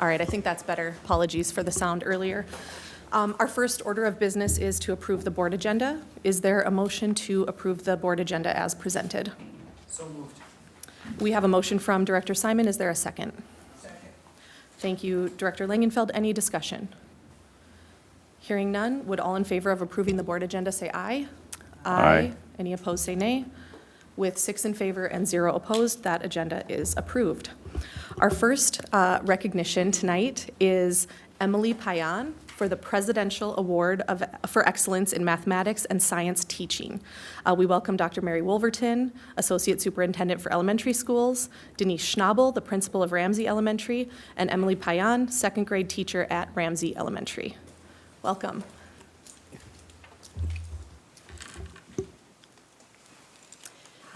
All right, I think that's better. Apologies for the sound earlier. Our first order of business is to approve the board agenda. Is there a motion to approve the board agenda as presented? So moved. We have a motion from Director Simon. Is there a second? Second. Thank you, Director Langenfeld. Any discussion? Hearing none, would all in favor of approving the board agenda say aye? Aye. Any opposed say nay. With 6 in favor and 0 opposed, that agenda is approved. Our first recognition tonight is Emily Payan for the Presidential Award for Excellence in Mathematics and Science Teaching. We welcome Dr. Mary Wolverton, Associate Superintendent for Elementary Schools, Denise Schnabel, the Principal of Ramsey Elementary, and Emily Payan, second grade teacher at Ramsey Elementary. Welcome.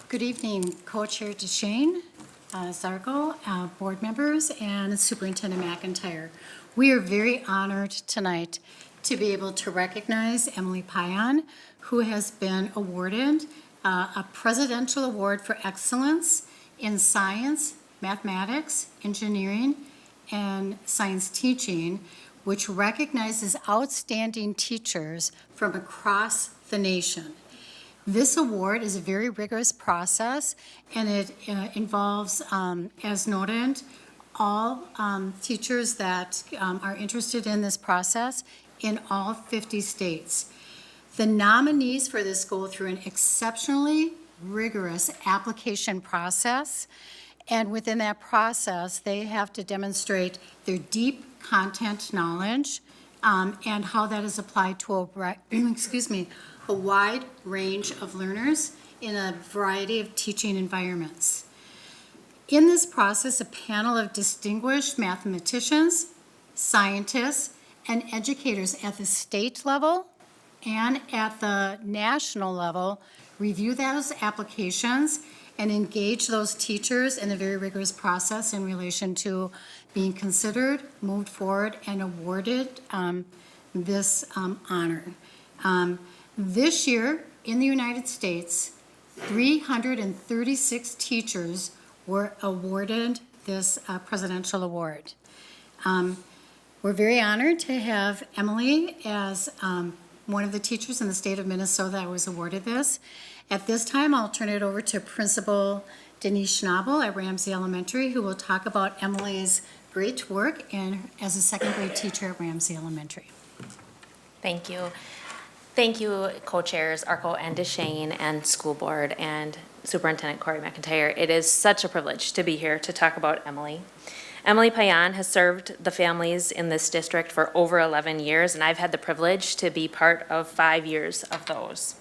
Good evening, Co-Chair DeShane, Zarko, board members, and Superintendent McIntyre. We are very honored tonight to be able to recognize Emily Payan, who has been awarded a Presidential Award for Excellence in Science, Mathematics, Engineering, and Science Teaching, which recognizes outstanding teachers from across the nation. This award is a very rigorous process, and it involves, as noted, all teachers that are interested in this process in all 50 states. The nominees for this go through an exceptionally rigorous application process, and within that process, they have to demonstrate their deep content knowledge and how that is applied to a wide range of learners in a variety of teaching environments. In this process, a panel of distinguished mathematicians, scientists, and educators at the state level and at the national level review those applications and engage those teachers in a very rigorous process in relation to being considered, moved forward, and awarded this honor. This year, in the United States, 336 teachers were awarded this presidential award. We're very honored to have Emily as one of the teachers in the state of Minnesota that was awarded this. At this time, I'll turn it over to Principal Denise Schnabel at Ramsey Elementary, who will talk about Emily's great work as a second grade teacher at Ramsey Elementary. Thank you. Thank you, co-chairs Arco and DeShane and school board and Superintendent Corey McIntyre. It is such a privilege to be here to talk about Emily. Emily Payan has served the families in this district for over 11 years, and I've had the privilege to be part of 5 years of those.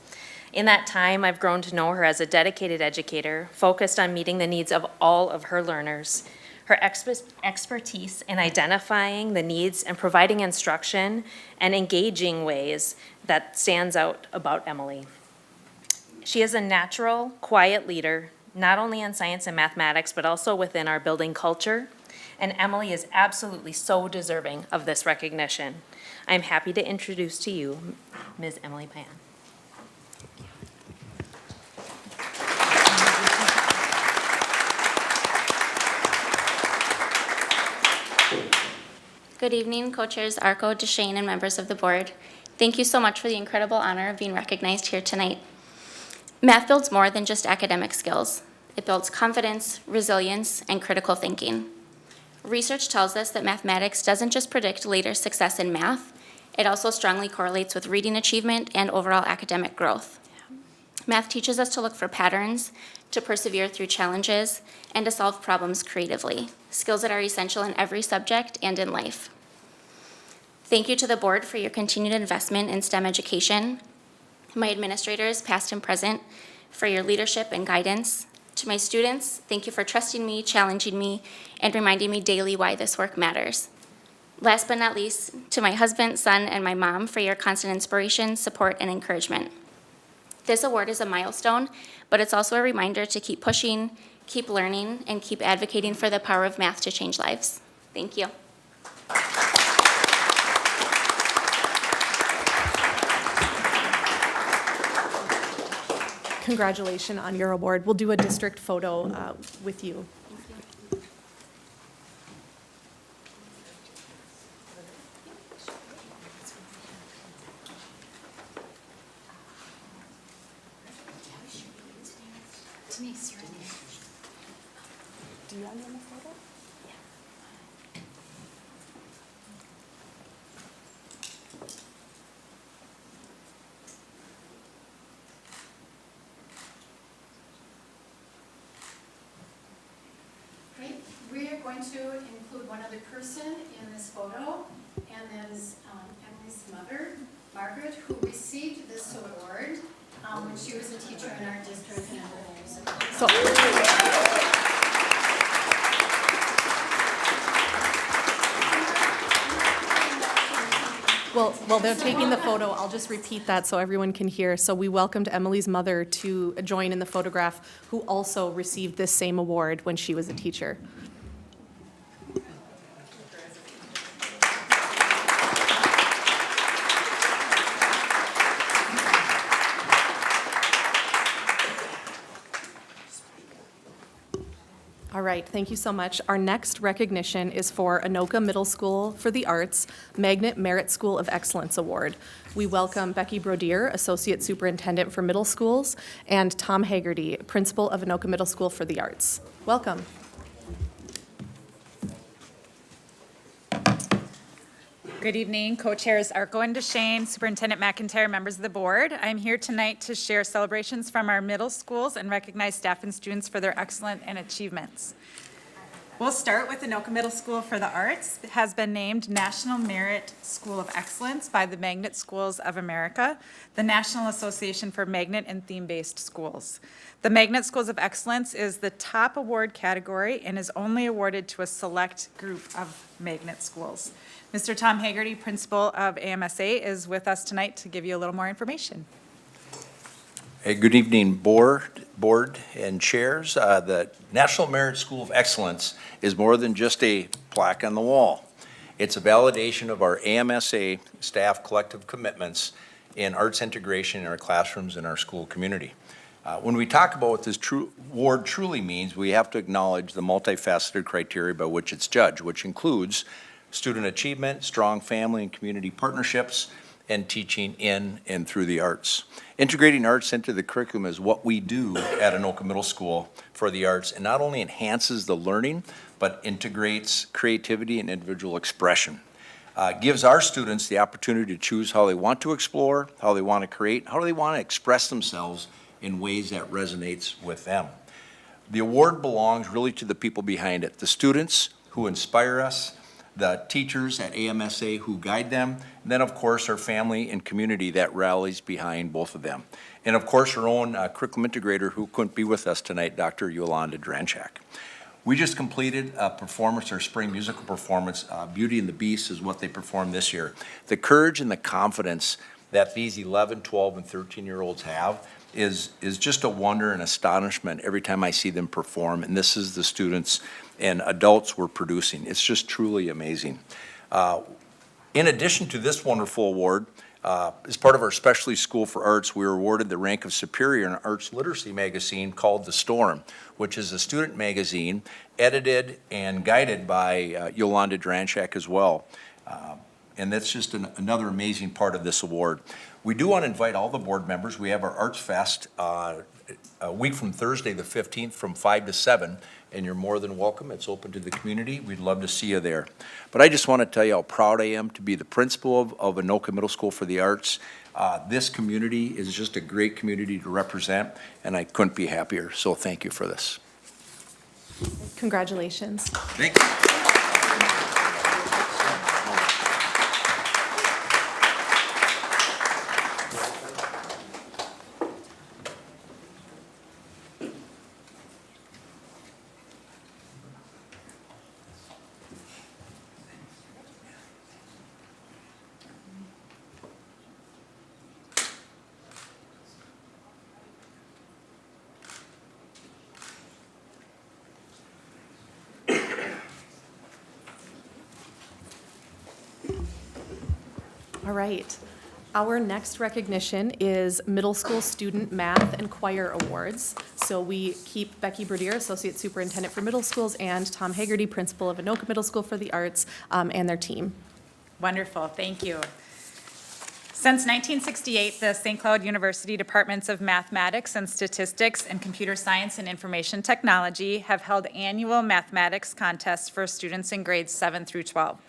In that time, I've grown to know her as a dedicated educator, focused on meeting the needs of all of her learners. Her expertise in identifying the needs and providing instruction and engaging ways that stands out about Emily. She is a natural, quiet leader, not only in science and mathematics, but also within our building culture. And Emily is absolutely so deserving of this recognition. I'm happy to introduce to you Ms. Emily Payan. Good evening, co-chairs Arco, DeShane, and members of the board. Thank you so much for the incredible honor of being recognized here tonight. Math builds more than just academic skills. It builds confidence, resilience, and critical thinking. Research tells us that mathematics doesn't just predict later success in math, it also strongly correlates with reading achievement and overall academic growth. Math teaches us to look for patterns, to persevere through challenges, and to solve problems creatively, skills that are essential in every subject and in life. Thank you to the board for your continued investment in STEM education, my administrators, past and present, for your leadership and guidance. To my students, thank you for trusting me, challenging me, and reminding me daily why this work matters. Last but not least, to my husband, son, and my mom for your constant inspiration, support, and encouragement. This award is a milestone, but it's also a reminder to keep pushing, keep learning, and keep advocating for the power of math to change lives. Thank you. Congratulations on your award. We'll do a district photo with you. Denise, you're in there. Do you have me in the photo? Okay, we are going to include one other person in this photo, and that is Emily's mother, Margaret, who received this award when she was a teacher in our district. So, while they're taking the photo, I'll just repeat that so everyone can hear. So we welcomed Emily's mother to join in the photograph, who also received this same award when she was a teacher. All right, thank you so much. Our next recognition is for Anoka Middle School for the Arts Magnet Merit School of Excellence Award. We welcome Becky Brodier, Associate Superintendent for Middle Schools, and Tom Haggerty, Principal of Anoka Middle School for the Arts. Welcome. Good evening, co-chairs Arco and DeShane, Superintendent McIntyre, members of the board. I'm here tonight to share celebrations from our middle schools and recognize staff and students for their excellence and achievements. We'll start with Anoka Middle School for the Arts. It has been named National Merit School of Excellence by the Magnet Schools of America, the National Association for Magnet and Theme-Based Schools. The Magnet Schools of Excellence is the top award category and is only awarded to a select group of magnet schools. Mr. Tom Haggerty, principal of AMSA, is with us tonight to give you a little more information. Hey, good evening, board and chairs. The National Merit School of Excellence is more than just a plaque on the wall. It's a validation of our AMSA staff collective commitments in arts integration in our classrooms and our school community. When we talk about what this award truly means, we have to acknowledge the multifaceted criteria by which it's judged, which includes student achievement, strong family and community partnerships, and teaching in and through the arts. Integrating arts into the curriculum is what we do at Anoka Middle School for the Arts, and not only enhances the learning, but integrates creativity and individual expression. Gives our students the opportunity to choose how they want to explore, how they want to create, how they want to express themselves in ways that resonates with them. The award belongs really to the people behind it, the students who inspire us, the teachers at AMSA who guide them, and then of course our family and community that rallies behind both of them. And of course our own curriculum integrator who couldn't be with us tonight, Dr. Yolanda Dranchak. We just completed a performance, our spring musical performance, Beauty and the Beast is what they performed this year. The courage and the confidence that these 11, 12, and 13-year-olds have is just a wonder and astonishment every time I see them perform, and this is the students and adults we're producing. It's just truly amazing. In addition to this wonderful award, as part of our Specialty School for Arts, we were awarded the rank of superior in an arts literacy magazine called The Storm, which is a student magazine edited and guided by Yolanda Dranchak as well. And that's just another amazing part of this award. We do want to invite all the board members. We have our Arts Fest a week from Thursday the 15th from 5 to 7, and you're more than welcome. It's open to the community. We'd love to see you there. But I just want to tell you how proud I am to be the principal of Anoka Middle School for the Arts. This community is just a great community to represent, and I couldn't be happier. So thank you for this. Congratulations. Thanks. All right. Our next recognition is Middle School Student Math and Choir Awards. So we keep Becky Brodier, Associate Superintendent for Middle Schools, and Tom Haggerty, Principal of Anoka Middle School for the Arts, and their team. Wonderful, thank you. Since 1968, the St. Cloud University Departments of Mathematics and Statistics and Computer Science and Information Technology have held annual mathematics contests for students in grades 7 through 12.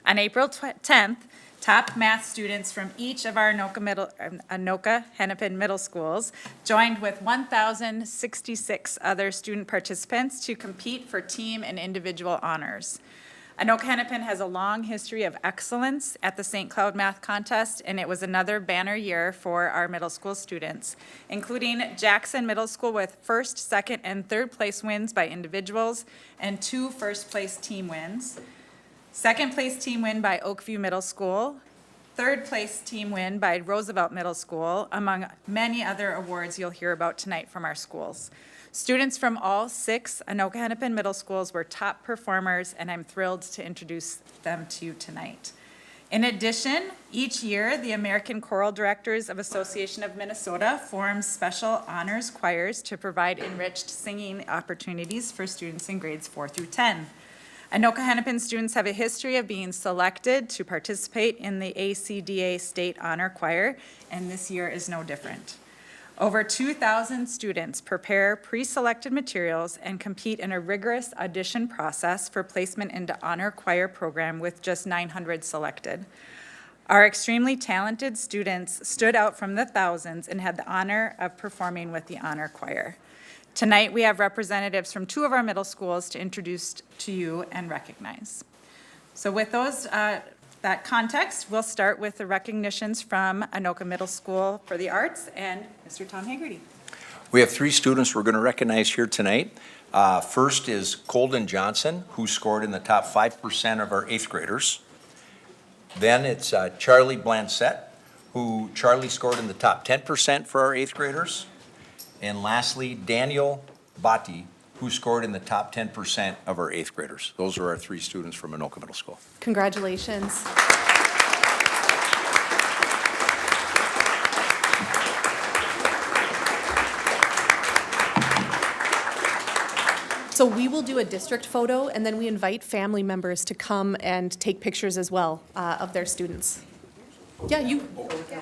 On April 10th, top math students from each of our Anoka-Hennepin middle schools joined with 1,066 other student participants to compete for team and individual honors. Anoka-Hennepin has a long history of excellence at the St. Cloud Math Contest, and it was another banner year for our middle school students, including Jackson Middle School with first, second, and third place wins by individuals and 2 first-place team wins. Second place team win by Oakview Middle School, third place team win by Roosevelt Middle School, among many other awards you'll hear about tonight from our schools. Students from all 6 Anoka-Hennepin middle schools were top performers, and I'm thrilled to introduce them to you tonight. In addition, each year, the American Choral Directors of Association of Minnesota forms special honors choirs to provide enriched singing opportunities for students in grades 4 through 10. Anoka-Hennepin students have a history of being selected to participate in the ACDA State Honor Choir, and this year is no different. Over 2,000 students prepare pre-selected materials and compete in a rigorous audition process for placement into honor choir program with just 900 selected. Our extremely talented students stood out from the thousands and had the honor of performing with the honor choir. Tonight, we have representatives from 2 of our middle schools to introduce to you and recognize. So with that context, we'll start with the recognitions from Anoka Middle School for the Arts and Mr. Tom Hagerty. We have 3 students we're going to recognize here tonight. First is Colden Johnson, who scored in the top 5% of our 8th graders. Then it's Charlie Blancett, who Charlie scored in the top 10% for our 8th graders. And lastly, Daniel Batti, who scored in the top 10% of our 8th graders. Those are our 3 students from Anoka Middle School. Congratulations. So we will do a district photo, and then we invite family members to come and take pictures as well of their students. Yeah, you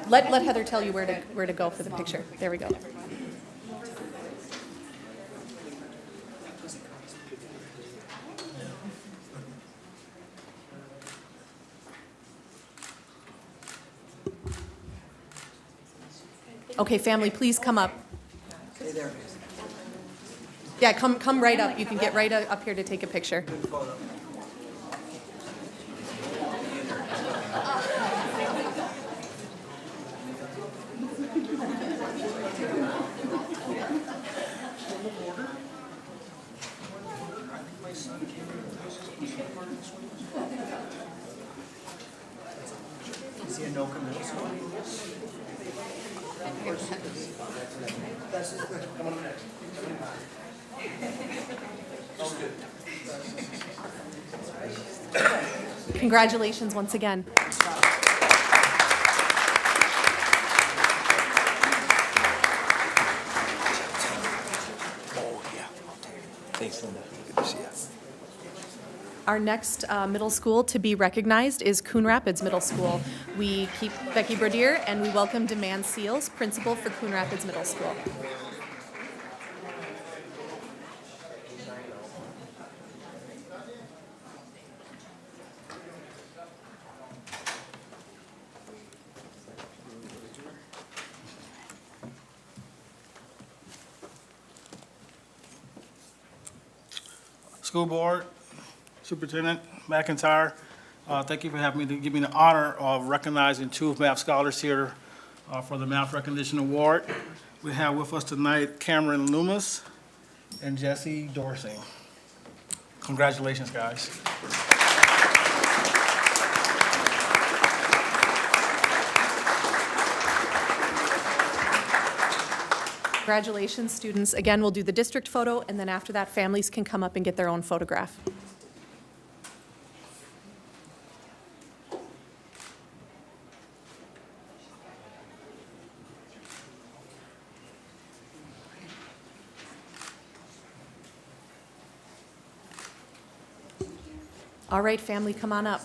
let Heather tell you where to go for the picture. There we go. Okay, family, please come up. Yeah, come right up. You can get right up here to take a picture. Is the Anoka Middle School? Congratulations once again. Oh, yeah. Thanks, Linda. Good to see you. Our next middle school to be recognized is Coon Rapids Middle School. We keep Becky Brodier, and we welcome Demand Seals, principal for Coon Rapids Middle School. School Board, Superintendent McIntyre, thank you for having me to give me the honor of recognizing 2 math scholars here for the Math Recognition Award. We have with us tonight Cameron Loomis and Jesse Dorsey. Congratulations, guys. Congratulations, students. Again, we'll do the district photo, and then after that, families can come up and get their own photograph. All right, family, come on up.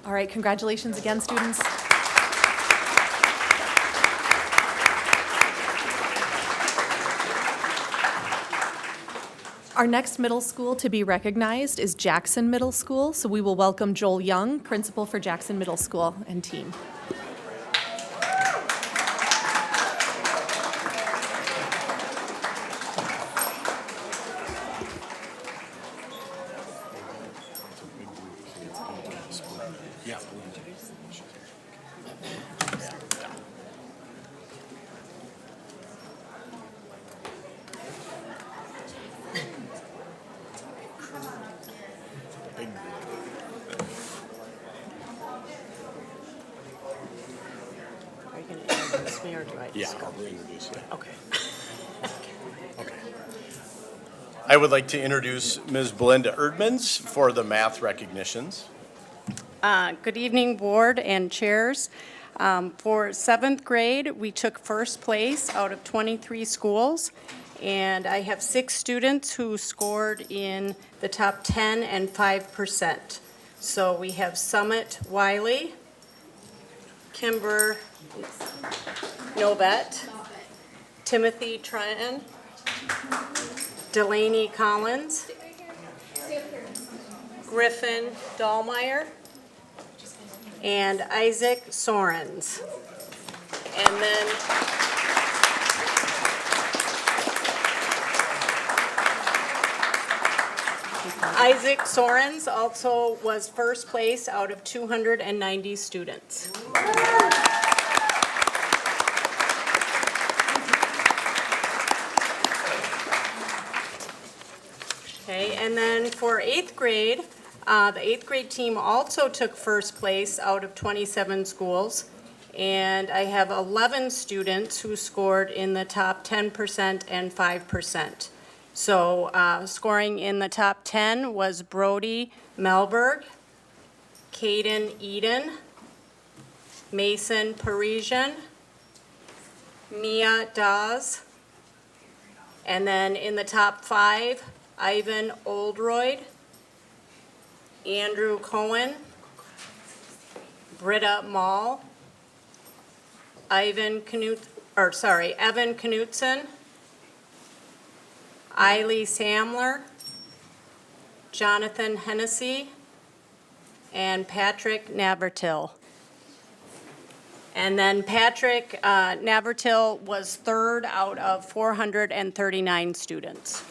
All right, congratulations again, students. Our next middle school to be recognized is Jackson Middle School, so we will welcome Joel Young, principal for Jackson Middle School, and team. Are you going to introduce me or do I just go? I'll introduce you. Okay. I would like to introduce Ms. Belinda Erdmans for the math recognitions. Good evening, board and chairs. For seventh grade, we took first place out of 23 schools, and I have 6 students who scored in the top 10 and 5%. So we have Summit Wiley, Kimber Novett, Timothy Trenton, Delaney Collins, Griffin Dahlmeyer, and Isaac Sorens. And then Isaac Sorens also was first place out of 290 students. Okay, and then for eighth grade, the eighth grade team also took first place out of 27 schools. And I have 11 students who scored in the top 10% and 5%. So scoring in the top 10 was Brody Melberg, Caden Eden, Mason Parisian, Mia Dawes, and then in the top 5, Ivan Oldroyd, Andrew Cohen, Britta Mall, Evan Knutson, Eiley Samler, Jonathan Hennessy, and Patrick Navertil. And then Patrick Navertil was third out of 439 students.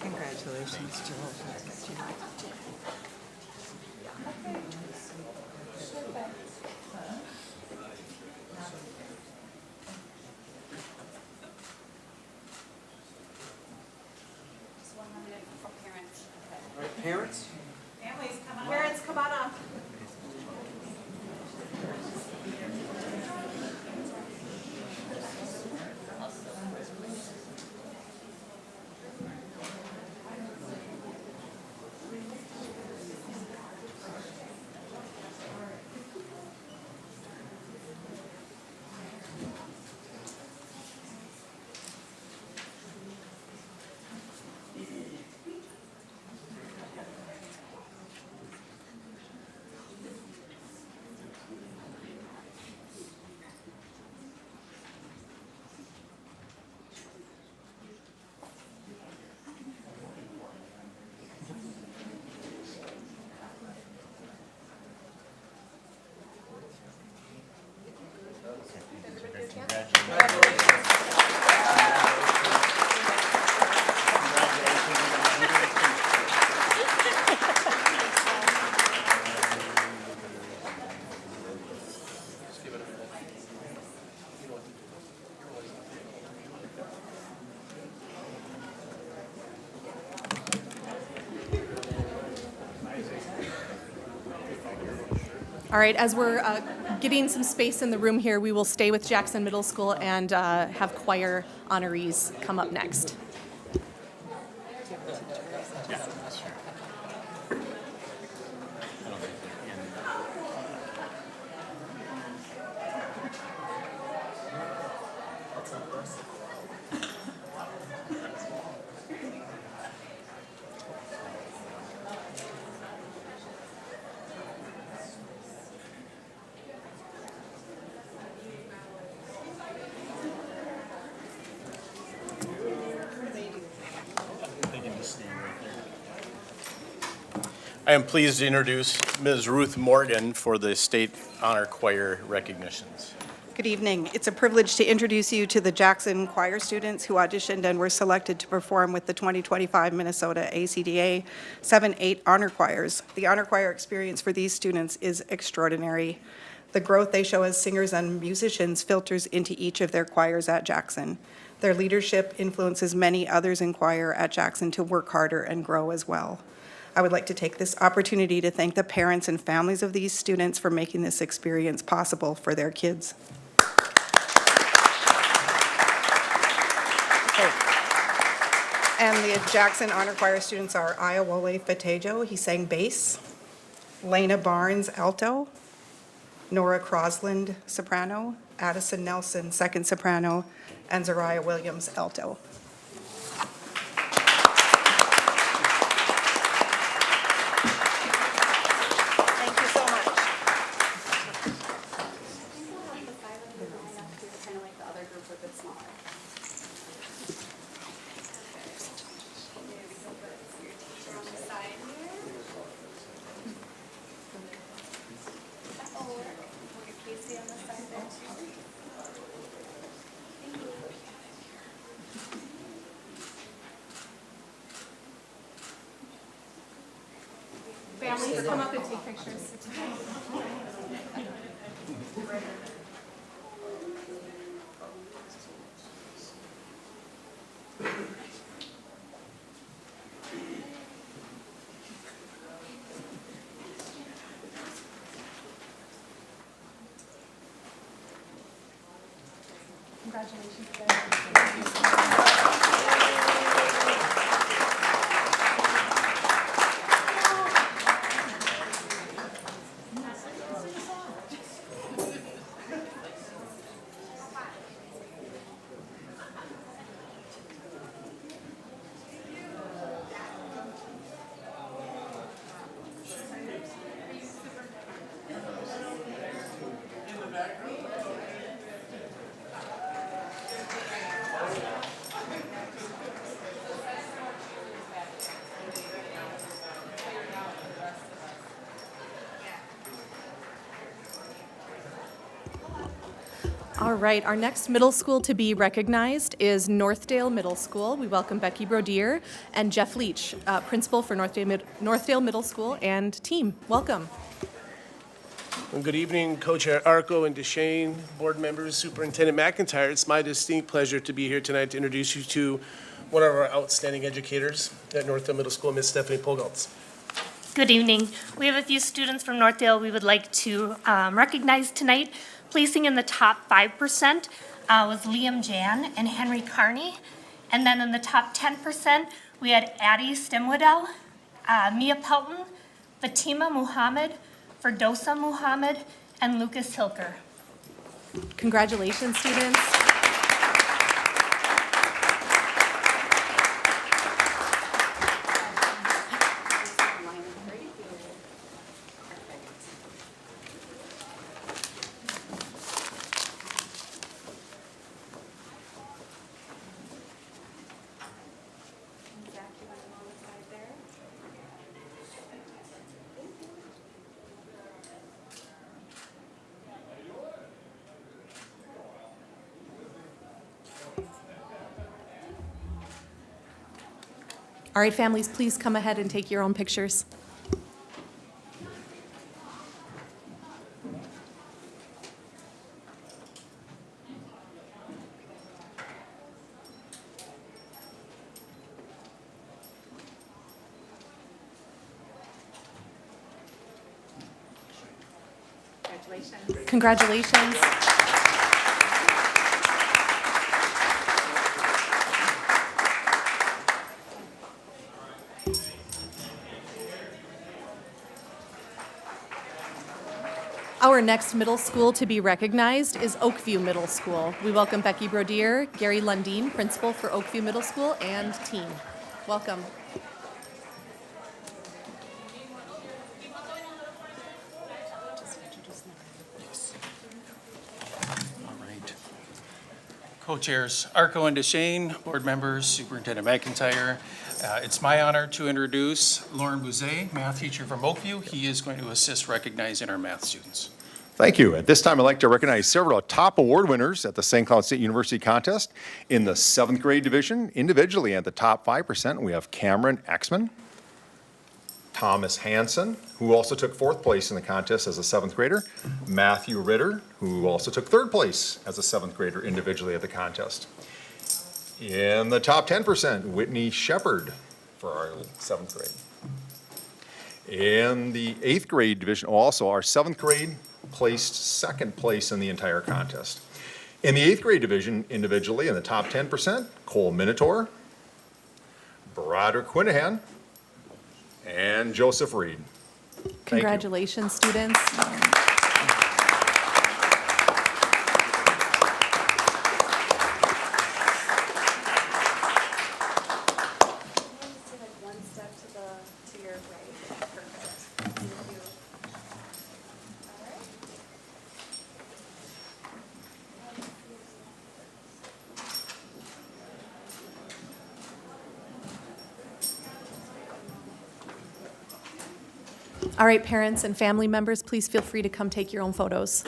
Congratulations, Joel. Parents? Parents, come on up. All right, as we're getting some space in the room here, we will stay with Jackson Middle School and have choir honorees come up next. I am pleased to introduce Ms. Ruth Morgan for the State Honor Choir recognitions. Good evening. It's a privilege to introduce you to the Jackson choir students who auditioned and were selected to perform with the 2025 Minnesota ACDA 7-8 honor choirs. The honor choir experience for these students is extraordinary. The growth they show as singers and musicians filters into each of their choirs at Jackson. Their leadership influences many others in choir at Jackson to work harder and grow as well. I would like to take this opportunity to thank the parents and families of these students for making this experience possible for their kids. And the Jackson Honor Choir students are Ayawole Fatejo, he sang bass, Lena Barnes, alto, Nora Crosland, soprano, Addison Nelson, second soprano, and Zariah Williams, alto. Thank you so much. Families, come up and take pictures. Congratulations. All right, our next middle school to be recognized is Northdale Middle School. We welcome Becky Brodier and Jeff Leach, principal for Northdale Middle School and team. Welcome. Well, good evening, Co-Chair Arco and DeShane, board members, Superintendent McIntyre. It's my distinct pleasure to be here tonight to introduce you to one of our outstanding educators at Northdale Middle School, Ms. Stephanie Pogoltz. Good evening. We have a few students from Northdale we would like to recognize tonight. Placing in the top 5% was Liam Jan and Henry Carney. And then in the top 10%, we had Addie Stimwadell, Mia Pelton, Fatima Muhammad, Ferdosa Muhammad, and Lucas Hilker. Congratulations, students. All right, families, please come ahead and take your own pictures. Congratulations. Our next middle school to be recognized is Oakview Middle School. We welcome Becky Brodier, Gary Lundeen, principal for Oakview Middle School, and team. Welcome. All right. Co-chairs Arco and DeShane, board members, Superintendent McIntyre. It's my honor to introduce Lauren Bouzet, math teacher from Oakview. He is going to assist recognizing our math students. Thank you. At this time, I'd like to recognize several top award winners at the St. Cloud State University contest. In the 7th grade division, individually at the top 5%, we have Cameron Exman, Thomas Hansen, who also took 4th place in the contest as a 7th grader, Matthew Ritter, who also took 3rd place as a 7th grader individually at the contest. In the top 10%, Whitney Shepard for our 7th grade. In the 8th grade division, also our 7th grade placed 2nd place in the entire contest. In the 8th grade division, individually in the top 10%, Cole Minotaur, Broderick Quinahan, and Joseph Reed. Thank you. Congratulations, students. All right, parents and family members, please feel free to come take your own photos.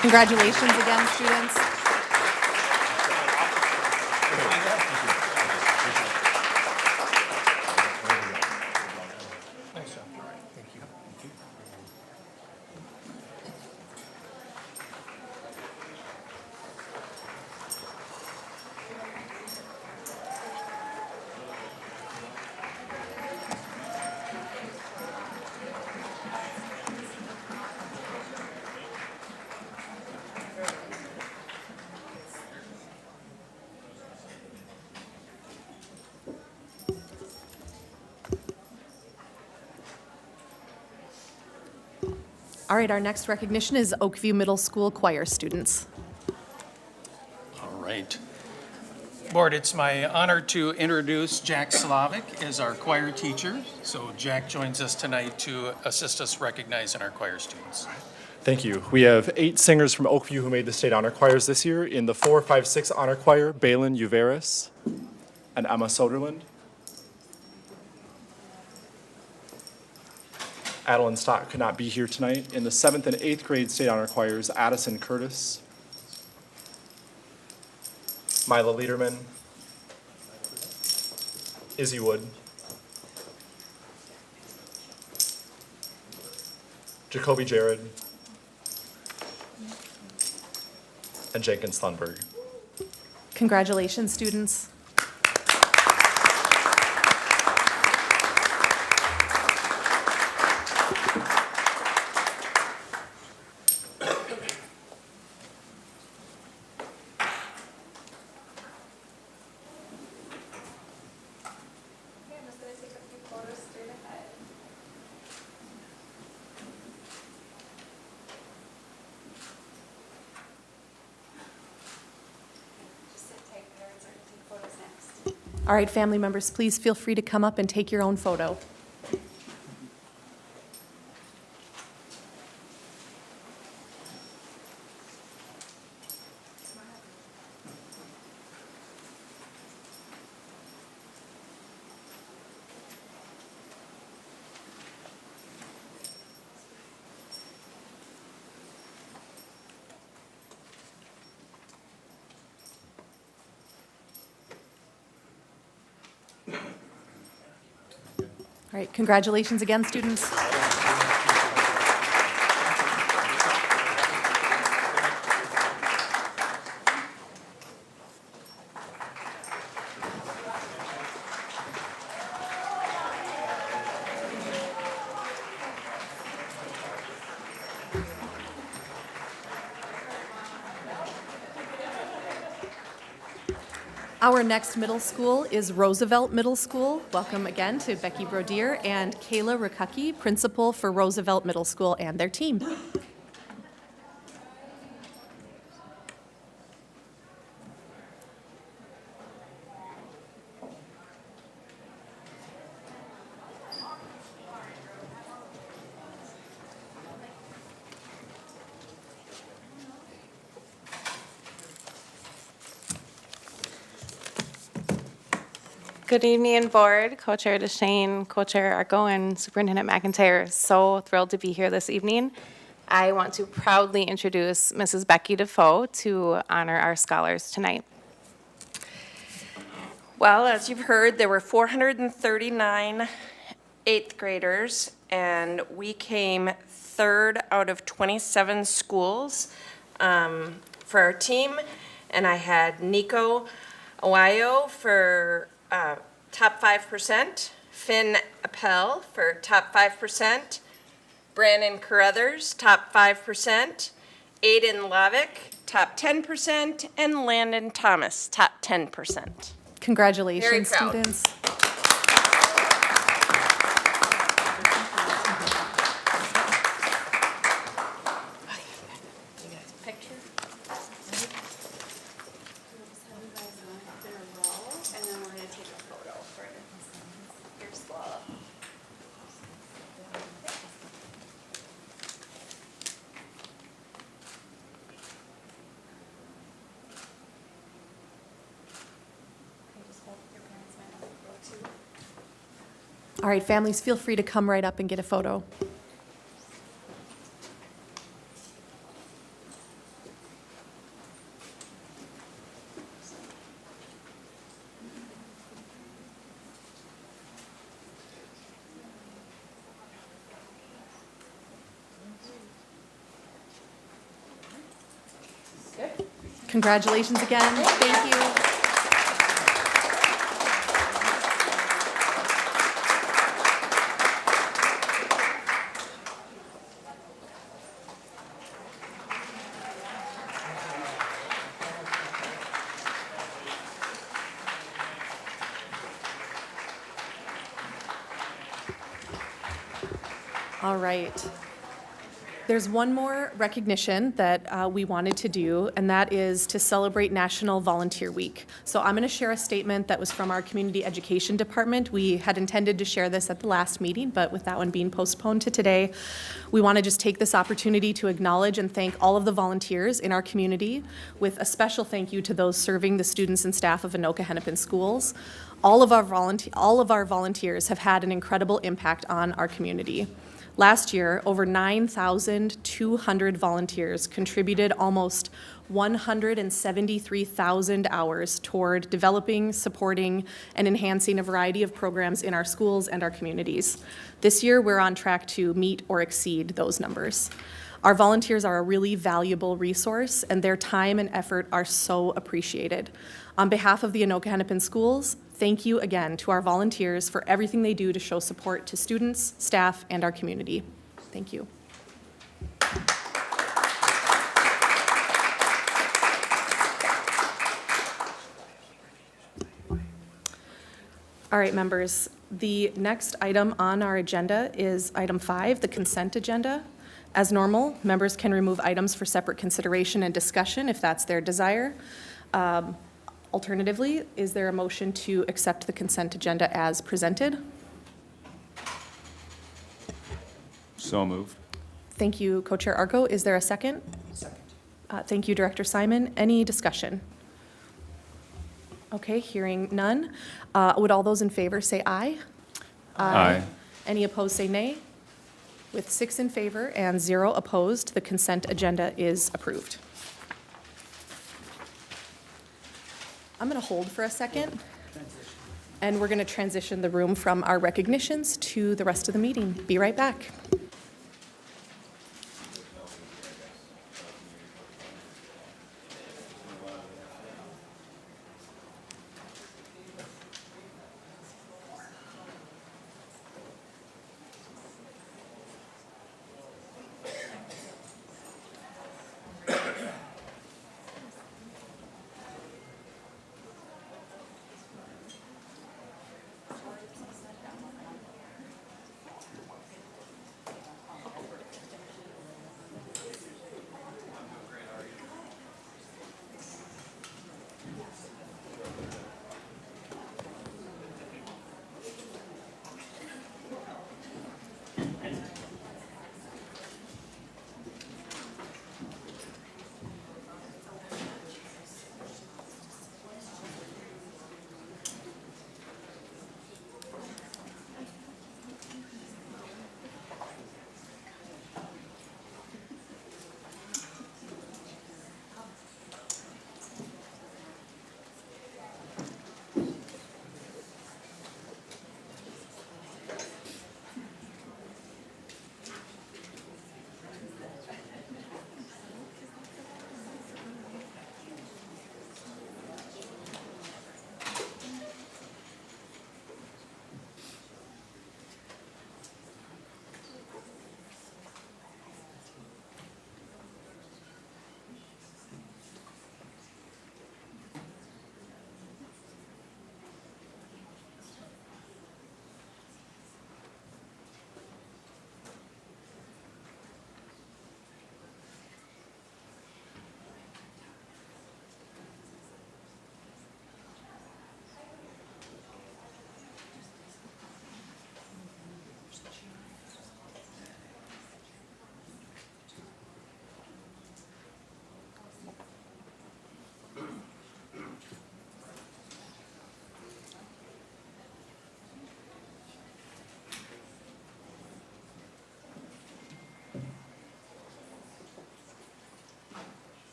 Congratulations again, students. All right, our next recognition is Oakview Middle School choir students. All right. Board, it's my honor to introduce Jack Slavic as our choir teacher. So Jack joins us tonight to assist us recognizing our choir students. Thank you. We have 8 singers from Oakview who made the state honor choirs this year. In the 4, 5, 6 honor choir, Balin Uveris and Emma Soderlund. Adeline Stott could not be here tonight. In the 7th and 8th grade state honor choirs, Addison Curtis, Mila Liederman, Izzy Wood, Jacoby Jared, and Jenkins Thunberg. Congratulations, students. All right, family members, please feel free to come up and take your own photo. All right, congratulations again, students. Our next middle school is Roosevelt Middle School. Welcome again to Becky Brodier and Kayla Rikucki, principal for Roosevelt Middle School, and their team. Good evening, Board, Co-Chair DeShane, Co-Chair Arco, and Superintendent McIntyre. So thrilled to be here this evening. I want to proudly introduce Mrs. Becky Defoe to honor our scholars tonight. Well, as you've heard, there were 439 eighth graders, and we came third out of 27 schools for our team. And I had Nico Awayo for top 5%, Finn Appel for top 5%, Brandon Carruthers, top 5%, Aiden Lavick, top 10%, and Landon Thomas, top 10%. Congratulations, Very proud. students. All right, families, feel free to come right up and get a photo. Congratulations again. Thank you. All right. There's one more recognition that we wanted to do, and that is to celebrate National Volunteer Week. So I'm going to share a statement that was from our Community Education Department. We had intended to share this at the last meeting, but with that one being postponed to today, we want to just take this opportunity to acknowledge and thank all of the volunteers in our community, with a special thank you to those serving the students and staff of Anoka-Hennepin schools. All of our volunteers have had an incredible impact on our community. Last year, over 9,200 volunteers contributed almost 173,000 hours toward developing, supporting, and enhancing a variety of programs in our schools and our communities. This year, we're on track to meet or exceed those numbers. Our volunteers are a really valuable resource, and their time and effort are so appreciated. On behalf of the Anoka-Hennepin schools, thank you again to our volunteers for everything they do to show support to students, staff, and our community. Thank you. All right, members, the next item on our agenda is item 5, the consent agenda. As normal, members can remove items for separate consideration and discussion if that's their desire. Alternatively, is there a motion to accept the consent agenda as presented? So moved. Thank you, Co-Chair Arco. Is there a second? Second. Thank you, Director Simon. Any discussion? Okay, hearing none. Would all those in favor say aye? Aye. Any opposed say nay? With 6 in favor and 0 opposed, the consent agenda is approved. I'm going to hold for a second. And we're going to transition the room from our recognitions to the rest of the meeting. Be right back.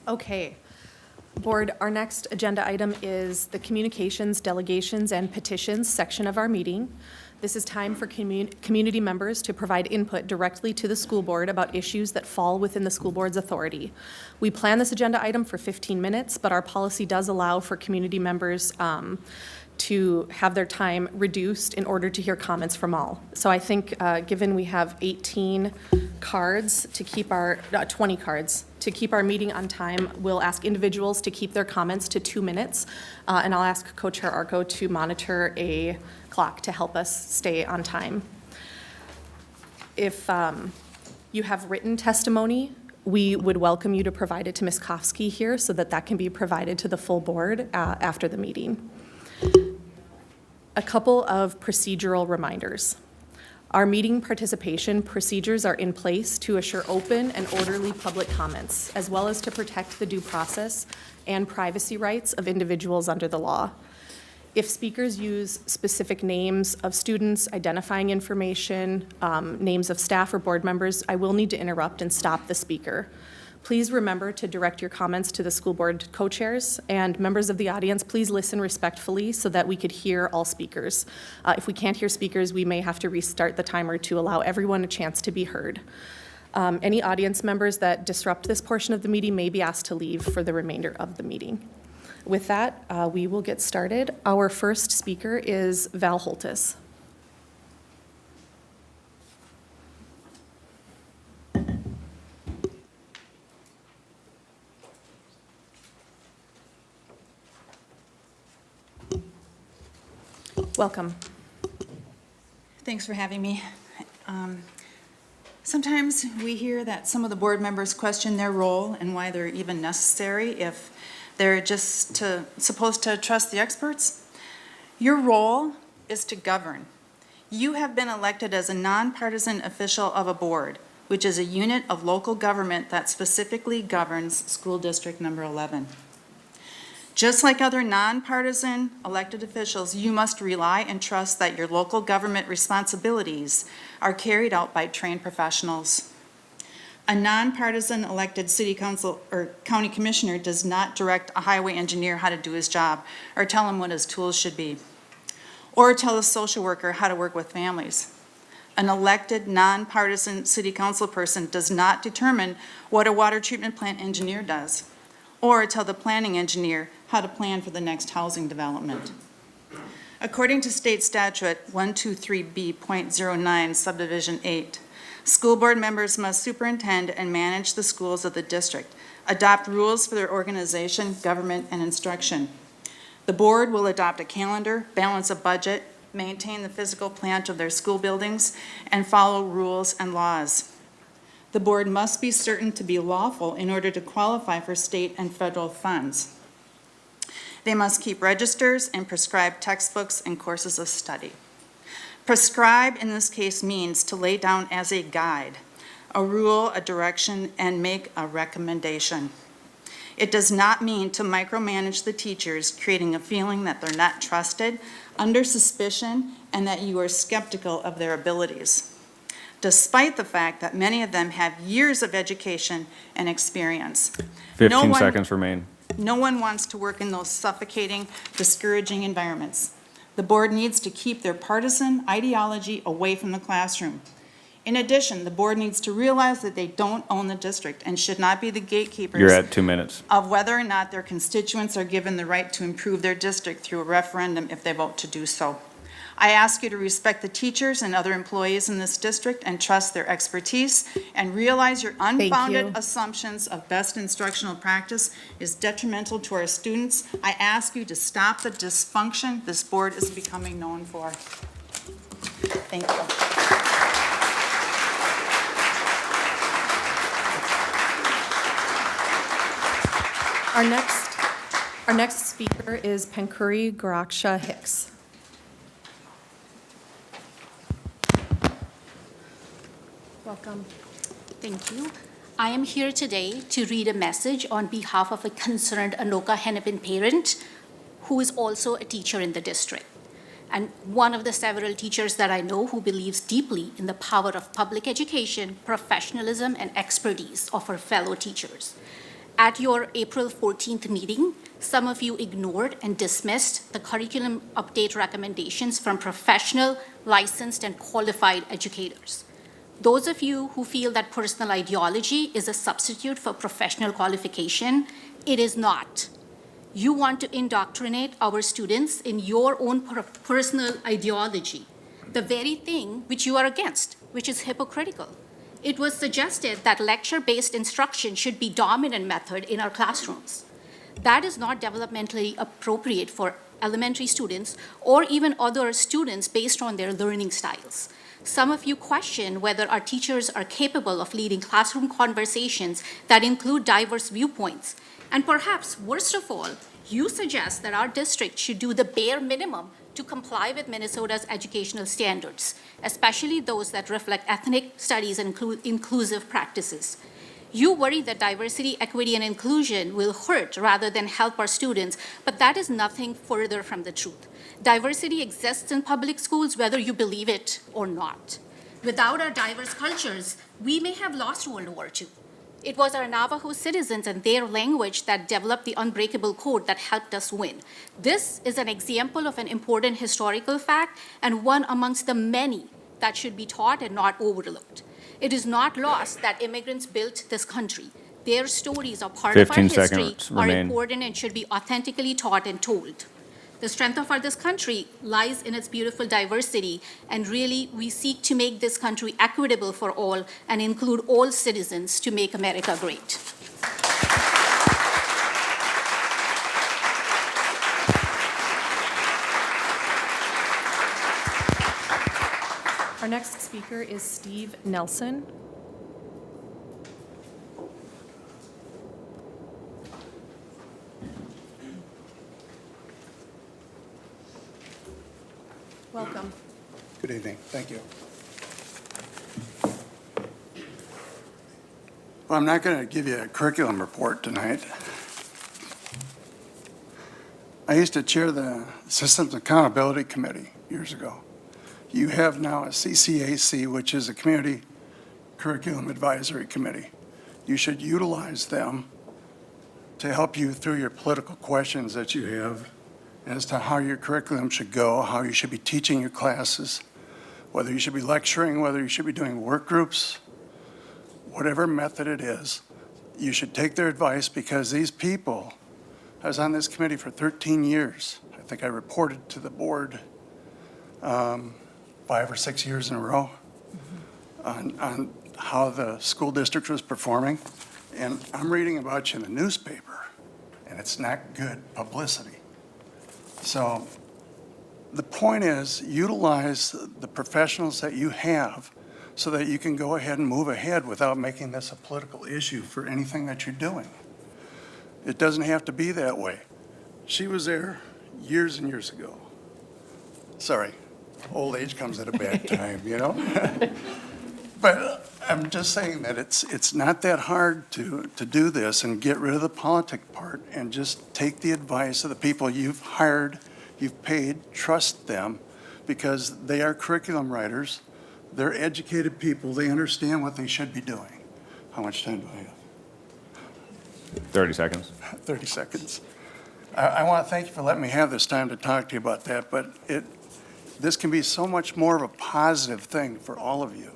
Okay. Board, our next agenda item is the Communications, Delegations, and Petitions section of our meeting. This is time for community members to provide input directly to the school board about issues that fall within the school board's authority. We plan this agenda item for 15 minutes, but our policy does allow for community members to have their time reduced in order to hear comments from all. So I think, given we have 18 cards to keep our, 20 cards, to keep our meeting on time, we'll ask individuals to keep their comments to 2 minutes, and I'll ask Co-Chair Arco to monitor a clock to help us stay on time. If you have written testimony, we would welcome you to provide it to Ms. Kofsky here so that that can be provided to the full board after the meeting. A couple of procedural reminders. Our meeting participation procedures are in place to assure open and orderly public comments, as well as to protect the due process and privacy rights of individuals under the law. If speakers use specific names of students, identifying information, names of staff or board members, I will need to interrupt and stop the speaker. Please remember to direct your comments to the school board co-chairs, and members of the audience, please listen respectfully so that we could hear all speakers. If we can't hear speakers, we may have to restart the timer to allow everyone a chance to be heard. Any audience members that disrupt this portion of the meeting may be asked to leave for the remainder of the meeting. With that, we will get started. Our first speaker is Val Holtis. Welcome. Thanks for having me. Sometimes we hear that some of the board members question their role and why they're even necessary if they're just supposed to trust the experts. Your role is to govern. You have been elected as a nonpartisan official of a board, which is a unit of local government that specifically governs School District Number 11. Just like other nonpartisan elected officials, you must rely and trust that your local government responsibilities are carried out by trained professionals. A nonpartisan elected city council or county commissioner does not direct a highway engineer how to do his job or tell him what his tools should be, or tell a social worker how to work with families. An elected, nonpartisan city council person does not determine what a water treatment plant engineer does, or tell the planning engineer how to plan for the next housing development. According to state statute 123B.09 subdivision 8, school board members must superintend and manage the schools of the district, adopt rules for their organization, government, and instruction. The board will adopt a calendar, balance a budget, maintain the physical plant of their school buildings, and follow rules and laws. The board must be certain to be lawful in order to qualify for state and federal funds. They must keep registers and prescribe textbooks and courses of study. Prescribe in this case means to lay down as a guide, a rule, a direction, and make a recommendation. It does not mean to micromanage the teachers, creating a feeling that they're not trusted, under suspicion, and that you are skeptical of their abilities, despite the fact that many of them have years of education and experience. 15 seconds remain. No one wants to work in those suffocating, discouraging environments. The board needs to keep their partisan ideology away from the classroom. In addition, the board needs to realize that they don't own the district and should not be the gatekeepers You're at 2 minutes. of whether or not their constituents are given the right to improve their district through a referendum if they vote to do so. I ask you to respect the teachers and other employees in this district and trust their expertise, and realize your unfounded assumptions of best instructional practice is detrimental to our students. I ask you to stop the dysfunction this board is becoming known for. Thank you. Our next speaker is Pankuri Goraksha Hicks. Welcome. Thank you. I am here today to read a message on behalf of a concerned Anoka-Hennepin parent who is also a teacher in the district, and one of the several teachers that I know who believes deeply in the power of public education, professionalism, and expertise of her fellow teachers. At your April 14th meeting, some of you ignored and dismissed the curriculum update recommendations from professional, licensed, and qualified educators. Those of you who feel that personal ideology is a substitute for professional qualification, it is not. You want to indoctrinate our students in your own personal ideology, the very thing which you are against, which is hypocritical. It was suggested that lecture-based instruction should be dominant method in our classrooms. That is not developmentally appropriate for elementary students or even other students based on their learning styles. Some of you question whether our teachers are capable of leading classroom conversations that include diverse viewpoints. And perhaps, worst of all, you suggest that our district should do the bare minimum to comply with Minnesota's educational standards, especially those that reflect ethnic studies and inclusive practices. You worry that diversity, equity, and inclusion will hurt rather than help our students, but that is nothing further from the truth. Diversity exists in public schools, whether you believe it or not. Without our diverse cultures, we may have lost World War II. It was our Navajo citizens and their language that developed the unbreakable code that helped us win. This is an example of an important historical fact and one amongst the many that should be taught and not overlooked. It is not lost that immigrants built this country. Their stories are part of our 15 history, seconds are remain. important, and should be authentically taught and told. The strength of this country lies in its beautiful diversity, and really we seek to make this country equitable for all and include all citizens to make America great. Our next speaker is Steve Nelson. Welcome. Good evening. Thank you. Well, I'm not going to give you a curriculum report tonight. I used to chair the Systems Accountability Committee years ago. You have now a CCAC, which is a Community Curriculum Advisory Committee. You should utilize them to help you through your political questions that you have as to how your curriculum should go, how you should be teaching your classes, whether you should be lecturing, whether you should be doing work groups, whatever method it is, you should take their advice, because these people, I was on this committee for 13 years. I think I reported to the board 5 or 6 years in a row on how the school district was performing. And I'm reading about you in the newspaper, and it's not good publicity. So the point is, utilize the professionals that you have so that you can go ahead and move ahead without making this a political issue for anything that you're doing. It doesn't have to be that way. She was there years and years ago. Sorry, old age comes at a bad time, you know? But I'm just saying that it's not that hard to do this and get rid of the politic part and just take the advice of the people you've hired, you've paid, trust them, because they are curriculum writers. They're educated people. They understand what they should be doing. How much time do I have? 30 seconds. 30 seconds. I want to thank you for letting me have this time to talk to you about that, but this can be so much more of a positive thing for all of you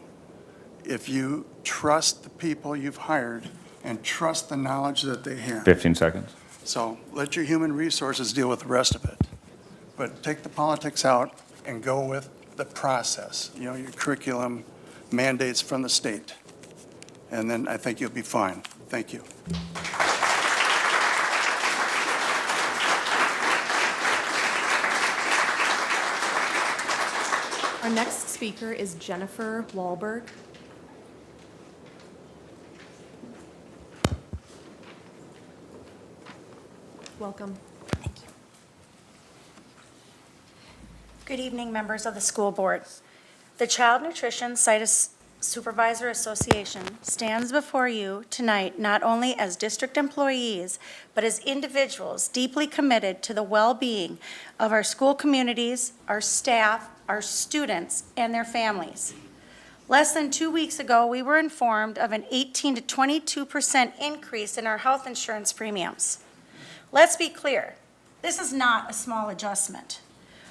if you trust the people you've hired and trust the knowledge that they have. 15 seconds. So let your human resources deal with the rest of it. But take the politics out and go with the process, you know, your curriculum mandates from the state. And then I think you'll be fine. Thank you. Our next speaker is Jennifer Wahlberg. Welcome. Good evening, members of the school board. The Child Nutrition Site Supervisor Association stands before you tonight not only as district employees, but as individuals deeply committed to the well-being of our school communities, our staff, our students, and their families. Less than 2 weeks ago, we were informed of an 18 to 22% increase in our health insurance premiums. Let's be clear, this is not a small adjustment.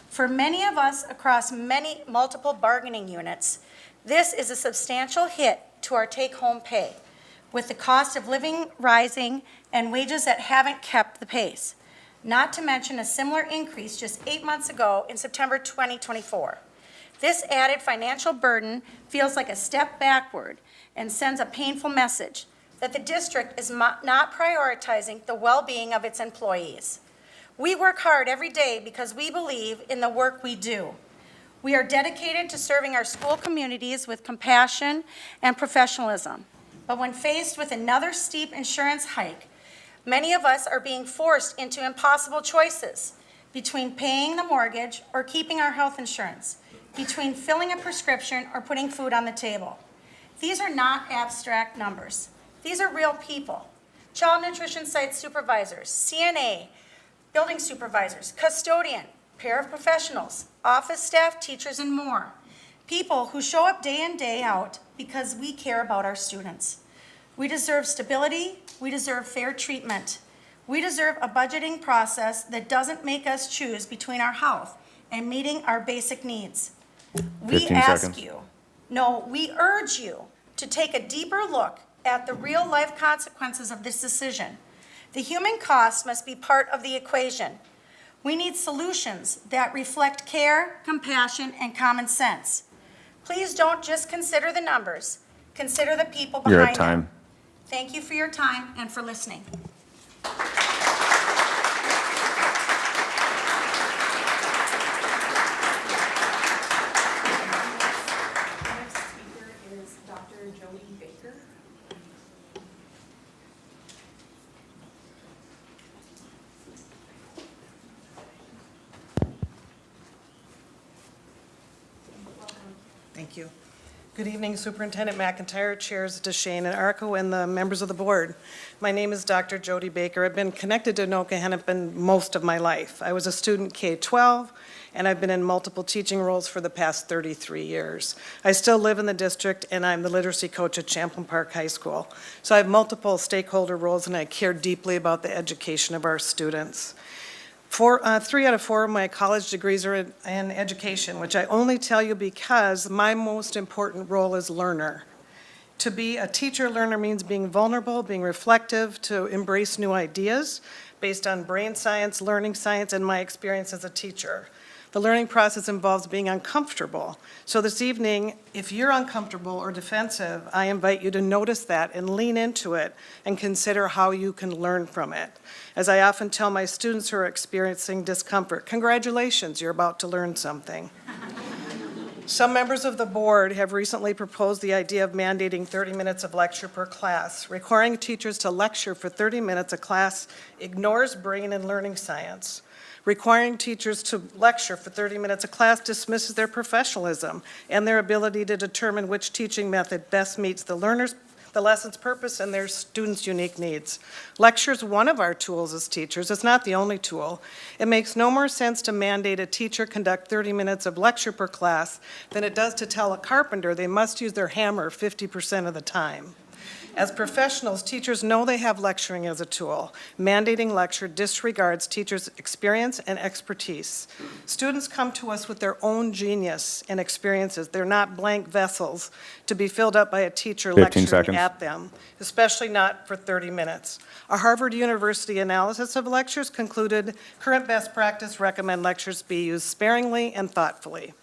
For many of us across multiple bargaining units, this is a substantial hit to our take-home pay, with the cost of living rising and wages that haven't kept the pace, not to mention a similar increase just 8 months ago in September 2024. This added financial burden feels like a step backward and sends a painful message that the district is not prioritizing the well-being of its employees. We work hard every day because we believe in the work we do. We are dedicated to serving our school communities with compassion and professionalism. But when faced with another steep insurance hike, many of us are being forced into impossible choices between paying the mortgage or keeping our health insurance, between filling a prescription or putting food on the table. These are not abstract numbers. These are real people. Child nutrition site supervisors, CNA, building supervisors, custodian, paraprofessionals, office staff, teachers, and more. People who show up day in, day out because we care about our students. We deserve stability. We deserve fair treatment. We deserve a budgeting process that doesn't make us choose between our health and meeting our basic needs. We 15 ask seconds. you, no, we urge you to take a deeper look at the real-life consequences of this decision. The human cost must be part of the equation. We need solutions that reflect care, compassion, and common sense. Please don't just consider the numbers. Consider the people behind You're them. at time. Thank you for your time and for listening. Next speaker is Dr. Jody Baker. Thank you. Good evening, Superintendent McIntyre, Chairs DeShane and Arco, and the members of the board. My name is Dr. Jody Baker. I've been connected to Anoka-Hennepin most of my life. I was a student K-12, and I've been in multiple teaching roles for the past 33 years. I still live in the district, and I'm the literacy coach at Champlain Park High School. So I have multiple stakeholder roles, and I care deeply about the education of our students. 3 out of 4 of my college degrees are in education, which I only tell you because my most important role is learner. To be a teacher learner means being vulnerable, being reflective, to embrace new ideas based on brain science, learning science, and my experience as a teacher. The learning process involves being uncomfortable. So this evening, if you're uncomfortable or defensive, I invite you to notice that and lean into it and consider how you can learn from it. As I often tell my students who are experiencing discomfort, congratulations, you're about to learn something. Some members of the board have recently proposed the idea of mandating 30 minutes of lecture per class. Requiring teachers to lecture for 30 minutes a class ignores brain and learning science. Requiring teachers to lecture for 30 minutes a class dismisses their professionalism and their ability to determine which teaching method best meets the lesson's purpose and their students' unique needs. Lecture is one of our tools as teachers. It's not the only tool. It makes no more sense to mandate a teacher conduct 30 minutes of lecture per class than it does to tell a carpenter they must use their hammer 50% of the time. As professionals, teachers know they have lecturing as a tool. Mandating lecture disregards teachers' experience and expertise. Students come to us with their own genius and experiences. They're not blank vessels to be filled up by a teacher 15 lecturing seconds. at them, especially not for 30 minutes. A Harvard University analysis of lectures concluded current best practice recommend lectures be used sparingly and thoughtfully.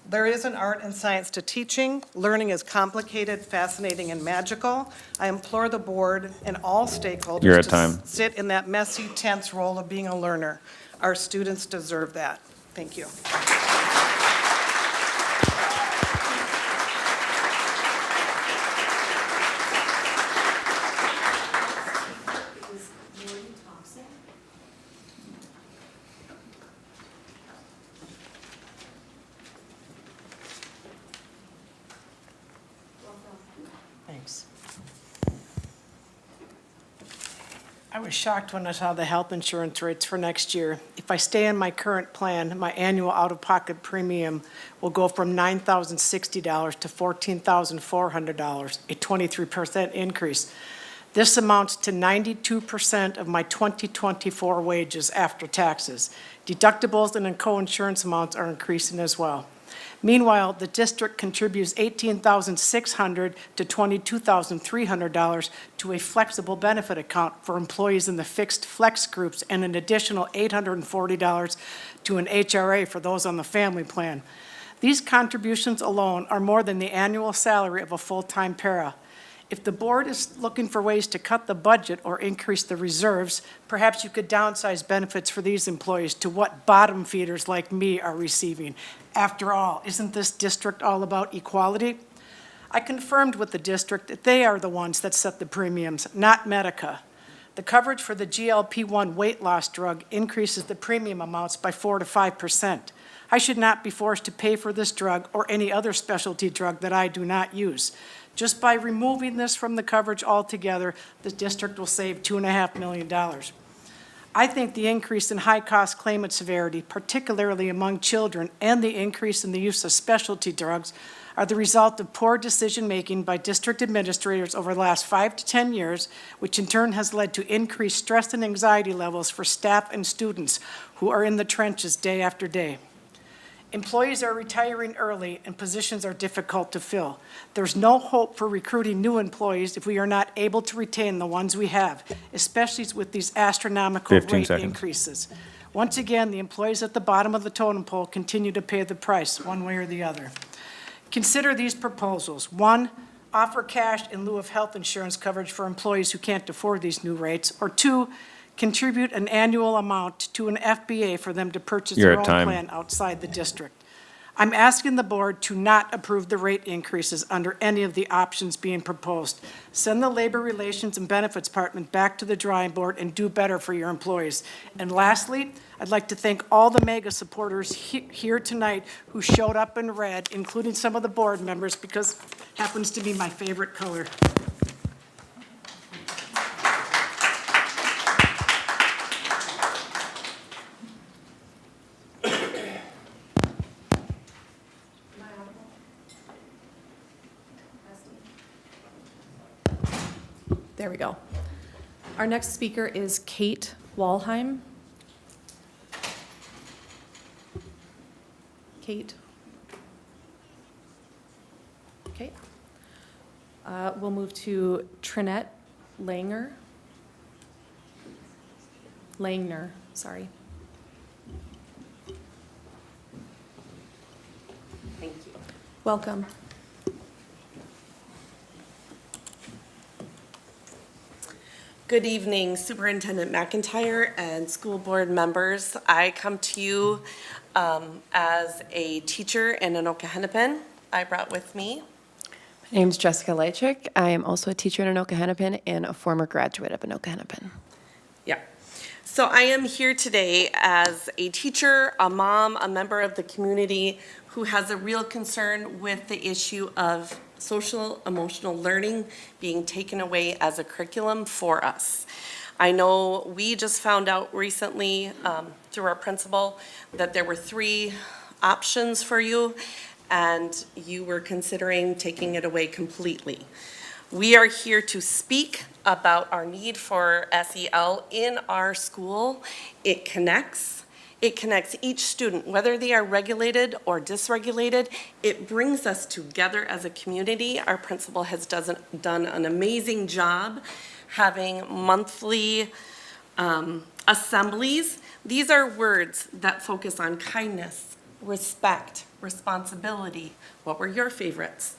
There is an art and science to teaching. Learning is complicated, fascinating, and magical. I implore the board and all stakeholders You're at to time. sit in that messy, tense role of being a learner. Our students deserve that. Thank you. Thanks. I was shocked when I saw the health insurance rates for next year. If I stay in my current plan, my annual out-of-pocket premium will go from $9,060 to $14,400, a 23% increase. This amounts to 92% of my 2024 wages after taxes. Deductibles and co-insurance amounts are increasing as well. Meanwhile, the district contributes $18,600 to $22,300 to a flexible benefit account for employees in the fixed flex groups and an additional $840 to an HRA for those on the family plan. These contributions alone are more than the annual salary of a full-time para. If the board is looking for ways to cut the budget or increase the reserves, perhaps you could downsize benefits for these employees to what bottom feeders like me are receiving. After all, isn't this district all about equality? I confirmed with the district that they are the ones that set the premiums, not Medica. The coverage for the GLP-1 weight loss drug increases the premium amounts by 4 to 5%. I should not be forced to pay for this drug or any other specialty drug that I do not use. Just by removing this from the coverage altogether, the district will save $2.5 million. I think the increase in high-cost claimant severity, particularly among children, and the increase in the use of specialty drugs are the result of poor decision-making by district administrators over the last 5 to 10 years, which in turn has led to increased stress and anxiety levels for staff and students who are in the trenches day after day. Employees are retiring early and positions are difficult to fill. There's no hope for recruiting new employees if we are not able to retain the ones we have, especially with these astronomical 15 rate seconds. increases. Once again, the employees at the bottom of the totem pole continue to pay the price, one way or the other. Consider these proposals. 1, offer cash in lieu of health insurance coverage for employees who can't afford these new rates. Or 2, contribute an annual amount to an FBA for them to purchase You're their at own time. plan outside the district. I'm asking the board to not approve the rate increases under any of the options being proposed. Send the Labor Relations and Benefits Department back to the drawing board and do better for your employees. And lastly, I'd like to thank all the MEGA supporters here tonight who showed up in red, including some of the board members, because it happens to be my favorite color. There we go. Our next speaker is Kate Walheim. Kate? Okay. We'll move to Trinette Langner, sorry. Thank you. Welcome. Good evening, Superintendent McIntyre and school board members. I come to you as a teacher in Anoka-Hennepin. I brought with me. My name's Jessica Leitrick. I am also a teacher in Anoka-Hennepin and a former graduate of Anoka-Hennepin. Yeah. So I am here today as a teacher, a mom, a member of the community who has a real concern with the issue of social emotional learning being taken away as a curriculum for us. I know we just found out recently through our principal that there were 3 options for you, and you were considering taking it away completely. We are here to speak about our need for SEL in our school. It connects each student, whether they are regulated or dysregulated. It brings us together as a community. Our principal has done an amazing job having monthly assemblies. These are words that focus on kindness, respect, responsibility. What were your favorites?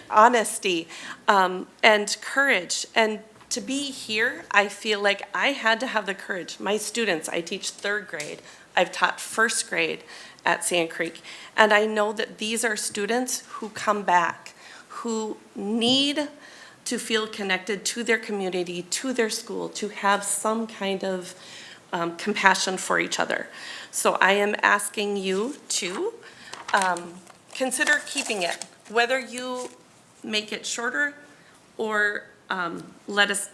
Honesty, and courage. And to be here, I feel like I had to have the courage. My students, I teach 3rd grade. I've taught 1st grade at Sand Creek. And I know that these are students who come back, who need to feel connected to their community, to their school, to have some kind of compassion for each other. So I am asking you to consider keeping it, whether you make it shorter or let us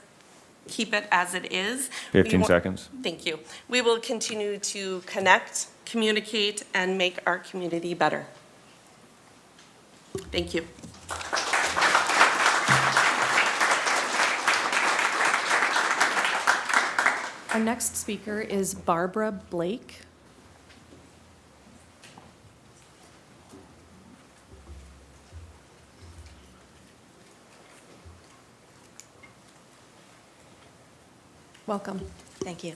keep it as it is. 15 seconds. Thank you. We will continue to connect, communicate, and make our community better. Thank you. Our next speaker is Barbara Blake. Welcome. Thank you.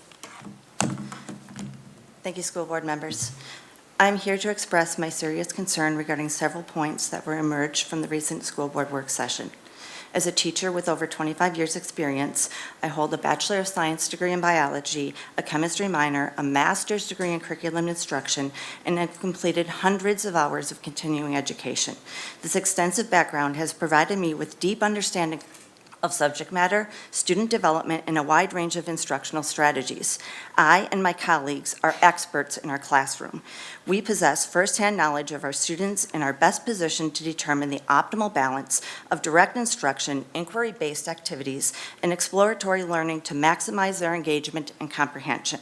Thank you, school board members. I'm here to express my serious concern regarding several points that were emerged from the recent school board work session. As a teacher with over 25 years' experience, I hold a Bachelor of Science degree in biology, a chemistry minor, a master's degree in curriculum instruction, and have completed hundreds of hours of continuing education. This extensive background has provided me with deep understanding of subject matter, student development, and a wide range of instructional strategies. I and my colleagues are experts in our classroom. We possess firsthand knowledge of our students and are best positioned to determine the optimal balance of direct instruction, inquiry-based activities, and exploratory learning to maximize their engagement and comprehension.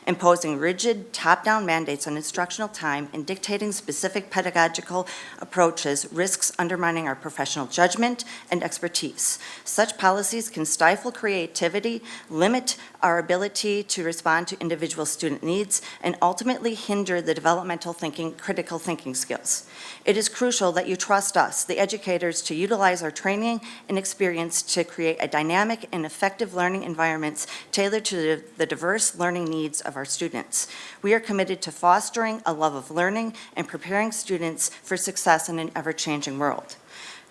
Imposing rigid, top-down mandates on instructional time and dictating specific pedagogical approaches risks undermining our professional judgment and expertise. Such policies can stifle creativity, limit our ability to respond to individual student needs, and ultimately hinder the developmental thinking, critical thinking skills. It is crucial that you trust us, the educators, to utilize our training and experience to create a dynamic and effective learning environments tailored to the diverse learning needs of our students. We are committed to fostering a love of learning and preparing students for success in an ever-changing world.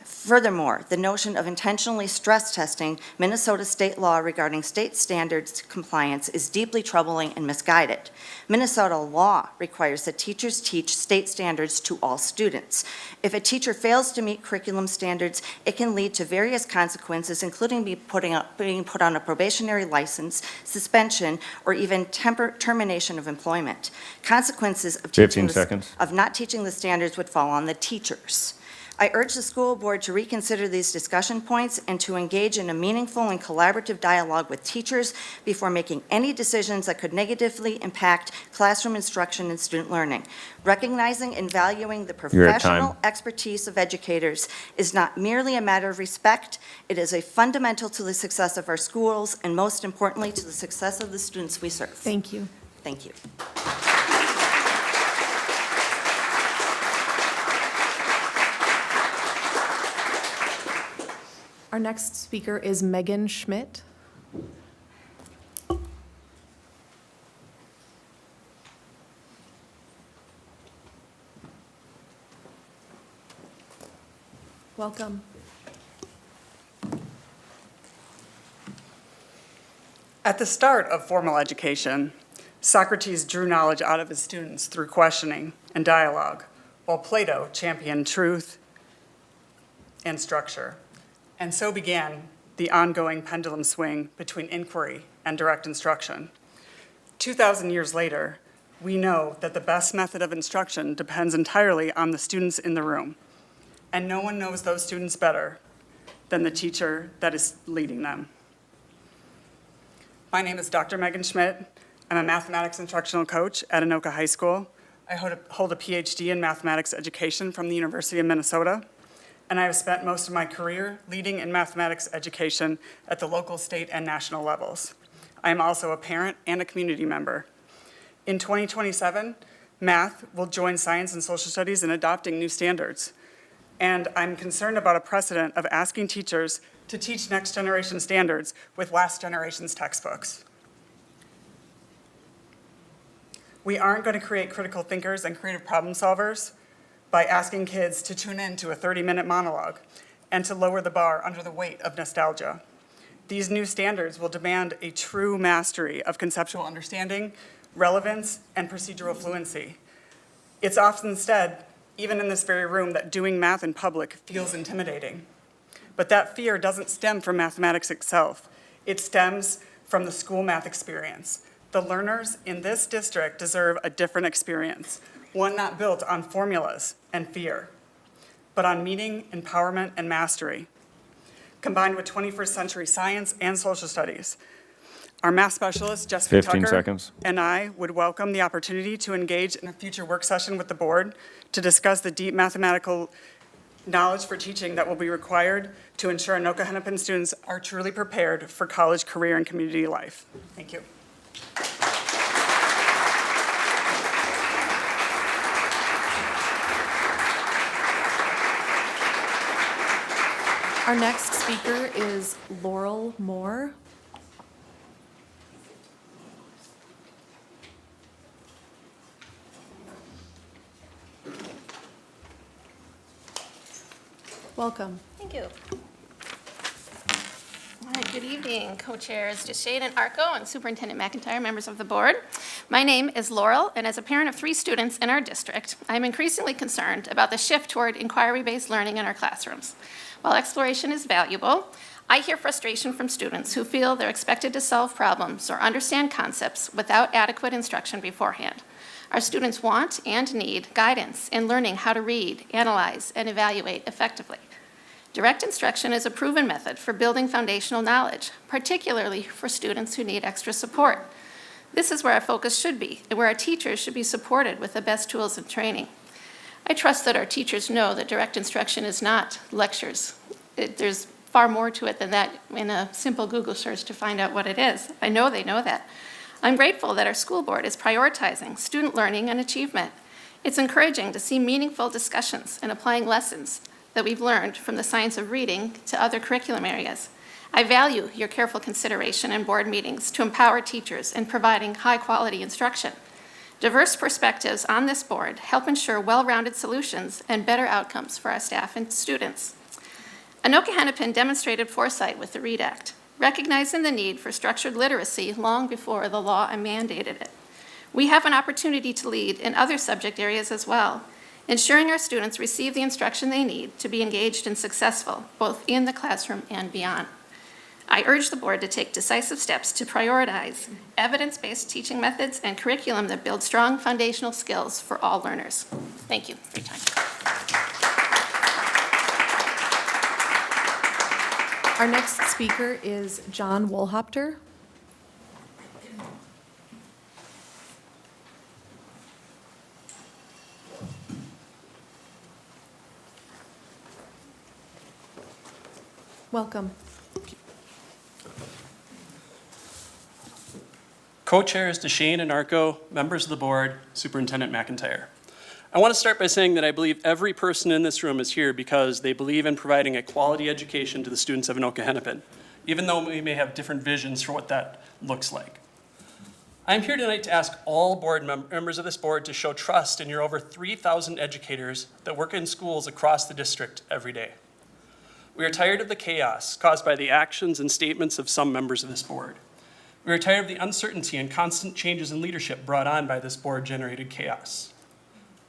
Furthermore, the notion of intentionally stress testing Minnesota state law regarding state standards compliance is deeply troubling and misguided. Minnesota law requires that teachers teach state standards to all students. If a teacher fails to meet curriculum standards, it can lead to various consequences, including being put on a probationary license, suspension, or even termination of employment. Consequences of 15 seconds. of not teaching the standards would fall on the teachers. I urge the school board to reconsider these discussion points and to engage in a meaningful and collaborative dialogue with teachers before making any decisions that could negatively impact classroom instruction and student learning. Recognizing and valuing the You're at professional time. expertise of educators is not merely a matter of respect, it is a fundamental to the success of our schools and most importantly to the success of the students we serve. Thank you. Thank you. Our next speaker is Megan Schmidt. Welcome. At the start of formal education, Socrates drew knowledge out of his students through questioning and dialogue, while Plato championed truth and structure. And so began the ongoing pendulum swing between inquiry and direct instruction. 2,000 years later, we know that the best method of instruction depends entirely on the students in the room. And no one knows those students better than the teacher that is leading them. My name is Dr. Megan Schmidt. I'm a mathematics instructional coach at Anoka High School. I hold a PhD in mathematics education from the University of Minnesota. And I have spent most of my career leading in mathematics education at the local, state, and national levels. I am also a parent and a community member. In 2027, math will join science and social studies in adopting new standards. And I'm concerned about a precedent of asking teachers to teach next generation standards with last generation's textbooks. We aren't going to create critical thinkers and creative problem solvers by asking kids to tune in to a 30-minute monologue and to lower the bar under the weight of nostalgia. These new standards will demand a true mastery of conceptual understanding, relevance, and procedural fluency. It's often said, even in this very room, that doing math in public feels intimidating. But that fear doesn't stem from mathematics itself. It stems from the school math experience. The learners in this district deserve a different experience, one not built on formulas and fear, but on meaning, empowerment, and mastery, combined with 21st century science and social studies. Our math specialist, Jessica 15 Tucker, seconds. and I would welcome the opportunity to engage in a future work session with the board to discuss the deep mathematical knowledge for teaching that will be required to ensure Anoka-Hennepin students are truly prepared for college, career, and community life. Thank you. Our next speaker is Laurel Moore. Welcome. Thank you. All right, good evening, co-chairs DeShane and Arco and Superintendent McIntyre, members of the board. My name is Laurel, and as a parent of 3 students in our district, I'm increasingly concerned about the shift toward inquiry-based learning in our classrooms. While exploration is valuable, I hear frustration from students who feel they're expected to solve problems or understand concepts without adequate instruction beforehand. Our students want and need guidance in learning how to read, analyze, and evaluate effectively. Direct instruction is a proven method for building foundational knowledge, particularly for students who need extra support. This is where our focus should be, and where our teachers should be supported with the best tools and training. I trust that our teachers know that direct instruction is not lectures. There's far more to it than that in a simple Google search to find out what it is. I know they know that. I'm grateful that our school board is prioritizing student learning and achievement. It's encouraging to see meaningful discussions and applying lessons that we've learned from the science of reading to other curriculum areas. I value your careful consideration in board meetings to empower teachers in providing high-quality instruction. Diverse perspectives on this board help ensure well-rounded solutions and better outcomes for our staff and students. Anoka-Hennepin demonstrated foresight with the READ Act, recognizing the need for structured literacy long before the law mandated it. We have an opportunity to lead in other subject areas as well, ensuring our students receive the instruction they need to be engaged and successful, both in the classroom and beyond. I urge the board to take decisive steps to prioritize evidence-based teaching methods and curriculum that build strong foundational skills for all learners. Thank you for your time. Our next speaker is John Wohlhopter. Welcome. Co-chairs DeShane and Arco, members of the board, Superintendent McIntyre. I want to start by saying that I believe every person in this room is here because they believe in providing a quality education to the students of Anoka-Hennepin, even though we may have different visions for what that looks like. I'm here tonight to ask all board members of this board to show trust in your over 3,000 educators that work in schools across the district every day. We are tired of the chaos caused by the actions and statements of some members of this board. We are tired of the uncertainty and constant changes in leadership brought on by this board-generated chaos.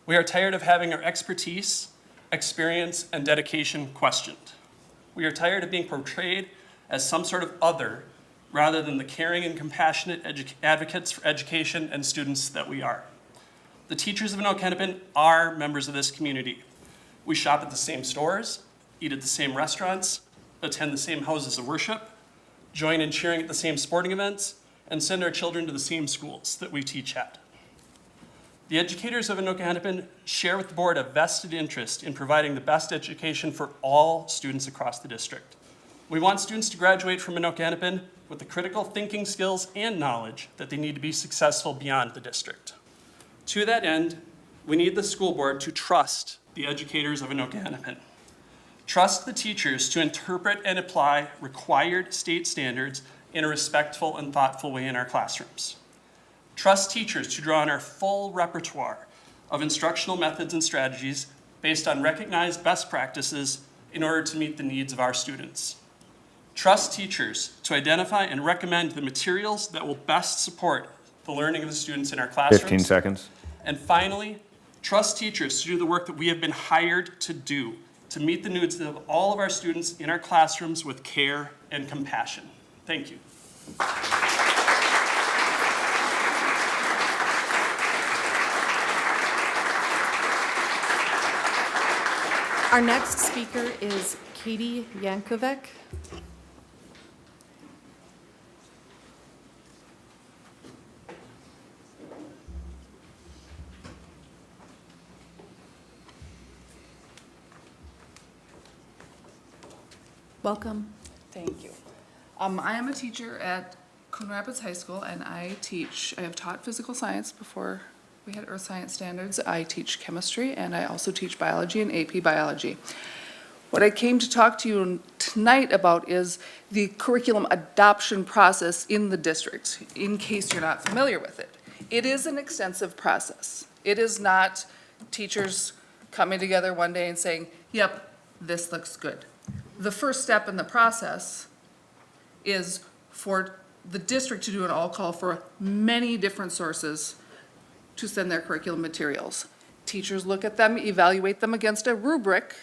We are tired of having our expertise, experience, and dedication questioned. We are tired of being portrayed as some sort of other rather than the caring and compassionate advocates for education and students that we are. The teachers of Anoka-Hennepin are members of this community. We shop at the same stores, eat at the same restaurants, attend the same houses of worship, join in cheering at the same sporting events, and send our children to the same schools that we teach at. The educators of Anoka-Hennepin share with the board a vested interest in providing the best education for all students across the district. We want students to graduate from Anoka-Hennepin with the critical thinking skills and knowledge that they need to be successful beyond the district. To that end, we need the school board to trust the educators of Anoka-Hennepin. Trust the teachers to interpret and apply required state standards in a respectful and thoughtful way in our classrooms. Trust teachers to draw on our full repertoire of instructional methods and strategies based on recognized best practices in order to meet the needs of our students. Trust teachers to identify and recommend the materials that will best support the learning of the students in our classrooms. 15 seconds. And finally, trust teachers to do the work that we have been hired to do, to meet the needs of all of our students in our classrooms with care and compassion. Thank you. Our next speaker is Katie Yankovic. Welcome. Thank you. I am a teacher at Coon Rapids High School, and I have taught physical science before we had earth science standards. I teach chemistry, and I also teach biology and AP biology. What I came to talk to you tonight about is the curriculum adoption process in the district, in case you're not familiar with it. It is an extensive process. It is not teachers coming together one day and saying, yep, this looks good. The first step in the process is for the district to do an all-call for many different sources to send their curriculum materials. Teachers look at them, evaluate them against a rubric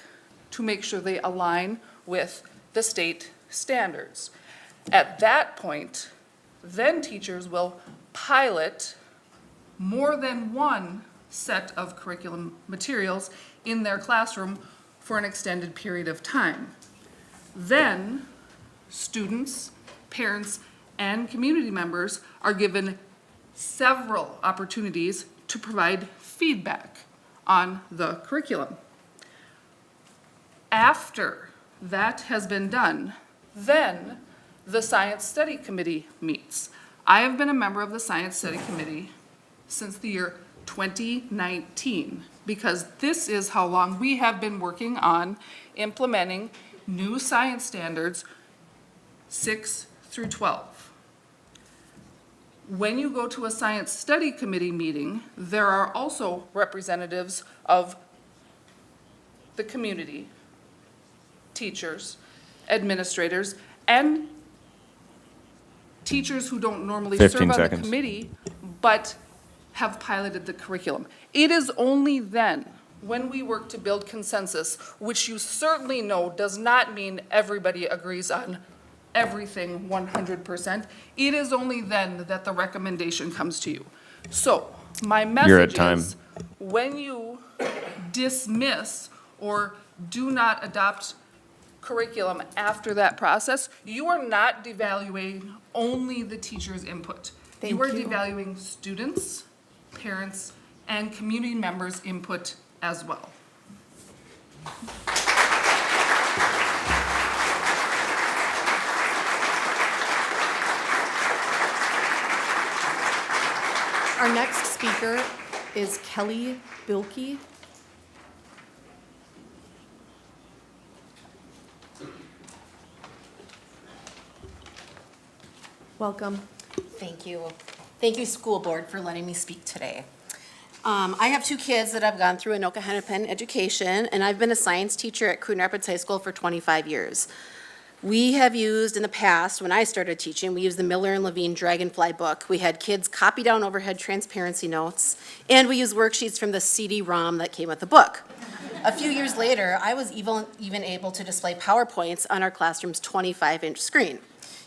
to make sure they align with the state standards. At that point, then teachers will pilot more than one set of curriculum materials in their classroom for an extended period of time. Then, students, parents, and community members are given several opportunities to provide feedback on the curriculum. After that has been done, then the Science Study Committee meets. I have been a member of the Science Study Committee since the year 2019, because this is how long we have been working on implementing new science standards 6 through 12. When you go to a Science Study Committee meeting, there are also representatives of the community, teachers, administrators, and teachers who don't normally 15 serve on the seconds. committee, but have piloted the curriculum. It is only then, when we work to build consensus, which you certainly know does not mean everybody agrees on everything 100%, it is only then that the recommendation comes to you. So, my You're at message time. is, when you dismiss or do not adopt curriculum after that process, you are not devaluing only the teacher's input. You are devaluing students, parents, and community members' input as well. Our next speaker is Kelly Bilkey. Welcome. Thank you. Thank you, school board, for letting me speak today. I have two kids that have gone through Anoka-Hennepin education, and I've been a science teacher at Coon Rapids High School for 25 years. We have used, in the past, when I started teaching, we used the Miller and Levine Dragonfly book. We had kids copy down overhead transparency notes, and we used worksheets from the CD-ROM that came with the book. A few years later, I was even able to display PowerPoints on our classroom's 25-inch screen.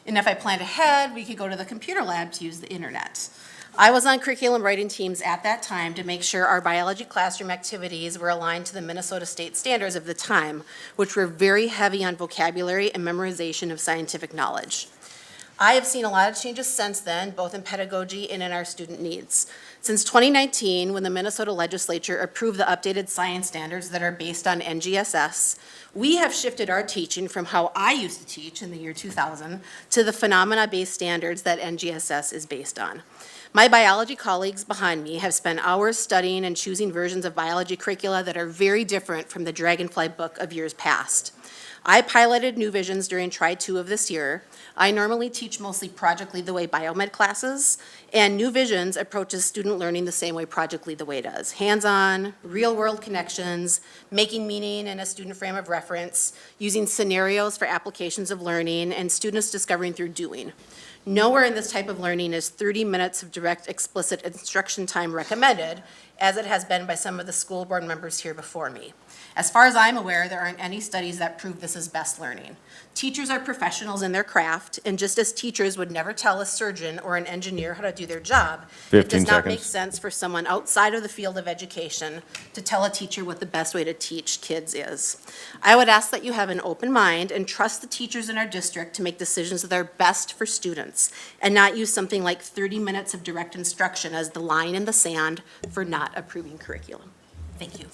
And if I planned ahead, we could go to the computer lab to use the internet. I was on curriculum writing teams at that time to make sure our biology classroom activities were aligned to the Minnesota state standards of the time, which were very heavy on vocabulary and memorization of scientific knowledge. I have seen a lot of changes since then, both in pedagogy and in our student needs. Since 2019, when the Minnesota legislature approved the updated science standards that are based on NGSS, we have shifted our teaching from how I used to teach in the year 2000 to the phenomena-based standards that NGSS is based on. My biology colleagues behind me have spent hours studying and choosing versions of biology curricula that are very different from the Dragonfly book of years past. I piloted New Visions during Tri-2 of this year. I normally teach mostly Project Lead the Way biomed classes, and New Visions approaches student learning the same way Project Lead the Way does. Hands-on, real-world connections, making meaning in a student frame of reference, using scenarios for applications of learning, and students discovering through doing. Nowhere in this type of learning is 30 minutes of direct explicit instruction time recommended, as it has been by some of the school board members here before me. As far as I'm aware, there aren't any studies that prove this is best learning. Teachers are professionals in their craft, and just as teachers would never tell a surgeon or an engineer how to do their job, it does 15 not make seconds. sense for someone outside of the field of education to tell a teacher what the best way to teach kids is. I would ask that you have an open mind and trust the teachers in our district to make decisions that are best for students, and not use something like 30 minutes of direct instruction as the line in the sand for not approving curriculum. Thank you.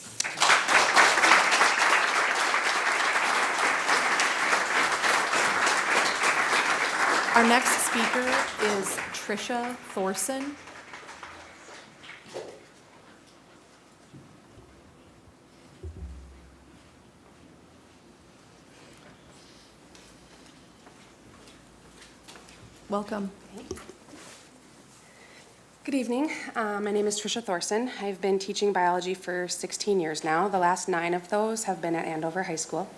Our next speaker is Tricia Thorson. Welcome. Good evening. My name is Tricia Thorson. I've been teaching biology for 16 years now. The last 9 of those have been at Andover High School.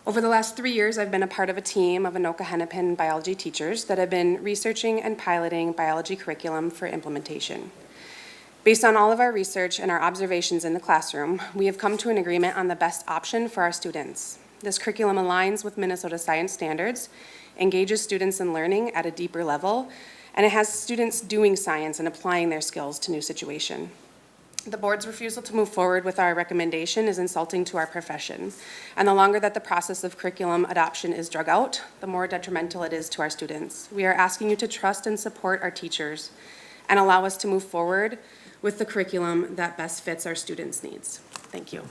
Over the last 3 years, I've been a part of a team of Anoka-Hennepin biology teachers that have been researching and piloting biology curriculum for implementation. Based on all of our research and our observations in the classroom, we have come to an agreement on the best option for our students. This curriculum aligns with Minnesota science standards, engages students in learning at a deeper level, and it has students doing science and applying their skills to new situations. The board's refusal to move forward with our recommendation is insulting to our profession, and the longer that the process of curriculum adoption is drug out, the more detrimental it is to our students. We are asking you to trust and support our teachers and allow us to move forward with the curriculum that best fits our students' needs. Thank you.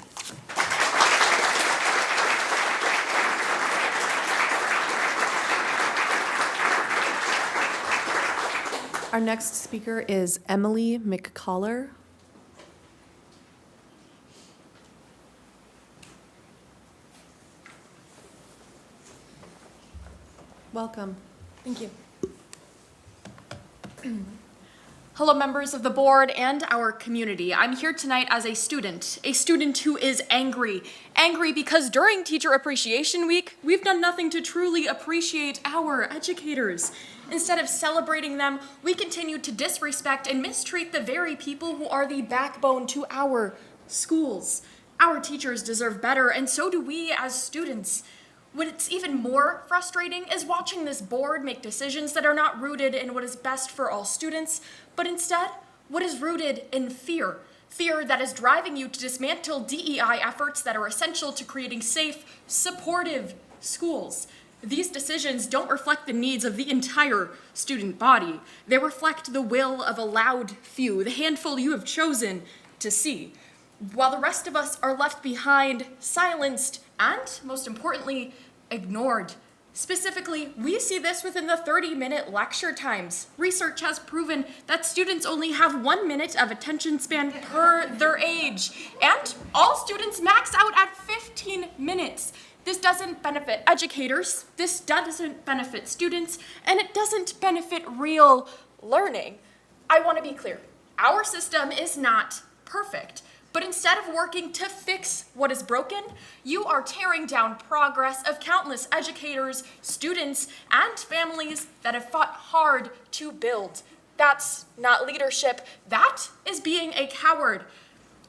Our next speaker is Emily McCullough. Welcome. Thank you. Hello, members of the board and our community. I'm here tonight as a student who is angry. Angry because during Teacher Appreciation Week, we've done nothing to truly appreciate our educators. Instead of celebrating them, we continue to disrespect and mistreat the very people who are the backbone to our schools. Our teachers deserve better, and so do we as students. What's even more frustrating is watching this board make decisions that are not rooted in what is best for all students, but instead, what is rooted in fear. Fear that is driving you to dismantle DEI efforts that are essential to creating safe, supportive schools. These decisions don't reflect the needs of the entire student body. They reflect the will of a loud few, the handful you have chosen to see, while the rest of us are left behind, silenced, and, most importantly, ignored. Specifically, we see this within the 30-minute lecture times. Research has proven that students only have 1 minute of attention span per their age, and all students max out at 15 minutes. This doesn't benefit educators, this doesn't benefit students, and it doesn't benefit real learning. I want to be clear. Our system is not perfect. But instead of working to fix what is broken, you are tearing down progress of countless educators, students, and families that have fought hard to build. That's not leadership. That is being a coward.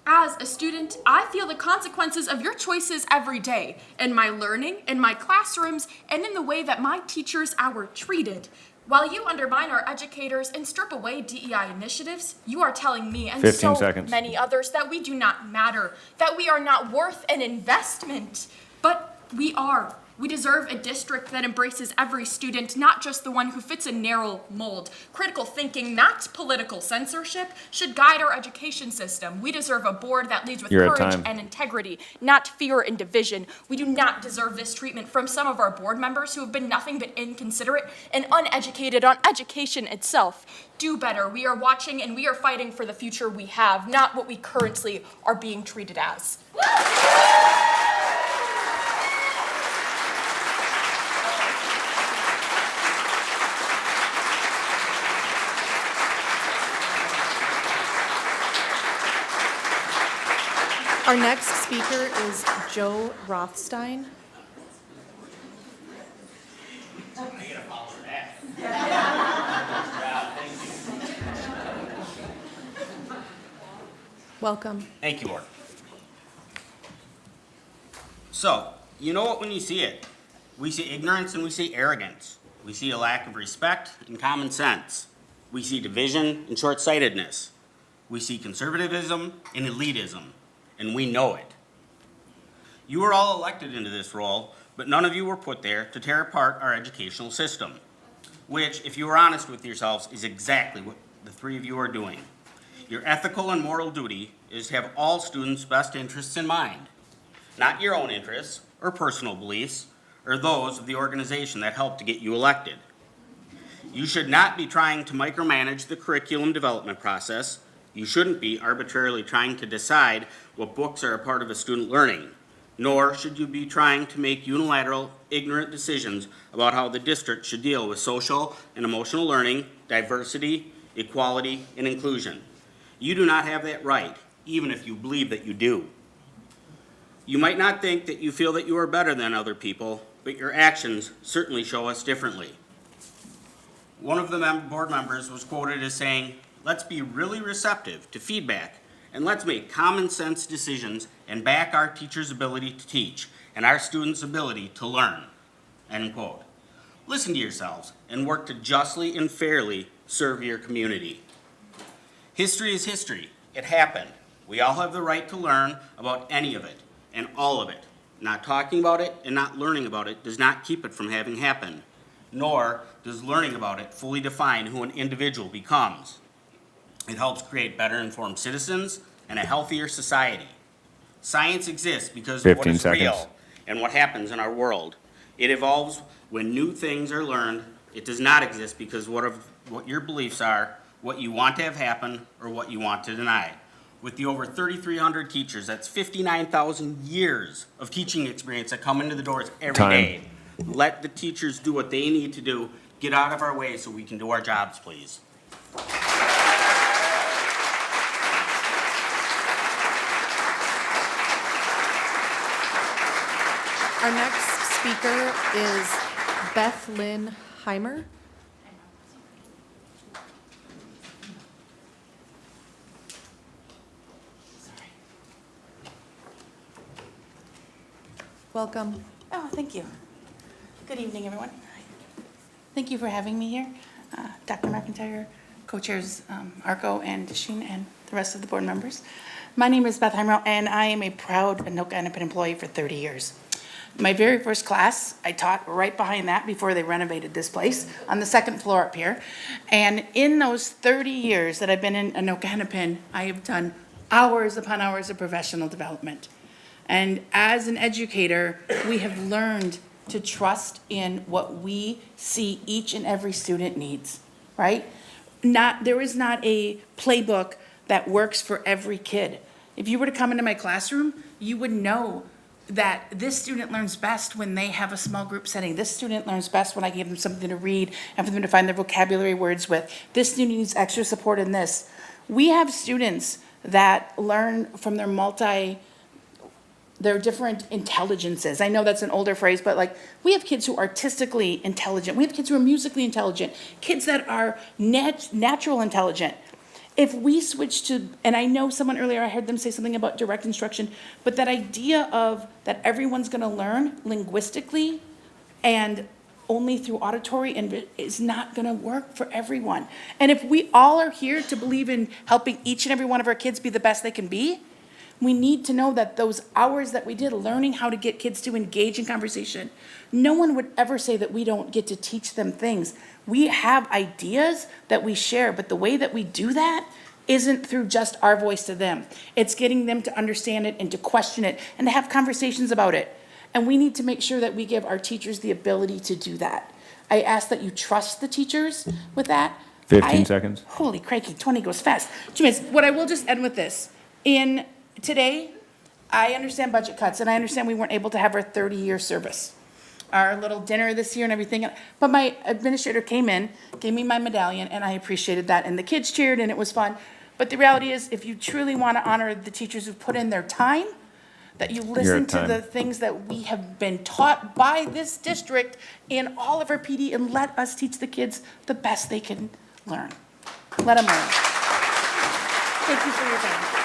As a student, I feel the consequences of your choices every day in my learning, in my classrooms, and in the way that my teachers are treated. While you undermine our educators and strip away DEI initiatives, you are telling me and 15 so seconds. many others that we do not matter, that we are not worth an investment. But we are. We deserve a district that embraces every student, not just the one who fits a narrow mold. Critical thinking, not political censorship, should guide our education system. We deserve a board that leads with courage and integrity, not fear and division. We do not deserve this treatment from some of our board members who have been nothing but inconsiderate and uneducated on education itself. Do better. We are watching and we are fighting for the future we have, not what we currently are being treated as. Our next speaker is Joe Rothstein. Welcome. Thank you, Lord. So, you know what when you see it? We see ignorance and we see arrogance. We see a lack of respect and common sense. We see division and short-sightedness. We see conservatism and elitism, and we know it. You were all elected into this role, but none of you were put there to tear apart our educational system, which, if you were honest with yourselves, is exactly what the three of you are doing. Your ethical and moral duty is to have all students' best interests in mind, not your own interests or personal beliefs or those of the organization that helped to get you elected. You should not be trying to micromanage the curriculum development process. You shouldn't be arbitrarily trying to decide what books are a part of a student learning, nor should you be trying to make unilateral, ignorant decisions about how the district should deal with social and emotional learning, diversity, equality, and inclusion. You do not have that right, even if you believe that you do. You might not think that you feel that you are better than other people, but your actions certainly show us differently. One of the board members was quoted as saying, "Let's be really receptive to feedback, and let's make common sense decisions and back our teachers' ability to teach and our students' ability to learn." End quote. Listen to yourselves and work to justly and fairly serve your community. History is history. It happened. We all have the right to learn about any of it and all of it. Not talking about it and not learning about it does not keep it from having happened, nor does learning about it fully define who an individual becomes. It helps create better informed citizens and a healthier society. Science exists because of what is real and what happens in our world. It evolves when new things are learned. It does not exist because of what your beliefs are, what you want to have happen, or what you want to deny. With the over 3,300 teachers, that's 59,000 years of teaching experience that come into the doors every day. Let the teachers do what they need to do. Get out of our way so we can do our jobs, please. Our next speaker is Beth Lynn Heimer. Welcome. Oh, thank you. Good evening, everyone. Thank you for having me here. Dr. McIntyre, co-chairs Arco and Deshane, and the rest of the board members. My name is Beth Heimer, and I am a proud Anoka-Hennepin employee for 30 years. My very first class, I taught right behind that before they renovated this place, on the second floor up here. And in those 30 years that I've been in Anoka-Hennepin, I have done hours upon hours of professional development. And as an educator, we have learned to trust in what we see each and every student needs, right? There is not a playbook that works for every kid. If you were to come into my classroom, you would know that this student learns best when they have a small group setting. This student learns best when I give them something to read and for them to find their vocabulary words with. This student needs extra support in this. We have students that learn from their different intelligences. I know that's an older phrase, but like, we have kids who are artistically intelligent. We have kids who are musically intelligent, kids that are natural intelligent. If we switch to, and I know someone earlier, I heard them say something about direct instruction, but that idea of that everyone's gonna learn linguistically and only through auditory and is not gonna work for everyone. And if we all are here to believe in helping each and every one of our kids be the best they can be, we need to know that those hours that we did learning how to get kids to engage in conversation, no one would ever say that we don't get to teach them things. We have ideas that we share, but the way that we do that isn't through just our voice to them. It's getting them to understand it and to question it and to have conversations about it. And we need to make sure that we give our teachers the ability to do that. I ask that you trust the teachers with that. 15 seconds. Holy crikey, 20 goes fast. 2 minutes. What I will just end with this. Today, I understand budget cuts, and I understand we weren't able to have our 30-year service, our little dinner this year and everything. But my administrator came in, gave me my medallion, and I appreciated that. And the kids cheered, and it was fun. But the reality is, if you truly want to honor the teachers who've put in their time, that you listen to the things that we have been taught by this district in all of our PD, and let us teach the kids the best they can learn. Let them learn. Thank you for your time.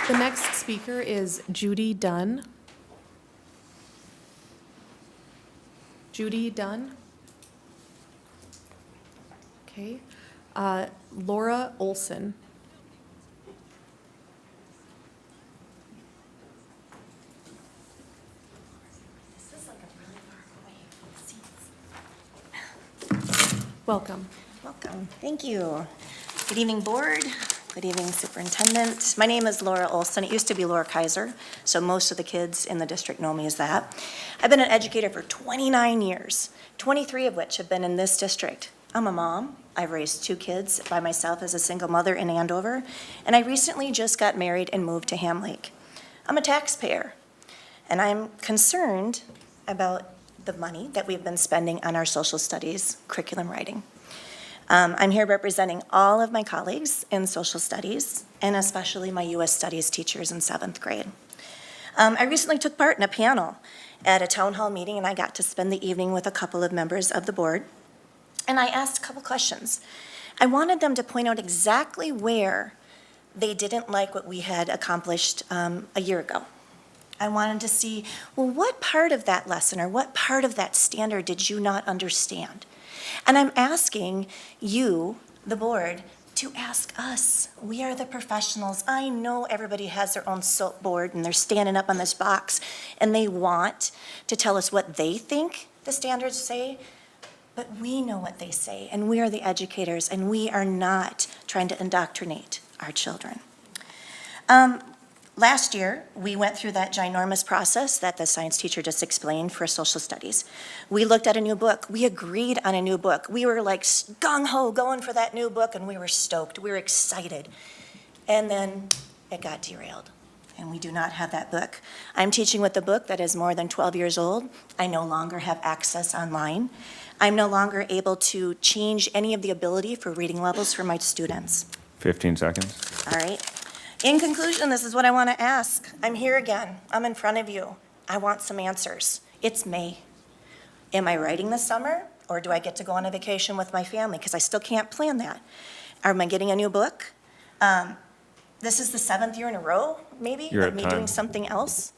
The next speaker is Judy Dunn. Judy Dunn. Okay. Laura Olson. Welcome. Welcome. Thank you. Good evening, board. Good evening, superintendent. My name is Laura Olson. It used to be Laura Kaiser, so most of the kids in the district know me as that. I've been an educator for 29 years, 23 of which have been in this district. I'm a mom. I've raised 2 kids by myself as a single mother in Andover, and I recently just got married and moved to Ham Lake. I'm a taxpayer, and I'm concerned about the money that we've been spending on our social studies curriculum writing. I'm here representing all of my colleagues in social studies, and especially my U.S. Studies teachers in 7th grade. I recently took part in a panel at a town hall meeting, and I got to spend the evening with a couple of members of the board. And I asked a couple questions. I wanted them to point out exactly where they didn't like what we had accomplished a year ago. I wanted to see, well, what part of that lesson or what part of that standard did you not understand? And I'm asking you, the board, to ask us. We are the professionals. I know everybody has their own soapboard and they're standing up on this box and they want to tell us what they think the standards say, but we know what they say, and we are the educators, and we are not trying to indoctrinate our children. Last year, we went through that ginormous process that the science teacher just explained for social studies. We looked at a new book. We agreed on a new book. We were like gung-ho going for that new book, and we were stoked. We were excited. And then it got derailed, and we do not have that book. I'm teaching with a book that is more than 12 years old. I no longer have access online. I'm no longer able to change any of the ability for reading levels for my students. 15 seconds. All right. In conclusion, this is what I want to ask. I'm here again. I'm in front of you. I want some answers. It's May. Am I writing this summer, or do I get to go on a vacation with my family? Because I still can't plan that. Am I getting a new book? This is the 7th year in a row, maybe, You're of at me time. doing something else.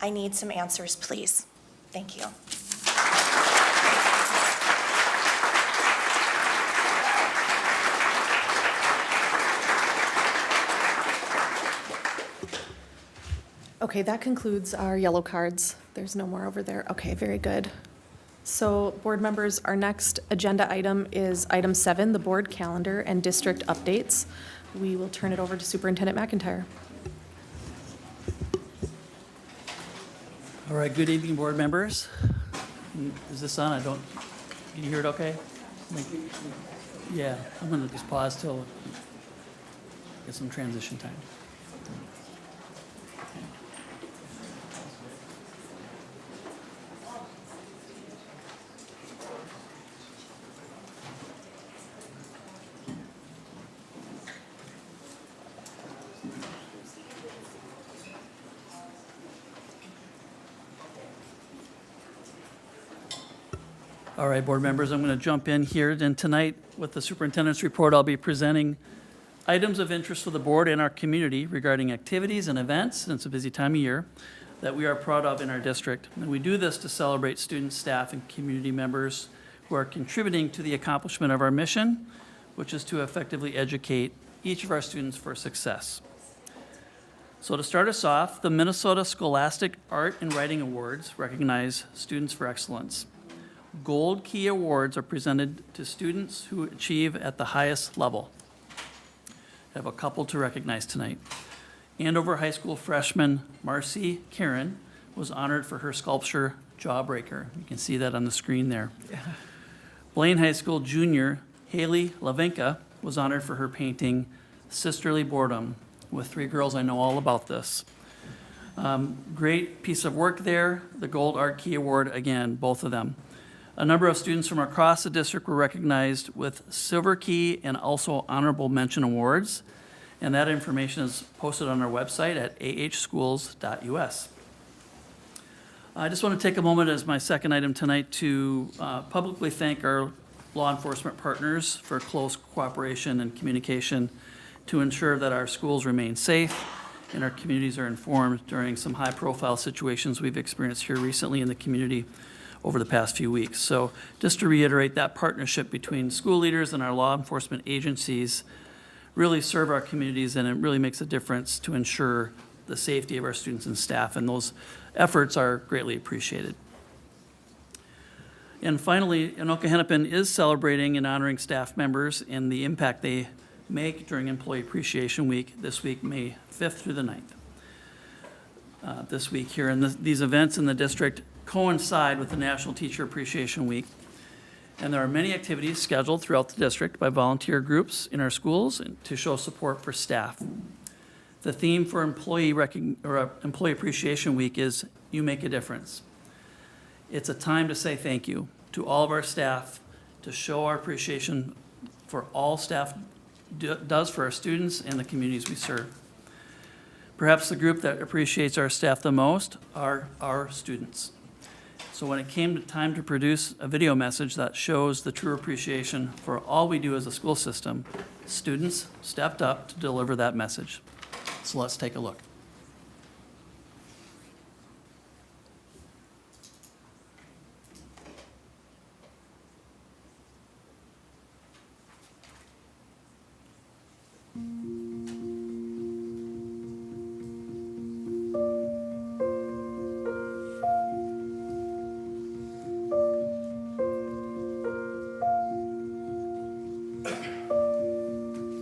I need some answers, please. Thank you. Okay, that concludes our yellow cards. There's no more over there. Okay, very good. So, board members, our next agenda item is item 7, the board calendar and district updates. We will turn it over to Superintendent McIntyre. All right, good evening, board members. Is this on? Can you hear it okay? Yeah, I'm gonna just pause till get some transition time. All right, board members, I'm going to jump in here. And tonight, with the superintendent's report, I'll be presenting items of interest for the board and our community regarding activities and events, and it's a busy time of year, that we are proud of in our district. And we do this to celebrate students, staff, and community members who are contributing to the accomplishment of our mission, which is to effectively educate each of our students for success. So to start us off, the Minnesota Scholastic Art and Writing Awards recognize students for excellence. Gold Key Awards are presented to students who achieve at the highest level. I have a couple to recognize tonight. Andover High School freshman Marcy Karen was honored for her sculpture Jawbreaker. You can see that on the screen there. Blaine High School junior Haley Lavinka was honored for her painting Sisterly Boredom. With 3 girls, I know all about this. Great piece of work there. The Gold Art Key Award, again, both of them. A number of students from across the district were recognized with Silver Key and also Honorable Mention Awards, and that information is posted on our website at ahschools.us. I just want to take a moment as my second item tonight to publicly thank our law enforcement partners for close cooperation and communication to ensure that our schools remain safe and our communities are informed during some high-profile situations we've experienced here recently in the community over the past few weeks. So just to reiterate, that partnership between school leaders and our law enforcement agencies really serve our communities, and it really makes a difference to ensure the safety of our students and staff, and those efforts are greatly appreciated. And finally, Anoka-Hennepin is celebrating and honoring staff members and the impact they make during Employee Appreciation Week this week, May 5th through the 9th. This week here, and these events in the district coincide with the National Teacher Appreciation Week. And there are many activities scheduled throughout the district by volunteer groups in our schools to show support for staff. The theme for Employee Appreciation Week is You Make a Difference. It's a time to say thank you to all of our staff, to show our appreciation for all staff does for our students and the communities we serve. Perhaps the group that appreciates our staff the most are our students. So when it came to time to produce a video message that shows the true appreciation for all we do as a school system, students stepped up to deliver that message. So let's take a look.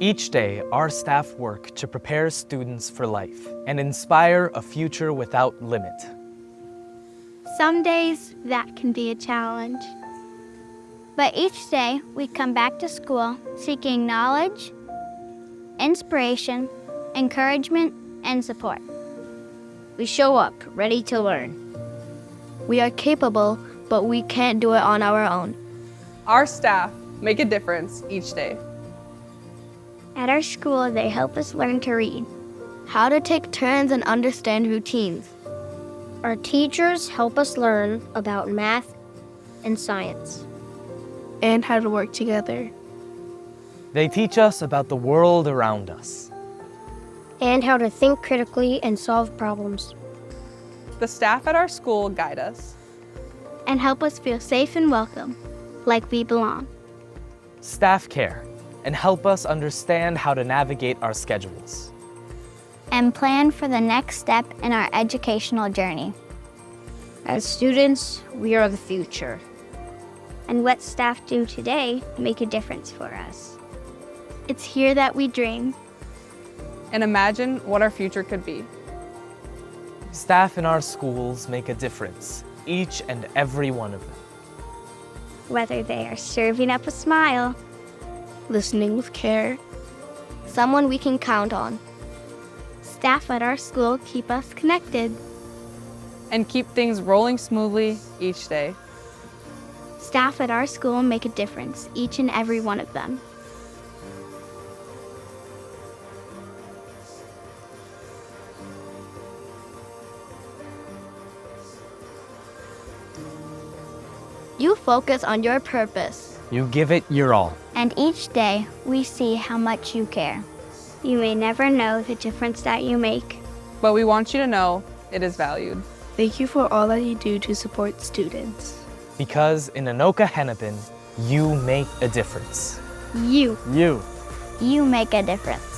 Each day, our staff work to prepare students for life and inspire a future without limit. Some days that can be a challenge. But each day we come back to school seeking knowledge, inspiration, encouragement, and support. We show up ready to learn. We are capable, but we can't do it on our own. Our staff make a difference each day. At our school, they help us learn to read, how to take turns and understand routines. Our teachers help us learn about math and science, and how to work together, They teach us about the world around us. and how to think critically and solve problems, The staff at our school guide us. and help us feel safe and welcome, like we belong. Staff care and help us understand how to navigate our schedules. And plan for the next step in our educational journey. As students, we are the future. And what staff do today make a difference for us. It's here that we dream. And imagine what our future could be. Staff in our schools make a difference, each and every one of them. Whether they are serving up a smile, listening with care, someone we can count on. Staff at our school keep us connected. And keep things rolling smoothly each day. Staff at our school make a difference, each and every one of them. You focus on your purpose, You give it your all. and each day we see how much you care. You may never know the difference that you make. But we want you to know it is valued. Thank you for all that you do to support students. Because in Anoka-Hennepin, you make a difference. You You. make a difference.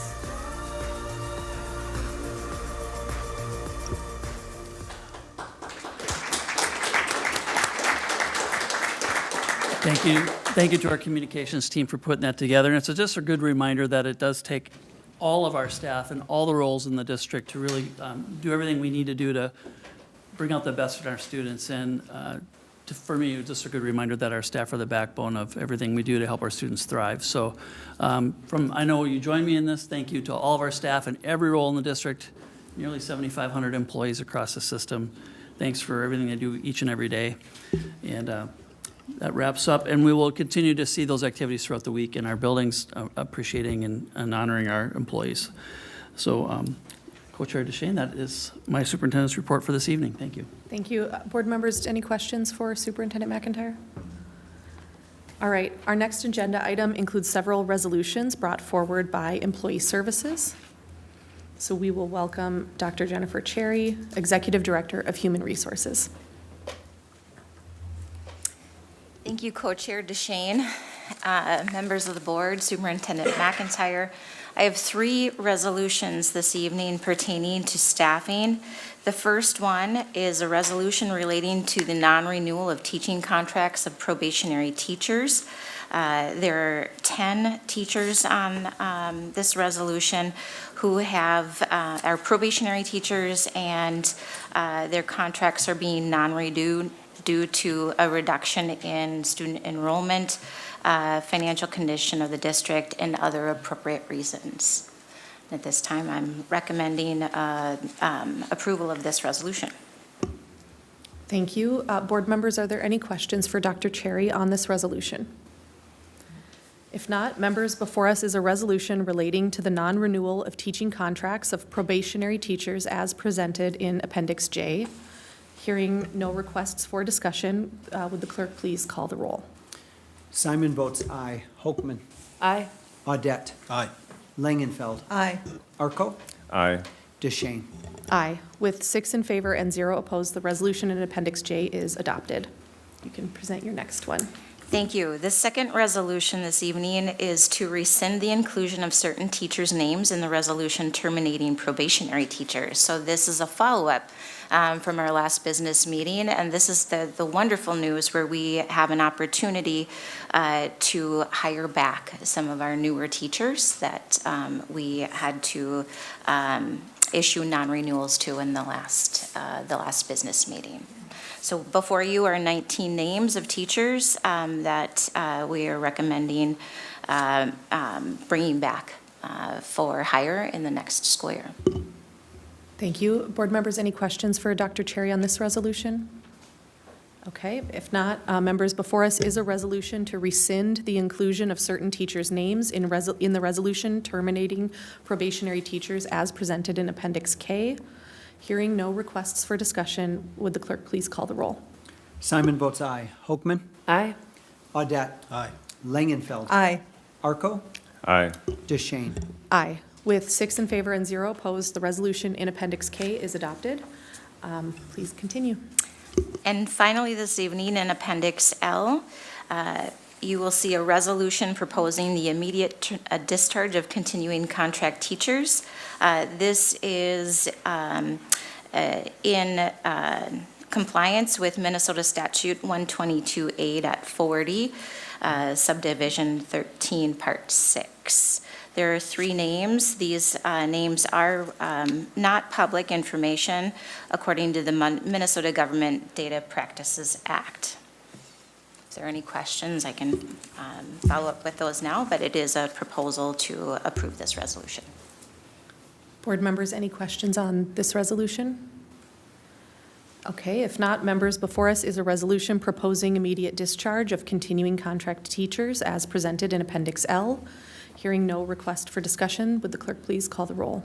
Thank you to our communications team for putting that together. And it's just a good reminder that it does take all of our staff and all the roles in the district to really do everything we need to do to bring out the best in our students. And for me, it's just a good reminder that our staff are the backbone of everything we do to help our students thrive. So I know you join me in this. Thank you to all of our staff and every role in the district, nearly 7,500 employees across the system. Thanks for everything they do each and every day. And that wraps up, and we will continue to see those activities throughout the week in our buildings, appreciating and honoring our employees. So, Co-Chair DeShane, that is my superintendent's report for this evening. Thank you. Thank you. Board members, any questions for Superintendent McIntyre? All right, our next agenda item includes several resolutions brought forward by Employee Services. So we will welcome Dr. Jennifer Cherry, Executive Director of Human Resources. Thank you, Co-Chair DeShane, members of the board, Superintendent McIntyre. I have 3 resolutions this evening pertaining to staffing. The first one is a resolution relating to the non-renewal of teaching contracts of probationary teachers. There are 10 teachers on this resolution who are probationary teachers, and their contracts are being non-renewed due to a reduction in student enrollment, financial condition of the district, and other appropriate reasons. At this time, I'm recommending approval of this resolution. Thank you. Board members, are there any questions for Dr. Cherry on this resolution? If not, members, before us is a resolution relating to the non-renewal of teaching contracts of probationary teachers as presented in Appendix J. Hearing no requests for discussion, would the clerk please call the roll? Simon votes aye. Hochman. Aye. Audette. Aye. Langenfeld. Aye. Arco. Aye. DeShane. Aye. With 6 in favor and 0 opposed, the resolution in Appendix J is adopted. You can present your next one. Thank you. The second resolution this evening is to rescind the inclusion of certain teachers' names in the resolution terminating probationary teachers. So this is a follow-up from our last business meeting, and this is the wonderful news where we have an opportunity to hire back some of our newer teachers that we had to issue non-renewals to in the last business meeting. So before you are 19 names of teachers that we are recommending bringing back for hire in the next school year. Thank you. Board members, any questions for Dr. Cherry on this resolution? Okay, if not, members, before us is a resolution to rescind the inclusion of certain teachers' names in the resolution terminating probationary teachers as presented in Appendix K. Hearing no requests for discussion, would the clerk please call the roll? Simon votes aye. Hoekman. Aye. Audette. Aye. Langenfeld. Aye. Arco. Aye. DeShane. Aye. With 6 in favor and 0 opposed, the resolution in Appendix K is adopted. Please continue. And finally, this evening in Appendix L, you will see a resolution proposing the immediate discharge of continuing contract teachers. This is in compliance with Minnesota Statute 122A.40, Subdivision 13, Part 6. There are 3 names. These names are not public information according to the Minnesota Government Data Practices Act. If there are any questions, I can follow up with those now, but it is a proposal to approve this resolution. Board members, any questions on this resolution? Okay, if not, members, before us is a resolution proposing immediate discharge of continuing contract teachers as presented in Appendix L. Hearing no request for discussion, would the clerk please call the roll?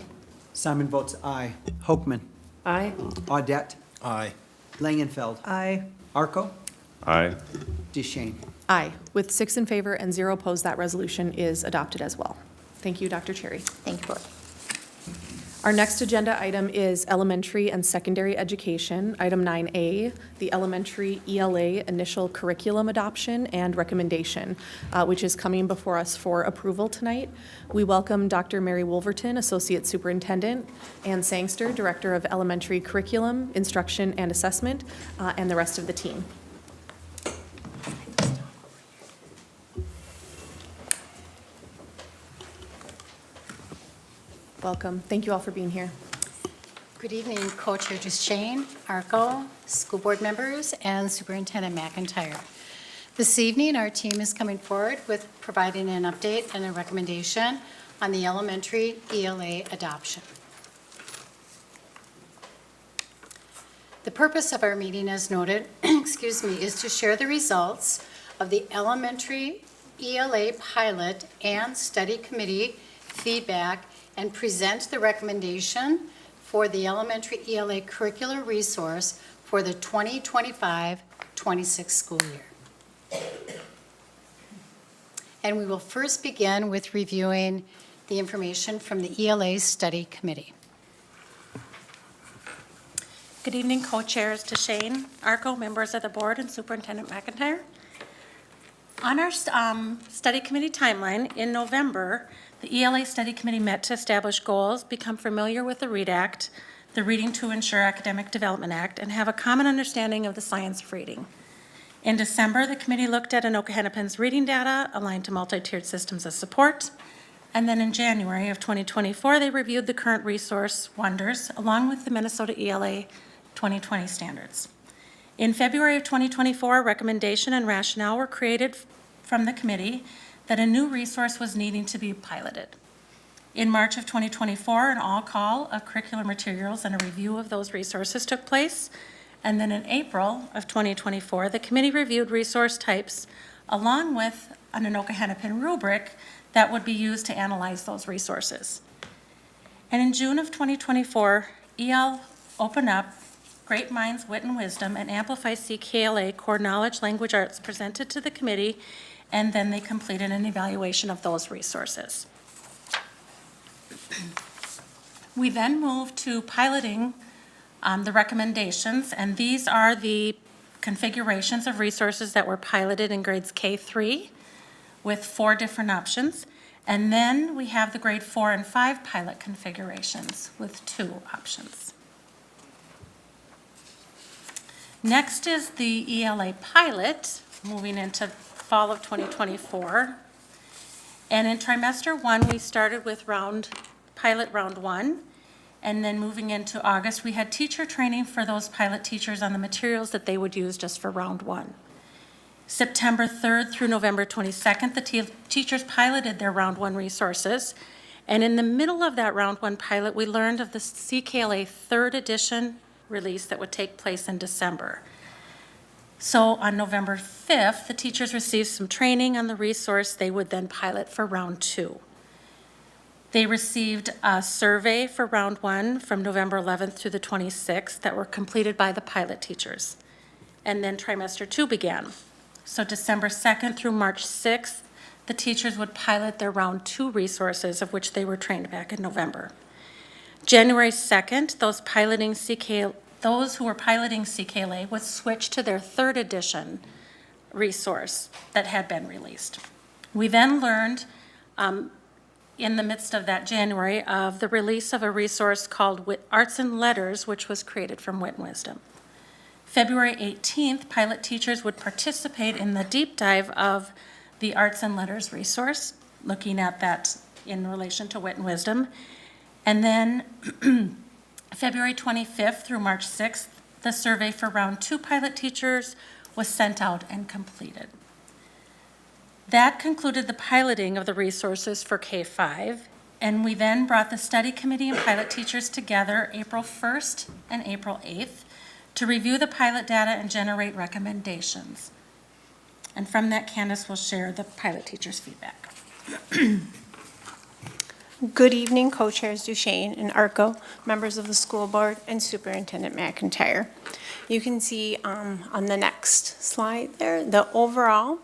Simon votes aye. Hoekman. Aye. Audette. Aye. Langenfeld. Aye. Arco. Aye. DeShane. Aye. With 6 in favor and 0 opposed, that resolution is adopted as well. Thank you, Dr. Cherry. Thank you, Board. Our next agenda item is elementary and secondary education. Item 9A, the elementary ELA initial curriculum adoption and recommendation, which is coming before us for approval tonight. We welcome Dr. Mary Wolverton, Associate Superintendent, Ann Sangster, Director of Elementary Curriculum, Instruction and Assessment, and the rest of the team. Welcome. Thank you all for being here. Good evening, Co-Chair DeShane, Arco, school board members, and Superintendent McIntyre. This evening, our team is coming forward with providing an update and a recommendation on the elementary ELA adoption. The purpose of our meeting, as noted, is to share the results of the elementary ELA pilot and study committee feedback and present the recommendation for the elementary ELA curricular resource for the 2025-26 school year. And we will first begin with reviewing the information from the ELA study committee. Good evening, co-chairs DeShane, Arco, members of the board, and Superintendent McIntyre. On our study committee timeline, in November, the ELA Study Committee met to establish goals, become familiar with the READ Act, the Reading to Ensure Academic Development Act, and have a common understanding of the science of reading. In December, the committee looked at Anoka-Hennepin's reading data aligned to multi-tiered systems of support. And then in January of 2024, they reviewed the current resource wonders along with the Minnesota ELA 2020 standards. In February of 2024, a recommendation and rationale were created from the committee that a new resource was needing to be piloted. In March of 2024, an all-call of curricular materials and a review of those resources took place. And then in April of 2024, the committee reviewed resource types along with an Anoka-Hennepin rubric that would be used to analyze those resources. And in June of 2024, EL opened up Great Minds, Wit and Wisdom and Amplify CKLA Core Knowledge Language Arts presented to the committee, and then they completed an evaluation of those resources. We then moved to piloting the recommendations, and these are the configurations of resources that were piloted in grades K-3 with 4 different options. And then we have the grade 4 and 5 pilot configurations with 2 options. Next is the ELA pilot, moving into fall of 2024. And in trimester 1, we started with pilot round 1. And then moving into August, we had teacher training for those pilot teachers on the materials that they would use just for round 1. September 3rd through November 22nd, the teachers piloted their round 1 resources. And in the middle of that round 1 pilot, we learned of the CKLA 3rd edition release that would take place in December. So on November 5th, the teachers received some training on the resource they would then pilot for round 2. They received a survey for round 1 from November 11th through the 26th that were completed by the pilot teachers. And then trimester 2 began. So December 2nd through March 6th, the teachers would pilot their round 2 resources, of which they were trained back in November. January 2nd, those who were piloting CKLA would switch to their 3rd edition resource that had been released. We then learned in the midst of that January of the release of a resource called Arts and Letters, which was created from Wit and Wisdom. February 18th, pilot teachers would participate in the deep dive of the Arts and Letters resource, looking at that in relation to Wit and Wisdom. And then February 25th through March 6th, the survey for round 2 pilot teachers was sent out and completed. That concluded the piloting of the resources for K-5, and we then brought the study committee and pilot teachers together April 1st and April 8th to review the pilot data and generate recommendations. And from that, Candace will share the pilot teachers' feedback. Good evening, co-chairs Duchesne and Arco, members of the school board, and Superintendent McIntyre. You can see on the next slide there, the overall.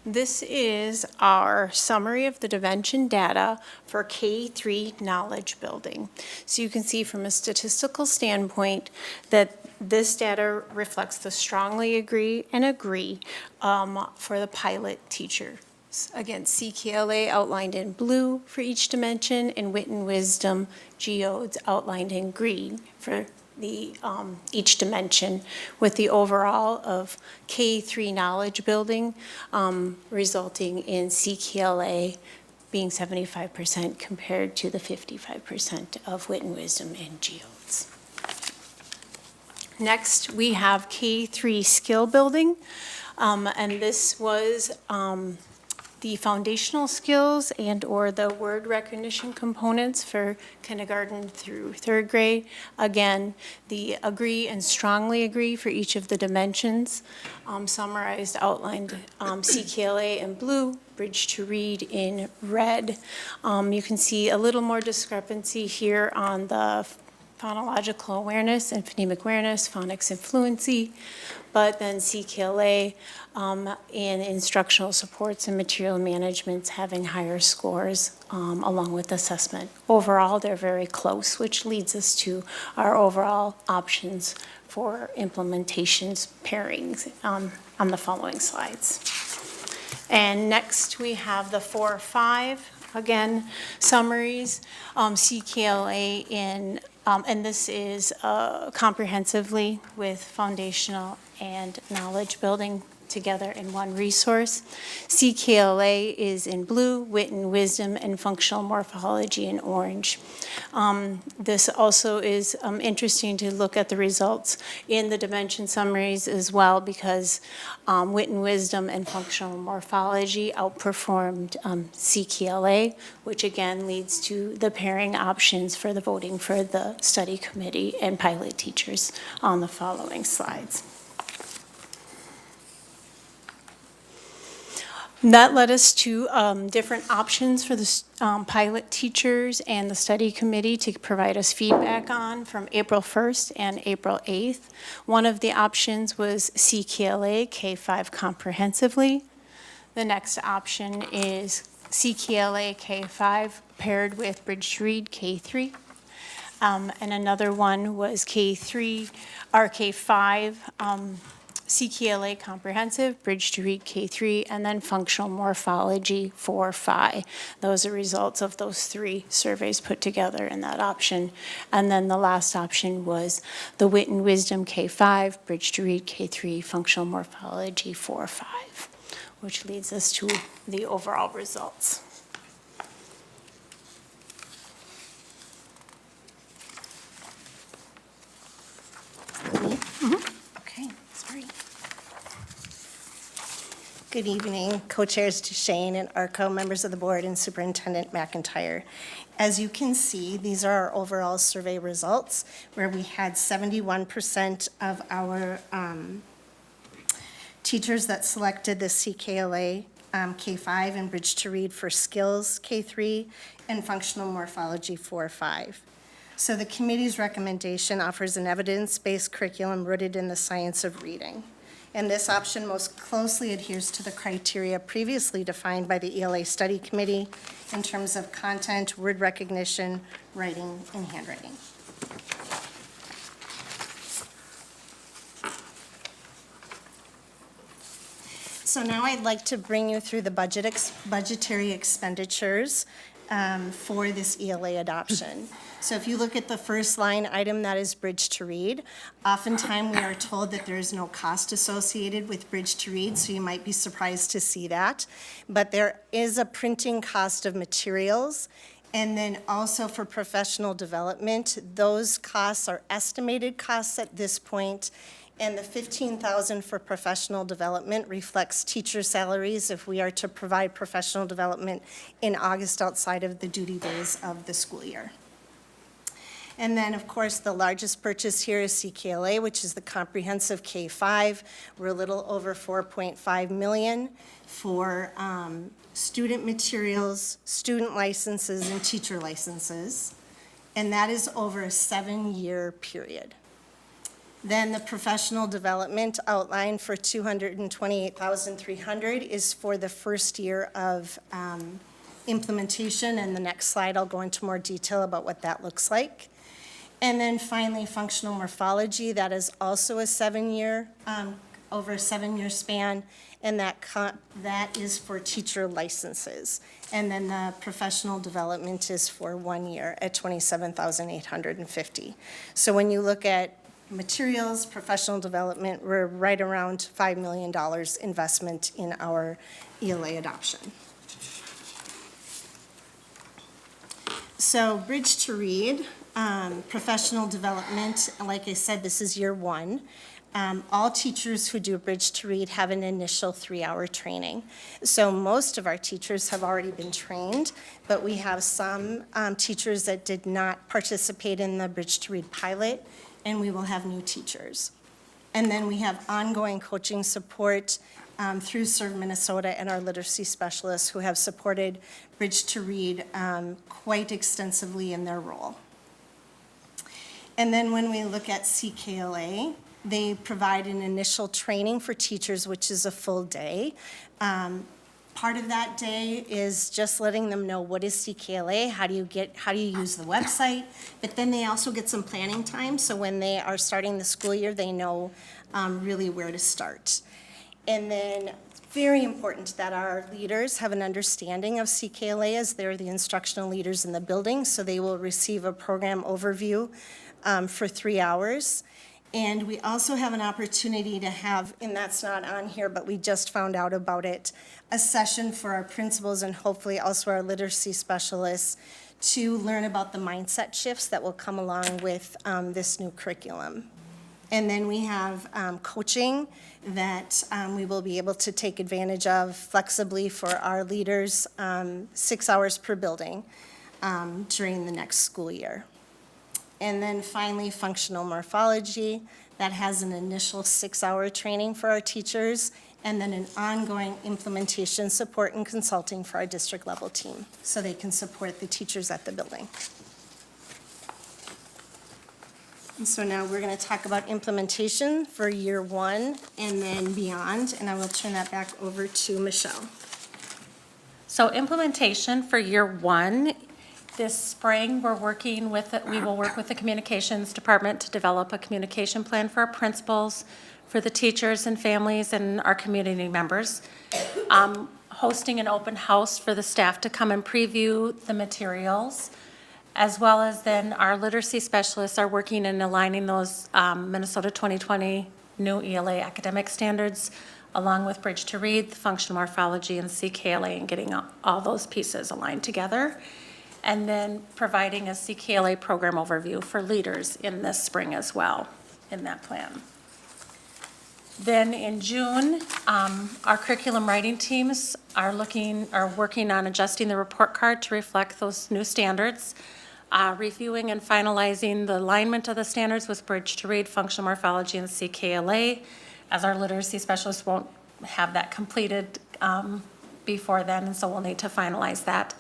This is our summary of the dimension data for K-3 knowledge building. So you can see from a statistical standpoint that this data reflects the strongly agree and agree for the pilot teacher. Again, CKLA outlined in blue for each dimension, and Wit and Wisdom geodes outlined in green for the each dimension, with the overall of K-3 knowledge building resulting in CKLA being 75% compared to the 55% of Wit and Wisdom and geodes. Next, we have K-3 skill building, and this was the foundational skills and/or the word recognition components for kindergarten through 3rd grade. Again, the agree and strongly agree for each of the dimensions, summarized, outlined, CKLA in blue, bridge to read in red. You can see a little more discrepancy here on the phonological awareness and phonemic awareness, phonics and fluency, but then CKLA in instructional supports and material management having higher scores along with assessment. Overall, they're very close, which leads us to our overall options for implementations pairings on the following slides. And next we have the 4-5, again, summaries, CKLA in and this is comprehensively with foundational and knowledge building together in one resource. CKLA is in blue, Wit and Wisdom, and functional morphology in orange. This also is interesting to look at the results in the dimension summaries as well, because Wit and Wisdom and functional morphology outperformed CKLA, which again leads to the pairing options for the voting for the study committee and pilot teachers on the following slides. That led us to different options for the pilot teachers and the study committee to provide us feedback on from April 1st and April 8th. One of the options was CKLA K-5 comprehensively. The next option is CKLA K-5 paired with Bridge to Read K-3. And another one was K-3 or K-5 CKLA Comprehensive, Bridge to Read K-3, and then Functional Morphology 4-5. Those are results of those 3 surveys put together in that option. And then the last option was the Wit and Wisdom K-5, Bridge to Read K-3, Functional Morphology 4-5, which leads us to the overall results. Okay, sorry. Good evening, co-chairs Duchesne and Arco, members of the board, and Superintendent McIntyre. As you can see, these are our overall survey results, where we had 71% of our teachers that selected the CKLA K-5 and Bridge to Read for Skills K-3 and Functional Morphology 4-5. So the committee's recommendation offers an evidence-based curriculum rooted in the science of reading. And this option most closely adheres to the criteria previously defined by the ELA Study Committee in terms of content, word recognition, writing, and handwriting. So now I'd like to bring you through the budgetary expenditures for this ELA adoption. So if you look at the first line item, that is Bridge to Read. Oftentimes we are told that there is no cost associated with Bridge to Read, so you might be surprised to see that. But there is a printing cost of materials. And then also for professional development, those costs are estimated costs at this point. And the $15,000 for professional development reflects teacher salaries if we are to provide professional development in August outside of the duty days of the school year. And then, of course, the largest purchase here is CKLA, which is the comprehensive K-5. We're a little over $4.5 million for student materials, student licenses, and teacher licenses. And that is over a 7-year period. Then the professional development outline for $228,300 is for the first year of implementation. And the next slide, I'll go into more detail about what that looks like. And then finally, functional morphology, that is also a 7-year, over a 7-year span, and that is for teacher licenses. And then the professional development is for 1 year at $27,850. So when you look at materials, professional development, we're right around $5 million investment in our ELA adoption. So Bridge to Read, professional development, like I said, this is year 1. All teachers who do Bridge to Read have an initial 3-hour training. So most of our teachers have already been trained, but we have some teachers that did not participate in the Bridge to Read pilot, and we will have new teachers. And then we have ongoing coaching support through Serve Minnesota and our literacy specialists who have supported Bridge to Read quite extensively in their role. And then when we look at CKLA, they provide an initial training for teachers, which is a full day. Part of that day is just letting them know what is CKLA, how do you use the website, but then they also get some planning time, so when they are starting the school year, they know really where to start. And then very important that our leaders have an understanding of CKLA as they're the instructional leaders in the building, so they will receive a program overview for 3 hours. And we also have an opportunity to have, and that's not on here, but we just found out about it, a session for our principals and hopefully also our literacy specialists to learn about the mindset shifts that will come along with this new curriculum. And then we have coaching that we will be able to take advantage of flexibly for our leaders, 6 hours per building during the next school year. And then finally, functional morphology, that has an initial 6-hour training for our teachers, and then an ongoing implementation support and consulting for our district level team, so they can support the teachers at the building. And so now we're going to talk about implementation for year 1 and then beyond, and I will turn that back over to Michelle. So implementation for year 1, this spring, we will work with the communications department to develop a communication plan for our principals, for the teachers and families and our community members. Hosting an open house for the staff to come and preview the materials, as well as then our literacy specialists are working in aligning those Minnesota 2020 new ELA academic standards, along with Bridge to Read, the functional morphology, and CKLA, and getting all those pieces aligned together. And then providing a CKLA program overview for leaders in this spring as well, in that plan. Then in June, our curriculum writing teams are working on adjusting the report card to reflect those new standards, reviewing and finalizing the alignment of the standards with Bridge to Read, functional morphology, and CKLA, as our literacy specialists won't have that completed before then, and so we'll need to finalize that.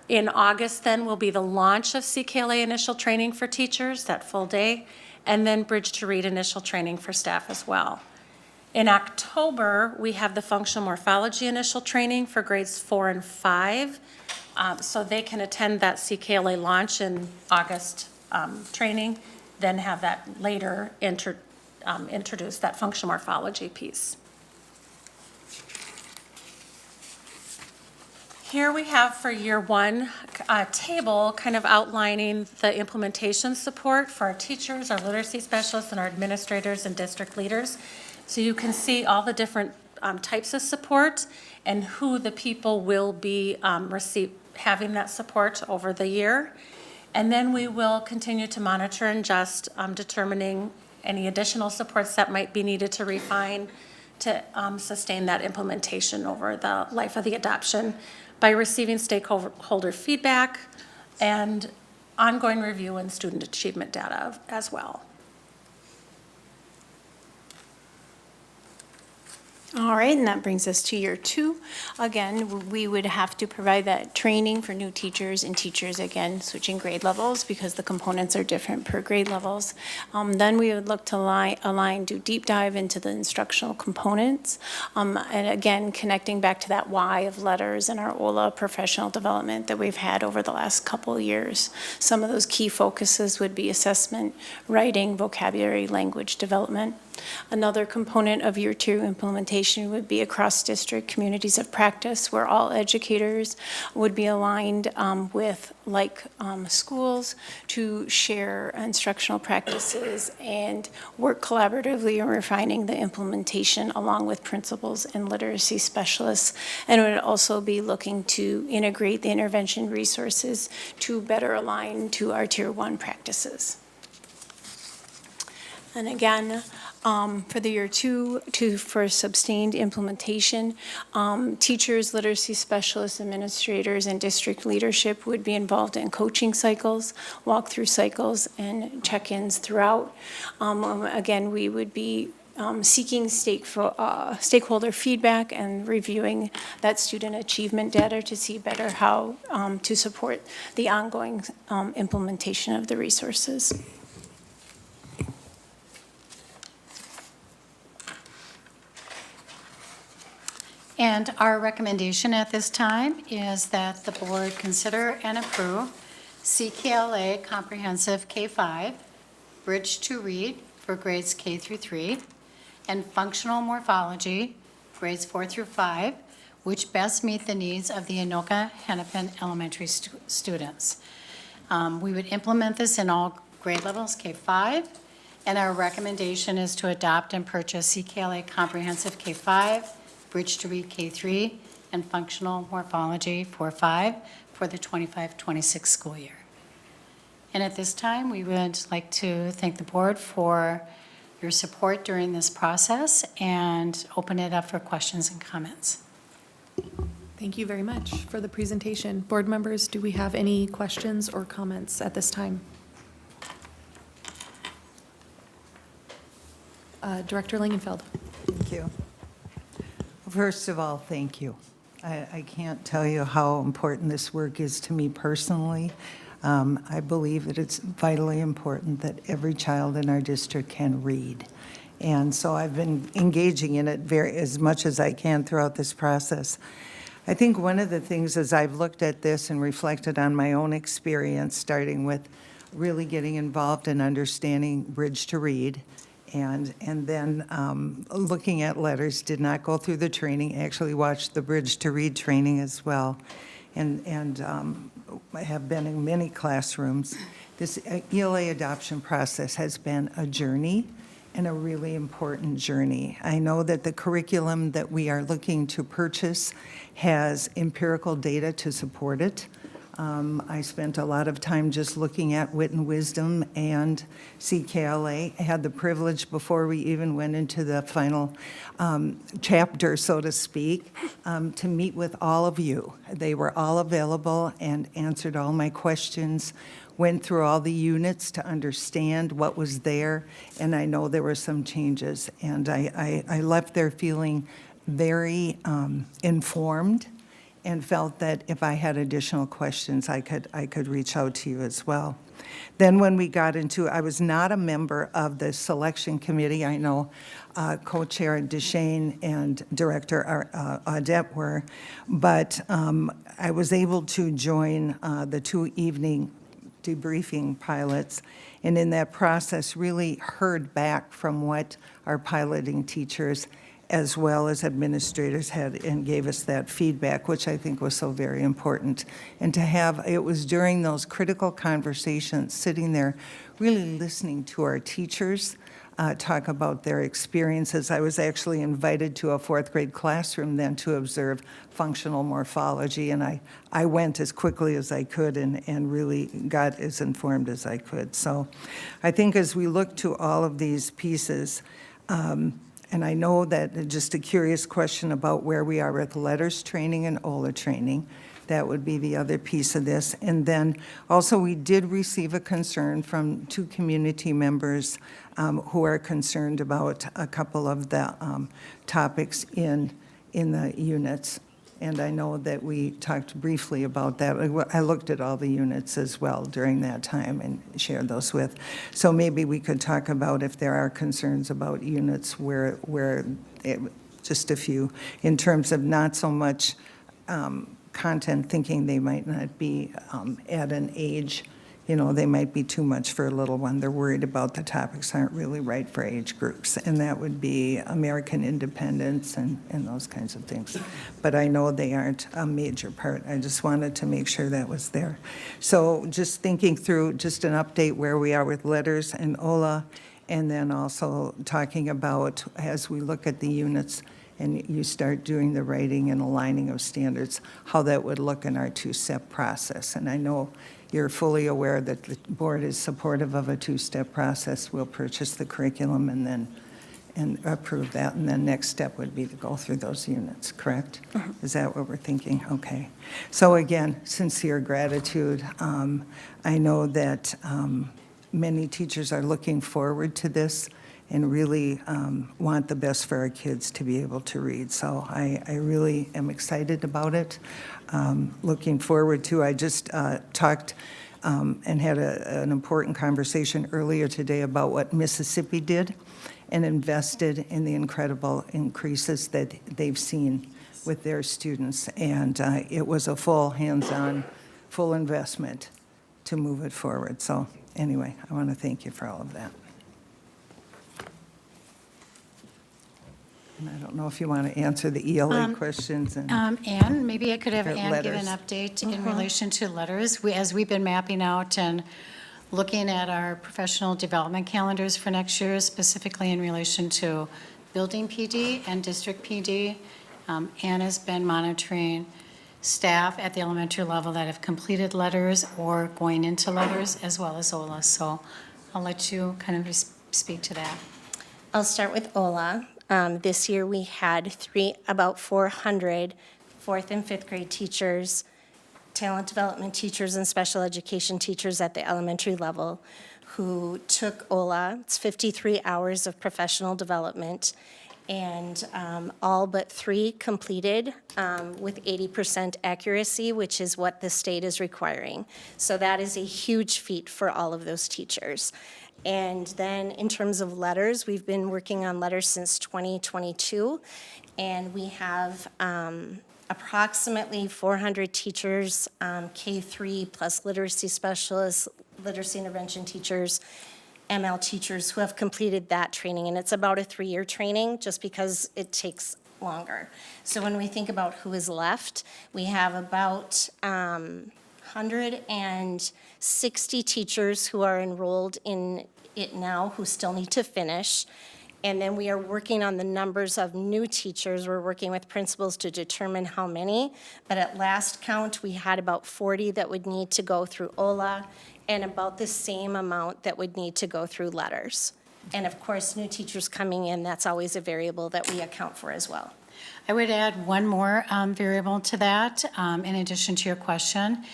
In August, then, will be the launch of CKLA initial training for teachers, that full day, and then Bridge to Read initial training for staff as well. In October, we have the functional morphology initial training for grades 4 and 5, so they can attend that CKLA launch in August training, then have that later introduce that functional morphology piece. Here we have for year one a table kind of outlining the implementation support for our teachers, our literacy specialists, and our administrators and district leaders. So you can see all the different types of support and who the people will be having that support over the year. And then we will continue to monitor and adjust, determining any additional supports that might be needed to refine to sustain that implementation over the life of the adoption by receiving stakeholder feedback and ongoing review and student achievement data as well. All right, and that brings us to year two. Again, we would have to provide that training for new teachers and teachers, again, switching grade levels because the components are different per grade levels. Then we would look to do deep dive into the instructional components. And again, connecting back to that why of letters and our OLA professional development that we've had over the last couple of years. Some of those key focuses would be assessment, writing, vocabulary, language development. Another component of year two implementation would be across district communities of practice where all educators would be aligned with schools to share instructional practices and work collaboratively in refining the implementation along with principals and literacy specialists. And it would also be looking to integrate the intervention resources to better align to our tier one practices. And again, for the year two, for sustained implementation, teachers, literacy specialists, administrators, and district leadership would be involved in coaching cycles, walkthrough cycles, and check-ins throughout. Again, we would be seeking stakeholder feedback and reviewing that student achievement data to see better how to support the ongoing implementation of the resources. And our recommendation at this time is that the board consider and approve CKLA Comprehensive K-5, Bridge to Read for grades K through 3, and Functional Morphology, grades 4 through 5, which best meet the needs of the Anoka-Hennepin elementary students. We would implement this in all grade levels, K-5, and our recommendation is to adopt and purchase CKLA Comprehensive K-5, Bridge to Read K-3, and Functional Morphology 4-5 for the 25-26 school year. And at this time, we would like to thank the board for your support during this process and open it up for questions and comments. Thank you very much for the presentation. Board members, do we have any questions or comments at this time? Director Langenfeld. Thank you. First of all, thank you. I can't tell you how important this work is to me personally. I believe that it's vitally important that every child in our district can read. And so I've been engaging in it as much as I can throughout this process. I think one of the things as I've looked at this and reflected on my own experience, starting with really getting involved in understanding Bridge to Read, and then looking at letters, did not go through the training, actually watched the Bridge to Read training as well, and I have been in many classrooms. This ELA adoption process has been a journey and a really important journey. I know that the curriculum that we are looking to purchase has empirical data to support it. I spent a lot of time just looking at Wit and Wisdom and CKLA. I had the privilege before we even went into the final chapter, so to speak, to meet with all of you. They were all available and answered all my questions, went through all the units to understand what was there, and I know there were some changes. And I left there feeling very informed and felt that if I had additional questions, I could reach out to you as well. Then when we got into, I was not a member of the selection committee. I know Co-Chair DeShane and Director Audette were, but I was able to join the 2 evening debriefing pilots, and in that process really heard back from what our piloting teachers as well as administrators had and gave us that feedback, which I think was so very important. And to have, it was during those critical conversations, sitting there really listening to our teachers talk about their experiences. I was actually invited to a 4th grade classroom then to observe functional morphology, and I went as quickly as I could and really got as informed as I could. So I think as we look to all of these pieces, and I know that just a curious question about where we are with letters training and OLA training. That would be the other piece of this. And then also we did receive a concern from 2 community members who are concerned about a couple of the topics in the units. And I know that we talked briefly about that. I looked at all the units as well during that time and shared those with. So maybe we could talk about if there are concerns about units where just a few, in terms of not so much content, thinking they might not be at an age, they might be too much for a little one. They're worried about the topics aren't really right for age groups, and that would be American independence and those kinds of things. But I know they aren't a major part. I just wanted to make sure that was there. So just thinking through just an update where we are with letters and OLA, and then also talking about as we look at the units and you start doing the writing and aligning of standards, how that would look in our 2-step process. And I know you're fully aware that the board is supportive of a 2-step process. We'll purchase the curriculum and approve that, and then next step would be to go through those units, correct? Is that what we're thinking? Okay. So again, sincere gratitude. I know that many teachers are looking forward to this and really want the best for our kids to be able to read. So I really am excited about it. Looking forward to, I just talked and had an important conversation earlier today about what Mississippi did and invested in the incredible increases that they've seen with their students. And it was a full hands-on, full investment to move it forward. So anyway, I want to thank you for all of that. And I don't know if you want to answer the ELA questions. Anne, maybe I could have Anne give an letters. update in relation to letters. As we've been mapping out and looking at our professional development calendars for next year, specifically in relation to building PD and district PD, Anne has been monitoring staff at the elementary level that have completed letters or going into letters, as well as OLA. So I'll let you kind of speak to that. I'll start with OLA. This year we had about 400 4th and 5th grade teachers, talent development teachers, and special education teachers at the elementary level who took OLA. It's 53 hours of professional development, and all but 3 completed with 80% accuracy, which is what the state is requiring. So that is a huge feat for all of those teachers. And then in terms of letters, we've been working on letters since 2022, and we have approximately 400 teachers, K-3 plus literacy specialists, literacy intervention teachers, ML teachers who have completed that training. And it's about a 3-year training just because it takes longer. So when we think about who is left, we have about 160 teachers who are enrolled in it now who still need to finish. And then we are working on the numbers of new teachers. We're working with principals to determine how many. But at last count, we had about 40 that would need to go through OLA and about the same amount that would need to go through letters. And of course, new teachers coming in, that's always a variable that we account for as well. I would add one more variable to that, in addition to your question.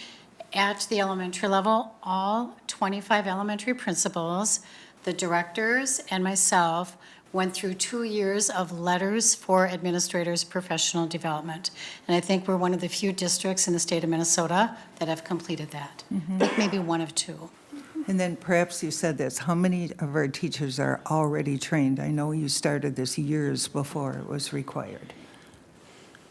At the elementary level, all 25 elementary principals, the directors, and myself went through 2 years of letters for administrators' professional development. And I think we're one of the few districts in the state of Minnesota that have completed that. I think maybe one of two. And then perhaps you said this, how many of our teachers are already trained? I know you started this years before it was required.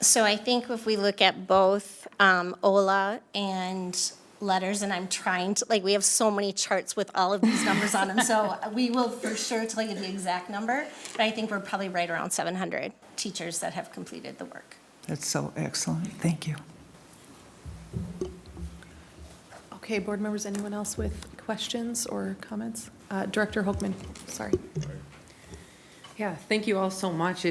So I think if we look at both OLA and letters, and I'm trying to, like, we have so many charts with all of these numbers on them, so we will for sure tell you the exact number, but I think we're probably right around 700 teachers that have completed the work. That's so excellent. Thank you. Okay, board members, anyone else with questions or comments? Director Hoekman, sorry. Yeah, thank you all so much.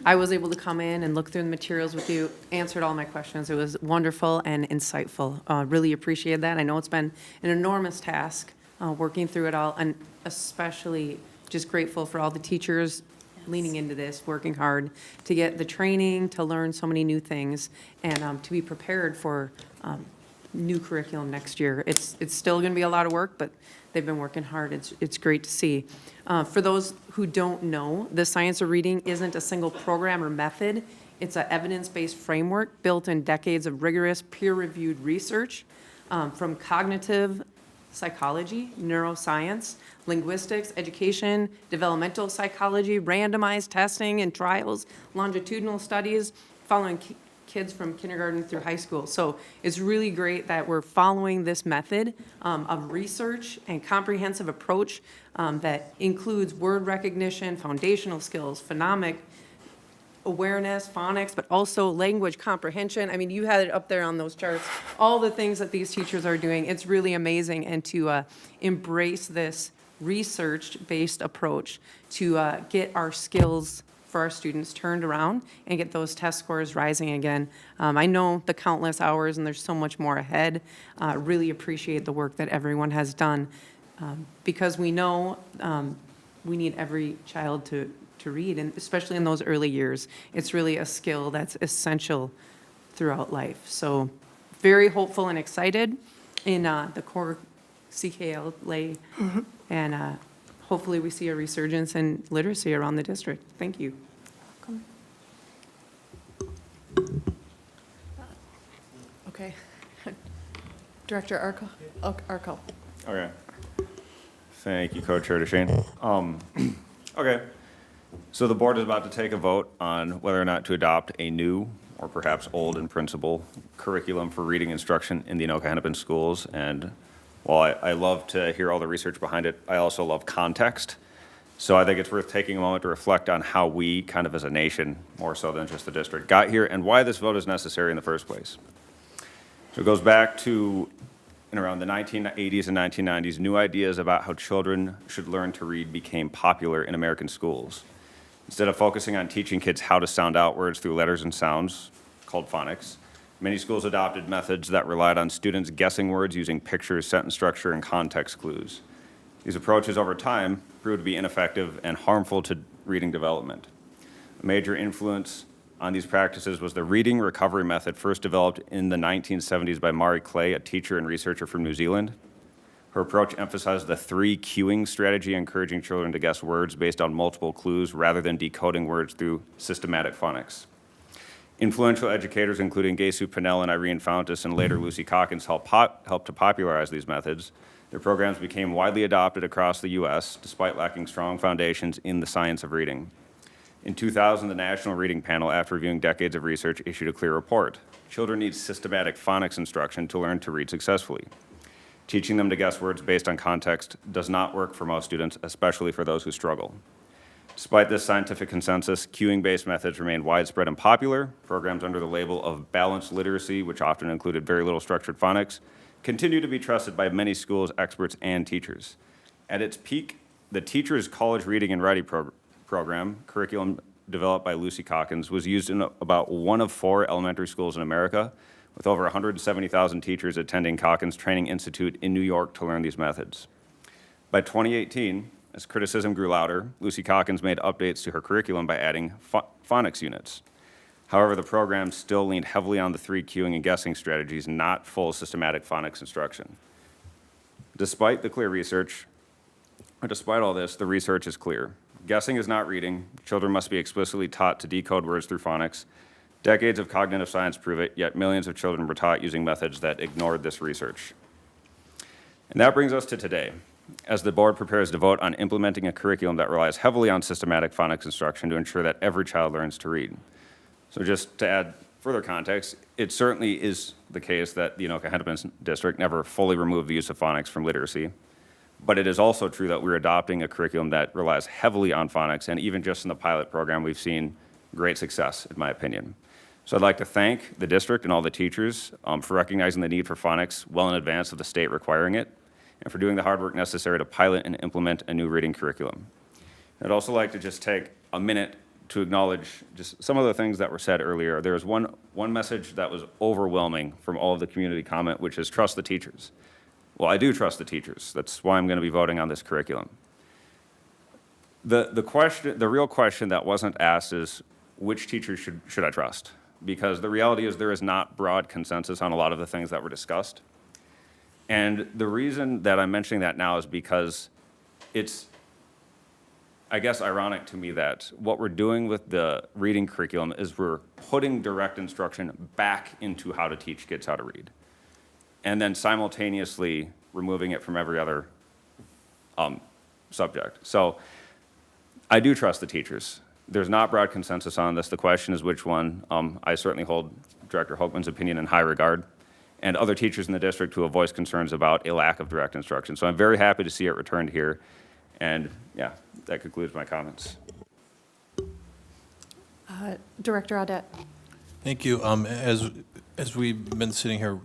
I was able to come in and look through the materials with you, answered all my questions. It was wonderful and insightful. Really appreciate that. I know it's been an enormous task working through it all, and especially just grateful for all the teachers leaning into this, working hard to get the training, to learn so many new things, and to be prepared for new curriculum next year. It's still going to be a lot of work, but they've been working hard. It's great to see. For those who don't know, the Science of Reading isn't a single program or method. It's an evidence-based framework built in decades of rigorous peer-reviewed research from cognitive psychology, neuroscience, linguistics, education, developmental psychology, randomized testing and trials, longitudinal studies, following kids from kindergarten through high school. So it's really great that we're following this method of research and comprehensive approach that includes word recognition, foundational skills, phonemic awareness, phonics, but also language comprehension. I mean, you had it up there on those charts, all the things that these teachers are doing. It's really amazing, and to embrace this research-based approach to get our skills for our students turned around and get those test scores rising again. I know the countless hours, and there's so much more ahead. Really appreciate the work that everyone has done because we know we need every child to read, and especially in those early years. It's really a skill that's essential throughout life. So very hopeful and excited in the core CKLA, and hopefully we see a resurgence in literacy around the district. Thank you. Okay. Director Arco. Okay. Thank you, Co-Chair DeShane. Okay. So the board is about to take a vote on whether or not to adopt a new or perhaps old in principle curriculum for reading instruction in the Anoka-Hennepin schools. And while I love to hear all the research behind it, I also love context. So I think it's worth taking a moment to reflect on how we, kind of as a nation, more so than just the district, got here and why this vote is necessary in the first place. So it goes back to in around the 1980s and 1990s, new ideas about how children should learn to read became popular in American schools. Instead of focusing on teaching kids how to sound out words through letters and sounds, called phonics, many schools adopted methods that relied on students guessing words using pictures, sentence structure, and context clues. These approaches over time proved to be ineffective and harmful to reading development. A major influence on these practices was the reading recovery method first developed in the 1970s by Mari Clay, a teacher and researcher from New Zealand. Her approach emphasized the 3 cueing strategy, encouraging children to guess words based on multiple clues rather than decoding words through systematic phonics. Influential educators, including Gesu Pinnell and Irene Fountas, and later Lucy Calkins, helped to popularize these methods. Their programs became widely adopted across the U.S., despite lacking strong foundations in the science of reading. In 2000, the National Reading Panel, after reviewing decades of research, issued a clear report. Children need systematic phonics instruction to learn to read successfully. Teaching them to guess words based on context does not work for most students, especially for those who struggle. Despite this scientific consensus, cueing-based methods remain widespread and popular. Programs under the label of balanced literacy, which often included very little structured phonics, continue to be trusted by many schools, experts, and teachers. At its peak, the Teachers College Reading and Writing Program, curriculum developed by Lucy Calkins, was used in about 1 of 4 elementary schools in America, with over 170,000 teachers attending Calkins Training Institute in New York to learn these methods. By 2018, as criticism grew louder, Lucy Calkins made updates to her curriculum by adding phonics units. However, the program still leaned heavily on the 3 cueing and guessing strategies, not full systematic phonics instruction. Despite all this, the research is clear. Guessing is not reading. Children must be explicitly taught to decode words through phonics. Decades of cognitive science prove it, yet millions of children were taught using methods that ignored this research. And that brings us to today, as the board prepares to vote on implementing a curriculum that relies heavily on systematic phonics instruction to ensure that every child learns to read. So just to add further context, it certainly is the case that the Anoka-Hennepin district never fully removed the use of phonics from literacy. But it is also true that we're adopting a curriculum that relies heavily on phonics, and even just in the pilot program, we've seen great success, in my opinion. So I'd like to thank the district and all the teachers for recognizing the need for phonics well in advance of the state requiring it, and for doing the hard work necessary to pilot and implement a new reading curriculum. I'd also like to just take a minute to acknowledge just some of the things that were said earlier. There was one message that was overwhelming from all of the community comment, which is trust the teachers. Well, I do trust the teachers. That's why I'm going to be voting on this curriculum. The real question that wasn't asked is, which teachers should I trust? Because the reality is there is not broad consensus on a lot of the things that were discussed. And the reason that I'm mentioning that now is because it's, I guess, ironic to me that what we're doing with the reading curriculum is we're putting direct instruction back into how to teach kids how to read, and then simultaneously removing it from every other subject. So I do trust the teachers. There's not broad consensus on this. The question is which one. I certainly hold Director Hochman's opinion in high regard, and other teachers in the district who have voiced concerns about a lack of direct instruction. So I'm very happy to see it returned here. And yeah, that concludes my comments. Director Audette. Thank you. As we've been sitting here,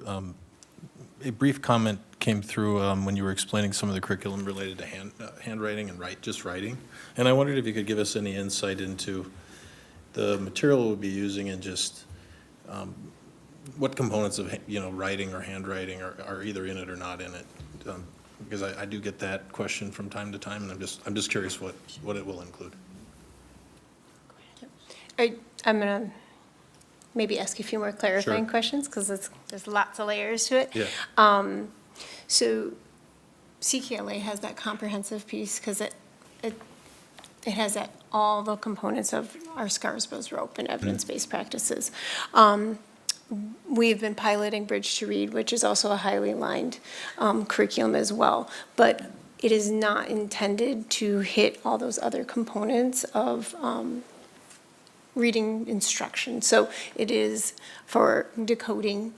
a brief comment came through when you were explaining some of the curriculum related to handwriting and just writing. And I wondered if you could give us any insight into the material we'll be using and just what components of writing or handwriting are either in it or not in it. Because I do get that question from time to time, and I'm just curious what it will include. I'm going to maybe ask a few more clarifying questions, because there's lots of layers to it. Yeah. So CKLA has that comprehensive piece, because it has all the components of our Scarsbro's rope and evidence-based practices. We've been piloting Bridge to Read, which is also a highly aligned curriculum as well, but it is not intended to hit all those other components of reading instruction. So it is for decoding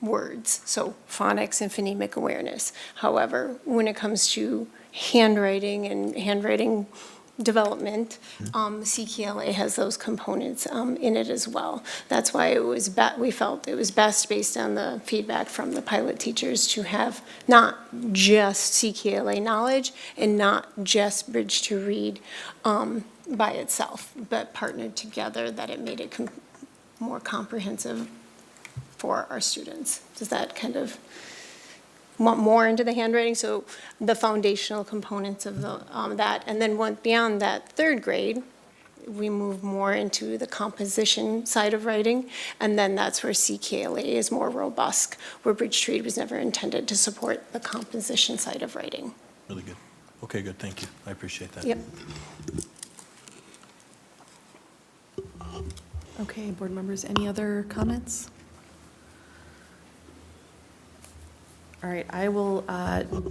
words, so phonics and phonemic awareness. However, when it comes to handwriting and handwriting development, CKLA has those components in it as well. That's why we felt it was best, based on the feedback from the pilot teachers, to have not just CKLA knowledge and not just Bridge to Read by itself, but partnered together, that it made it more comprehensive for our students. Does that kind of want more into the handwriting? So the foundational components of that, and then beyond that, third grade, we move more into the composition side of writing, and then that's where CKLA is more robust, where Bridge to Read was never intended to support the composition side of writing. Really good. Okay, good. Thank you. I appreciate that. Yep. Okay, board members, any other comments? All right, I will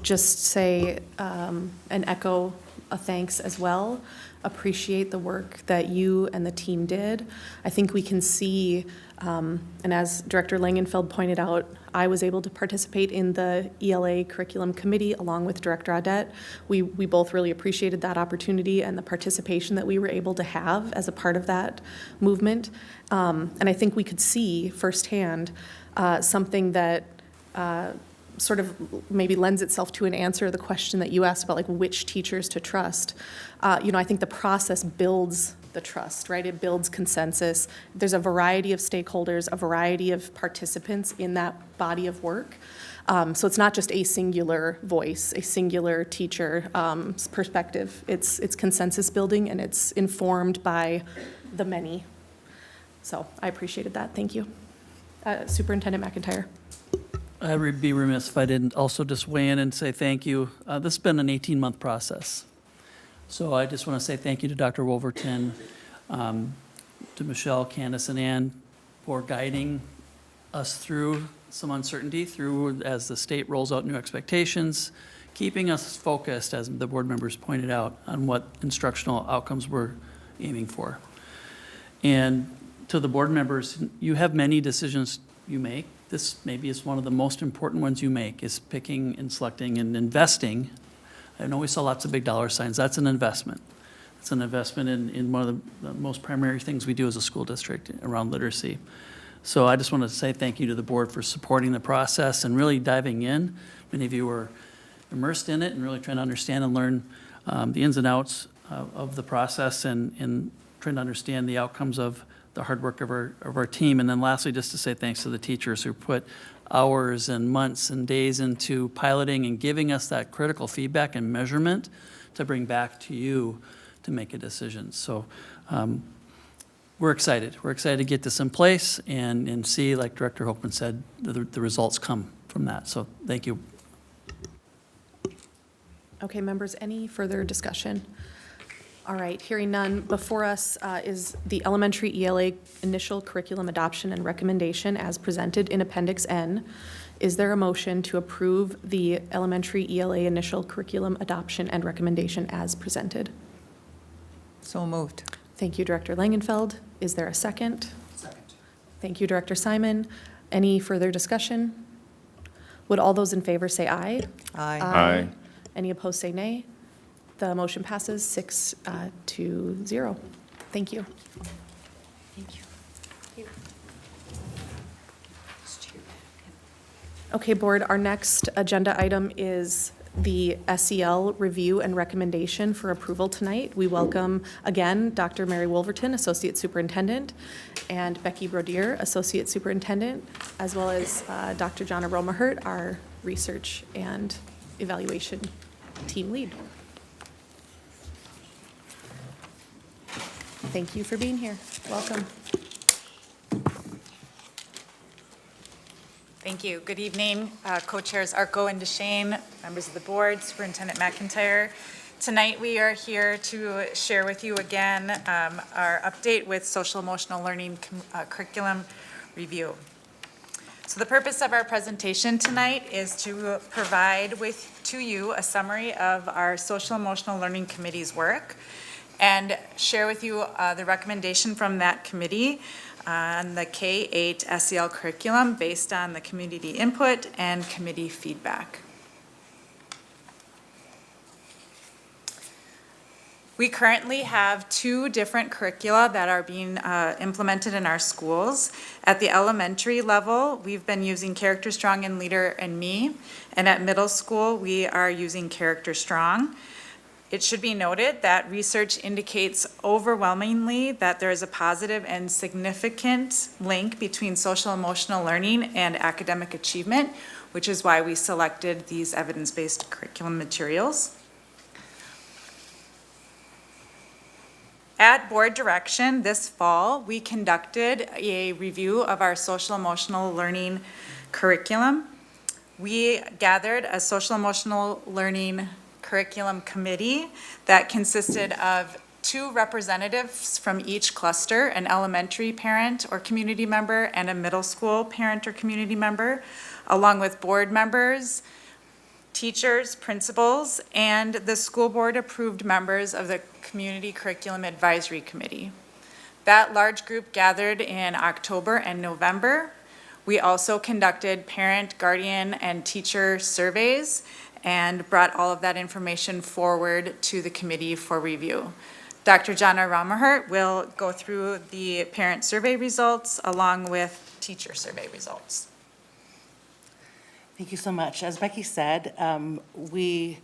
just say and echo a thanks as well. Appreciate the work that you and the team did. I think we can see, and as Director Langenfeld pointed out, I was able to participate in the ELA curriculum committee along with Director Audette. We both really appreciated that opportunity and the participation that we were able to have as a part of that movement. And I think we could see firsthand something that sort of maybe lends itself to an answer to the question that you asked about, like, which teachers to trust. I think the process builds the trust, right? It builds consensus. There's a variety of stakeholders, a variety of participants in that body of work. So it's not just a singular voice, a singular teacher perspective. It's consensus building, and it's informed by the many. So I appreciated that. Thank you. Superintendent McIntyre. I would be remiss if I didn't also just weigh in and say thank you. This has been an 18-month process. So I just want to say thank you to Dr. Wolverton, to Michelle, Candace, and Ann for guiding us through some uncertainty as the state rolls out new expectations, keeping us focused, as the board members pointed out, on what instructional outcomes we're aiming for. And to the board members, you have many decisions you make. This maybe is one of the most important ones you make, is picking and selecting and investing. I know we saw lots of big dollar signs. That's an investment. It's an investment in one of the most primary things we do as a school district around literacy. So I just want to say thank you to the board for supporting the process and really diving in. Many of you were immersed in it and really trying to understand and learn the ins and outs of the process and trying to understand the outcomes of the hard work of our team. And then lastly, just to say thanks to the teachers who put hours and months and days into piloting and giving us that critical feedback and measurement to bring back to you to make a decision. So we're excited. We're excited to get this in place and see, like Director Hopeman said, the results come from that. So thank you. Okay, members, any further discussion? All right, hearing none, before us is the elementary ELA initial curriculum adoption and recommendation as presented in Appendix N. Is there a motion to approve the elementary ELA initial curriculum adoption and recommendation as presented? So moved. Thank you, Director Langenfeld. Is there a second? Second. Thank you, Director Simon. Any further discussion? Would all those in favor say aye? Aye. Aye. Any opposed say nay? The motion passes 6-0. Thank you. Thank you. Okay, Board, our next agenda item is the SEL Review and Recommendation for approval tonight. We welcome again Dr. Mary Wolverton, Associate Superintendent, and Becky Brodier, Associate Superintendent, as well as Dr. Jonna Romahert, our Research and Evaluation Team Lead. Thank you for being here. Welcome. Thank you. Good evening, co-chairs Arco and DeShane, members of the board, Superintendent McIntyre. Tonight we are here to share with you again our update with social emotional learning curriculum review. So the purpose of our presentation tonight is to provide to you a summary of our social emotional learning committee's work and share with you the recommendation from that committee on the K-8 SEL curriculum based on the community input and committee feedback. We currently have 2 different curricula that are being implemented in our schools. At the elementary level, we've been using Character Strong and Leader and Me, and at middle school, we are using Character Strong. It should be noted that research indicates overwhelmingly that there is a positive and significant link between social emotional learning and academic achievement, which is why we selected these evidence-based curriculum materials. At board direction this fall, we conducted a review of our social emotional learning curriculum. We gathered a social emotional learning curriculum committee that consisted of 2 representatives from each cluster, an elementary parent or community member and a middle school parent or community member, along with board members, teachers, principals, and the school board approved members of the Community Curriculum Advisory Committee. That large group gathered in October and November. We also conducted parent, guardian, and teacher surveys and brought all of that information forward to the committee for review. Dr. Jonna Romahert will go through the parent survey results along with teacher survey results. Thank you so much. As Becky said, we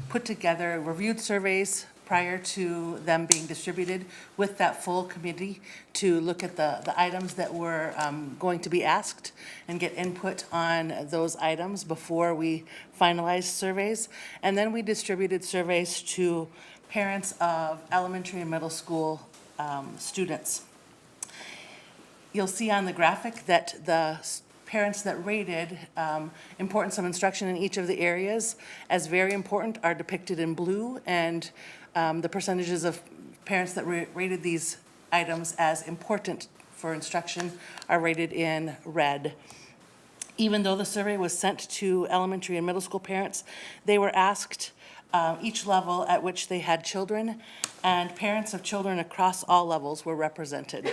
put together reviewed surveys prior to them being distributed with that full committee to look at the items that were going to be asked and get input on those items before we finalized surveys. And then we distributed surveys to parents of elementary and middle school students. You'll see on the graphic that the parents that rated importance of instruction in each of the areas as very important are depicted in blue, and the percentages of parents that rated these items as important for instruction are rated in red. Even though the survey was sent to elementary and middle school parents, they were asked each level at which they had children, and parents of children across all levels were represented.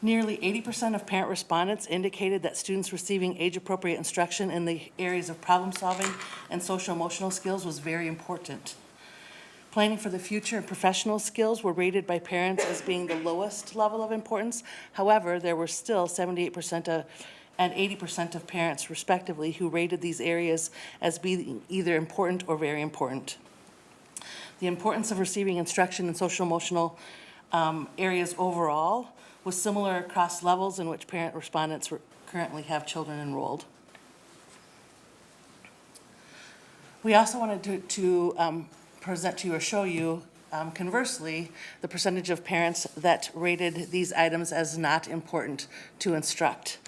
Nearly 80% of parent respondents indicated that students receiving age-appropriate instruction in the areas of problem-solving and social-emotional skills was very important. Planning for the future and professional skills were rated by parents as being the lowest level of importance. However, there were still 78% and 80% of parents, respectively, who rated these areas as being either important or very important. The importance of receiving instruction in social-emotional areas overall was similar across levels in which parent respondents currently have children enrolled. We also wanted to present to you or show you, conversely, the percentage of parents that rated these items as not important to instruct.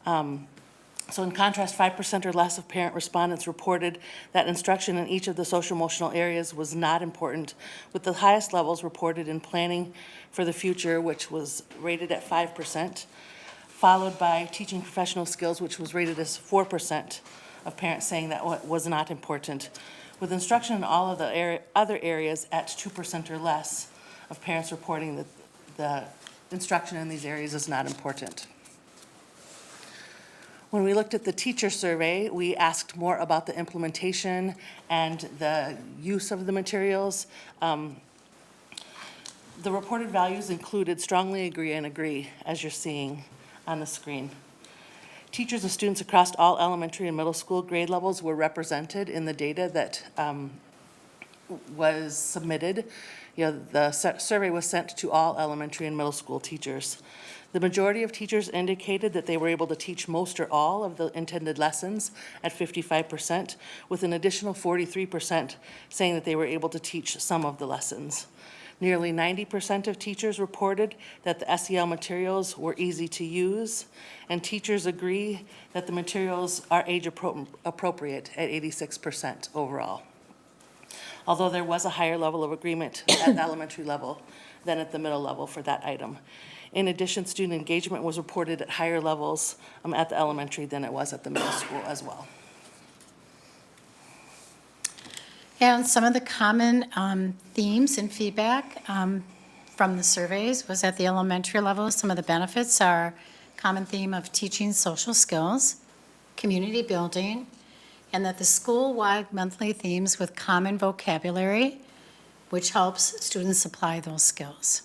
So in contrast, 5% or less of parent respondents reported that instruction in each of the social-emotional areas was not important, with the highest levels reported in planning for the future, which was rated at 5%, followed by teaching professional skills, which was rated as 4% of parents saying that was not important, with instruction in all of the other areas at 2% or less of parents reporting that the instruction in these areas is not important. When we looked at the teacher survey, we asked more about the implementation and the use of the materials. The reported values included strongly agree and agree, as you're seeing on the screen. Teachers and students across all elementary and middle school grade levels were represented in the data that was submitted. The survey was sent to all elementary and middle school teachers. The majority of teachers indicated that they were able to teach most or all of the intended lessons at 55%, with an additional 43% saying that they were able to teach some of the lessons. Nearly 90% of teachers reported that the SEL materials were easy to use, and teachers agree that the materials are age appropriate at 86% overall. Although there was a higher level of agreement at the elementary level than at the middle level for that item. In addition, student engagement was reported at higher levels at the elementary than it was at the middle school as well. And some of the common themes and feedback from the surveys was at the elementary level. Some of the benefits are common theme of teaching social skills, community building, and that the school-wide monthly themes with common vocabulary, which helps students apply those skills.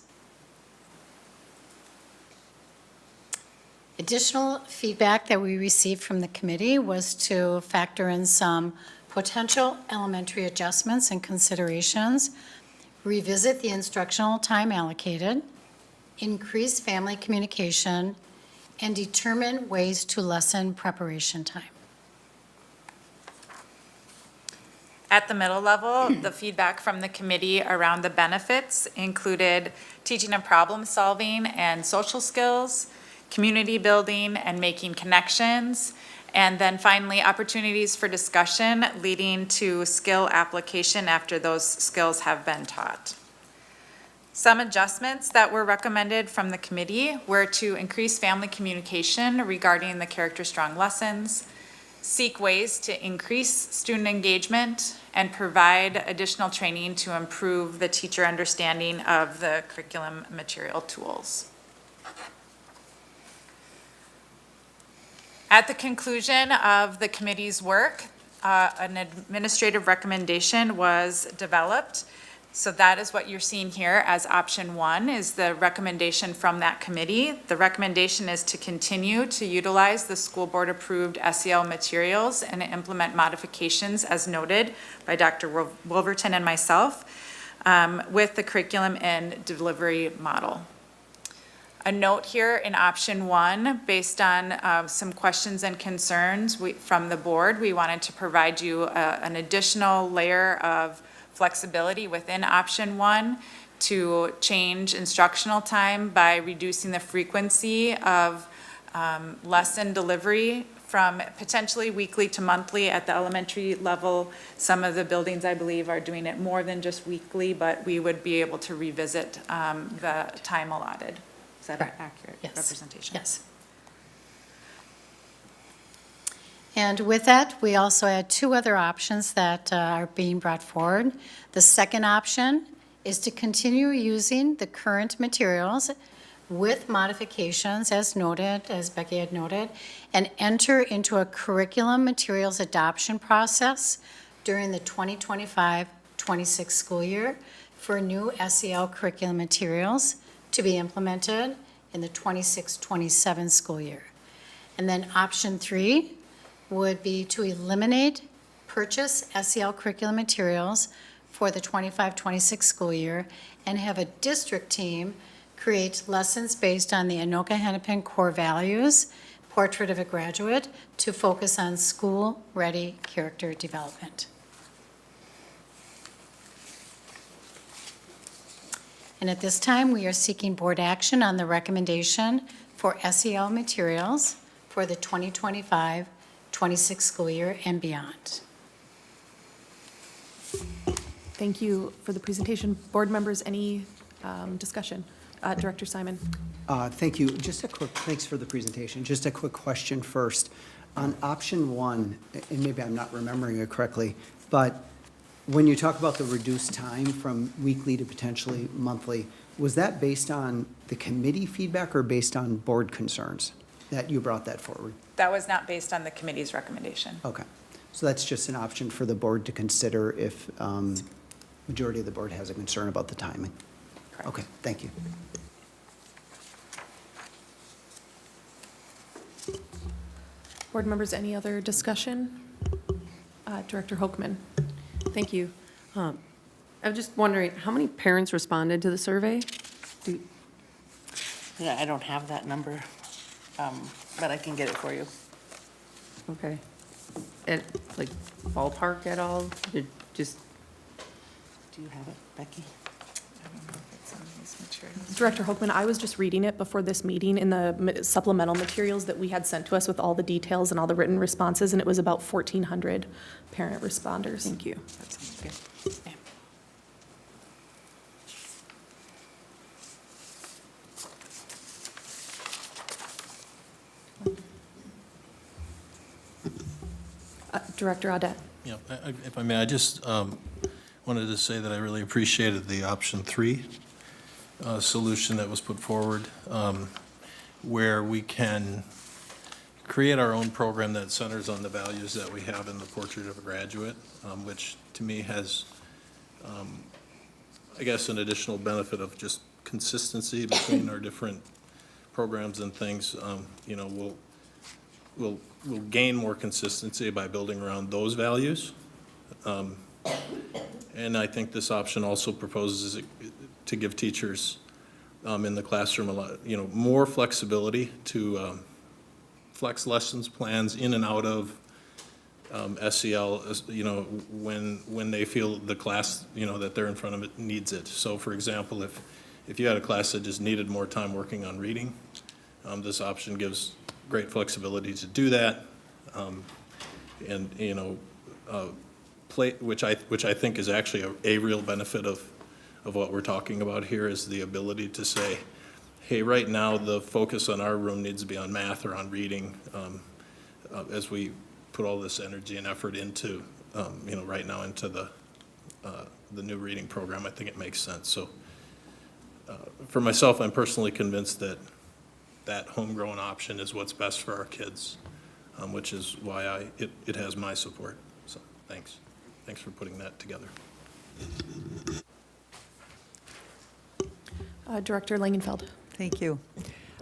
Additional feedback that we received from the committee was to factor in some potential elementary adjustments and considerations, revisit the instructional time allocated, increase family communication, and determine ways to lessen preparation time. At the middle level, the feedback from the committee around the benefits included teaching and problem solving and social skills, community building and making connections, and then finally, opportunities for discussion leading to skill application after those skills have been taught. Some adjustments that were recommended from the committee were to increase family communication regarding the character strong lessons, seek ways to increase student engagement, and provide additional training to improve the teacher understanding of the curriculum material tools. At the conclusion of the committee's work, an administrative recommendation was developed. So that is what you're seeing here as option 1 is the recommendation from that committee. The recommendation is to continue to utilize the school board approved SEL materials and implement modifications as noted by Dr. Wolverton and myself with the curriculum and delivery model. A note here in option 1, based on some questions and concerns from the board, we wanted to provide you an additional layer of flexibility within option 1 to change instructional time by reducing the frequency of lesson delivery from potentially weekly to monthly at the elementary level. Some of the buildings, I believe, are doing it more than just weekly, but we would be able to revisit the time allotted. Is that an accurate representation? Yes. And with that, we also had two other options that are being brought forward. The second option is to continue using the current materials with modifications, as noted, as Becky had noted, and enter into a curriculum materials adoption process during the 2025-26 school year for new SEL curriculum materials to be implemented in the 26-27 school year. And then option 3 would be to eliminate purchase SEL curriculum materials for the 25-26 school year and have a district team create lessons based on the Anoka-Hennepin core values, Portrait of a Graduate, to focus on school-ready character development. And at this time, we are seeking board action on the recommendation for SEL materials for the 2025-26 school year and beyond. Thank you for the presentation. Board members, any discussion? Director Simon. Thank you. Just a quick, thanks for the presentation. Just a quick question first. On option 1, and maybe I'm not remembering it correctly, but when you talk about the reduced time from weekly to potentially monthly, was that based on the committee feedback or based on board concerns that you brought that forward? That was not based on the committee's recommendation. Okay. So that's just an option for the board to consider if majority of the board has a concern about the timing? Correct. Okay, thank you. Board members, any other discussion? Director Hoekman. Thank you. I'm just wondering, how many parents responded to the survey? Yeah, I don't have that number, but I can get it for you. Okay. At, like, ballpark at all? Just, Do you have it, Becky? Director Hoekman, I was just reading it before this meeting in the supplemental materials that we had sent to us with all the details and all the written responses, and it was about 1,400 parent responders. thank you. That sounds good. Director Audette. Yeah, if I may, I just wanted to say that I really appreciated the option 3 solution that was put forward, where we can create our own program that centers on the values that we have in the Portrait of a Graduate, which to me has, I guess, an additional benefit of just consistency between our different programs and things. You know, we'll gain more consistency by building around those values. And I think this option also proposes to give teachers in the classroom a lot, you know, more flexibility to flex lessons plans in and out of SEL, you know, when they feel the class, you know, that they're in front of it needs it. So for example, if you had a class that just needed more time working on reading, this option gives great flexibility to do that. And, you know, which I think is actually a real benefit of what we're talking about here, is the ability to say, hey, right now the focus on our room needs to be on math or on reading, as we put all this energy and effort into, you know, right now into the new reading program. I think it makes sense. So for myself, I'm personally convinced that that homegrown option is what's best for our kids, which is why it has my support. So thanks. Thanks for putting that together. Director Langenfeld. Thank you.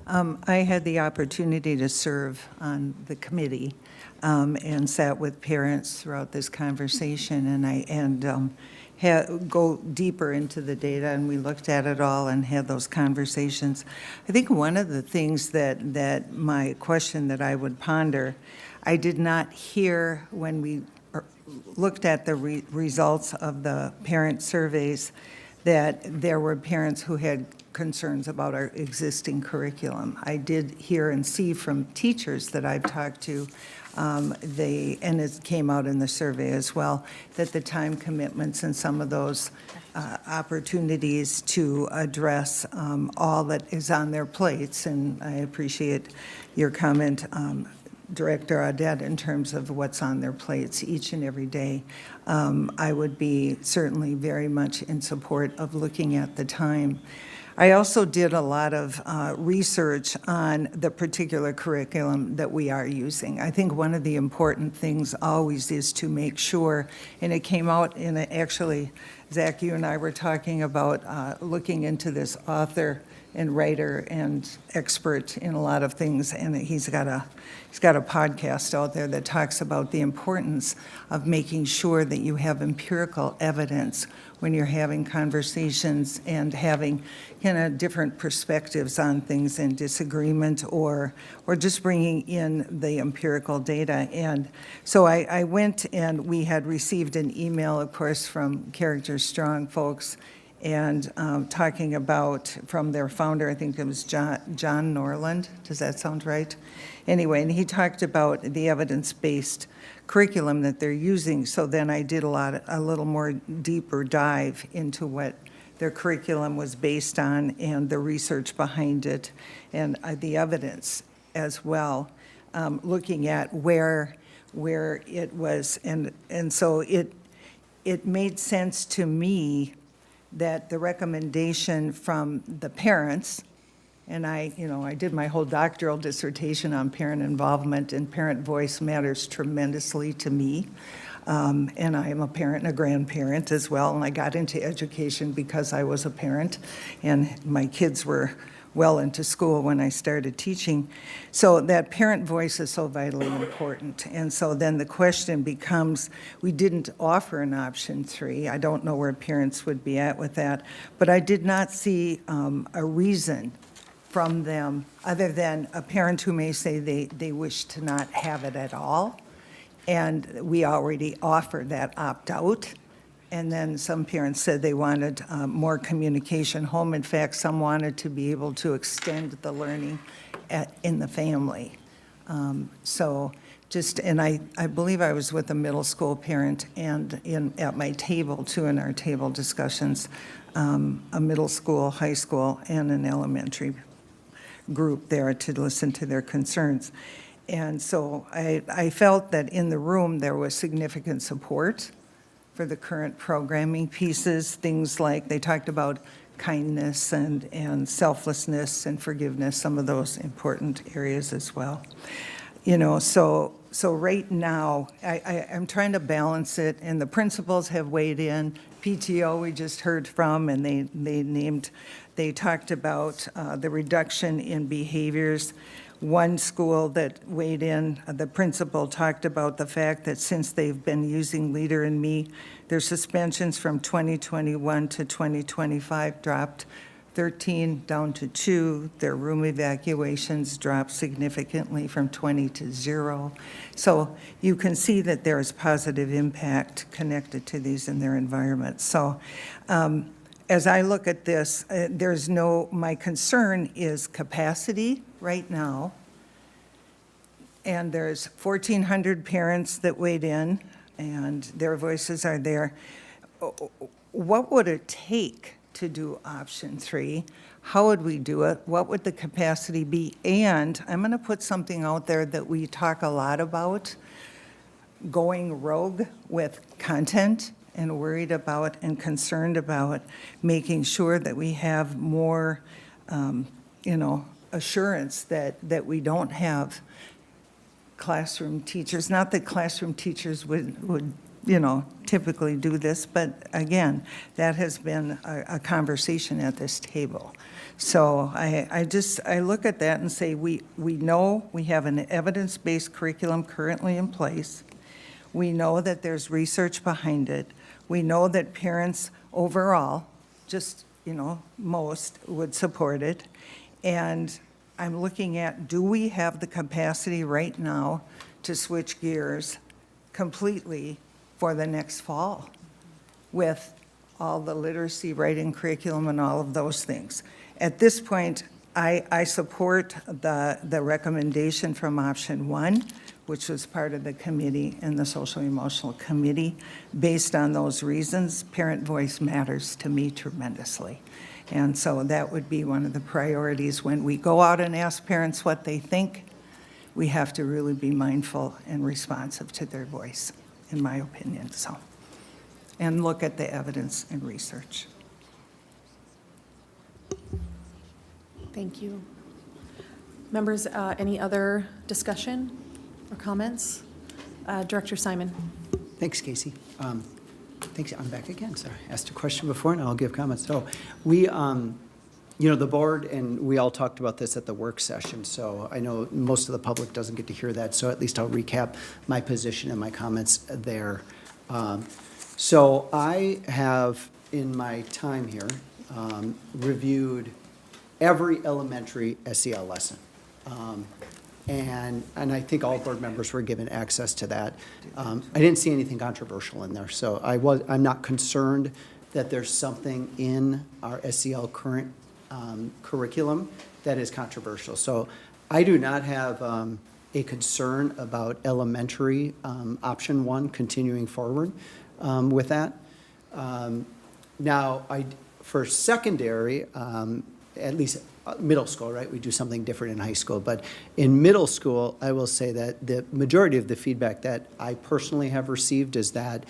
I had the opportunity to serve on the committee and sat with parents throughout this conversation, and go deeper into the data, and we looked at it all and had those conversations. I think one of the things that my question that I would ponder, I did not hear when we looked at the results of the parent surveys that there were parents who had concerns about our existing curriculum. I did hear and see from teachers that I've talked to, and it came out in the survey as well, that the time commitments and some of those opportunities to address all that is on their plates, and I appreciate your comment, Director Audette, in terms of what's on their plates each and every day. I would be certainly very much in support of looking at the time. I also did a lot of research on the particular curriculum that we are using. I think one of the important things always is to make sure, and it came out in actually, Zach, you and I were talking about looking into this author and writer and expert in a lot of things, and he's got a podcast out there that talks about the importance of making sure that you have empirical evidence when you're having conversations and having kind of different perspectives on things and disagreement, or just bringing in the empirical data. And so I went, and we had received an email, of course, from Character Strong folks, and talking about, from their founder, I think it was John Norland. Does that sound right? Anyway, and he talked about the evidence-based curriculum that they're using. So then I did a little more deeper dive into what their curriculum was based on and the research behind it, and the evidence as well, looking at where it was. And so it made sense to me that the recommendation from the parents, and I did my whole doctoral dissertation on parent involvement, and parent voice matters tremendously to me. And I am a parent and a grandparent as well, and I got into education because I was a parent, and my kids were well into school when I started teaching. So that parent voice is so vitally important. And so then the question becomes, we didn't offer an option 3. I don't know where parents would be at with that, but I did not see a reason from them other than a parent who may say they wish to not have it at all. And we already offered that opt-out. And then some parents said they wanted more communication home. In fact, some wanted to be able to extend the learning in the family. So just, and I believe I was with a middle school parent and at my table too, in our table discussions, a middle school, high school, and an elementary group there to listen to their concerns. And so I felt that in the room there was significant support for the current programming pieces, things like they talked about kindness and selflessness and forgiveness, some of those important areas as well. So right now, I'm trying to balance it, and the principals have weighed in. PTO we just heard from, and they talked about the reduction in behaviors. One school that weighed in, the principal talked about the fact that since they've been using Leader in Me, their suspensions from 2021 to 2025 dropped 13 down to 2. Their room evacuations dropped significantly from 20 to 0. So you can see that there is positive impact connected to these in their environment. So as I look at this, my concern is capacity right now. And there's 1,400 parents that weighed in, and their voices are there. What would it take to do option 3? How would we do it? What would the capacity be? And I'm going to put something out there that we talk a lot about, going rogue with content, and worried about and concerned about making sure that we have more, assurance that we don't have classroom teachers. Not that classroom teachers would typically do this, but again, that has been a conversation at this table. So I look at that and say, we know we have an evidence-based curriculum currently in place. We know that there's research behind it. We know that parents overall, just, most would support it. And I'm looking at, do we have the capacity right now to switch gears completely for the next fall with all the literacy, writing curriculum, and all of those things. At this point, I support the recommendation from option 1, which was part of the committee and the social emotional committee. Based on those reasons, parent voice matters to me tremendously. And so that would be one of the priorities when we go out and ask parents what they think. We have to really be mindful and responsive to their voice, in my opinion, so. And look at the evidence and research. Thank you. Members, any other discussion or comments? Director Simon. Thanks, Casey. Thanks, I'm back again, sorry. Asked a question before and I'll give comments. So we, the board and we all talked about this at the work session, so I know most of the public doesn't get to hear that, so at least I'll recap my position and my comments there. So I have, in my time here, reviewed every elementary SEL lesson. And I think all board members were given access to that. I didn't see anything controversial in there, so I'm not concerned that there's something in our SEL current curriculum that is controversial. So I do not have a concern about elementary option 1 continuing forward with that. Now, for secondary, at least middle school, right? We do something different in high school. But in middle school, I will say that the majority of the feedback that I personally have received is that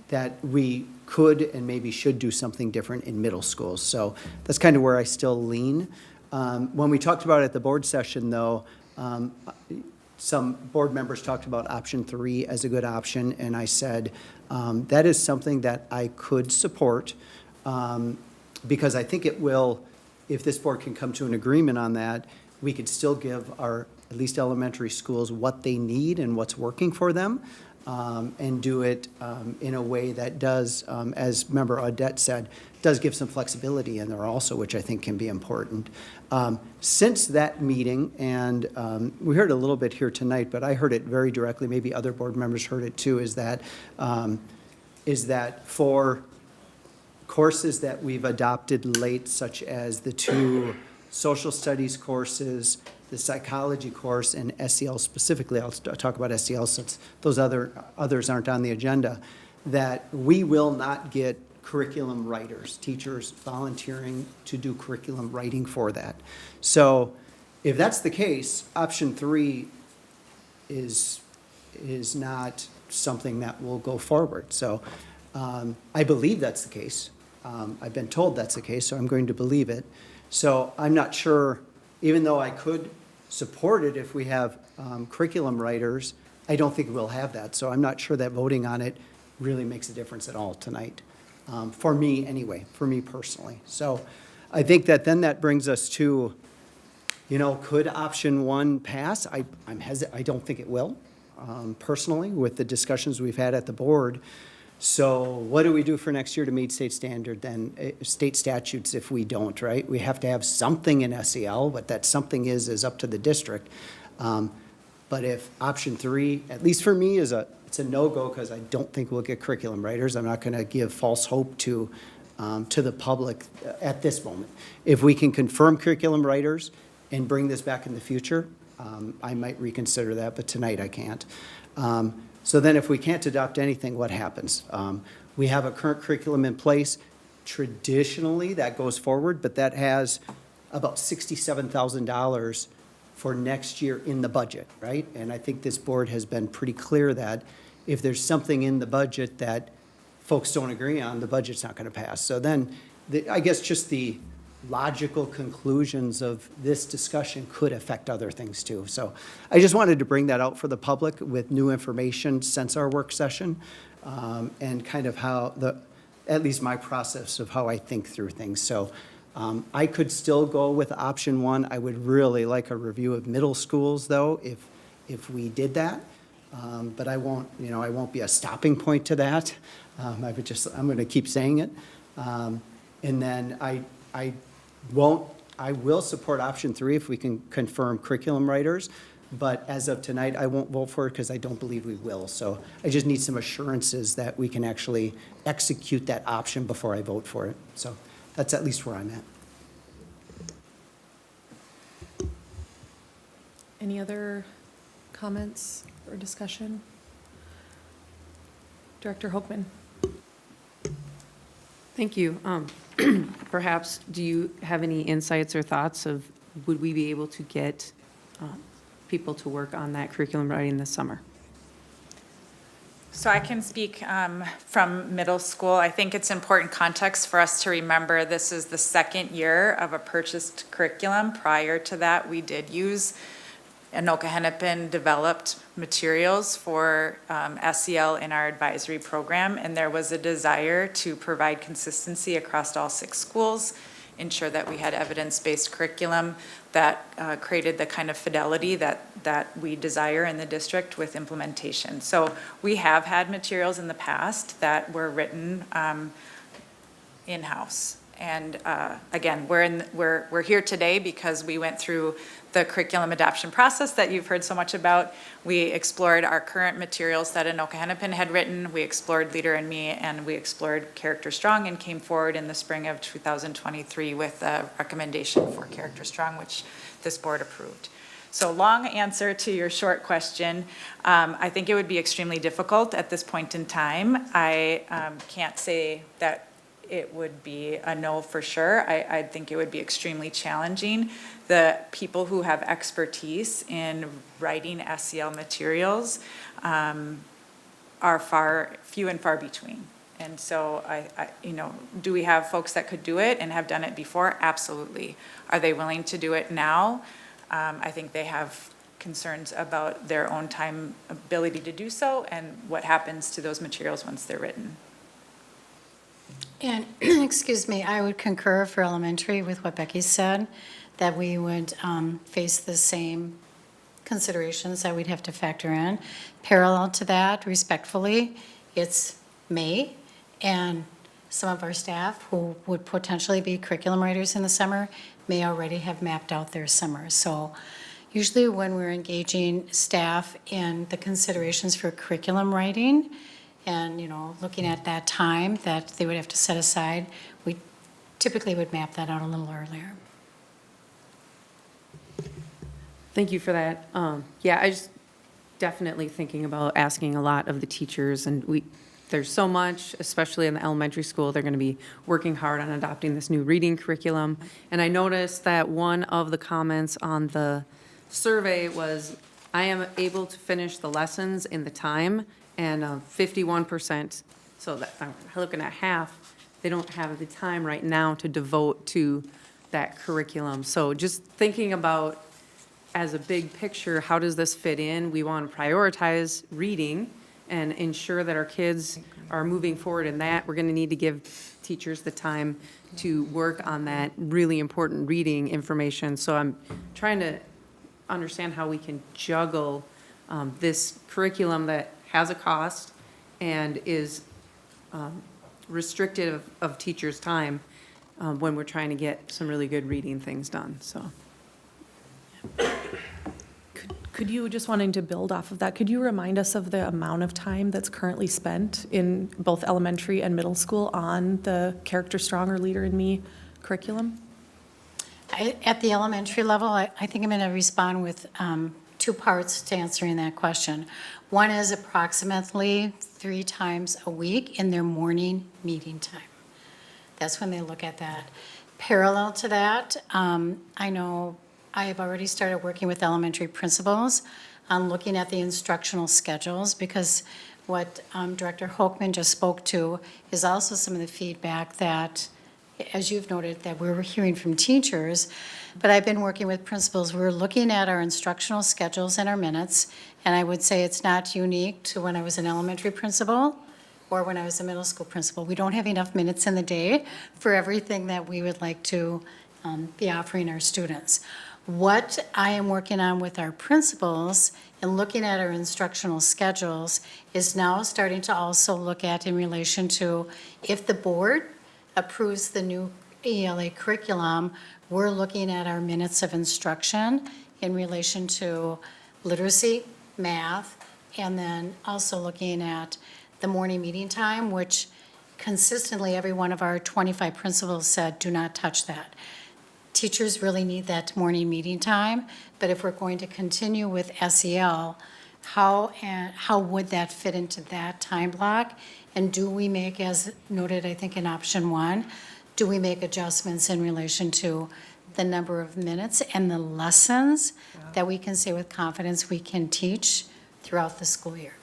that we could and maybe should do something different in middle school. So that's kind of where I still lean. When we talked about it at the board session, though, some board members talked about option 3 as a good option, and I said that is something that I could support. Because I think it will, if this board can come to an agreement on that, we could still give our, at least elementary schools, what they need and what's working for them, and do it in a way that does, as Member Audette said, does give some flexibility in there also, which I think can be important. Since that meeting, and we heard a little bit here tonight, but I heard it very directly, maybe other board members heard it too, is that for courses that we've adopted late, such as the 2 social studies courses, the psychology course, and SEL specifically, I'll talk about SEL since those others aren't on the agenda, that we will not get curriculum writers, teachers volunteering to do curriculum writing for that. So if that's the case, option 3 is not something that will go forward. So I believe that's the case. I've been told that's the case, so I'm going to believe it. So I'm not sure, even though I could support it if we have curriculum writers, I don't think we'll have that. So I'm not sure that voting on it really makes a difference at all tonight. For me anyway, for me personally. So I think that then that brings us to, could option 1 pass? I don't think it will, personally, with the discussions we've had at the board. So what do we do for next year to meet state standard then, state statutes if we don't, right? We have to have something in SEL, what that something is up to the district. But if option 3, at least for me, it's a no-go because I don't think we'll get curriculum writers. I'm not going to give false hope to the public at this moment. If we can confirm curriculum writers and bring this back in the future, I might reconsider that, but tonight I can't. So then if we can't adopt anything, what happens? We have a current curriculum in place. Traditionally, that goes forward, but that has about $67,000 for next year in the budget, right? And I think this board has been pretty clear that if there's something in the budget that folks don't agree on, the budget's not going to pass. So then, I guess just the logical conclusions of this discussion could affect other things too. So I just wanted to bring that out for the public with new information since our work session, and kind of how at least my process of how I think through things. So I could still go with option 1. I would really like a review of middle schools though, if we did that. But I won't be a stopping point to that. I'm going to keep saying it. And then I will support option 3 if we can confirm curriculum writers. but as of tonight, I won't vote for it because I don't believe we will. So I just need some assurances that we can actually execute that option before I vote for it. So that's at least where I'm at. Any other comments or discussion? Director Hoekman. Thank you. Perhaps, do you have any insights or thoughts of, would we be able to get people to work on that curriculum writing this summer? So I can speak from middle school. I think it's important context for us to remember this is the second year of a purchased curriculum. Prior to that, we did use Anoka-Hennepin developed materials for SEL in our advisory program, and there was a desire to provide consistency across all 6 schools, ensure that we had evidence-based curriculum that created the kind of fidelity that we desire in the district with implementation. So we have had materials in the past that were written in-house. And again, we're here today because we went through the curriculum adoption process that you've heard so much about. We explored our current materials that Anoka-Hennepin had written. We explored Leader in Me, and we explored Character Strong, and came forward in the spring of 2023 with a recommendation for Character Strong, which this board approved. So long answer to your short question. I think it would be extremely difficult at this point in time. I can't say that it would be a no for sure. I think it would be extremely challenging. The people who have expertise in writing SEL materials are few and far between. And so do we have folks that could do it and have done it before? Absolutely. Are they willing to do it now? I think they have concerns about their own time ability to do so and what happens to those materials once they're written. And, excuse me, I would concur for elementary with what Becky said, that we would face the same considerations that we'd have to factor in. Parallel to that, respectfully, it's May, and some of our staff who would potentially be curriculum writers in the summer may already have mapped out their summer. So usually when we're engaging staff in the considerations for curriculum writing, and, looking at that time that they would have to set aside, we typically would map that out a little earlier. Thank you for that. Yeah, I just definitely thinking about asking a lot of the teachers, and there's so much, especially in the elementary school, they're going to be working hard on adopting this new reading curriculum. And I noticed that one of the comments on the survey was, I am able to finish the lessons in the time, and 51%, so that I'm looking at half, they don't have the time right now to devote to that curriculum. So just thinking about, as a big picture, how does this fit in? We want to prioritize reading and ensure that our kids are moving forward in that. We're going to need to give teachers the time to work on that really important reading information. So I'm trying to understand how we can juggle this curriculum that has a cost and is restrictive of teachers' time when we're trying to get some really good reading things done, so. Could you, just wanting to build off of that, could you remind us of the amount of time that's currently spent in both elementary and middle school on the Character Strong or Leader in Me curriculum? At the elementary level, I think I'm going to respond with 2 parts to answering that question. One is approximately 3 times a week in their morning meeting time. That's when they look at that. Parallel to that, I know I have already started working with elementary principals on looking at the instructional schedules, because what Director Hoekman just spoke to is also some of the feedback that, as you've noted, that we're hearing from teachers, but I've been working with principals. We're looking at our instructional schedules and our minutes, and I would say it's not unique to when I was an elementary principal or when I was a middle school principal. We don't have enough minutes in the day for everything that we would like to be offering our students. What I am working on with our principals and looking at our instructional schedules is now starting to also look at in relation to, if the board approves the new ELA curriculum, we're looking at our minutes of instruction in relation to literacy, math, and then also looking at the morning meeting time, which consistently every one of our 25 principals said, do not touch that. Teachers really need that morning meeting time, but if we're going to continue with SEL, how would that fit into that time block? And do we make, as noted, I think in option 1, do we make adjustments in relation to the number of minutes and the lessons that we can say with confidence we can teach throughout the school year?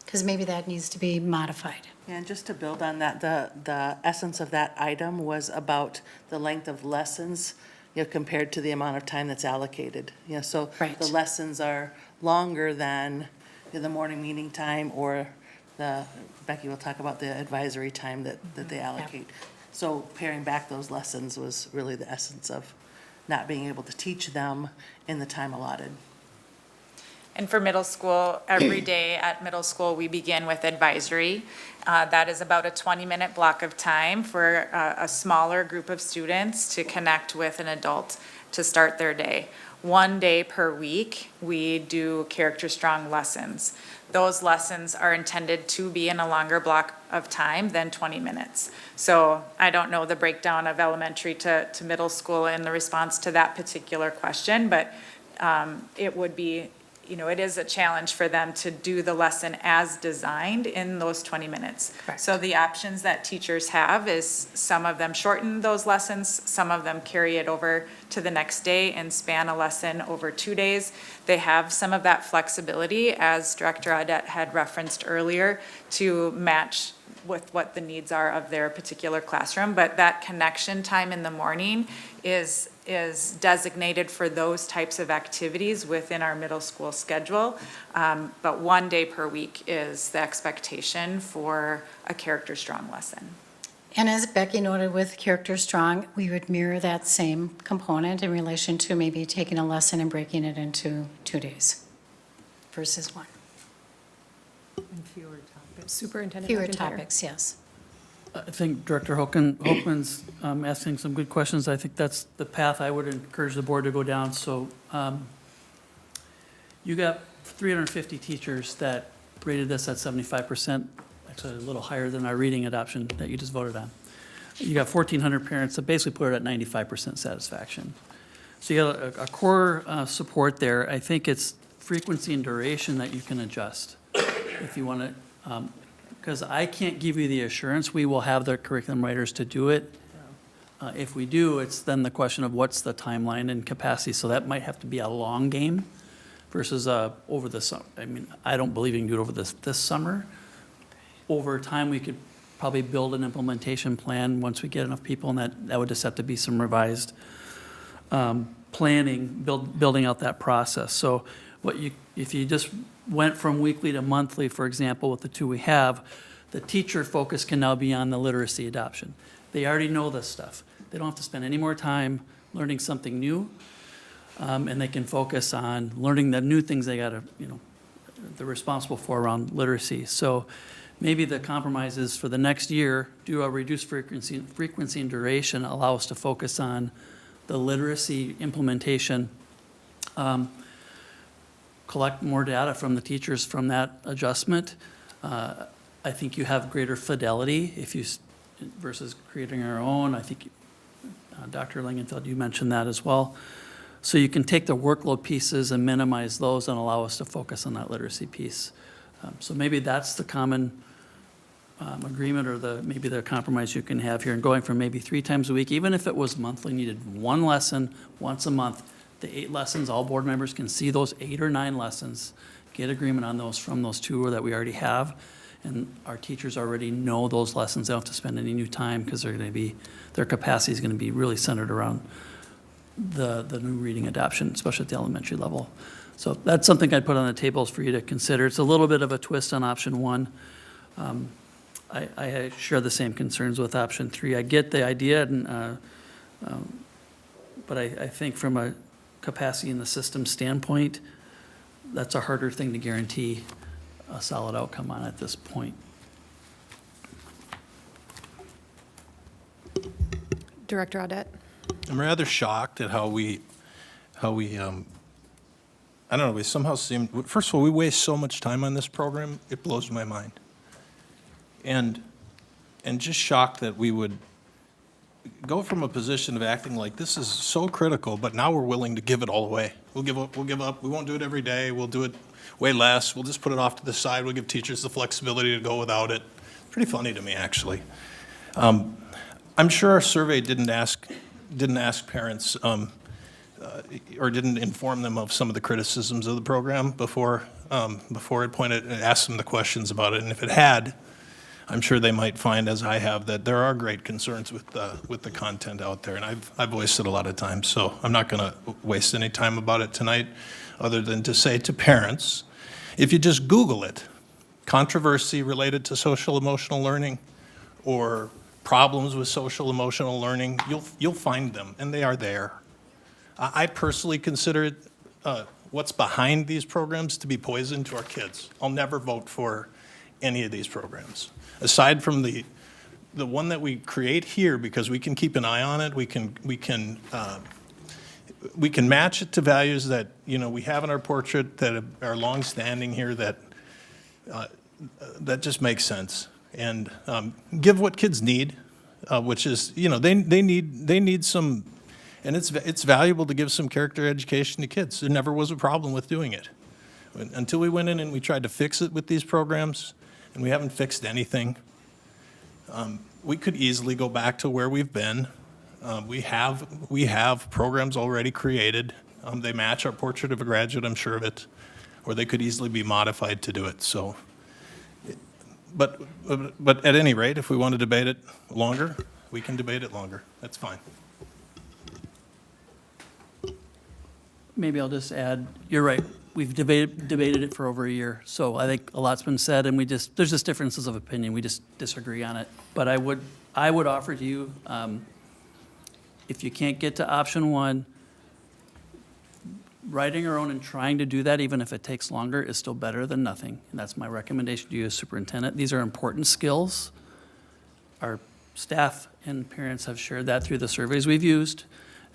Because maybe that needs to be modified. And just to build on that, the essence of that item was about the length of lessons, compared to the amount of time that's allocated. So the lessons are longer than the morning meeting time or Becky will talk about the advisory time that they allocate. So paring back those lessons was really the essence of not being able to teach them in the time allotted. And for middle school, every day at middle school, we begin with advisory. That is about a 20-minute block of time for a smaller group of students to connect with an adult to start their day. 1 day per week, we do character strong lessons. Those lessons are intended to be in a longer block of time than 20 minutes. So I don't know the breakdown of elementary to middle school in the response to that particular question, but it would be, it is a challenge for them to do the lesson as designed in those 20 minutes. Correct. So the options that teachers have is some of them shorten those lessons, some of them carry it over to the next day and span a lesson over 2 days. They have some of that flexibility, as Director Audette had referenced earlier, to match with what the needs are of their particular classroom. But that connection time in the morning is designated for those types of activities within our middle school schedule. But 1 day per week is the expectation for a character strong lesson. And as Becky noted with character strong, we would mirror that same component in relation to maybe taking a lesson and breaking it into 2 days versus 1. And fewer topics. Superintendent Fewer McIntyre. topics, yes. I think Director Hoekman's asking some good questions. I think that's the path I would encourage the board to go down. So you got 350 teachers that rated this at 75%, actually a little higher than our reading adoption that you just voted on. You got 1,400 parents that basically put it at 95% satisfaction. So you got a core support there. I think it's frequency and duration that you can adjust if you want to, because I can't give you the assurance we will have the curriculum writers to do it. If we do, it's then the question of what's the timeline and capacity. So that might have to be a long game versus over the summer. I mean, I don't believe you can do it over this summer. Over time, we could probably build an implementation plan once we get enough people, and that would just have to be some revised planning, building out that process. So if you just went from weekly to monthly, for example, with the 2 we have, the teacher focus can now be on the literacy adoption. They already know this stuff. They don't have to spend any more time learning something new, and they can focus on learning the new things they're responsible for around literacy. So maybe the compromise is for the next year, do a reduced frequency and duration, allow us to focus on the literacy implementation, collect more data from the teachers from that adjustment. I think you have greater fidelity if you, versus creating our own. I think Dr. Lingenfeld, you mentioned that as well. So you can take the workload pieces and minimize those and allow us to focus on that literacy piece. So maybe that's the common agreement or maybe the compromise you can have here, and going from maybe 3 times a week, even if it was monthly, needed 1 lesson once a month. The 8 lessons, all board members can see those 8 or 9 lessons, get agreement on those from those 2 that we already have. And our teachers already know those lessons. They don't have to spend any new time because their capacity is going to be really centered around the new reading adoption, especially at the elementary level. So that's something I'd put on the tables for you to consider. It's a little bit of a twist on option 1. I share the same concerns with option 3. I get the idea, but I think from a capacity in the system standpoint, that's a harder thing to guarantee a solid outcome on at this point. Director Audette. I'm rather shocked at how we I don't know, we somehow seem, first of all, we waste so much time on this program, it blows my mind. And just shocked that we would go from a position of acting like this is so critical, but now we're willing to give it all away. We'll give up, we won't do it every day, we'll do it way less, we'll just put it off to the side, we'll give teachers the flexibility to go without it. Pretty funny to me, actually. I'm sure our survey didn't ask parents, or didn't inform them of some of the criticisms of the program before it asked them the questions about it. And if it had, I'm sure they might find, as I have, that there are great concerns with the content out there. And I've voiced it a lot of times, so I'm not going to waste any time about it tonight, other than to say to parents, if you just Google it, controversy related to social emotional learning or problems with social emotional learning, you'll find them, and they are there. I personally consider it, what's behind these programs to be poison to our kids. I'll never vote for any of these programs. Aside from the one that we create here, because we can keep an eye on it, we can match it to values that, you know, we have in our portrait that are long-standing here, that just makes sense. And give what kids need, which is, you know, they need some, and it's valuable to give some character education to kids. There never was a problem with doing it. Until we went in and we tried to fix it with these programs, and we haven't fixed anything. We could easily go back to where we've been. We have programs already created. They match our portrait of a graduate, I'm sure of it, or they could easily be modified to do it. So, but at any rate, if we want to debate it longer, we can debate it longer. That's fine. Maybe I'll just add, you're right, we've debated it for over a year, so I think a lot's been said, and there's just differences of opinion, we just disagree on it. But I would offer to you, if you can't get to option one, writing your own and trying to do that, even if it takes longer, is still better than nothing. And that's my recommendation to you as superintendent. These are important skills. Our staff and parents have shared that through the surveys we've used,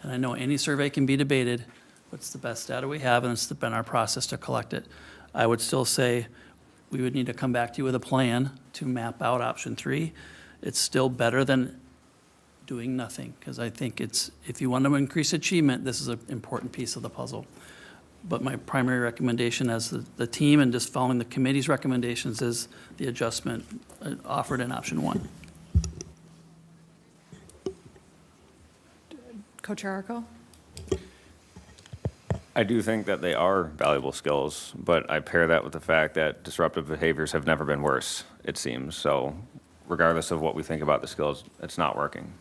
and I know any survey can be debated. What's the best data we have, and it's been our process to collect it. I would still say we would need to come back to you with a plan to map out option 3. It's still better than doing nothing, because I think if you want to increase achievement, this is an important piece of the puzzle. But my primary recommendation as the team, and just following the committee's recommendations, is the adjustment offered in option 1. Co-Chair Arco? I do think that they are valuable skills, but I pair that with the fact that disruptive behaviors have never been worse, it seems. So regardless of what we think about the skills, it's not working.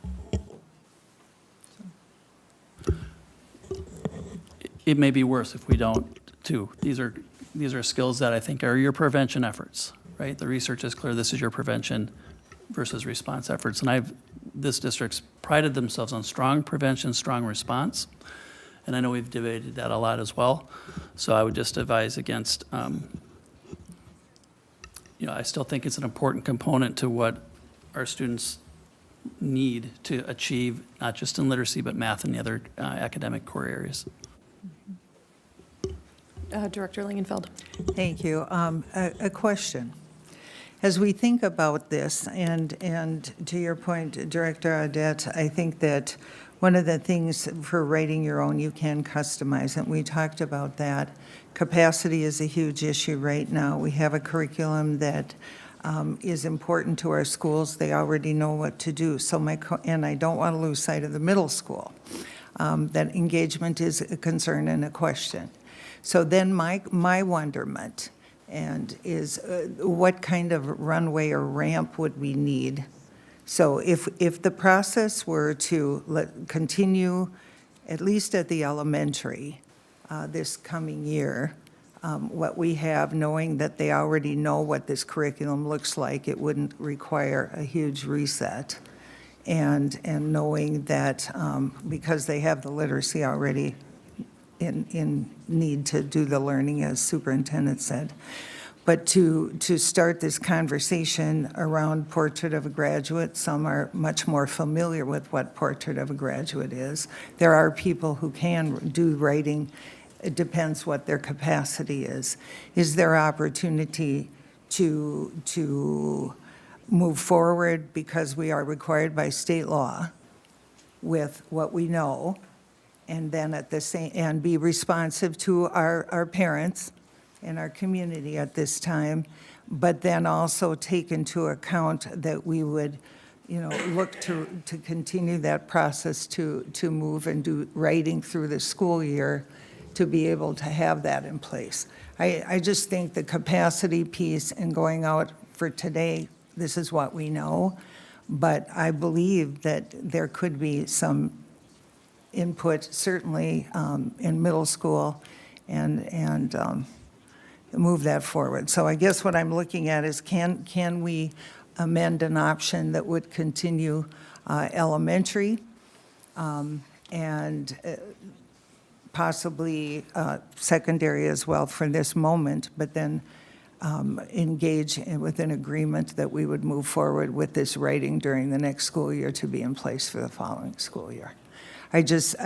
It may be worse if we don't, too. These are skills that I think are your prevention efforts, right? The research is clear, this is your prevention versus response efforts. And this district's prided themselves on strong prevention, strong response. And I know we've debated that a lot as well. So I would just advise against, I still think it's an important component to what our students need to achieve, not just in literacy, but math and the other academic core areas. Director Lingenfeld. Thank you. A question. As we think about this, and to your point, Director Audette, I think that one of the things for writing your own, you can customize it. We talked about that. Capacity is a huge issue right now. We have a curriculum that is important to our schools. They already know what to do. And I don't want to lose sight of the middle school. That engagement is a concern and a question. So then my wonderment is what kind of runway or ramp would we need? So if the process were to continue, at least at the elementary, this coming year, what we have, knowing that they already know what this curriculum looks like, it wouldn't require a huge reset. And knowing that because they have the literacy already in need to do the learning, as superintendent said. But to start this conversation around Portrait of a Graduate, some are much more familiar with what Portrait of a Graduate is. There are people who can do writing It depends what their capacity is. Is there opportunity to move forward because we are required by state law with what we know, and then at the same, and be responsive to our parents and our community at this time, but then also take into account that we would, look to continue that process to move and do writing through the school year to be able to have that in place. I just think the capacity piece and going out for today, this is what we know, but I believe that there could be some input, certainly in middle school, and move that forward. So I guess what I'm looking at is can we amend an option that would continue elementary and possibly secondary as well for this moment, but then engage with an agreement that we would move forward with this writing during the next school year to be in place for the following school year. I just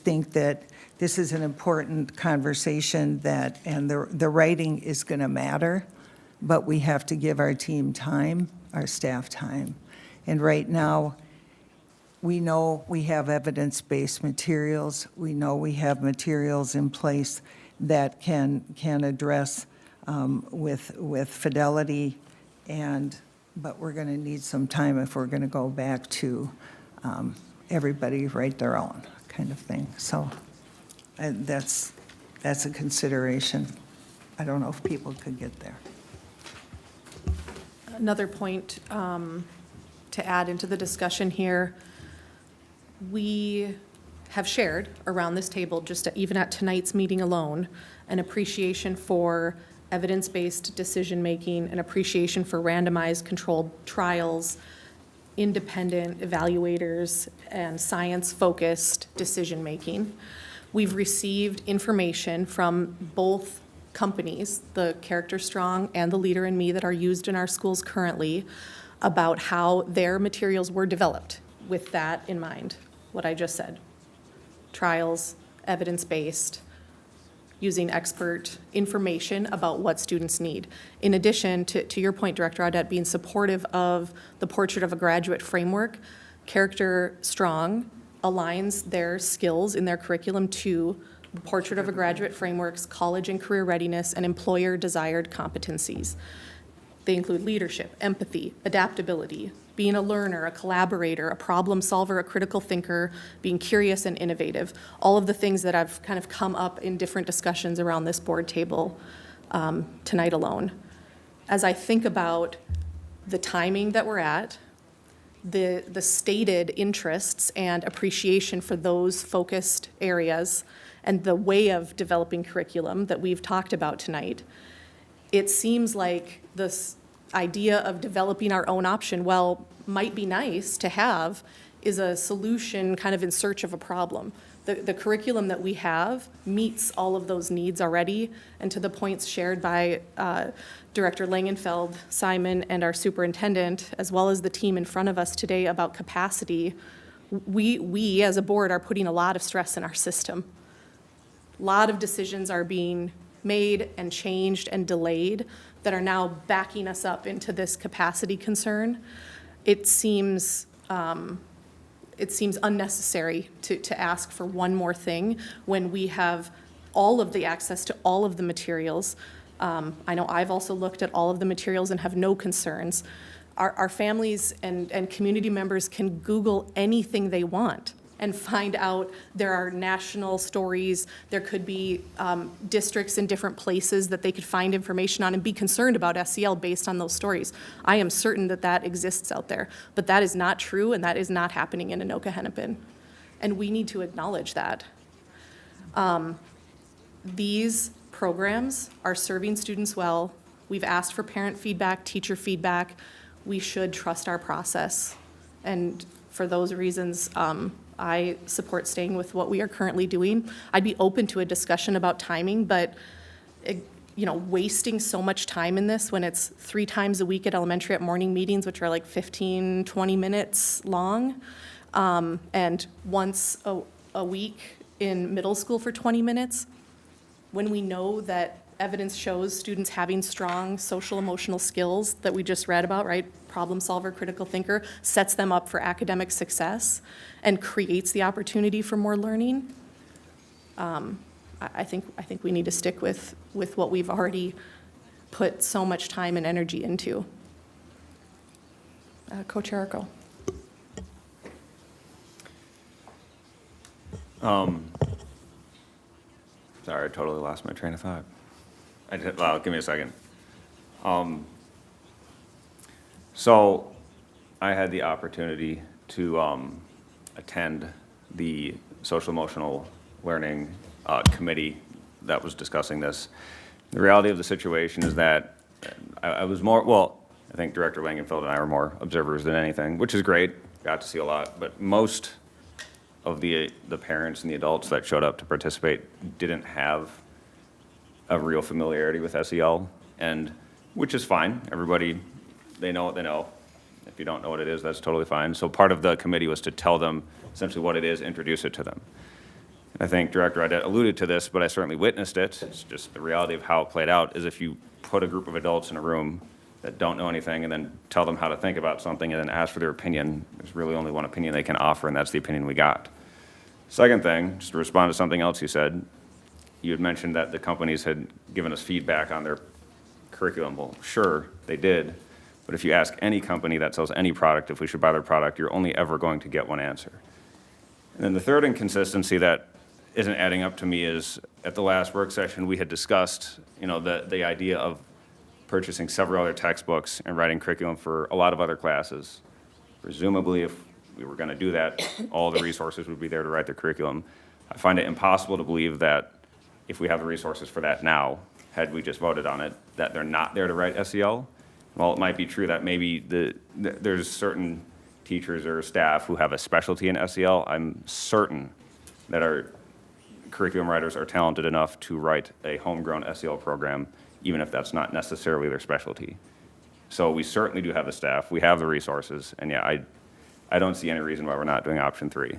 think that this is an important conversation and the writing is going to matter, but we have to give our team time, our staff time. And right now, we know we have evidence-based materials. We know we have materials in place that can address with fidelity, but we're going to need some time if we're going to go back to everybody write their own kind of thing. So that's a consideration. I don't know if people could get there. Another point to add into the discussion here, we have shared around this table, just even at tonight's meeting alone, an appreciation for evidence-based decision-making, an appreciation for randomized controlled trials, independent evaluators, and science-focused decision-making. We've received information from both companies, the Character Strong and the Leader in Me, that are used in our schools currently, about how their materials were developed with that in mind, what I just said. Trials, evidence-based, using expert information about what students need. In addition to your point, Director Audette, being supportive of the Portrait of a Graduate framework, Character Strong aligns their skills in their curriculum to the Portrait of a Graduate framework's college and career readiness and employer-desired competencies. They include leadership, empathy, adaptability, being a learner, a collaborator, a problem solver, a critical thinker, being curious and innovative, all of the things that have kind of come up in different discussions around this board table tonight alone. As I think about the timing that we're at, the stated interests and appreciation for those focused areas, and the way of developing curriculum that we've talked about tonight, it seems like this idea of developing our own option, well, might be nice to have, is a solution kind of in search of a problem. The curriculum that we have meets all of those needs already, and to the points shared by Director Langenfeld, Simon, and our superintendent, as well as the team in front of us today about capacity, we as a board are putting a lot of stress in our system. A lot of decisions are being made and changed and delayed that are now backing us up into this capacity concern. It seems unnecessary to ask for one more thing when we have all of the access to all of the materials. I know I've also looked at all of the materials and have no concerns. Our families and community members can Google anything they want and find out there are national stories, there could be districts in different places that they could find information on and be concerned about SEL based on those stories. I am certain that that exists out there, but that is not true and that is not happening in Anoka-Hennepin. And we need to acknowledge that. These programs are serving students well. We've asked for parent feedback, teacher feedback. We should trust our process. And for those reasons, I support staying with what we are currently doing. I'd be open to a discussion about timing, but wasting so much time in this when it's 3 times a week at elementary at morning meetings, which are like 15, 20 minutes long, and once a week in middle school for 20 minutes, when we know that evidence shows students having strong social emotional skills that we just read about, right? Problem solver, critical thinker, sets them up for academic success and creates the opportunity for more learning. I think we need to stick with what we've already put so much time and energy into. Co-Chair Arco. Sorry, I totally lost my train of thought. Well, give me a second. So I had the opportunity to attend the social emotional learning committee that was discussing this. The reality of the situation is that I was more, well, I think Director Langenfeld and I were more observers than anything, which is great. Got to see a lot, but most of the parents and the adults that showed up to participate didn't have a real familiarity with SEL, and which is fine. Everybody, they know what they know. If you don't know what it is, that's totally fine. So part of the committee was to tell them essentially what it is, introduce it to them. And I think Director Audette alluded to this, but I certainly witnessed it. It's just the reality of how it played out is if you put a group of adults in a room that don't know anything and then tell them how to think about something and then ask for their opinion, there's really only one opinion they can offer, and that's the opinion we got. Second thing, just to respond to something else you said, you had mentioned that the companies had given us feedback on their curriculum. Well, sure, they did, but if you ask any company that sells any product if we should buy their product, you're only ever going to get one answer. And then the third inconsistency that isn't adding up to me is at the last work session, we had discussed, the idea of purchasing several other textbooks and writing curriculum for a lot of other classes. Presumably, if we were going to do that, all the resources would be there to write the curriculum. I find it impossible to believe that if we have the resources for that now, had we just voted on it, that they're not there to write SEL. While it might be true that maybe there's certain teachers or staff who have a specialty in SEL, I'm certain that our curriculum writers are talented enough to write a homegrown SEL program, even if that's not necessarily their specialty. So we certainly do have the staff, we have the resources, and yeah, I don't see any reason why we're not doing option 3.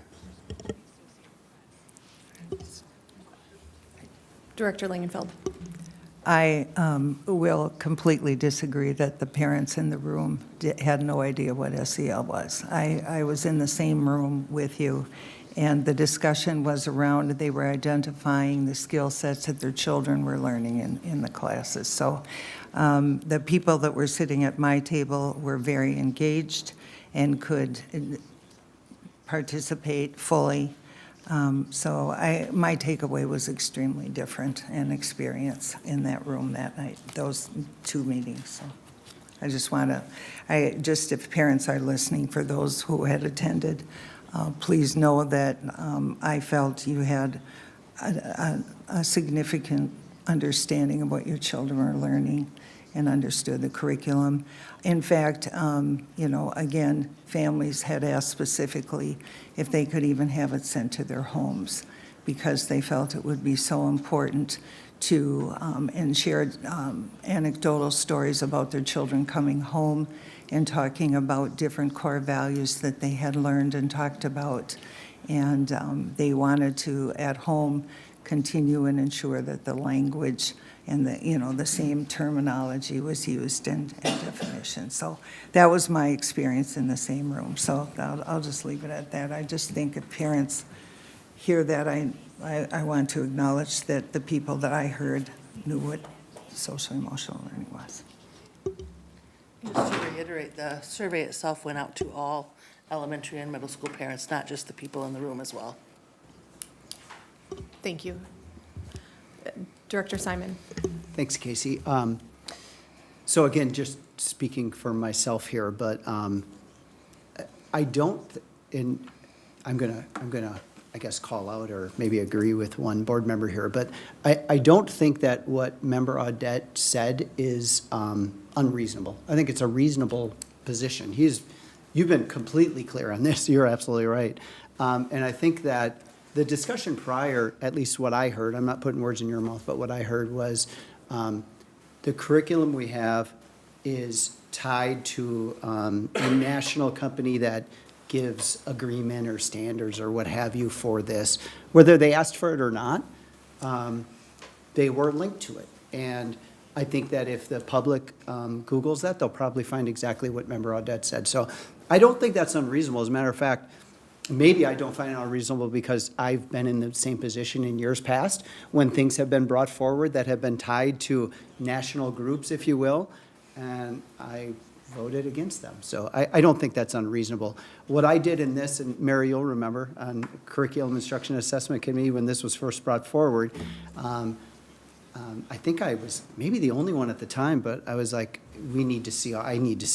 Director Langenfeld. I will completely disagree that the parents in the room had no idea what SEL was. I was in the same room with you, and the discussion was around, they were identifying the skill sets that their children were learning in the classes. So the people that were sitting at my table were very engaged and could participate fully. So my takeaway was extremely different and experience in that room that night, those 2 meetings. So I just want to, if parents are listening, for those who had attended, please know that I felt you had a significant understanding of what your children are learning and understood the curriculum. In fact, again, families had asked specifically if they could even have it sent to their homes because they felt it would be so important to, and shared anecdotal stories about their children coming home and talking about different core values that they had learned and talked about. And they wanted to, at home, continue and ensure that the language and the same terminology was used and definition. So that was my experience in the same room. So I'll just leave it at that. I just think if parents hear that, I want to acknowledge that the people that I heard knew what social emotional learning was. Just to reiterate, the survey itself went out to all elementary and middle school parents, not just the people in the room as well. Thank you. Director Simon. Thanks, Casey. So again, just speaking for myself here, but I don't, and I'm gonna, I guess, call out or maybe agree with one board member here, but I don't think that what Member Audette said is unreasonable. I think it's a reasonable position. You've been completely clear on this. You're absolutely right. And I think that the discussion prior, at least what I heard, I'm not putting words in your mouth, but what I heard was the curriculum we have is tied to a national company that gives agreement or standards or what have you for this, whether they asked for it or not. they were linked to it. And I think that if the public Googles that, they'll probably find exactly what Member Audette said. So I don't think that's unreasonable. As a matter of fact, maybe I don't find it unreasonable because I've been in the same position in years past when things have been brought forward that have been tied to national groups, if you will, and I voted against them. So I don't think that's unreasonable. What I did in this, and Mary, you'll remember, on Curriculum Instruction Assessment Committee when this was first brought forward, I think I was maybe the only one at the time, but I was like, I need to see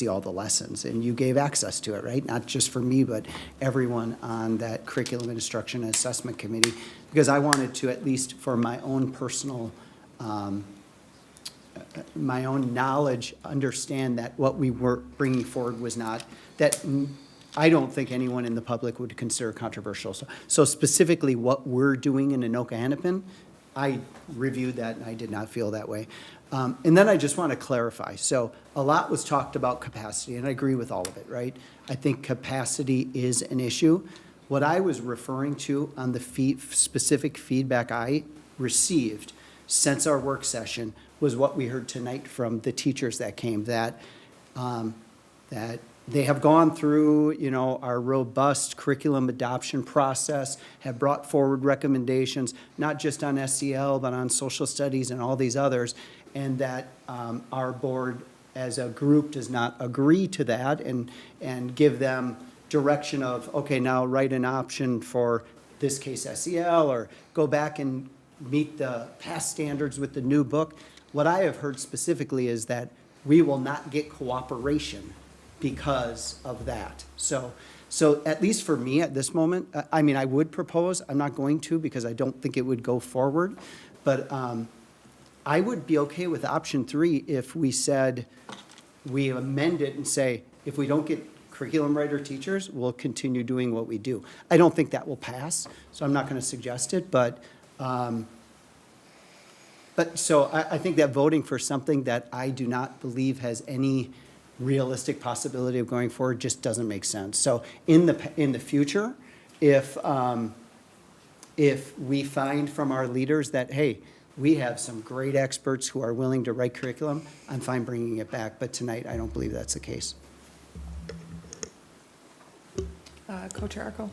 all the lessons. And you gave access to it, right? Not just for me, but everyone on that Curriculum Instruction and Assessment Committee, because I wanted to, at least for my own personal, my own knowledge, understand that what we were bringing forward was not, that I don't think anyone in the public would consider controversial. So specifically what we're doing in Anoka-Hennepin, I reviewed that and I did not feel that way. And then I just want to clarify. So a lot was talked about capacity, and I agree with all of it, right? I think capacity is an issue. What I was referring to on the specific feedback I received since our work session was what we heard tonight from the teachers that came, that they have gone through, our robust curriculum adoption process, have brought forward recommendations, not just on SEL, but on social studies and all these others, and that our board as a group does not agree to that and give them direction of, okay, now write an option for this case SEL, or go back and meet the past standards with the new book. What I have heard specifically is that we will not get cooperation because of that. So at least for me at this moment, I mean, I would propose, I'm not going to because I don't think it would go forward, but I would be okay with option 3 if we said, we amend it and say, if we don't get curriculum writer teachers, we'll continue doing what we do. I don't think that will pass, so I'm not going to suggest it, but so I think that voting for something that I do not believe has any realistic possibility of going forward just doesn't make sense. So in the future, if we find from our leaders that, hey, we have some great experts who are willing to write curriculum, I'm fine bringing it back. But tonight, I don't believe that's the case. Co-Chair Arco.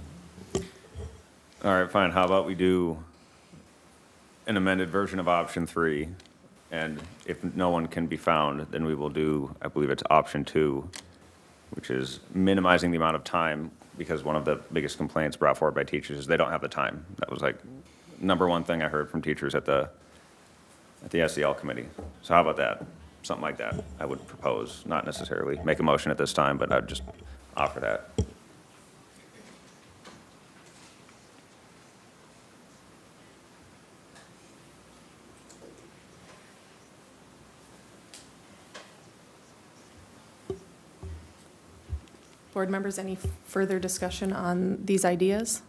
All right, fine. How about we do an amended version of option 3? And if no one can be found, then we will do, I believe it's option 2, which is minimizing the amount of time, because one of the biggest complaints brought forward by teachers is they don't have the time. That was like number one thing I heard from teachers at the SEL committee. So how about that? Something like that I would propose, not necessarily make a motion at this time, but I'd just offer that. Board members, any further discussion on these ideas?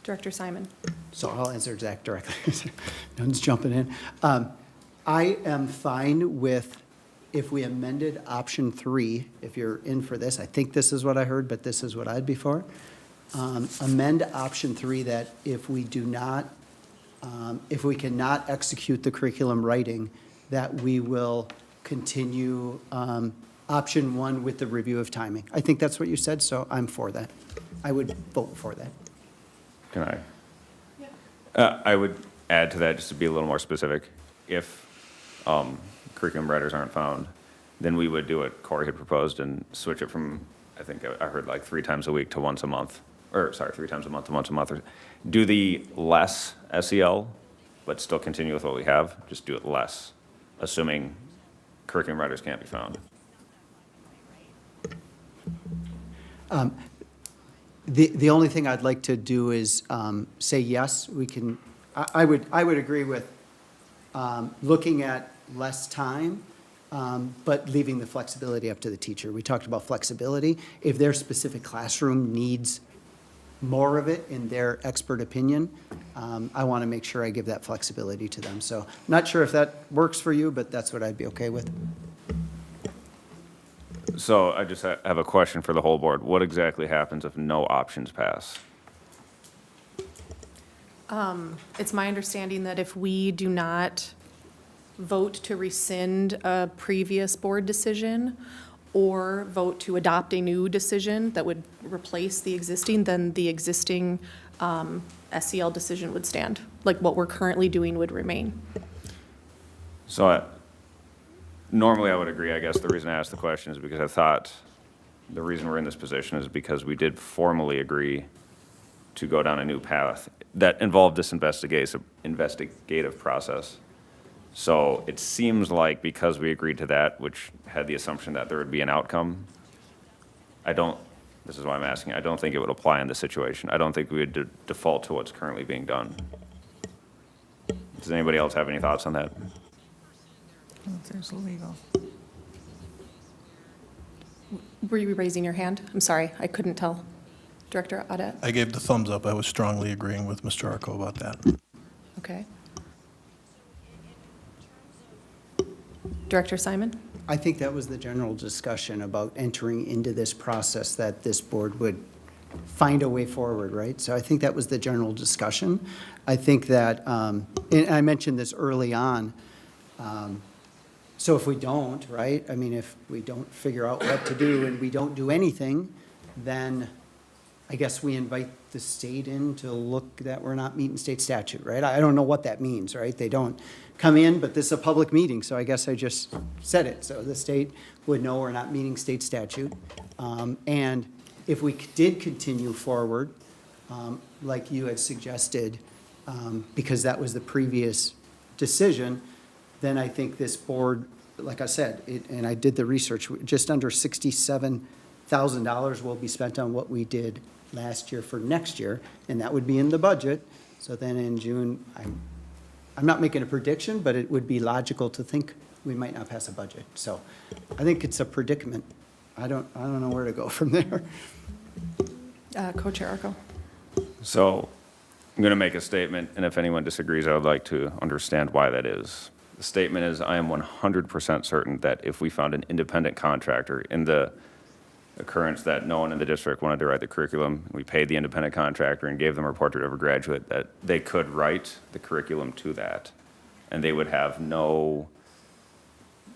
Director Simon. So I'll answer Zach directly. No one's jumping in. I am fine with, if we amended option 3, if you're in for this, I think this is what I heard, but this is what I'd be for. Amend option 3 that if we do not, if we cannot execute the curriculum writing, that we will continue option 1 with the review of timing. I think that's what you said, so I'm for that. I would vote for that. Can I? Yeah. I would add to that, just to be a little more specific. If curriculum writers aren't found, then we would do what Corey had proposed and switch it from, I think I heard like 3 times a week to once a month. Or, sorry, 3 times a month to once a month. Do the less SEL, but still continue with what we have. Just do it less, assuming curriculum writers can't be found. The only thing I'd like to do is say yes, we can, I would agree with looking at less time, but leaving the flexibility up to the teacher. We talked about flexibility. If their specific classroom needs more of it in their expert opinion, I want to make sure I give that flexibility to them. So not sure if that works for you, but that's what I'd be okay with. So I just have a question for the whole board. What exactly happens if no options pass? It's my understanding that if we do not vote to rescind a previous board decision or vote to adopt a new decision that would replace the existing, then the existing SEL decision would stand. Like what we're currently doing would remain. So normally I would agree. I guess the reason I asked the question is because I thought the reason we're in this position is because we did formally agree to go down a new path that involved this investigative process. So it seems like because we agreed to that, which had the assumption that there would be an outcome, this is why I'm asking, I don't think it would apply in this situation. I don't think we would default to what's currently being done. Does anybody else have any thoughts on that? There's legal. Were you raising your hand? I'm sorry, I couldn't tell. Director Audette? I gave the thumbs up. I was strongly agreeing with Mr. Arco about that. Okay. Director Simon? I think that was the general discussion about entering into this process, that this board would find a way forward, right? So I think that was the general discussion. I think that, and I mentioned this early on, so if we don't, right, I mean, if we don't figure out what to do and we don't do anything, then I guess we invite the state in to look that we're not meeting state statute, right? I don't know what that means, right? They don't come in, but this is a public meeting, so I guess I just said it. So the state would know we're not meeting state statute. And if we did continue forward, like you had suggested, because that was the previous decision, then I think this board, like I said, and I did the research, just under $67,000 will be spent on what we did last year for next year, and that would be in the budget. So then in June, I'm not making a prediction, but it would be logical to think we might not pass a budget. So I think it's a predicament. I don't know where to go from there. Co-Chair Arco? So I'm going to make a statement, and if anyone disagrees, I would like to understand why that is. The statement is, I am 100% certain that if we found an independent contractor in the occurrence that no one in the district wanted to write the curriculum, we paid the independent contractor and gave them a report to every graduate, that they could write the curriculum to that, and they would have no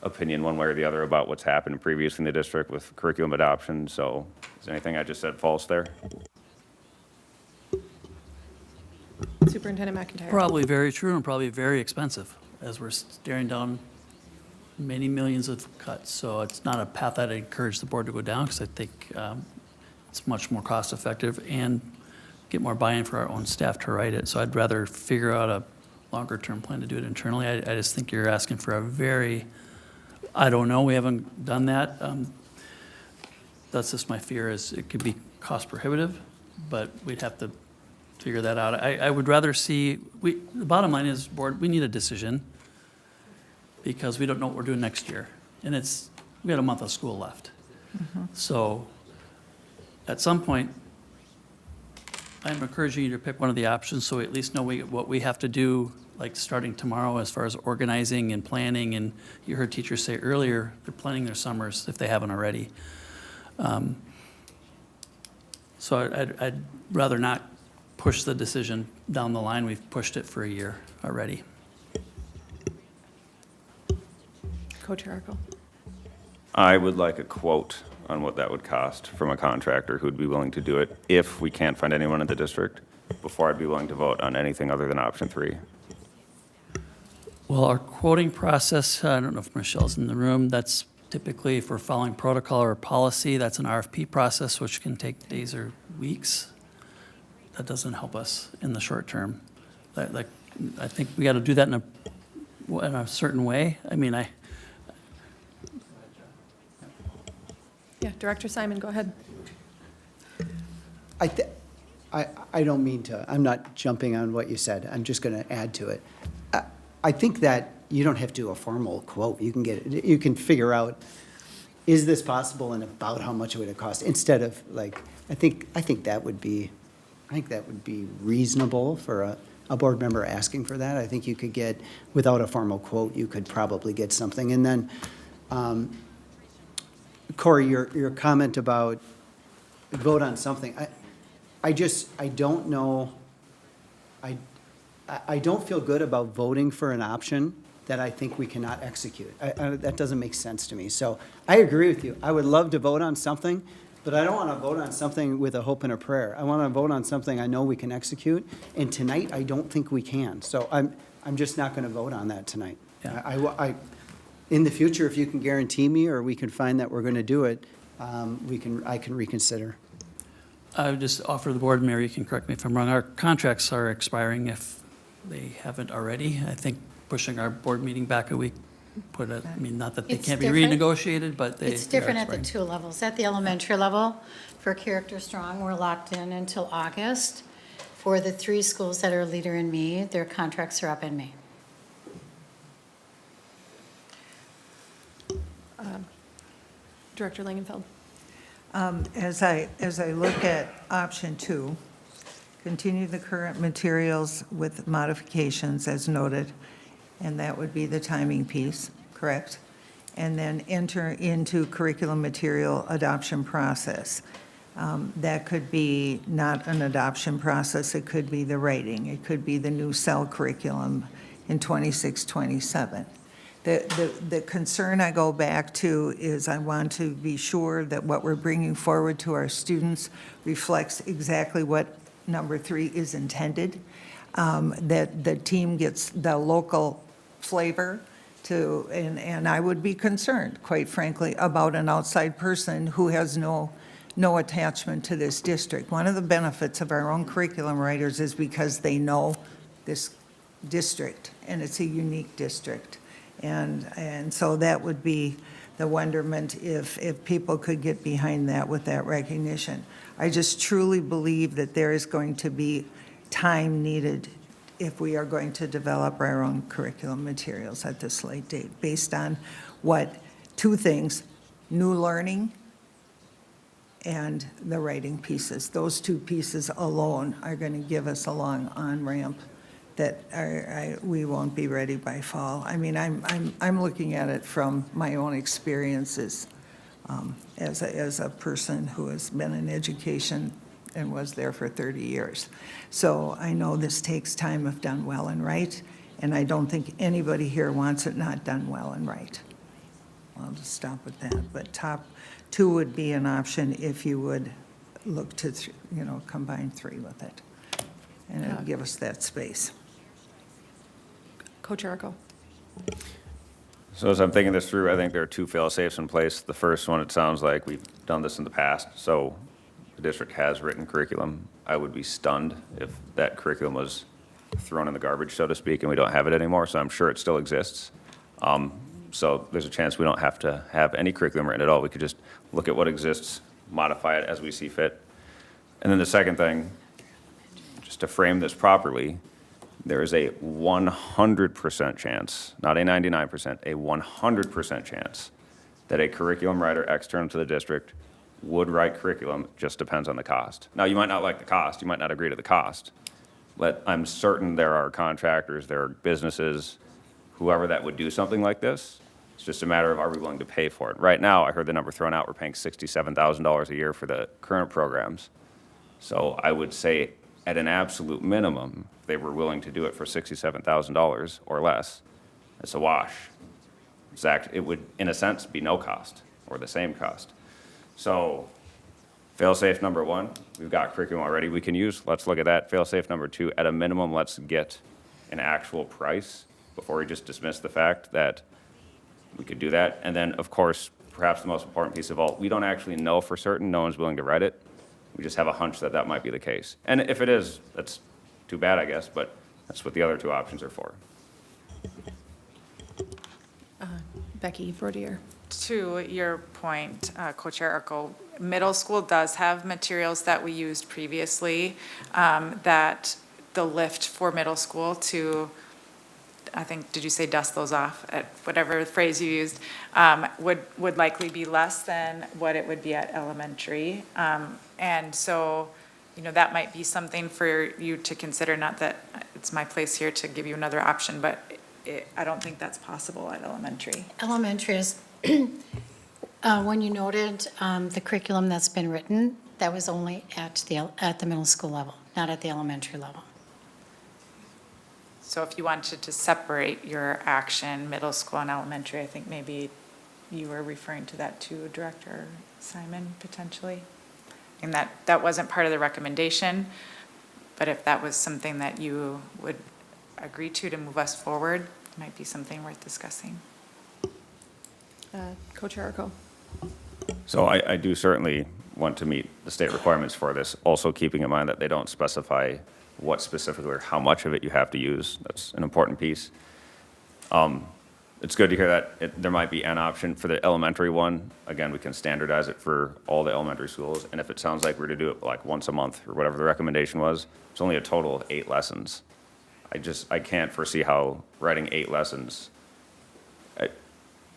opinion one way or the other about what's happened previously in the district with curriculum adoption. So is anything I just said false there? Superintendent McIntyre? Probably very true and probably very expensive, as we're staring down many millions of cuts. So it's not a path that I encourage the board to go down, because I think it's much more cost effective and get more buy-in for our own staff to write it. So I'd rather figure out a longer term plan to do it internally. I just think you're asking for a very, I don't know, we haven't done that. That's just my fear, is it could be cost prohibitive, but we'd have to figure that out. I would rather see, the bottom line is, board, we need a decision, because we don't know what we're doing next year. And we got a month of school left. So at some point, I'm encouraging you to pick one of the options, so we at least know what we have to do, like starting tomorrow, as far as organizing and planning. And you heard teachers say earlier, they're planning their summers if they haven't already. So I'd rather not push the decision down the line. We've pushed it for a year already. Co-Chair Arco? I would like a quote on what that would cost from a contractor who'd be willing to do it if we can't find anyone in the district, before I'd be willing to vote on anything other than option 3. Well, our quoting process, I don't know if Michelle's in the room, that's typically, if we're following protocol or policy, that's an RFP process, which can take days or weeks. That doesn't help us in the short term. I think we got to do that in a certain way. I mean, Yeah, Director Simon, go ahead. I don't mean to, I'm not jumping on what you said. I'm just going to add to it. I think that you don't have to do a formal quote. You can figure out, is this possible and about how much it would cost, instead of like, I think that would be reasonable for a board member asking for that. I think you could get, without a formal quote, you could probably get something. And then, Corey, your comment about vote on something, I don't know, I don't feel good about voting for an option that I think we cannot execute. That doesn't make sense to me. So I agree with you. I would love to vote on something, but I don't want to vote on something with a hope and a prayer. I want to vote on something I know we can execute, and tonight I don't think we can. So I'm just not going to vote on that tonight. In the future, if you can guarantee me, or we can find that we're going to do it, I can reconsider. I would just offer the board, Mary, you can correct me if I'm wrong, our contracts are expiring if they haven't already. I think pushing our board meeting back a week not that they It's can't be different. renegotiated, but they It's different are at the expiring. 2 levels. At the elementary level, for Character Strong, we're locked in until August. For the 3 schools that are Leader in Me, their contracts are up in May. Director Langenfeld. As I look at option 2, continue the current materials with modifications as noted, and that would be the timing piece, correct? And then enter into curriculum material adoption process. That could be not an adoption process, it could be the writing, it could be the new SEL curriculum in 26-27. The concern I go back to is I want to be sure that what we're bringing forward to our students reflects exactly what number 3 is intended, that the team gets the local flavor to, and I would be concerned, quite frankly, about an outside person who has no attachment to this district. One of the benefits of our own curriculum writers is because they know this district, and it's a unique district. And so that would be the wonderment if people could get behind that with that recognition. I just truly believe that there is going to be time needed if we are going to develop our own curriculum materials at this late date, based on what, 2 things, new learning and the writing pieces. Those 2 pieces alone are going to give us a long on-ramp that we won't be ready by fall. I mean, I'm looking at it from my own experiences as a person who has been in education and was there for 30 years. So I know this takes time if done well and right, and I don't think anybody here wants it not done well and right. I'll just stop with that. But top 2 would be an option if you would look to, combine 3 with it. And it'll give us that space. Coach Arco. So as I'm thinking this through, I think there are 2 fail-safes in place. The first one, it sounds like we've done this in the past, so the district has written curriculum. I would be stunned if that curriculum was thrown in the garbage, so to speak, and we don't have it anymore, so I'm sure it still exists. So there's a chance we don't have to have any curriculum written at all. We could just look at what exists, modify it as we see fit. And then the second thing, just to frame this properly, there is a 100% chance, not a 99%, a 100% chance that a curriculum writer external to the district would write curriculum, just depends on the cost. Now, you might not like the cost, you might not agree to the cost, but I'm certain there are contractors, there are businesses, whoever that would do something like this. It's just a matter of, are we willing to pay for it? Right now, I heard the number thrown out, we're paying $67,000 a year for the current programs. So I would say, at an absolute minimum, if they were willing to do it for $67,000 or less, it's a wash. It would, in a sense, be no cost or the same cost. So fail-safe number 1, we've got curriculum already we can use. Let's look at that. Fail-safe number 2, at a minimum, let's get an actual price before we just dismiss the fact that we could do that. And then, of course, perhaps the most important piece of all, we don't actually know for certain. No one's willing to write it. We just have a hunch that that might be the case. And if it is, that's too bad, I guess, but that's what the other 2 options are for. Becky Verdier. To your point, Co-Chair Arco, middle school does have materials that we used previously, that the lift for middle school to, I think, did you say dust those off, at whatever phrase you used, would likely be less than what it would be at elementary. And so, that might be something for you to consider, not that it's my place here to give you another option, but I don't think that's possible at elementary. Elementary is, when you noted the curriculum that's been written, that was only at the middle school level, not at the elementary level. So if you wanted to separate your action, middle school and elementary, I think maybe you were referring to that too, Director Simon, potentially? And that wasn't part of the recommendation, but if that was something that you would agree to move us forward, it might be something worth discussing. Co-Chair Arco. So I do certainly want to meet the state requirements for this, also keeping in mind that they don't specify what specifically or how much of it you have to use. That's an important piece. It's good to hear that there might be an option for the elementary one. Again, we can standardize it for all the elementary schools, and if it sounds like we're to do it like once a month or whatever the recommendation was, it's only a total of 8 lessons. I can't foresee how writing 8 lessons,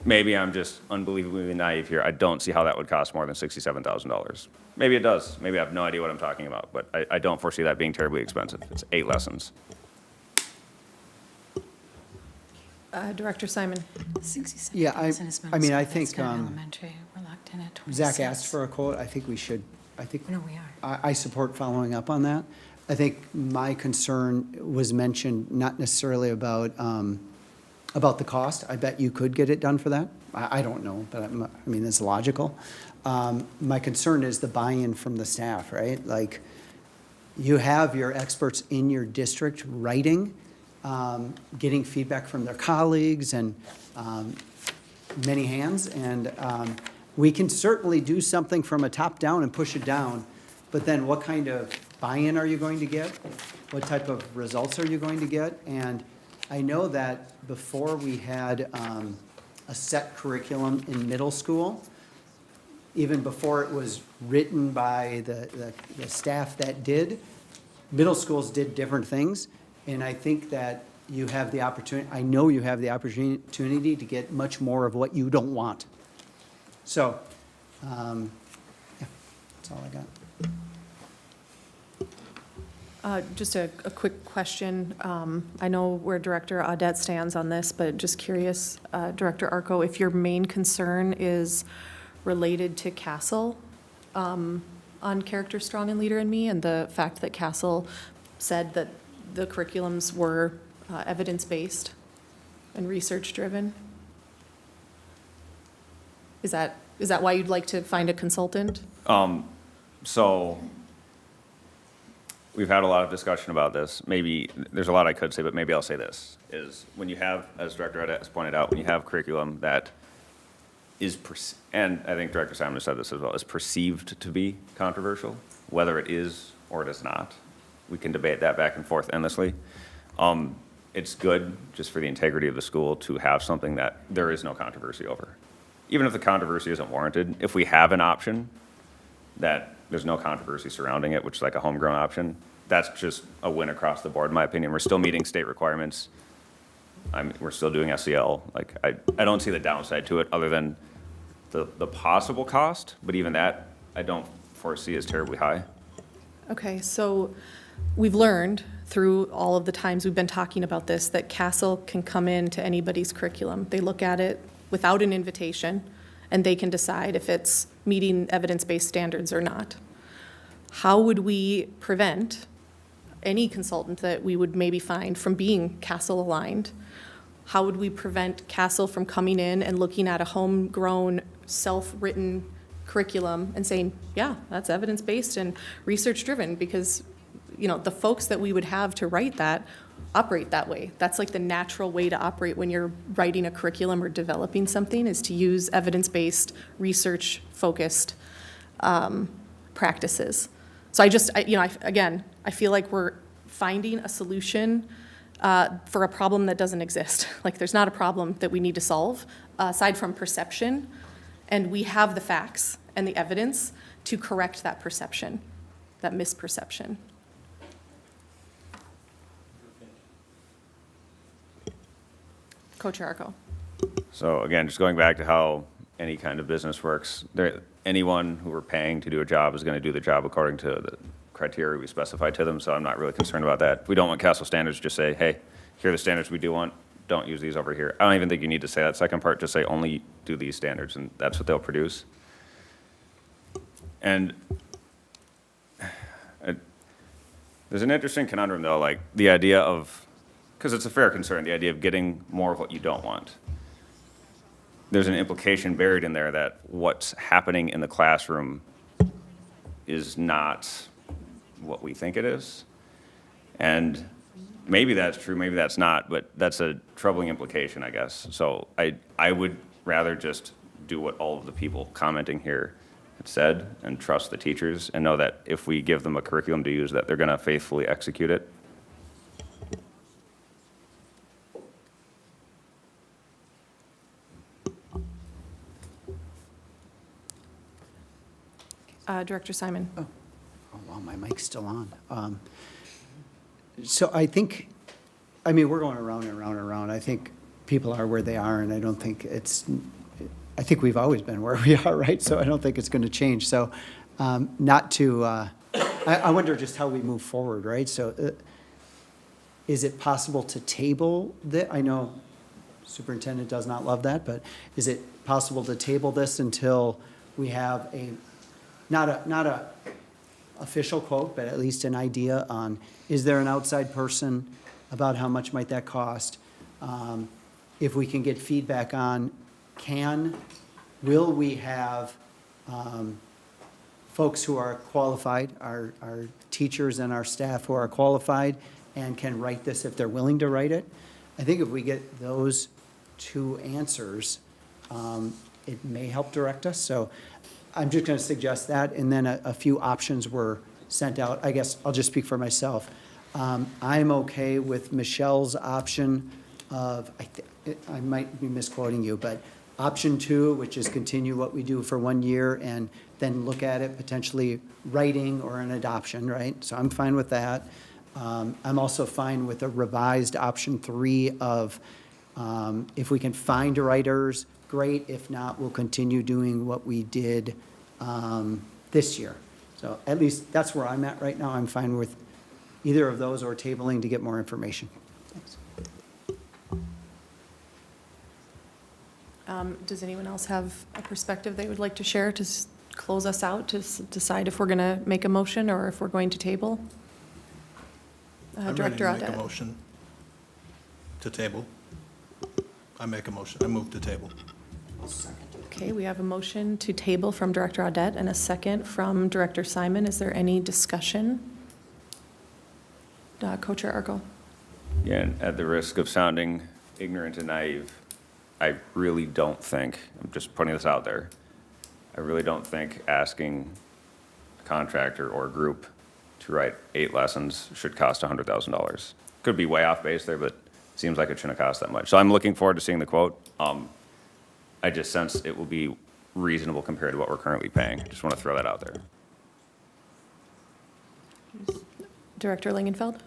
maybe I'm just unbelievably naive here. I don't see how that would cost more than $67,000. Maybe it does. Maybe I have no idea what I'm talking about, but I don't foresee that being terribly expensive. It's 8 lessons. Director Simon. Yeah, I mean, I think Elementary, we're locked in at 26. Zach asked for a quote. I think we should, No, we are. I support following up on that. I think my concern was mentioned not necessarily about the cost. I bet you could get it done for that. I don't know, but I mean, it's logical. My concern is the buy-in from the staff, right? Like, you have your experts in your district writing, getting feedback from their colleagues and many hands. And we can certainly do something from a top down and push it down, but then what kind of buy-in are you going to get? What type of results are you going to get? And I know that before we had a set curriculum in middle school, even before it was written by the staff that did, middle schools did different things. And I think that you have the opportunity, I know you have the opportunity to get much more of what you don't want. So, yeah, that's all I got. Just a quick question. I know where Director Audette stands on this, but just curious, Director Arco, if your main concern is related to Castle on Character Strong and Leader in Me, and the fact that Castle said that the curriculums were evidence-based and research-driven? Is that why you'd like to find a consultant? So we've had a lot of discussion about this. Maybe, there's a lot I could say, but maybe I'll say this, is when you have, as Director Audette has pointed out, when you have curriculum that is, and I think Director Simon said this as well, is perceived to be controversial, whether it is or it is not. We can debate that back and forth endlessly. It's good, just for the integrity of the school, to have something that there is no controversy over. Even if the controversy isn't warranted, if we have an option that there's no controversy surrounding it, which is like a homegrown option, that's just a win across the board, in my opinion. We're still meeting state requirements. We're still doing SEL. Like, I don't see the downside to it other than the possible cost, but even that, I don't foresee as terribly high. Okay, so we've learned through all of the times we've been talking about this that Castle can come into anybody's curriculum. They look at it without an invitation, and they can decide if it's meeting evidence-based standards or not. How would we prevent any consultant that we would maybe find from being Castle-aligned? How would we prevent Castle from coming in and looking at a homegrown, self-written curriculum and saying, yeah, that's evidence-based and research-driven? Because, you know, the folks that we would have to write that operate that way. That's like the natural way to operate when you're writing a curriculum or developing something, is to use evidence-based, research-focused practices. So I feel like we're finding a solution for a problem that doesn't exist. Like, there's not a problem that we need to solve aside from perception, and we have the facts and the evidence to correct that perception, that misperception. Co-Chair Arco. So again, just going back to how any kind of business works, anyone who we're paying to do a job is going to do the job according to the criteria we specify to them, so I'm not really concerned about that. We don't want Castle standards to just say, hey, here are the standards we do want, don't use these over here. I don't even think you need to say that second part, just say only do these standards, and that's what they'll produce. And there's an interesting conundrum, though, like the idea of because it's a fair concern, the idea of getting more of what you don't want. There's an implication buried in there that what's happening in the classroom is not what we think it is. And maybe that's true, maybe that's not, but that's a troubling implication, I guess. So I would rather just do what all of the people commenting here had said and trust the teachers and know that if we give them a curriculum to use, that they're gonna faithfully execute it. Director Simon. Oh, wow, my mic's still on. So I think, I mean, we're going around and around and around. I think people are where they are, and I don't think I think we've always been where we are, right? So I don't think it's going to change. So I wonder just how we move forward, right? So is it possible to table I know Superintendent does not love that, but is it possible to table this until we have not a official quote, but at least an idea on, is there an outside person, about how much might that cost? If we can get feedback on, will we have folks who are qualified, our teachers and our staff who are qualified and can write this if they're willing to write it? I think if we get those two answers, it may help direct us. So I'm just going to suggest that, and then a few options were sent out. I guess I'll just speak for myself. I'm okay with Michelle's option of, I might be misquoting you, but option 2, which is continue what we do for 1 year and then look at it potentially writing or an adoption, right? So I'm fine with that. I'm also fine with a revised option 3 of if we can find writers, great. If not, we'll continue doing what we did this year. So at least that's where I'm at right now. I'm fine with either of those or tabling to get more information. Thanks. Does anyone else have a perspective they would like to share to close us out, to decide if we're going to make a motion or if we're going to table? Director I'm ready to make a Audette. motion to table. I make a motion. I move to table. Okay, we have a motion to table from Director Audette and a second from Director Simon. Is there any discussion? Co-Chair Arco. Yeah, and at the risk of sounding ignorant and naive, I really don't think, I'm just putting this out there, I really don't think asking a contractor or a group to write 8 lessons should cost $100,000. Could be way off base there, but it seems like it shouldn't cost that much. So I'm looking forward to seeing the quote. I just sense it will be reasonable compared to what we're currently paying. Just want to throw that out there. Director Lingenfeld.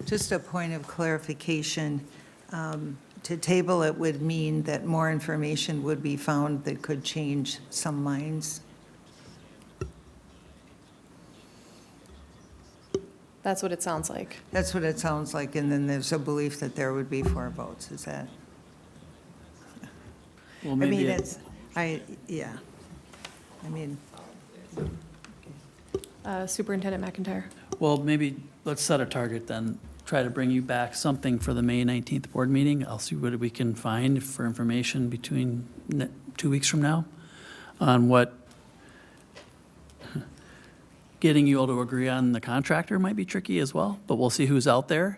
Just a point of clarification. To table it would mean that more information would be found that could change some minds. That's what it sounds like. That's what it sounds like, and then there's a belief that there would be 4 votes, is that? Well, I maybe mean, yeah. I mean, Superintendent McIntyre. Well, maybe let's set a target then. Try to bring you back something for the May 19th board meeting. I'll see what we can find for information between 2 weeks from now on what getting you all to agree on the contractor might be tricky as well, but we'll see who's out there.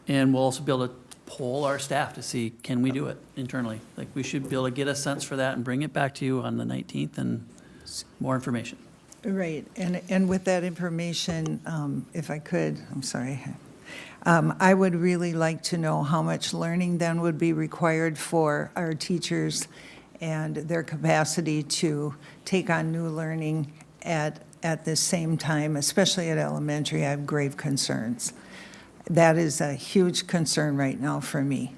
And we'll also be able to poll our staff to see, can we do it internally? Like, we should be able to get a sense for that and bring it back to you on the 19th and more information. right, and with that information, if I could, I'm sorry. I would really like to know how much learning then would be required for our teachers and their capacity to take on new learning at the same time, especially at elementary. I have grave concerns. That is a huge concern right now for me,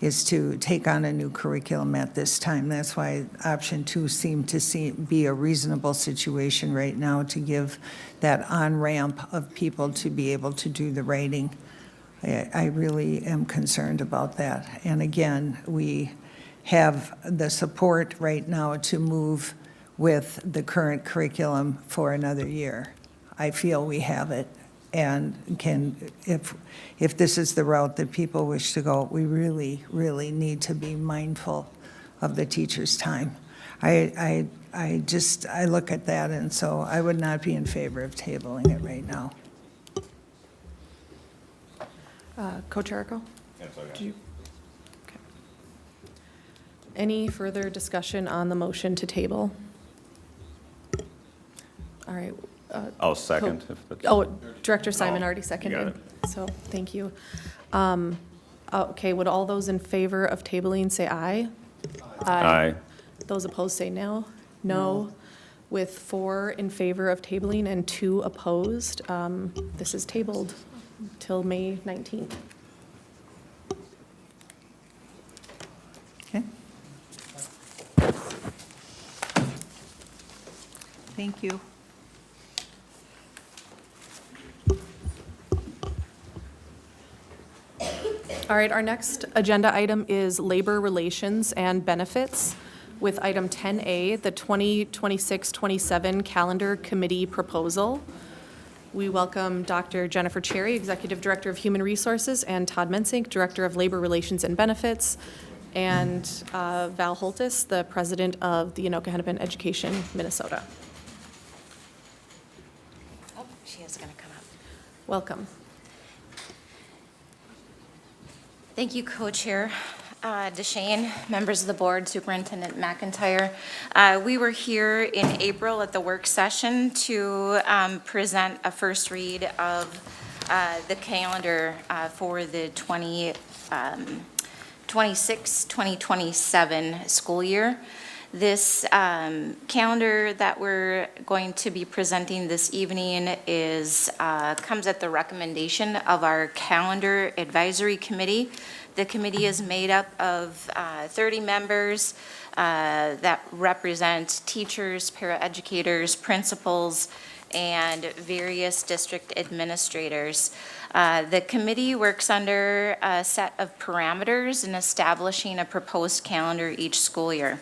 is to take on a new curriculum at this time. That's why option 2 seemed to be a reasonable situation right now, to give that on-ramp of people to be able to do the writing. I really am concerned about that. And again, we have the support right now to move with the current curriculum for another year. I feel we have it. and if this is the route that people wish to go, we really, really need to be mindful of the teacher's time. I look at that, and so I would not be in favor of tabling it right now. Coach Arco? Do you- okay. Any further discussion on the motion to table? All right. I'll second. Director Simon Oh, already you got seconded, so thank you. Okay, would all those in favor of tabling say aye? Aye. Those opposed say no. No. With 4 in favor of tabling and 2 opposed, this is tabled till May 19th. Okay. Thank you. All right, our next agenda item is labor relations and benefits with item 10A, the 2026-27 calendar committee proposal. We welcome Dr. Jennifer Cherry, Executive Director of Human Resources, and Todd Mensink, Director of Labor Relations and Benefits, and Val Holtis, the President of the Anoka-Hennepin Education, Minnesota. Oh, she is going to come up. Welcome. Thank you, Co-Chair DeShane, members of the board, Superintendent McIntyre. We were here in April at the work session to present a first read of the calendar for the 2026-2027 school year. This calendar that we're going to be presenting this evening comes at the recommendation of our Calendar Advisory Committee. The committee is made up of 30 members that represent teachers, paraeducators, principals, and various district administrators. The committee works under a set of parameters in establishing a proposed calendar each school year.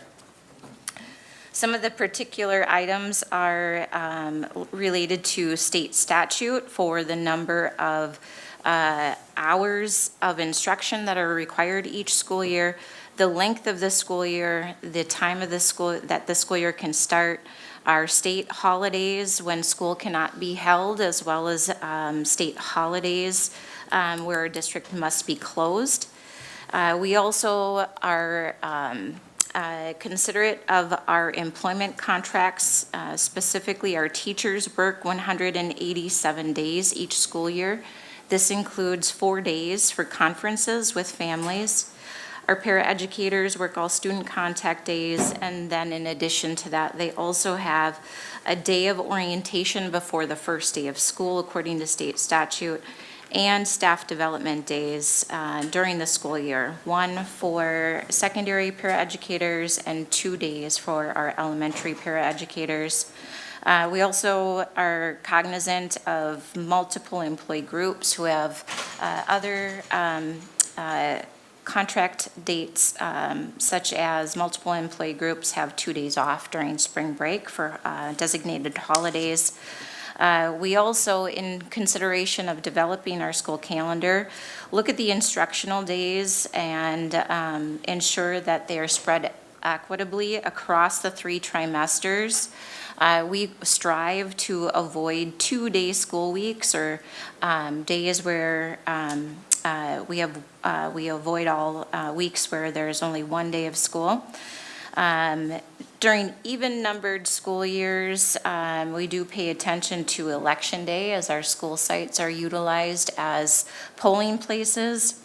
Some of the particular items are related to state statute for the number of hours of instruction that are required each school year, the length of the school year, the time of the school that the school year can start, our state holidays when school cannot be held, as well as state holidays where a district must be closed. We also are considerate of our employment contracts, specifically our teachers work 187 days each school year. This includes 4 days for conferences with families. Our paraeducators work all student contact days, and then in addition to that, they also have a day of orientation before the first day of school according to state statute, and staff development days during the school year, 1 for secondary paraeducators and 2 days for our elementary paraeducators. We also are cognizant of multiple employee groups who have other contract dates, such as multiple employee groups have 2 days off during spring break for designated holidays. We also, in consideration of developing our school calendar, look at the instructional days and ensure that they are spread equitably across the 3 trimesters. We strive to avoid 2-day school weeks or days where we avoid all weeks where there's only 1 day of school. During even-numbered school years, we do pay attention to Election Day as our school sites are utilized as polling places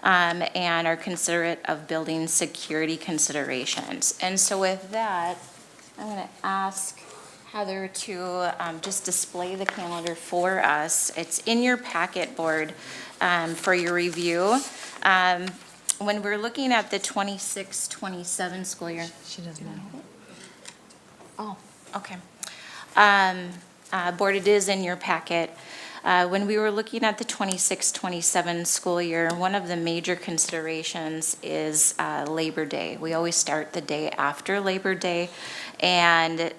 and are considerate of building security considerations. And so with that, I'm going to ask Heather to just display the calendar for us. It's in your packet board for your review. When we're looking at the 26-27 school year. She doesn't know. Oh, okay. Board, it is in your packet. When we were looking at the 26-27 school year, one of the major considerations is Labor Day. We always start the day after Labor Day, and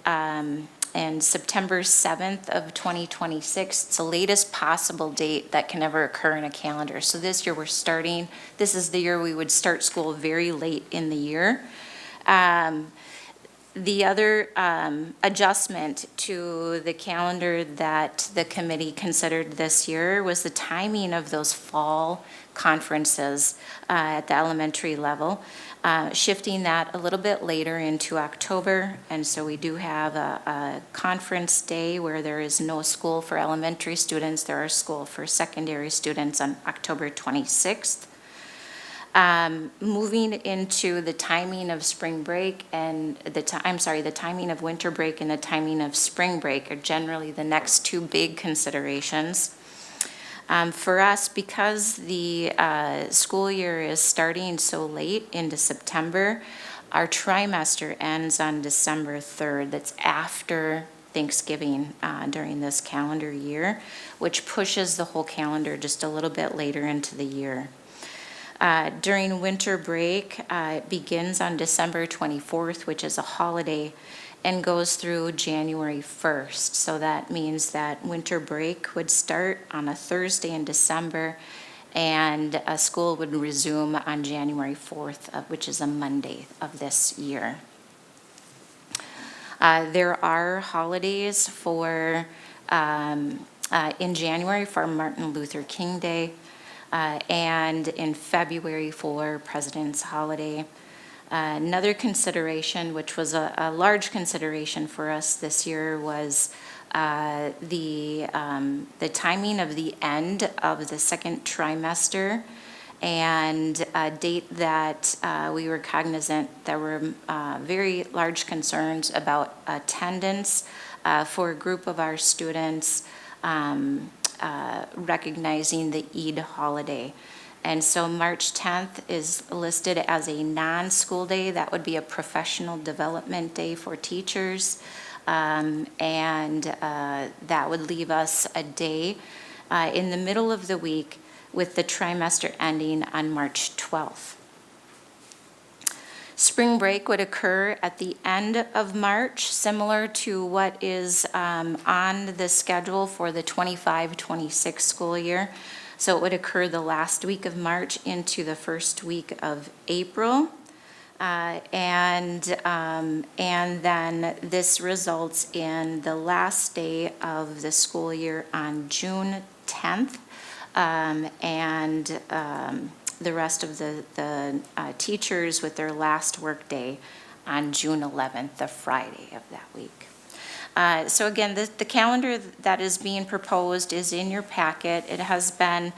and September 7th of 2026. It's the latest possible date that can ever occur in a calendar. So this year this is the year we would start school very late in the year. The other adjustment to the calendar that the committee considered this year was the timing of those fall conferences at the elementary level, shifting that a little bit later into October. And so we do have a conference day where there is no school for elementary students. There are school for secondary students on October 26th. Moving into the timing of spring break and the timing of winter break and the timing of spring break are generally the next two big considerations. For us, because the school year is starting so late into September, our trimester ends on December 3rd. That's after Thanksgiving during this calendar year, which pushes the whole calendar just a little bit later into the year. During winter break, it begins on December 24th, which is a holiday, and goes through January 1st. So that means that winter break would start on a Thursday in December, and school would resume on January 4th, which is a Monday of this year. There are holidays in January for Martin Luther King Day, and in February for President's Holiday. Another consideration, which was a large consideration for us this year, was the timing of the end of the second trimester, and a date that we were cognizant there were very large concerns about attendance for a group of our students recognizing the Eid holiday. And so March 10th is listed as a non-school day. That would be a professional development day for teachers. And that would leave us a day in the middle of the week with the trimester ending on March 12th. Spring break would occur at the end of March, similar to what is on the schedule for the 25-26 school year. So it would occur the last week of March into the first week of April. And then this results in the last day of the school year on June 10th. The rest of the teachers with their last work day on June 11th, the Friday of that week. So again, the calendar that is being proposed is in your packet. It has been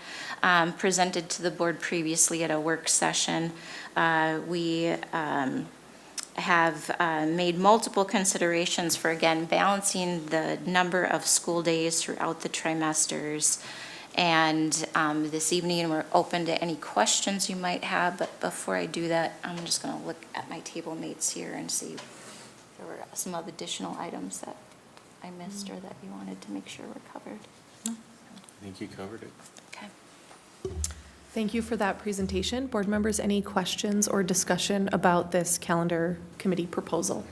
presented to the board previously at a work session. We have made multiple considerations for, again, balancing the number of school days throughout the trimesters. And this evening, we're open to any questions you might have, but before I do that, I'm just going to look at my table mates here and see if there were some other additional items that I missed or that you wanted to make sure were covered. I think you covered it. Okay. Thank you for that presentation. Board members, any questions or discussion about this calendar committee proposal?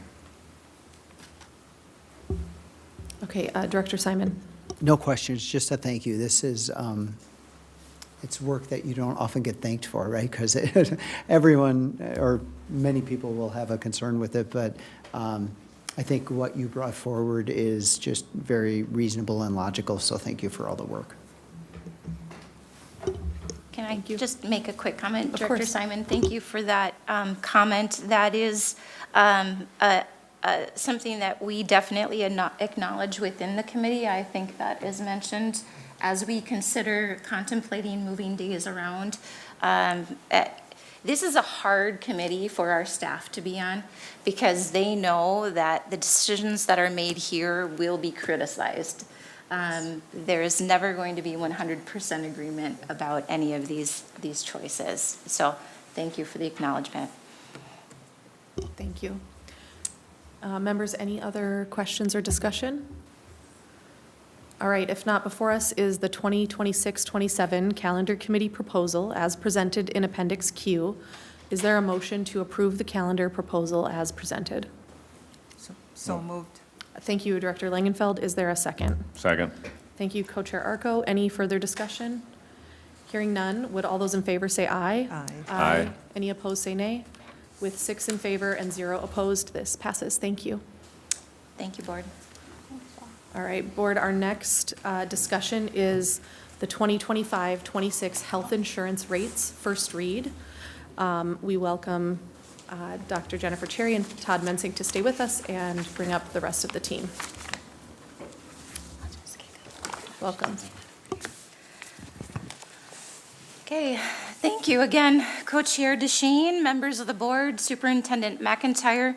Okay, Director Simon. No questions, just a thank you. This is, it's work that you don't often get thanked for, right? Because everyone, or many people will have a concern with it, but I think what you brought forward is just very reasonable and logical, so thank you for all the work. Can I just make a quick comment, Of Director course. Simon? Thank you for that comment. That is something that we definitely acknowledge within the committee. I think that is mentioned as we consider contemplating moving days around. This is a hard committee for our staff to be on because they know that the decisions that are made here will be criticized. There is never going to be 100% agreement about any of these choices. So thank you for the acknowledgement. Thank you. Members, any other questions or discussion? All right, if not, before us is the 2026-27 Calendar Committee proposal as presented in Appendix Q. Is there a motion to approve the calendar proposal as presented? So moved. Thank you, Director Langenfeld. Is there a second? Second. Thank you, Co-Chair Arco. Any further discussion? Hearing none, would all those in favor say aye? Aye. Aye. Any opposed, say nay. With 6 in favor and 0 opposed, this passes. Thank you. Thank you, Board. All right, Board, our next discussion is the 2025-26 health insurance rates, first read. We welcome Dr. Jennifer Cherry and Todd Mensing to stay with us and bring up the rest of the team. Welcome. Okay, thank you again, Co-Chair DeShane, members of the board, Superintendent McIntyre.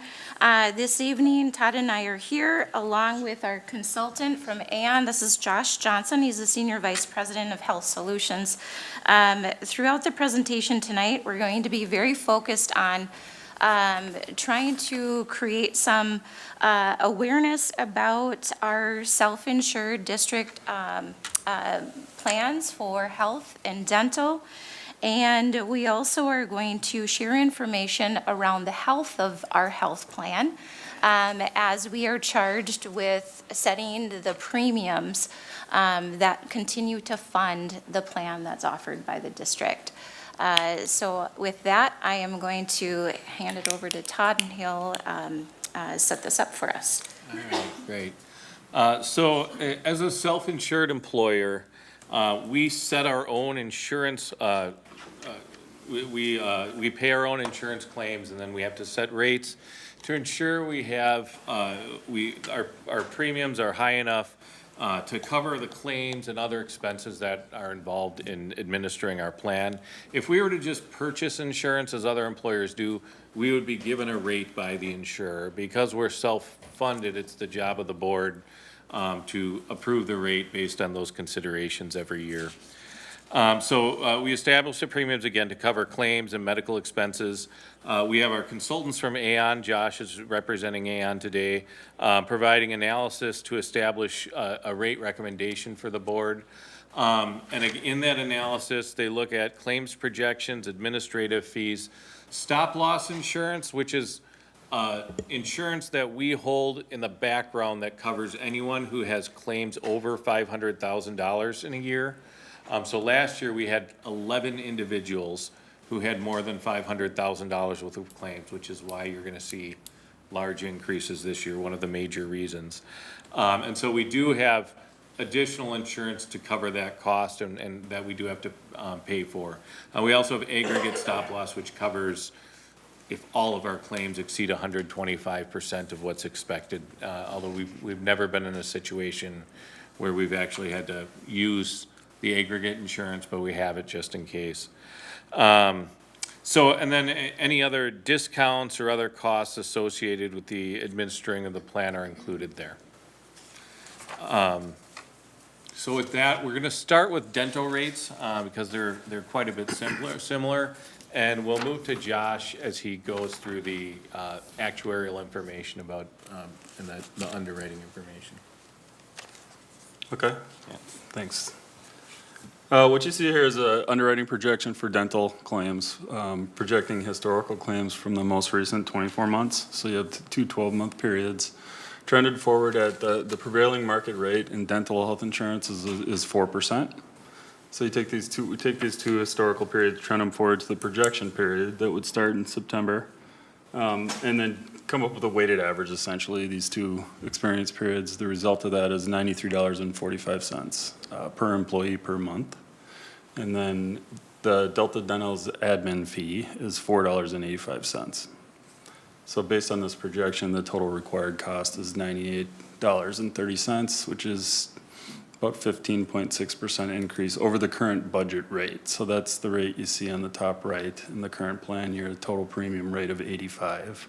This evening, Todd and I are here along with our consultant from AON. This is Josh Johnson. He's the Senior Vice President of Health Solutions. Throughout the presentation tonight, we're going to be very focused on trying to create some awareness about our self-insured district plans for health and dental. And we also are going to share information around the health of our health plan as we are charged with setting the premiums that continue to fund the plan that's offered by the district. So with that, I am going to hand it over to Todd, and he'll set this up for us. All right, great. So as a self-insured employer, we set our own insurance, we pay our own insurance claims, and then we have to set rates to ensure we have, our premiums are high enough to cover the claims and other expenses that are involved in administering our plan. If we were to just purchase insurance as other employers do, we would be given a rate by the insurer. Because we're self-funded, it's the job of the board to approve the rate based on those considerations every year. So we established the premiums again to cover claims and medical expenses. We have our consultants from AON, Josh is representing AON today, providing analysis to establish a rate recommendation for the board. And in that analysis, they look at claims projections, administrative fees, stop-loss insurance, which is insurance that we hold in the background that covers anyone who has claims over $500,000 in a year. So last year, we had 11 individuals who had more than $500,000 worth of claims, which is why you're gonna see large increases this year, one of the major reasons. And so we do have additional insurance to cover that cost and that we do have to pay for. We also have aggregate stop loss, which covers if all of our claims exceed 125% of what's expected, although we've never been in a situation where we've actually had to use the aggregate insurance, but we have it just in case. So, and then any other discounts or other costs associated with the administering of the plan are included there. So with that, we're gonna start with dental rates, because they're quite a bit similar. And we'll move to Josh as he goes through the actuarial information about, and the underwriting information. Okay, thanks. What you see here is an underwriting projection for dental claims, projecting historical claims from the most recent 24 months. So you have two 12-month periods. Trended forward at the prevailing market rate in dental health insurance is 4%. So you take these two, we take these two historical periods, trend them forward to the projection period that would start in September, and then come up with a weighted average, essentially, these two experience periods. The result of that is $93.45 per employee per month. And then the Delta Dental's admin fee is $4.85. So based on this projection, the total required cost is $98.30, which is about 15.6% increase over the current budget rate. So that's the rate you see on the top right in the current plan year, a total premium rate of 85,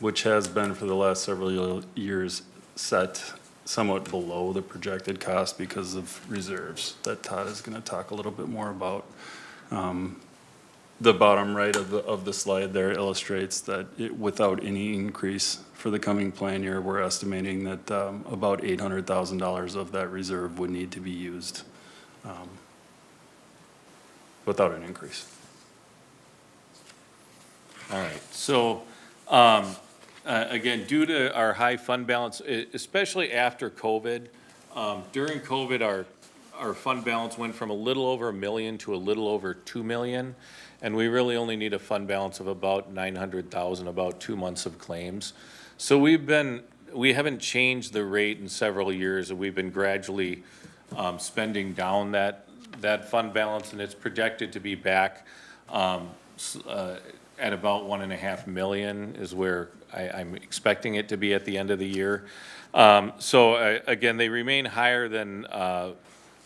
which has been for the last several years set somewhat below the projected cost because of reserves that Todd is going to talk a little bit more about. The bottom right of the slide there illustrates that without any increase for the coming plan year, we're estimating that about $800,000 of that reserve would need to be used without an increase. All right, so again, due to our high fund balance, especially after COVID, during COVID, our fund balance went from a little over $1 million to a little over $2 million. And we really only need a fund balance of about $900,000, about 2 months of claims. So we haven't changed the rate in several years, and we've been gradually spending down that fund balance, and it's projected to be back at about $1.5 million is where I'm expecting it to be at the end of the year. Again, they remain higher than,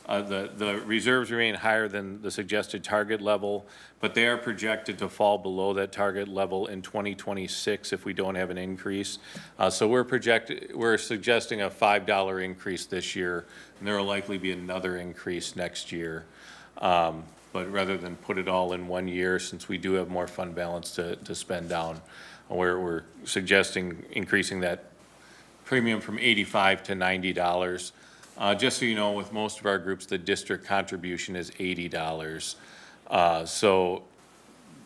the reserves remain higher than the suggested target level, but they are projected to fall below that target level in 2026 if we don't have an increase. So we're suggesting a $5 increase this year, and there will likely be another increase next year. But rather than put it all in 1 year, since we do have more fund balance to spend down, we're suggesting increasing that premium from $85 to $90. Just so you know, with most of our groups, the district contribution is $80. So,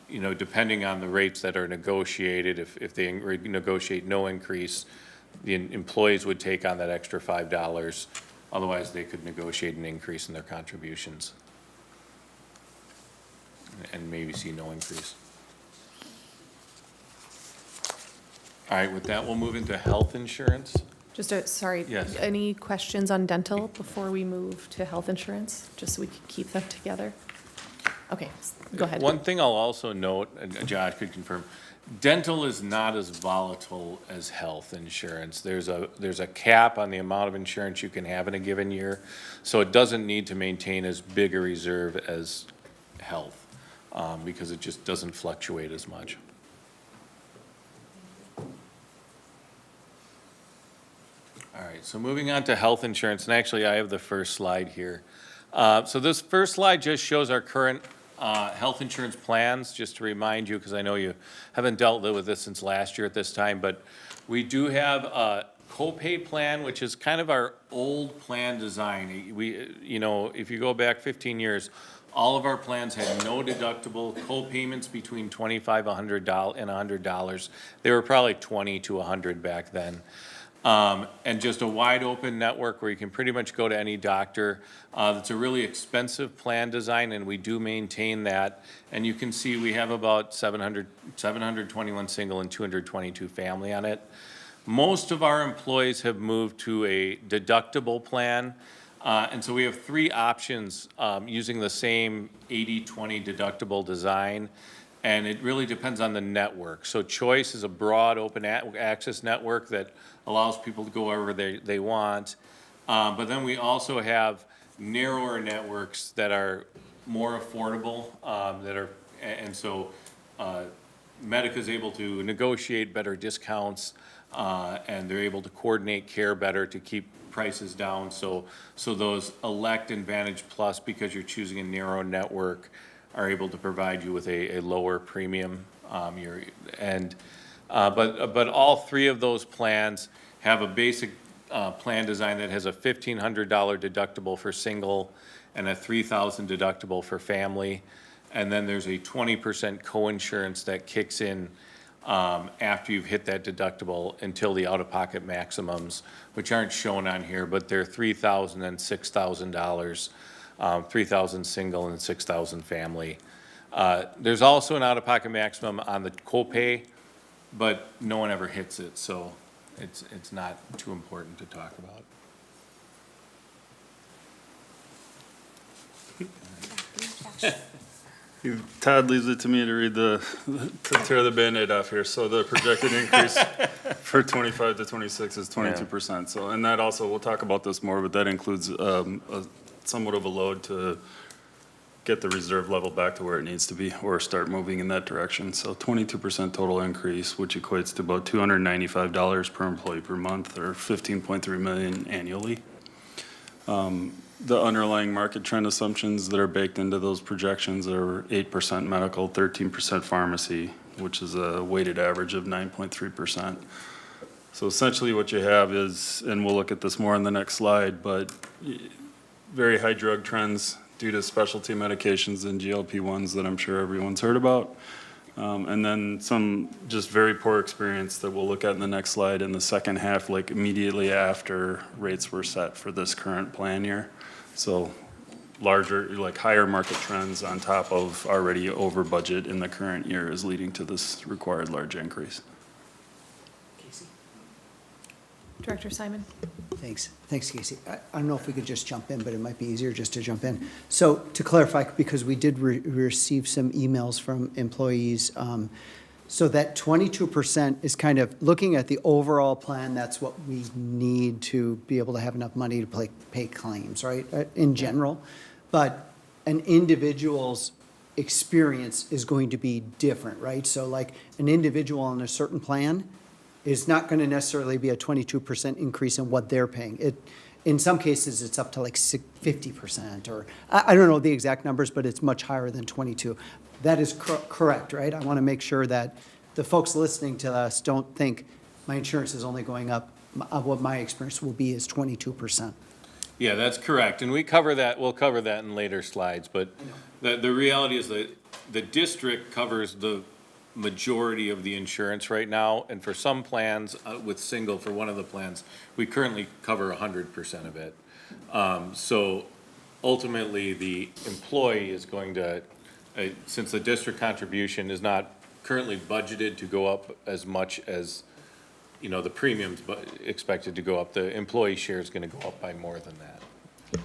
you know, depending on the rates that are negotiated, if they negotiate no increase, the employees would take on that extra $5. Otherwise, they could negotiate an increase in their contributions and maybe see no increase. All right, with that, we'll move into health insurance. Sorry. Yes. Any questions on dental before we move to health insurance, just so we can keep them together? Okay, go ahead. One thing I'll also note, and Josh could confirm, dental is not as volatile as health insurance. There's a cap on the amount of insurance you can have in a given year, so it doesn't need to maintain as big a reserve as health, because it just doesn't fluctuate as much. All right, so moving on to health insurance, and actually I have the first slide here. So this first slide just shows our current health insurance plans, just to remind you, because I know you haven't dealt with this since last year at this time, but we do have a copay plan, which is kind of our old plan design. You know, if you go back 15 years, all of our plans had no deductible, co-payments between $25 and $100. They were probably 20 to 100 back then. And just a wide open network where you can pretty much go to any doctor. It's a really expensive plan design, and we do maintain that. And you can see we have about 721 single and 222 family on it. Most of our employees have moved to a deductible plan. And so we have 3 options using the same 80/20 deductible design. And it really depends on the network. So Choice is a broad open access network that allows people to go wherever they want. But then we also have narrower networks that are more affordable, and so Medica is able to negotiate better discounts, and they're able to coordinate care better to keep prices down. So those Elect and Vantage Plus, because you're choosing a narrow network, are able to provide you with a lower premium. But all 3 of those plans have a basic plan design that has a $1,500 deductible for single and a $3,000 deductible for family. And then there's a 20% coinsurance that kicks in after you've hit that deductible until the out-of-pocket maximums, which aren't shown on here, but they're $3,000 and $6,000. 3,000 single and 6,000 family. There's also an out-of-pocket maximum on the copay, but no one ever hits it, so it's not too important to talk about. Todd leaves it to me to read to tear the Band-Aid off here. So the projected increase for 25 to 26 is 22%. So, and that also, we'll talk about this more, but that includes somewhat of a load to get the reserve level back to where it needs to be or start moving in that direction. So 22% total increase, which equates to about $295 per employee per month, or $15.3 million annually. The underlying market trend assumptions that are baked into those projections are 8% medical, 13% pharmacy, which is a weighted average of 9.3%. So essentially what you have is, and we'll look at this more on the next slide, but very high drug trends due to specialty medications and GLP-1s that I'm sure everyone's heard about. And then some just very poor experience that we'll look at in the next slide in the second half, like immediately after rates were set for this current plan year. So larger, like higher market trends on top of already over budget in the current year is leading to this required large increase. Director Simon? Thanks. Thanks, Casey. I don't know if we could just jump in, but it might be easier just to jump in. So to clarify, because we did receive some emails from employees, so that 22% is kind of looking at the overall plan, that's what we need to be able to have enough money to pay claims, right, in general. But an individual's experience is going to be different, right? So like an individual on a certain plan is not going to necessarily be a 22% increase in what they're paying. In some cases, it's up to like 50%, or I don't know the exact numbers, but it's much higher than 22. That is correct, right? I want to make sure that the folks listening to us don't think my insurance is only going up. What my experience will be is 22%. Yeah, that's correct, and we'll cover that in later slides, but the reality is that the district covers the majority of the insurance right now, and for some plans, for one of the plans, we currently cover 100% of it. So ultimately, the employee is going to, since the district contribution is not currently budgeted to go up as much as, the premiums expected to go up, the employee share is going to go up by more than that.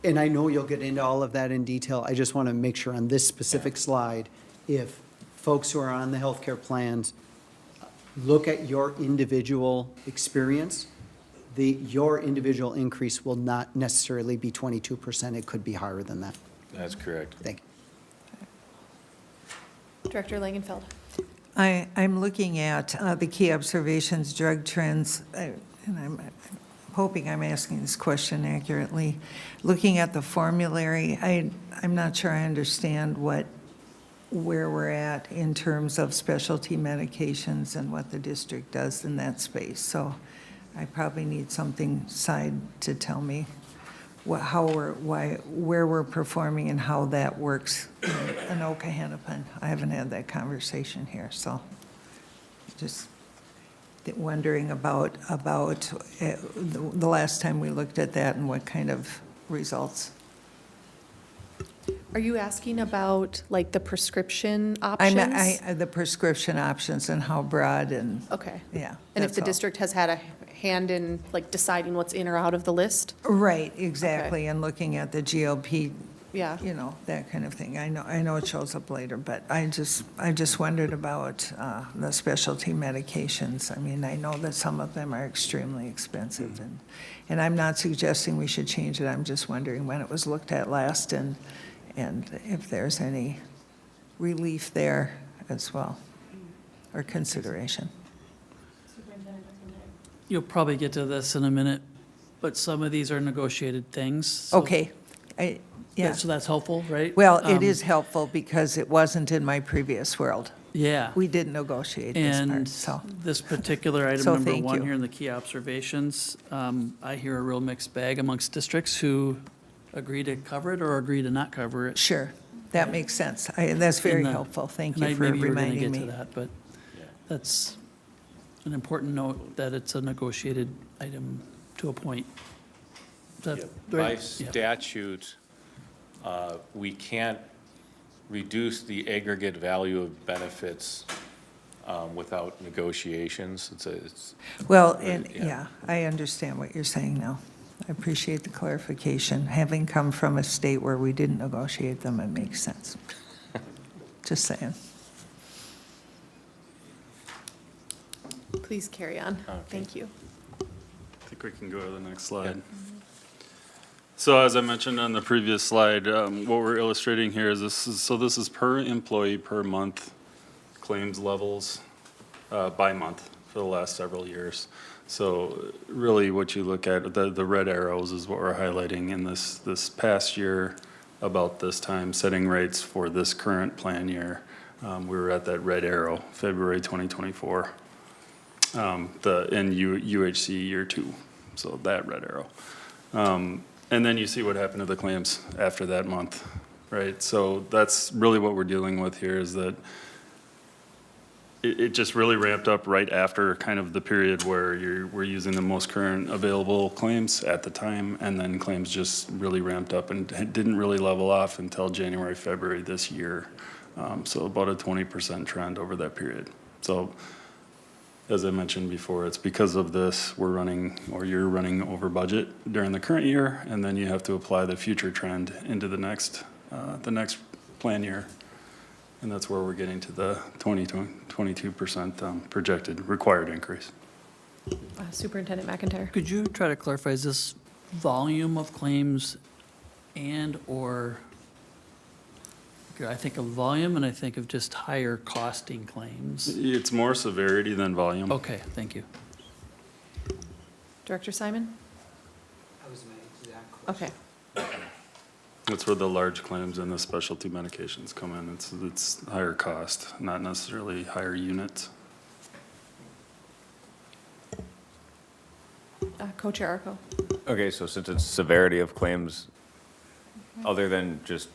And I know you'll get into all of that in detail. I just want to make sure on this specific slide, if folks who are on the healthcare plans look at your individual experience, your individual increase will not necessarily be 22%. It could be higher than that. That's correct. Thank you. Director Langenfeld? I'm looking at the key observations, drug trends, and I'm hoping I'm asking this question accurately. Looking at the formulary, I'm not sure I understand where we're at in terms of specialty medications and what the district does in that space. So I probably need something side to tell me where we're performing and how that works in Anoka-Hennepin. I haven't had that conversation here, so just wondering about the last time we looked at that and what kind of results. Are you asking about like the prescription options? The prescription options and how broad and. Okay. Yeah. And if that's the all. district has had a hand in like deciding what's in or out of the list? Right, exactly, and looking at the GLP, Yeah. that kind of thing. I know it shows up later, but I just wondered about the specialty medications. I mean, I know that some of them are extremely expensive, and I'm not suggesting we should change it. I'm just wondering when it was looked at last and if there's any relief there as well, or consideration. You'll probably get to this in a minute, but some of these are negotiated things. so- Okay, yeah. So that's helpful, right? Well, it is helpful because it wasn't in my previous world. Yeah. We did negotiate this part, And so. this particular item So number thank one you. here in the key observations, I hear a real mixed bag amongst districts who agree to cover it or agree to not cover it. Sure, that makes sense. That's very In the- helpful. Thank and you for maybe you were gonna reminding get me. to that, but that's an important note that it's a negotiated item to a point. Is that By right? Yeah. statute, we can't reduce the aggregate value of benefits without negotiations. Well, and, yeah, I understand what you're saying now. I appreciate the clarification. Having come from a state where we didn't negotiate them, it makes sense. Just saying. Please carry on. Thank you. I think we can go to the next slide. So as I mentioned on the previous slide, what we're illustrating here is this is per employee per month claims levels by month for the last several years. So really what you look at, the red arrows is what we're highlighting in this past year, about this time, setting rates for this current plan year. We were at that red arrow, February 2024. In UHC year 2, so that red arrow. And then you see what happened to the claims after that month, right? So that's really what we're dealing with here, is that it just really ramped up right after kind of the period where we're using the most current available claims at the time, and then claims just really ramped up and it didn't really level off until January, February this year. So about a 20% trend over that period. So as I mentioned before, it's because of this, we're running, or you're running over budget during the current year, and then you have to apply the future trend into the next plan year. And that's where we're getting to the 22% projected required increase. Superintendent McIntyre. Could you try to clarify, is this volume of claims and/or, I think of volume and I think of just higher costing claims? It's more severity than volume. Okay, thank you. Director Simon? That was my exact question. Okay. That's where the large claims and the specialty medications come in. It's higher cost, not necessarily higher units. Co-Chair Arco. Okay, so since it's severity of claims, other than just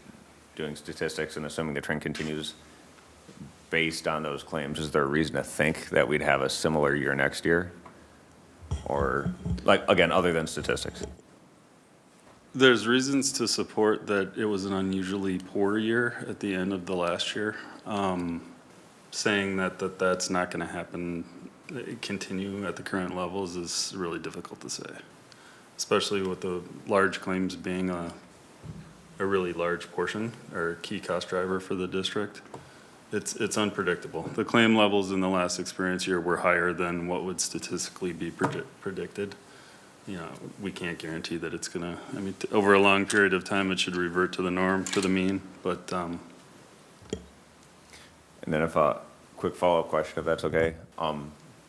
doing statistics and assuming the trend continues based on those claims, is there a reason to think that we'd have a similar year next year? Or, like, again, other than statistics? There's reasons to support that it was an unusually poor year at the end of the last year. Saying that's not going to happen, continue at the current levels is really difficult to say, especially with the large claims being a really large portion or key cost driver for the district. It's unpredictable. The claim levels in the last experience year were higher than what would statistically be predicted. You know, we can't guarantee that it's gonna, I mean, over a long period of time, it should revert to the norm, to the mean, but. And then if a quick follow-up question, if that's okay.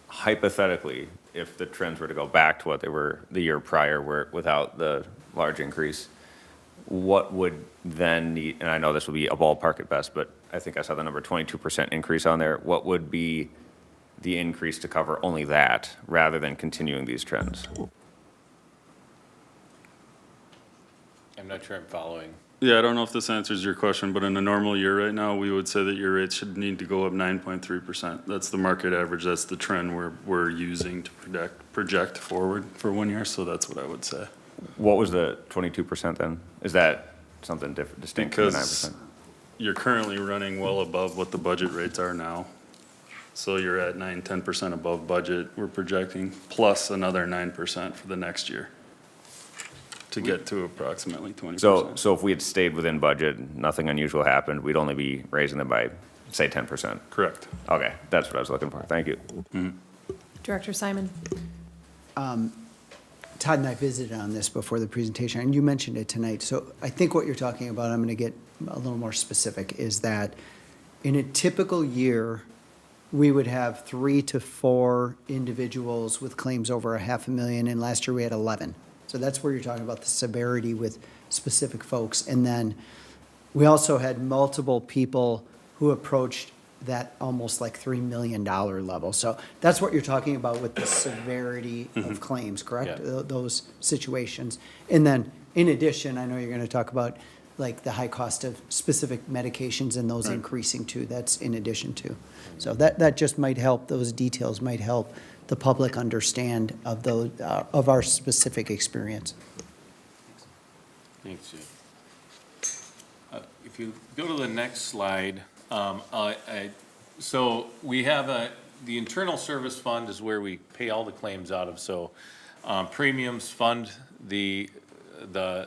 Hypothetically, if the trends were to go back to what they were the year prior, without the large increase, what would then need, and I know this would be a ballpark at best, but I think I saw the number 22% increase on there. What would be the increase to cover only that, rather than continuing these trends? I'm not sure I'm following. Yeah, I don't know if this answers your question, but in a normal year right now, we would say that your rates should need to go up 9.3%. That's the market average. That's the trend we're using to project forward for 1 year. So that's what I would say. What was the 22% then? Is that something different, distinct from the 9%? Because you're currently running well above what the budget rates are now. So you're at 10% above budget. We're projecting plus another 9% for the next year to get to approximately 20%. So if we had stayed within budget, nothing unusual happened, we'd only be raising them by, say, 10%? Correct. Okay, that's what I was looking for. Thank you. Mm-hmm. Director Simon. Todd and I visited on this before the presentation, and you mentioned it tonight. So I think what you're talking about, I'm going to get a little more specific, is that in a typical year, we would have 3 to 4 individuals with claims over $500,000, and last year we had 11. So that's where you're talking about the severity with specific folks. And then we also had multiple people who approached that almost like $3 million level. So that's what you're talking about with the severity of claims, correct? Yeah. Those situations. And then in addition, I know you're going to talk about like the high cost of specific medications and those increasing too. That's in addition to. So that just might help, those details might help the public understand of those, of our specific experience. Thanks, Jay. If you go to the next slide, so we have the internal service fund is where we pay all the claims out of. So premiums fund the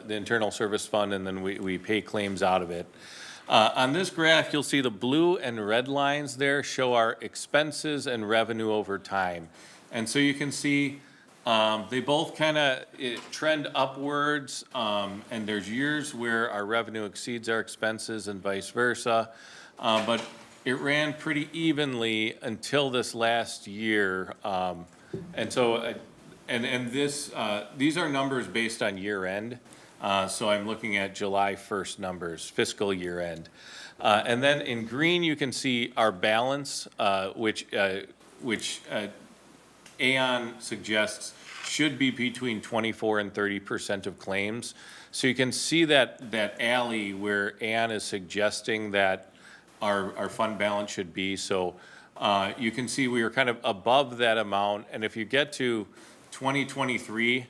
internal service fund, and then we pay claims out of it. On this graph, you'll see the blue and red lines there show our expenses and revenue over time. And so you can see they both kind of trend upwards, and there's years where our revenue exceeds our expenses and vice versa. But it ran pretty evenly until this last year. And so, these are numbers based on year end. So I'm looking at July 1st numbers, fiscal year end. And then in green, you can see our balance, which Aon suggests should be between 24 and 30% of claims. So you can see that alley where Aon is suggesting that our fund balance should be. So you can see we were kind of above that amount. And if you get to 2023,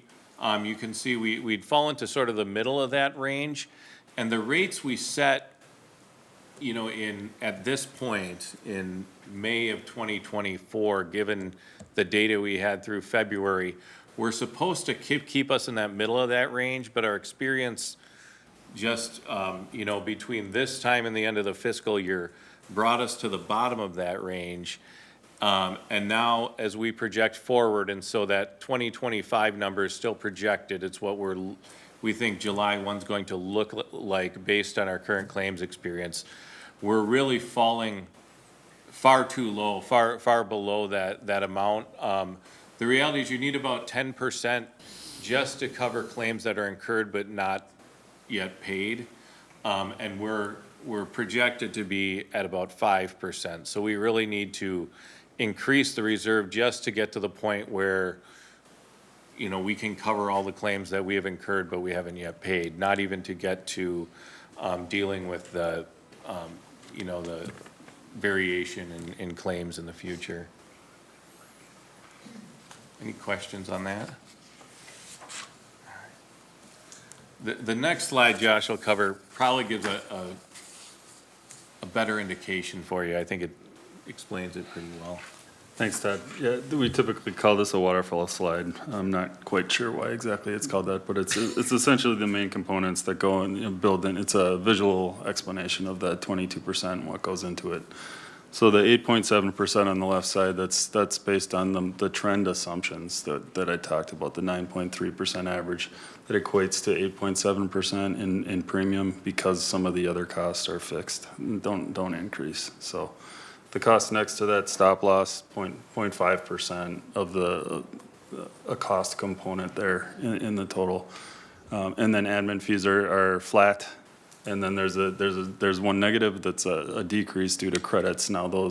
you can see we'd fall into sort of the middle of that range. And the rates we set, you know, at this point in May of 2024, given the data we had through February, we're supposed to keep us in that middle of that range, but our experience just, you know, between this time and the end of the fiscal year brought us to the bottom of that range. And now as we project forward, and so that 2025 number is still projected, it's what we think July 1's going to look like based on our current claims experience. We're really falling far too low, far below that amount. The reality is you need about 10% just to cover claims that are incurred but not yet paid. And we're projected to be at about 5%. So we really need to increase the reserve just to get to the point where, you know, we can cover all the claims that we have incurred but we haven't yet paid, not even to get to dealing with the, you know, the variation in claims in the future. Any questions on that? The next slide Josh will cover probably gives a better indication for you. I think it explains it pretty well. Thanks, Todd. Yeah, we typically call this a waterfall slide. I'm not quite sure why exactly it's called that, but it's essentially the main components that go and, you know, build in. It's a visual explanation of that 22% and what goes into it. So the 8.7% on the left side, that's based on the trend assumptions that I talked about, the 9.3% average. That equates to 8.7% in premium because some of the other costs are fixed, don't increase. So the cost next to that stop loss, 0.5% of a cost component there in the total. And then admin fees are flat. And then there's one negative that's a decrease due to credits. Now the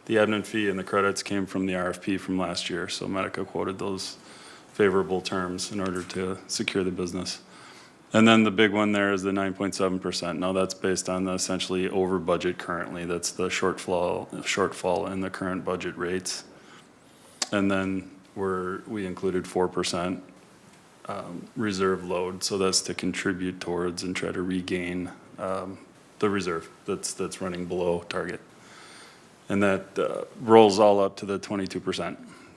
admin fee and the credits came from the RFP from last year. So Medica quoted those favorable terms in order to secure the business. And then the big one there is the 9.7%. Now that's based on the essentially over budget currently. That's the shortfall in the current budget rates. And then we included 4% reserve load. So that's to contribute towards and try to regain the reserve that's running below target. And that rolls all up to the 22%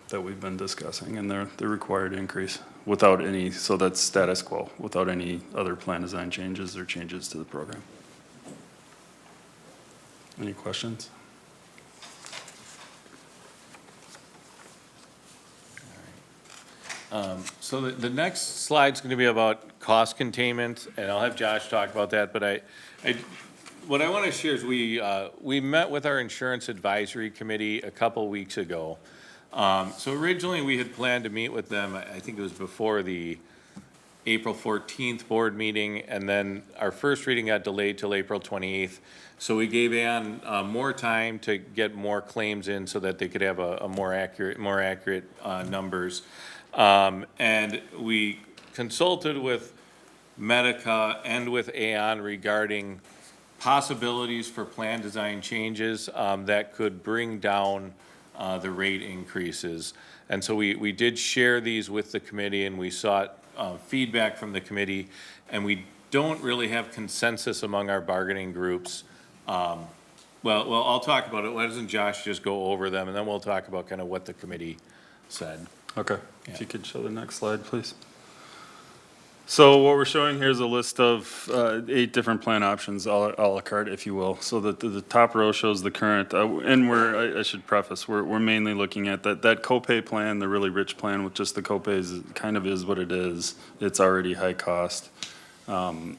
that we've been discussing and the required increase without any, so that's status quo, without any other plan design changes or changes to the program. Any questions? So the next slide's going to be about cost containment, and I'll have Josh talk about that, but what I want to share is we met with our insurance advisory committee a couple weeks ago. So originally we had planned to meet with them, I think it was before the April 14th board meeting, and then our first reading got delayed till April 28th. So we gave Ann more time to get more claims in so that they could have a more accurate numbers. And we consulted with Medica and with Aon regarding possibilities for plan design changes that could bring down the rate increases. And so we did share these with the committee, and we sought feedback from the committee, and we don't really have consensus among our bargaining groups. Well, I'll talk about it. Why doesn't Josh just go over them, and then we'll talk about kind of what the committee said. Okay, if you could show the next slide, please. So what we're showing here is a list of 8 different plan options, a la carte, if you will. So that the top row shows the current, and I should preface, we're mainly looking at that copay plan, the really rich plan with just the copays kind of is what it is. It's already high cost. We're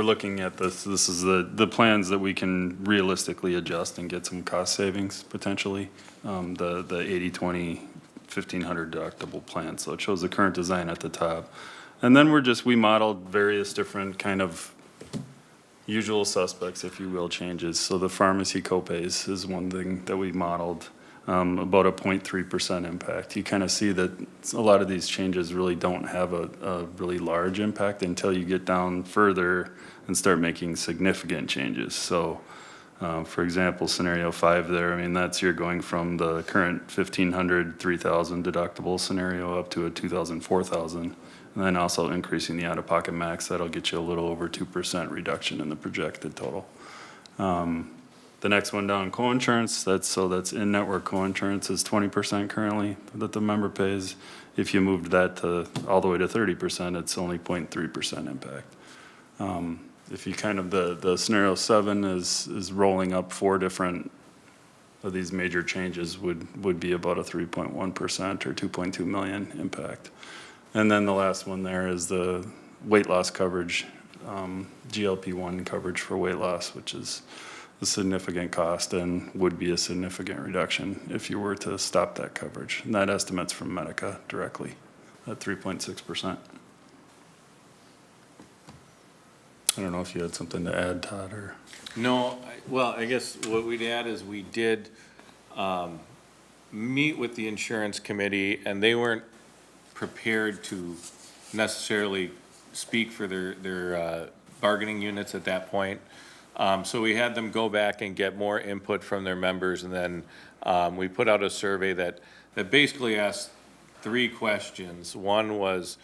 looking at this is the plans that we can realistically adjust and get some cost savings potentially. The 80/20 $1,500 deductible plan. So it shows the current design at the top. And then we modeled various different kind of usual suspects, if you will, changes. So the pharmacy copays is one thing that we modeled, about a 0.3% impact. You kind of see that a lot of these changes really don't have a really large impact until you get down further and start making significant changes. So For example, scenario 5 there, I mean, you're going from the current 1,500, 3,000 deductible scenario up to a 2,000, 4,000. And then also increasing the out-of-pocket max, that'll get you a little over 2% reduction in the projected total. The next one down, coinsurance, that's in-network coinsurance is 20% currently that the member pays. If you moved that to all the way to 30%, it's only 0.3% impact. If you the scenario 7 is rolling up 4 different of these major changes would be about a 3.1% or 2.2 million impact. And then the last one there is the weight loss coverage, GLP-1 coverage for weight loss, which is a significant cost and would be a significant reduction if you were to stop that coverage. And that estimates from Medica directly at 3.6%. I don't know if you had something to add, Todd, or? No, well, I guess what we'd add is we did meet with the insurance committee, and they weren't prepared to necessarily speak for their bargaining units at that point. So we had them go back and get more input from their members, and then we put out a survey that basically asked 3 questions. One was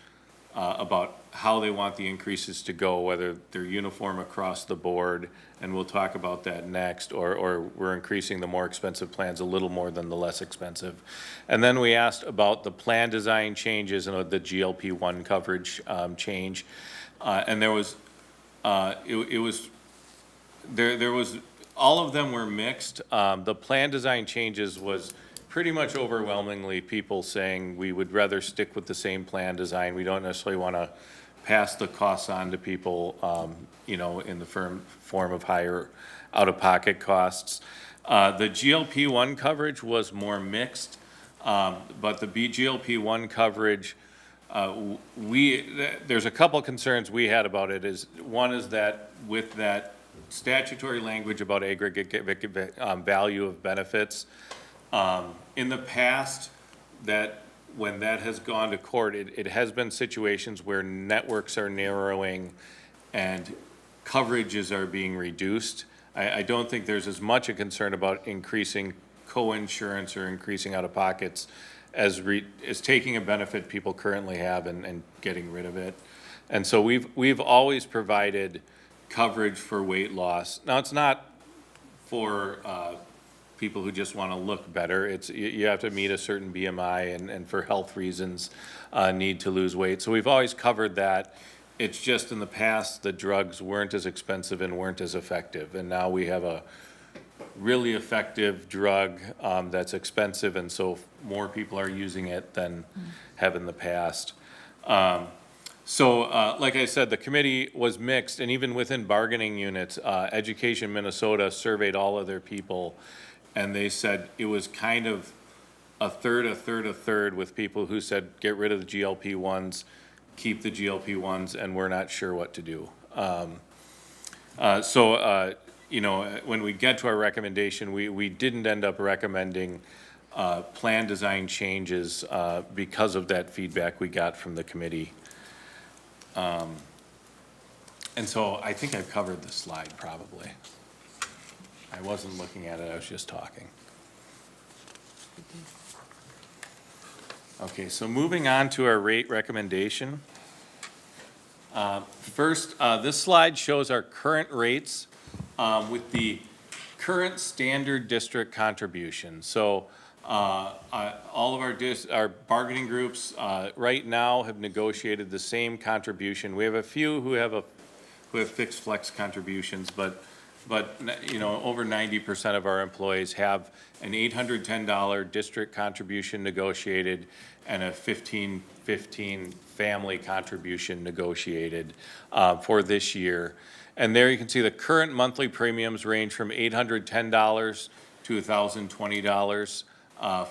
about how they want the increases to go, whether they're uniform across the board, and we'll talk about that next, or we're increasing the more expensive plans a little more than the less expensive. And then we asked about the plan design changes and the GLP-1 coverage change. And there was, there was, all of them were mixed. The plan design changes was pretty much overwhelmingly people saying we would rather stick with the same plan design. We don't necessarily want to pass the costs on to people, you know, in the form of higher out-of-pocket costs. The GLP-1 coverage was more mixed, but the GLP-1 coverage, there's a couple concerns we had about it. One is that with that statutory language about aggregate value of benefits, in the past, when that has gone to court, it has been situations where networks are narrowing and coverages are being reduced. I don't think there's as much a concern about increasing co-insurance or increasing out-of-pockets as taking a benefit people currently have and getting rid of it. And so we've always provided coverage for weight loss. Now, it's not for people who just want to look better. You have to meet a certain BMI and for health reasons need to lose weight. So we've always covered that. It's just in the past, the drugs weren't as expensive and weren't as effective. And now we have a really effective drug that's expensive, and so more people are using it than have in the past. So like I said, the committee was mixed, and even within bargaining units, Education Minnesota surveyed all of their people, and they said it was kind of a third, with people who said, get rid of the GLP-1s, keep the GLP-1s, and we're not sure what to do. You know, when we get to our recommendation, we didn't end up recommending plan design changes because of that feedback we got from the committee. And so I think I've covered this slide probably. I wasn't looking at it, I was just talking. Okay, so moving on to our rate recommendation. First, this slide shows our current rates with the current standard district contribution. So all of our bargaining groups right now have negotiated the same contribution. We have a few who have fixed flex contributions, but you know, over 90% of our employees have an $810 district contribution negotiated and a $15.15 family contribution negotiated for this year. And there you can see the current monthly premiums range from $810 to $1,020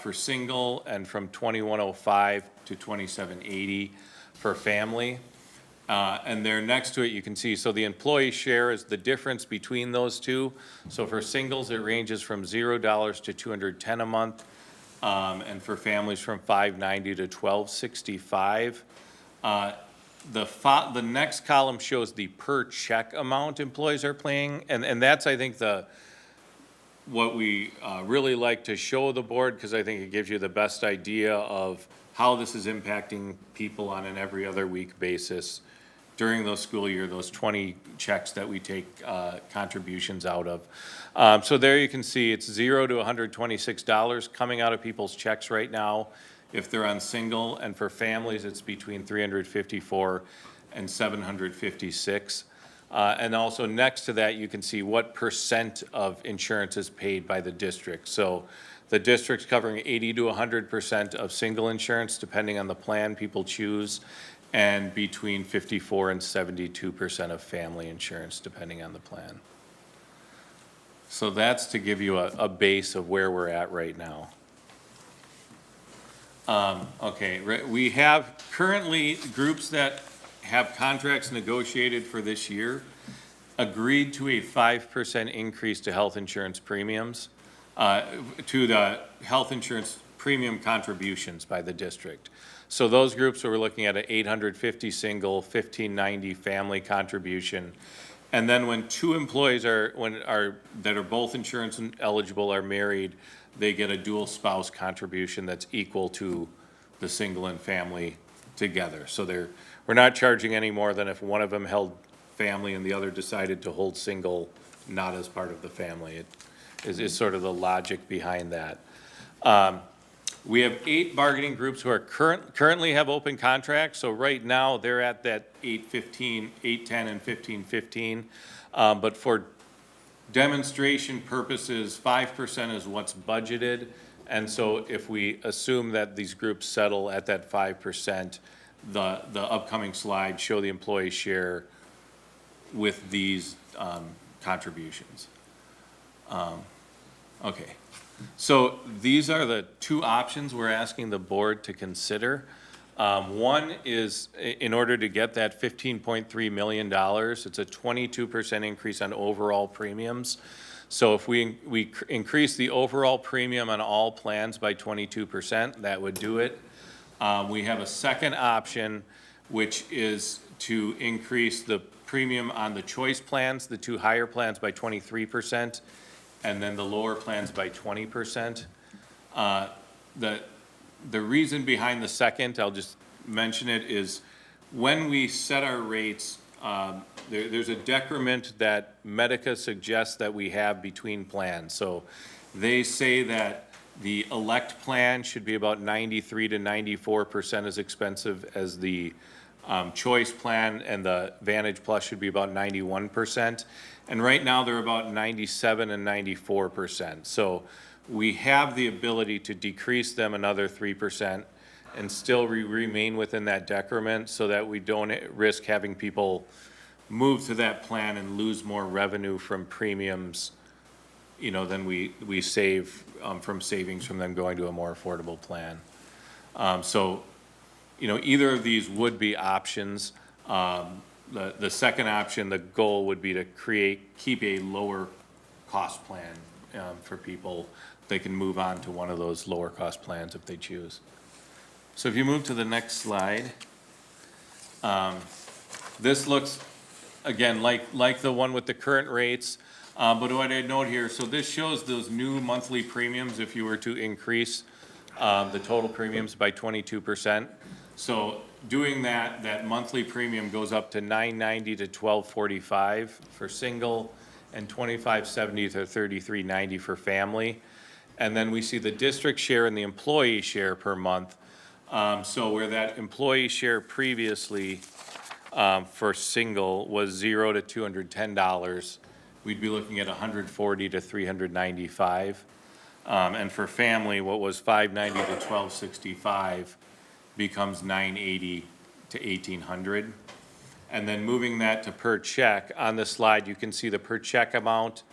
for single, and from $2,105 to $2,780 for family. And there next to it, you can see, so the employee share is the difference between those two. So for singles, it ranges from $0 to $210 a month, and for families from $590 to $1,265. The next column shows the per check amount employees are paying, and that's, I think, the what we really like to show the board, because I think it gives you the best idea of how this is impacting people on an every other week basis during those school year, those 20 checks that we take contributions out of. So there you can see it's $0 to $126 coming out of people's checks right now if they're on single, and for families, it's between $354 and $756. And also next to that, you can see what percent of insurance is paid by the district. So the district's covering 80 to 100% of single insurance, depending on the plan people choose, and between 54 and 72% of family insurance, depending on the plan. So that's to give you a base of where we're at right now. Okay, we have currently groups that have contracts negotiated for this year, agreed to a 5% increase to health insurance premiums, to the health insurance premium contributions by the district. So those groups, we're looking at an 850 single, 1590 family contribution. And then when two employees that are both insurance eligible are married, they get a dual spouse contribution that's equal to the single and family together. So we're not charging any more than if one of them held family and the other decided to hold single, not as part of the family. It is sort of the logic behind that. We have 8 bargaining groups who are currently have open contracts. So right now they're at that 815, 810, and 1515. But for demonstration purposes, 5% is what's budgeted. And so if we assume that these groups settle at that 5%, the upcoming slides show the employee share with these contributions. Okay. So these are the 2 options we're asking the board to consider. One is in order to get that $15.3 million, it's a 22% increase on overall premiums. So if we increase the overall premium on all plans by 22%, that would do it. We have a second option, which is to increase the premium on the choice plans, the 2 higher plans by 23%. And then the lower plans by 20%. The reason behind the second, I'll just mention it, is when we set our rates, there's a decrement that Medica suggests that we have between plans. So they say that the elect plan should be about 93 to 94% as expensive as the choice plan, and the Vantage Plus should be about 91%. And right now, they're about 97 and 94%. So we have the ability to decrease them another 3% and still remain within that decrement so that we don't risk having people move to that plan and lose more revenue from premiums, than we save from savings from them going to a more affordable plan. So, either of these would be options. The second option, the goal would be to keep a lower cost plan for people. They can move on to one of those lower cost plans if they choose. So if you move to the next slide, this looks, again, like the one with the current rates. But what I note here, so this shows those new monthly premiums if you were to increase the total premiums by 22%. So doing that monthly premium goes up to $990 to $1,245 for single, and $2,570 to $3,390 for family. And then we see the district share and the employee share per month. So where that employee share previously for single was $0 to $210, we'd be looking at $140 to $395. And for family, what was $590 to $1,265 becomes $980 to $1,800. And then moving that to per check, on the slide, you can see the per check amount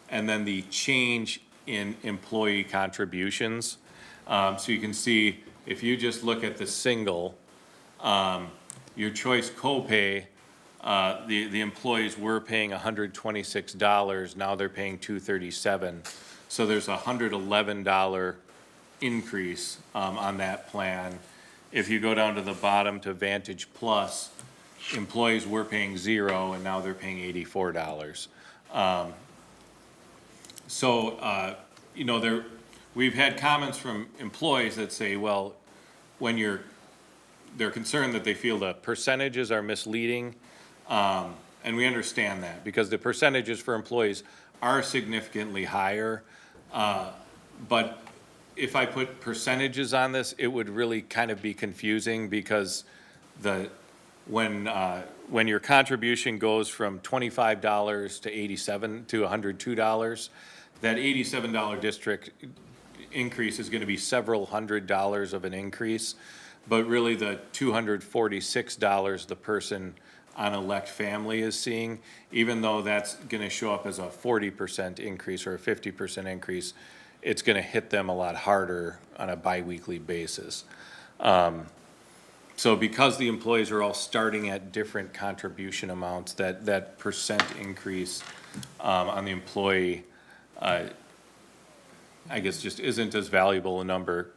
and then the change in employee contributions. So you can see, if you just look at the single, your choice copay, the employees were paying $126, now they're paying $237. So there's a $111 increase on that plan. If you go down to the bottom to Vantage Plus, employees were paying $0 and now they're paying $84. You know, we've had comments from employees that say, well, when they're concerned that they feel the percentages are misleading, and we understand that, because the percentages for employees are significantly higher. But if I put percentages on this, it would really kind of be confusing, because when your contribution goes from $25 to $87 to $102, that $87 district increase is going to be several $100s of an increase, but really the $246 the person on elect family is seeing, even though that's going to show up as a 40% increase or a 50% increase, it's going to hit them a lot harder on a biweekly basis. So because the employees are all starting at different contribution amounts, that percent increase on the employee, I guess, just isn't as valuable a number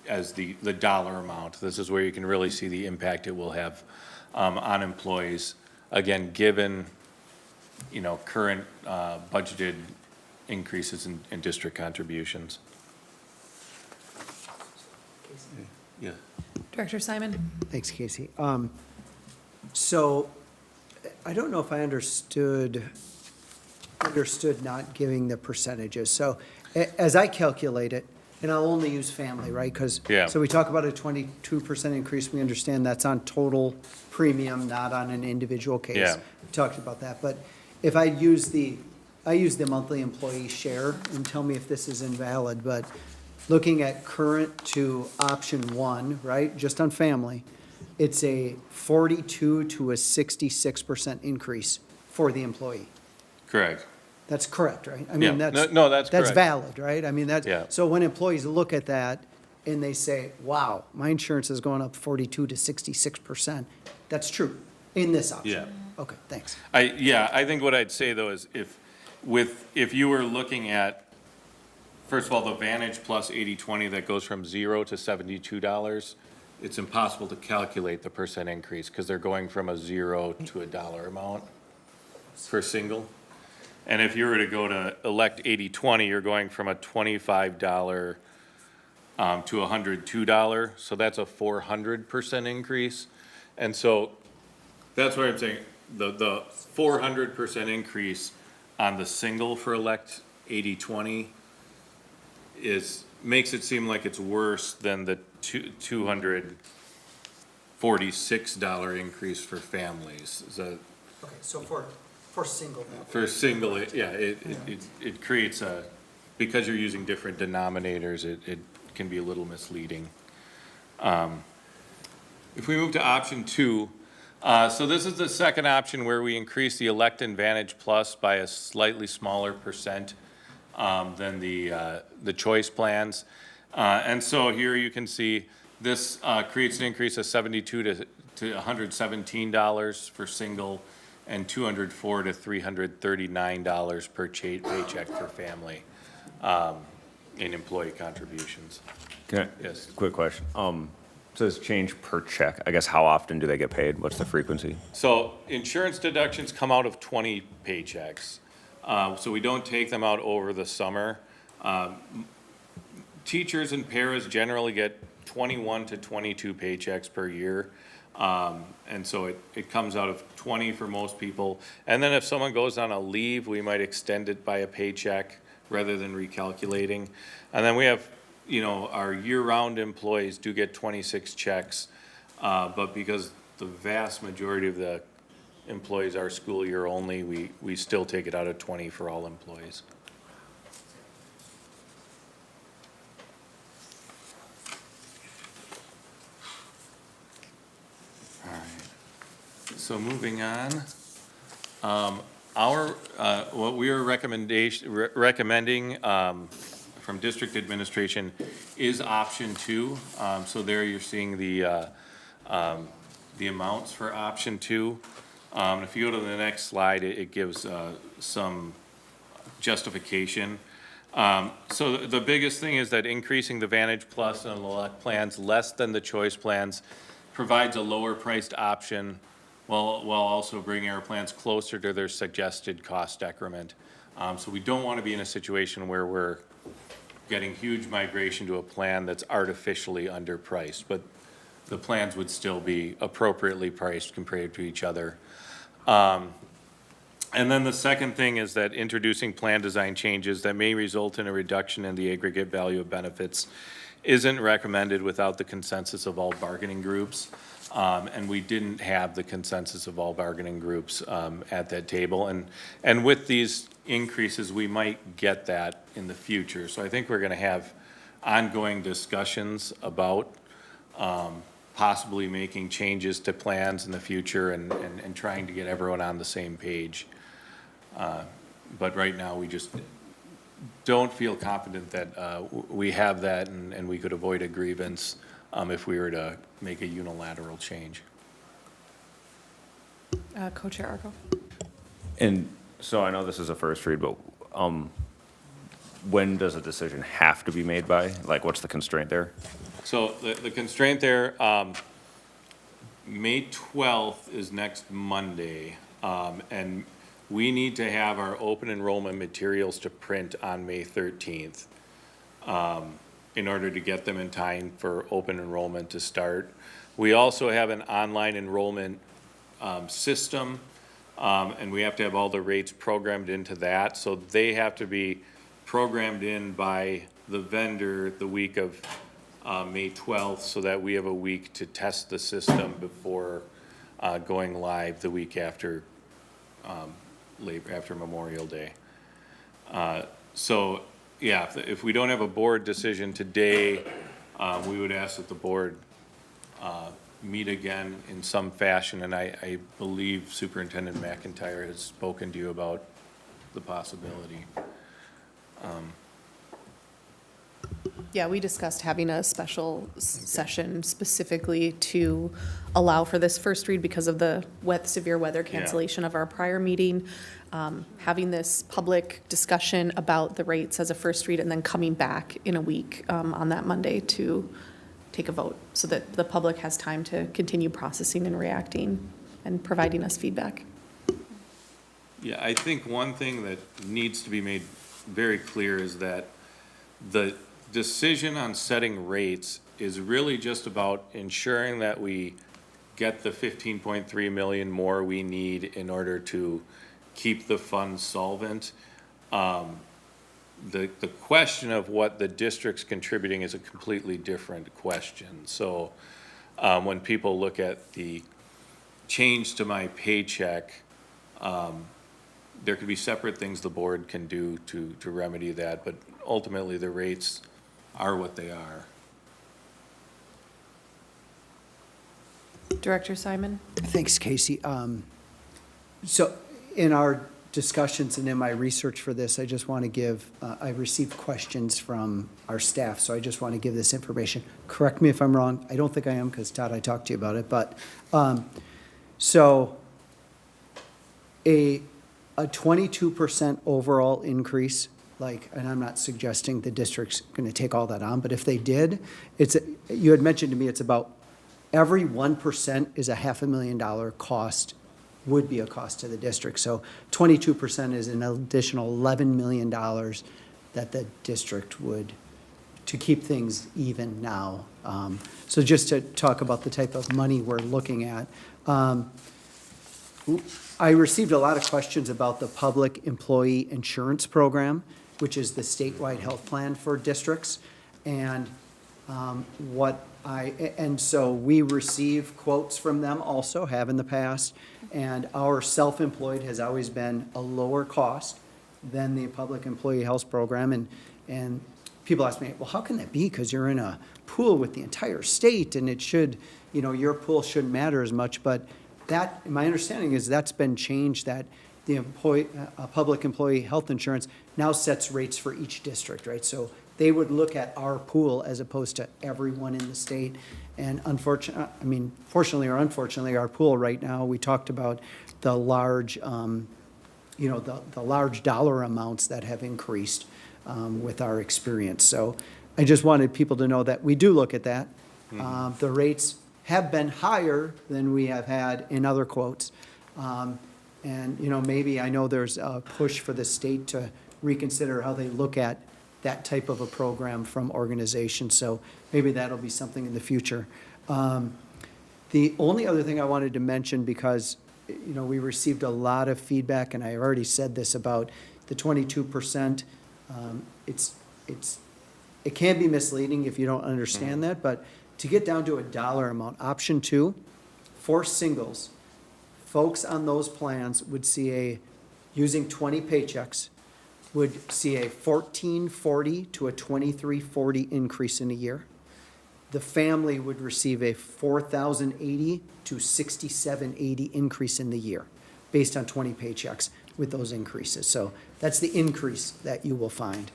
as the dollar amount. This is where you can really see the impact it will have on employees. Again, given, you know, current budgeted increases in district contributions. Yeah. Director Simon? Thanks, Casey. So I don't know if I understood not giving the percentages. So as I calculate it, and I'll only use family, right? Because, Yeah. so we talk about a 22% increase. We understand that's on total premium, not on an individual case. Yeah. We talked about that. But if I use the monthly employee share, and tell me if this is invalid, but looking at current to option one, right, just on family, it's a 42 to a 66% increase for the employee. Correct. That's correct, right? I Yeah. mean, No, that's that's correct. valid, right? I mean, Yeah. so when employees look at that and they say, wow, my insurance is going up 42 to 66%, that's true in this option. Yeah. Okay, thanks. I think what I'd say, though, is if you were looking at, first of all, the Vantage Plus 80/20 that goes from $0 to $72, it's impossible to calculate the percent increase, because they're going from a $0 to a dollar amount for single. And if you were to go to elect 80/20, you're going from a $25 to $102, so that's a 400% increase. And so that's what I'm saying, the 400% increase on the single for elect 80/20 makes it seem like it's worse than the $246 increase for families. Okay, so for single. For single, it creates because you're using different denominators, it can be a little misleading. If we move to option two, so this is the second option where we increase the Elect and Vantage Plus by a slightly smaller percent than the choice plans. And so here you can see this creates an increase of $72 to $117 for single, and $204 to $339 per paycheck for family in employee contributions. Yes. Quick question. Says change per check. I guess how often do they get paid? What's the frequency? So insurance deductions come out of 20 paychecks. So we don't take them out over the summer. Teachers and paras generally get 21 to 22 paychecks per year. And so it comes out of 20 for most people. And then if someone goes on a leave, we might extend it by a paycheck rather than recalculating. And then we have, you know, our year-round employees do get 26 checks. But because the vast majority of the employees are school year only, we still take it out of 20 for all employees. So moving on, what we are recommending from district administration is option two. So there you're seeing the amounts for option two. If you go to the next slide, it gives some justification. So the biggest thing is that increasing the Vantage Plus and Elect plans less than the choice plans provides a lower priced option, while also bringing our plans closer to their suggested cost decrement. So we don't want to be in a situation where we're getting huge migration to a plan that's artificially underpriced, but the plans would still be appropriately priced compared to each other. And then the second thing is that introducing plan design changes that may result in a reduction in the aggregate value of benefits isn't recommended without the consensus of all bargaining groups. And we didn't have the consensus of all bargaining groups at that table. And with these increases, we might get that in the future. So I think we're going to have ongoing discussions about possibly making changes to plans in the future and trying to get everyone on the same page. But right now, we just don't feel confident that we have that and we could avoid a grievance if we were to make a unilateral change. Co-Chair Arco. And so I know this is a first read, but when does a decision have to be made by? Like, what's the constraint there? So the constraint there, May 12th is next Monday, and we need to have our open enrollment materials to print on May 13th in order to get them in time for open enrollment to start. We also have an online enrollment system, and we have to have all the rates programmed into that. So they have to be programmed in by the vendor the week of May 12th so that we have a week to test the system before going live the week after after Memorial Day. So, yeah, if we don't have a board decision today, we would ask that the board meet again in some fashion, and I believe Superintendent McIntyre has spoken to you about the possibility. Yeah, we discussed having a special session specifically to allow for this first read because of the severe weather cancellation of our prior meeting. Having this public discussion about the rates as a first read and then coming back in a week on that Monday to take a vote so that the public has time to continue processing and reacting and providing us feedback. Yeah, I think one thing that needs to be made very clear is that the decision on setting rates is really just about ensuring that we get the 15.3 million more we need in order to keep the fund solvent. The question of what the district's contributing is a completely different question. So when people look at the change to my paycheck, there could be separate things the board can do to remedy that, but ultimately the rates are what they are. Director Simon? Thanks, Casey. So in our discussions and in my research for this, I just want to give, I received questions from our staff, so I just want to give this information. Correct me if I'm wrong. I don't think I am because, Todd, I talked to you about it. But so a 22% overall increase, like, and I'm not suggesting the district's going to take all that on, but if they did, you had mentioned to me it's about every 1% is a $500,000 cost, would be a cost to the district. So 22% is an additional $11 million that the district would, to keep things even now. So just to talk about the type of money we're looking at. I received a lot of questions about the public employee insurance program, which is the statewide health plan for districts. And so we receive quotes from them also, have in the past, and our self-employed has always been a lower cost than the public employee health program. And people ask me, well, how can that be? Because you're in a pool with the entire state, and it should, your pool shouldn't matter as much. But that, my understanding is that's been changed, that the public employee health insurance now sets rates for each district, right? So they would look at our pool as opposed to everyone in the state. And fortunately or unfortunately, our pool right now, we talked about the large, the large dollar amounts that have increased with our experience. So I just wanted people to know that we do look at that. Mm-hmm. The rates have been higher than we have had in other quotes. And, maybe, I know there's a push for the state to reconsider how they look at that type of a program from organizations, so maybe that'll be something in the future. The only other thing I wanted to mention, because, we received a lot of feedback, and I already said this about the 22%. It can be misleading if you don't understand that, but to get down to a dollar amount, option 2, for singles, folks on those plans would see using 20 paychecks, would see a $1,440 to a $2,340 increase in a year. The family would receive a $4,080 to $6,780 increase in the year, based on 20 paychecks with those increases. So that's the increase that you will find.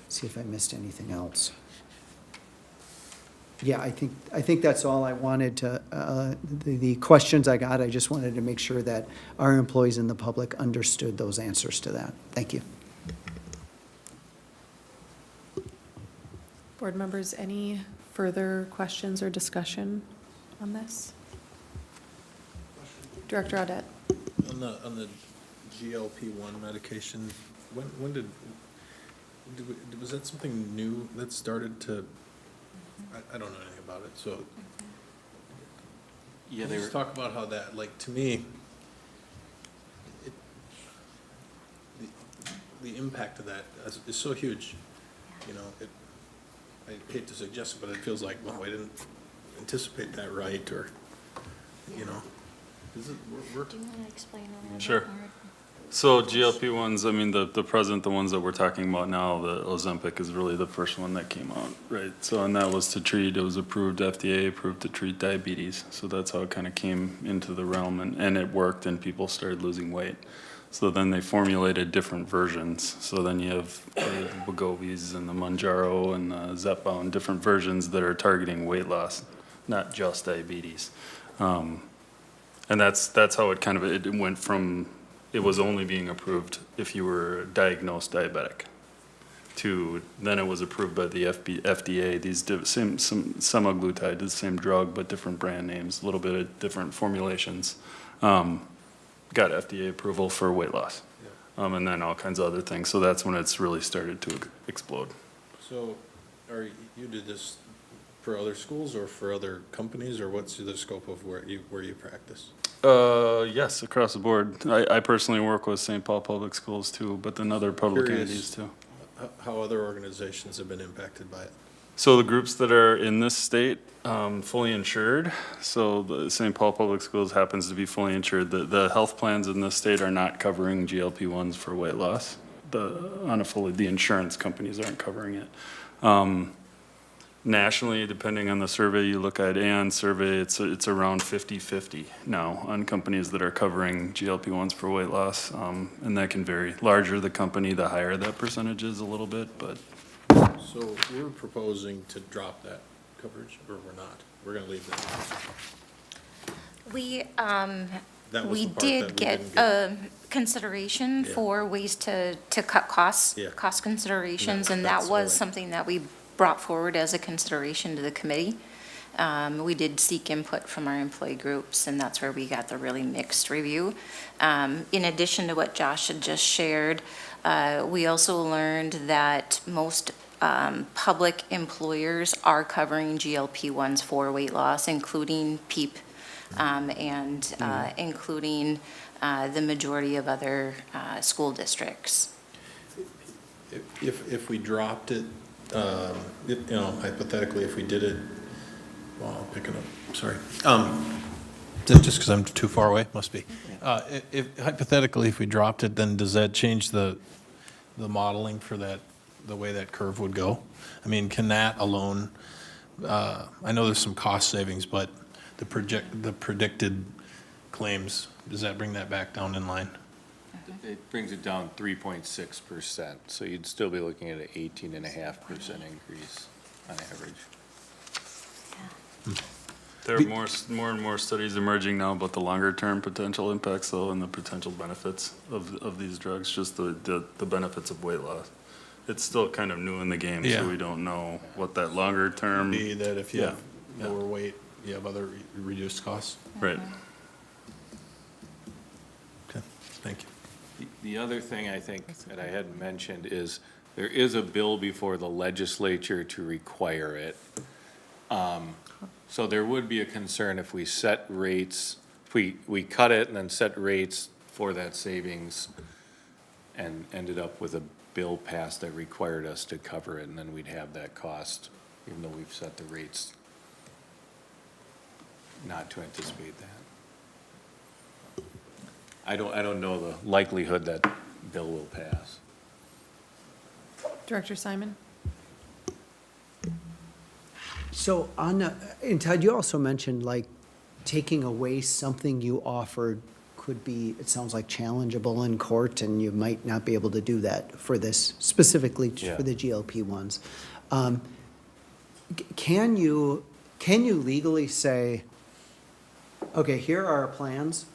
See if I missed anything else. Yeah, I think that's all I wanted to, the questions I got, I just wanted to make sure that our employees and the public understood those answers to that. Thank you. Board members, any further questions or discussion on this? Director Audette. On the GLP-1 medication, when was that something new that started to, I don't know anything about it, so. Yeah, Can you just talk about how that, like, to me, the impact of that is so huge, I hate to suggest it, but it feels like, well, I didn't anticipate that right, or, is it, we're. Do you want to explain on that? Sure. So GLP-1s, I mean, the present, the ones that we're talking about now, the Ozempic is really the first one that came out, right? So, and that was to treat, it was approved, FDA approved to treat diabetes. So that's how it kind of came into the realm, and it worked, and people started losing weight. So then they formulated different versions. So then you have the Wegovys and the Mounjaro and the Zepbound, different versions that are targeting weight loss, not just diabetes. And that's how it kind of, it went from, it was only being approved if you were diagnosed diabetic, to then it was approved by the FDA, these same semaglutide, the same drug, but different brand names, a little bit of different formulations. Got FDA approval for weight loss, and then all kinds of other things. So that's when it's really started to explode. So, you did this for other schools or for other companies, or what's the scope of where you practice? Yes, across the board. I personally work with St. Paul Public Schools too, but then other public entities too. How other organizations have been impacted by it? So the groups that are in this state, fully insured, so the St. Paul Public Schools happens to be fully insured. The health plans in this state are not covering GLP-1s for weight loss. The insurance companies aren't covering it. Nationally, depending on the survey you look at, and survey, it's around 50-50 now on companies that are covering GLP-1s for weight loss, and that can vary. Larger the company, the higher that percentage is a little bit, but. So we're proposing to drop that coverage, or we're not? We're gonna leave that? We, That was we the part did that we get didn't consideration Yeah. for ways to cut costs, Yeah. cost considerations, No, and that's that was what I- something that we brought forward as a consideration to the committee. We did seek input from our employee groups, and that's where we got the really mixed review. In addition to what Josh had just shared, we also learned that most public employers are covering GLP-1s for weight loss, including PEEP, and including the majority of other school districts. If we dropped it, hypothetically, if we did it, well, I'll pick it up, sorry. Is it just because I'm too far away? Must be. If hypothetically, if we dropped it, then does that change the modeling for that, the way that curve would go? I mean, can that alone, I know there's some cost savings, but the predicted claims, does that bring that back down in line? It brings it down 3.6%, so you'd still be looking at an 18.5% increase on average. There are more and more studies emerging now about the longer-term potential impacts, though, and the potential benefits of these drugs, just the benefits of weight loss. It's still kind of new in the game, Yeah. so we don't know what that longer-term. Be that if you Yeah. have lower weight, you have other reduced costs? Right. Thank you. The other thing I think that I hadn't mentioned is there is a bill before the legislature to require it. So there would be a concern if we set rates, if we cut it and then set rates for that savings and ended up with a bill passed that required us to cover it, and then we'd have that cost, even though we've set the rates not to anticipate that. I don't know the likelihood that bill will pass. Director Simon? So and Todd, you also mentioned like taking away something you offered could be, it sounds like challengeable in court, and you might not be able to do that for this, specifically for the GLP-1s. Can you legally say, okay, here are our plans.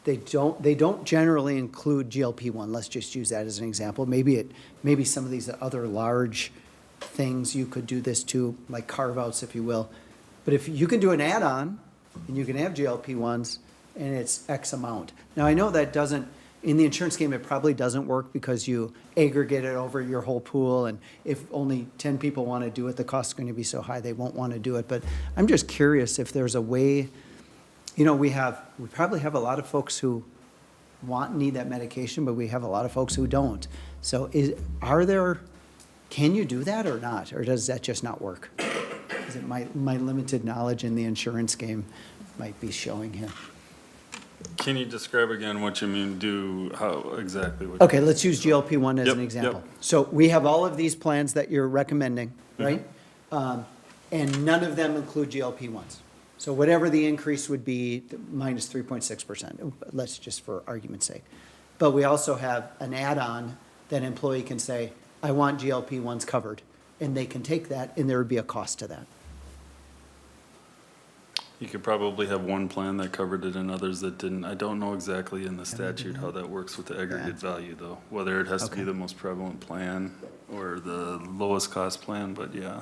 They don't generally include GLP-1. Let's just use that as an example. Maybe some of these other large things you could do this to, like carve-outs, if you will. But if you can do an add-on, and you can have GLP-1s, and it's X amount. Now, I know that doesn't, in the insurance game, it probably doesn't work because you aggregate it over your whole pool, and if only 10 people want to do it, the cost is going to be so high they won't want to do it. But I'm just curious if there's a way, you know, we probably have a lot of folks who need that medication, but we have a lot of folks who don't. So can you do that or not? Or does that just not work? Is it my limited knowledge in the insurance game might be showing here? Can you describe again what you mean, how exactly? Okay, let's use GLP-1 as an example. Yep. So we have all of these plans that you're recommending, right? And none of them include GLP-1s. So whatever the increase would be, minus 3.6%, let's just for argument's sake. But we also have an add-on that an employee can say, I want GLP-1s covered, and they can take that, and there would be a cost to that. You could probably have one plan that covered it and others that didn't. I don't know exactly in the statute how that works with the aggregate value, though, whether it has to be the most prevalent plan or the lowest cost plan, but yeah.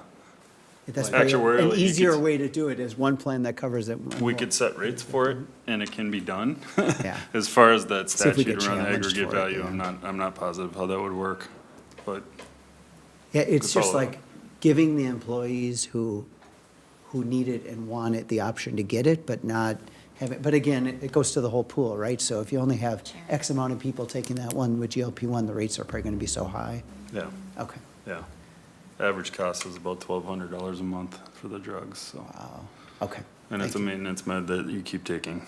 That's probably an easier way to do it is one plan that covers it. We could set rates for it, and it can be done. Yeah. As far as that See if we statute get around the challenged aggregate for it, value, yeah. I'm not positive how that would work, but. Yeah, it's Good just follow-up. like giving the employees who need it and want it the option to get it, but not have it. But again, it goes to the whole pool, right? So if you only have X amount of people taking that one with GLP-1, the rates are probably going to be so high. Yeah. Okay. Yeah. Average cost is about $1,200 a month for the drugs, so. Wow. Okay. And it's a Thank you. maintenance med that you keep taking.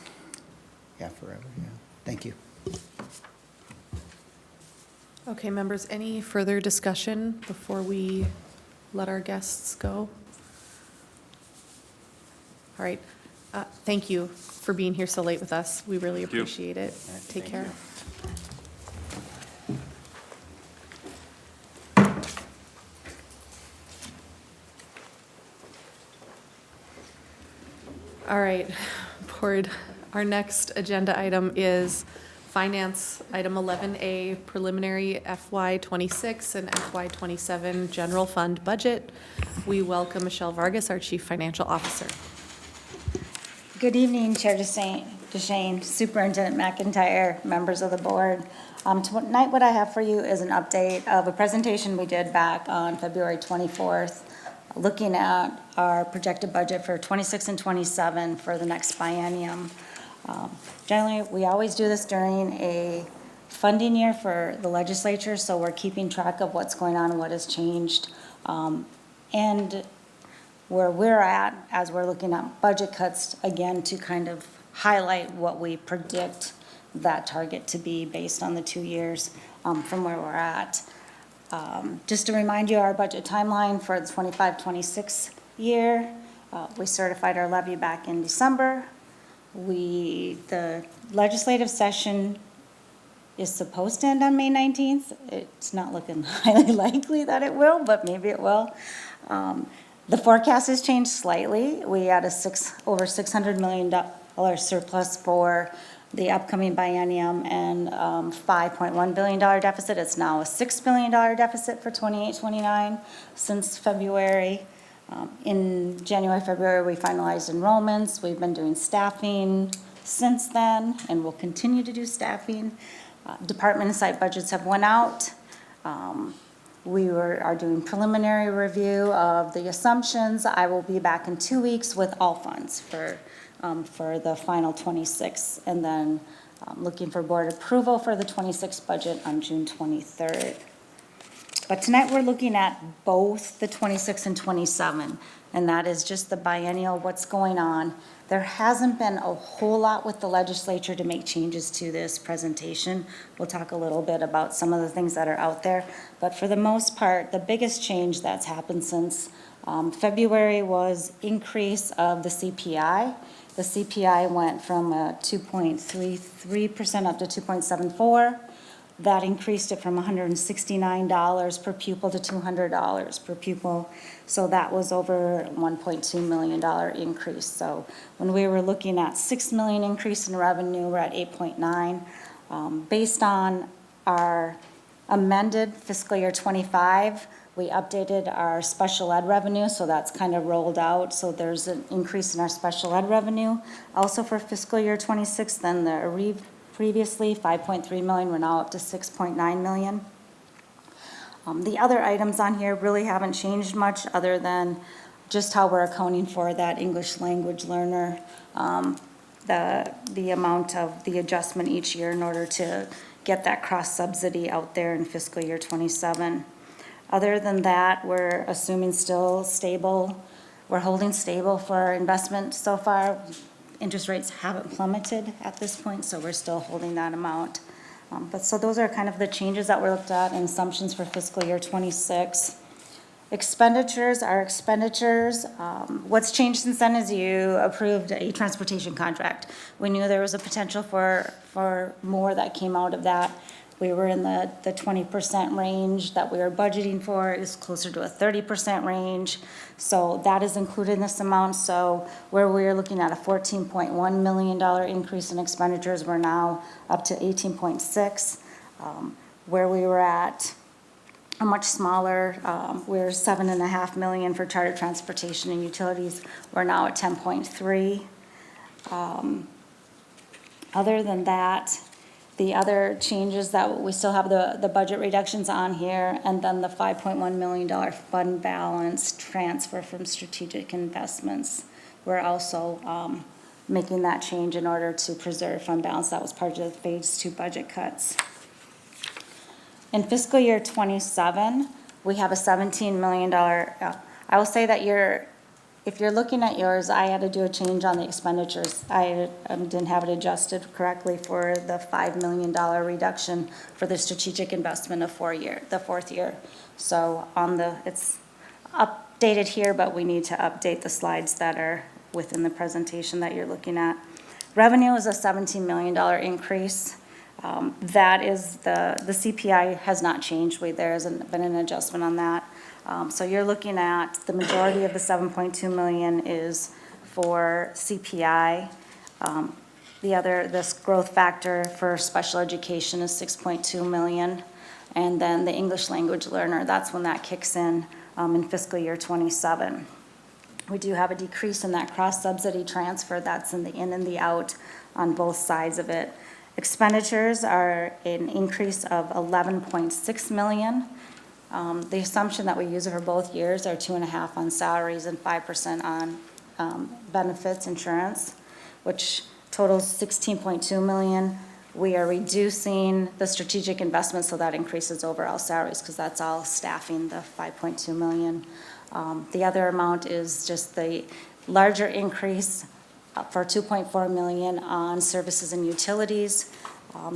Yeah, forever, yeah. Thank you. Okay, members, any further discussion before we let our guests go? All right. Thank you for being here so late with us. We really Thank you. appreciate it. Take care. All right, board, our next agenda item is Finance, item 11A, preliminary FY '26 and FY '27 general fund budget. We welcome Michelle Vargas, our Chief Financial Officer. Good evening, Chair DeShane, Superintendent McIntyre, members of the board. Tonight, what I have for you is an update of a presentation we did back on February 24th, looking at our projected budget for '26 and '27 for the next biennium. Generally, we always do this during a funding year for the legislature, so we're keeping track of what's going on and what has changed. And where we're at, as we're looking at budget cuts, again, to kind of highlight what we predict that target to be based on the 2 years from where we're at. Just to remind you, our budget timeline for the 25-26 year, we certified our levy back in December. The legislative session is supposed to end on May 19th. It's not looking highly likely that it will, but maybe it will. The forecast has changed slightly. We had over $600 million surplus for the upcoming biennium and $5.1 billion deficit. It's now a $6 billion deficit for 28-29 since February. In January, February, we finalized enrollments. We've been doing staffing since then, and we'll continue to do staffing. Department and site budgets have went out. We are doing preliminary review of the assumptions. I will be back in 2 weeks with all funds for the final 26, and then looking for board approval for the 26 budget on June 23rd. But tonight we're looking at both the 26 and 27, and that is just the biennial, what's going on. There hasn't been a whole lot with the legislature to make changes to this presentation. We'll talk a little bit about some of the things that are out there, but for the most part, the biggest change that's happened since February was increase of the CPI. The CPI went from 2.33% up to 2.74%. That increased it from $169 per pupil to $200 per pupil. So that was over $1.2 million increase. So when we were looking at $6 million increase in revenue, we're at 8.9. Based on our amended fiscal year 25, we updated our special ed revenue, so that's kind of rolled out. So there's an increase in our special ed revenue. Also for fiscal year 26, then the previously $5.3 million, we're now up to $6.9 million. The other items on here really haven't changed much other than just how we're accounting for that English language learner, the amount of the adjustment each year in order to get that cross subsidy out there in fiscal year 27. Other than that, we're assuming still stable. We're holding stable for our investment so far. Interest rates haven't plummeted at this point, so we're still holding that amount. So those are kind of the changes that we looked at and assumptions for fiscal year 26. Expenditures are expenditures. What's changed since then is you approved a transportation contract. We knew there was a potential for more that came out of that. We were in the 20% range that we were budgeting for. It was closer to a 30% range. So that is included in this amount. So where we were looking at a $14.1 million increase in expenditures, we're now up to 18.6. Where we were at a much smaller, we're $7.5 million for charter transportation and utilities. We're now at 10.3. Other than that, the other changes that we still have the budget reductions on here, and then the $5.1 million fund balance transfer from strategic investments. We're also making that change in order to preserve fund balance. That was part of the phase 2 budget cuts. In fiscal year 27, we have a $17 million, I will say that if you're looking at yours, I had to do a change on the expenditures. I didn't have it adjusted correctly for the $5 million reduction for the strategic investment of the fourth year. So it's updated here, but we need to update the slides that are within the presentation that you're looking at. Revenue is a $17 million increase. That is the CPI has not changed. There hasn't been an adjustment on that. So you're looking at the majority of the 7.2 million is for CPI. This growth factor for special education is 6.2 million. And then the English language learner, that's when that kicks in fiscal year 27. We do have a decrease in that cross subsidy transfer. That's in the in and the out on both sides of it. Expenditures are an increase of 11.6 million. The assumption that we use for both years are 2.5% on salaries and 5% on benefits insurance, which totals 16.2 million. We are reducing the strategic investment, so that increases overall salaries because that's all staffing, the 5.2 million. The other amount is just the larger increase for 2.4 million on services and utilities.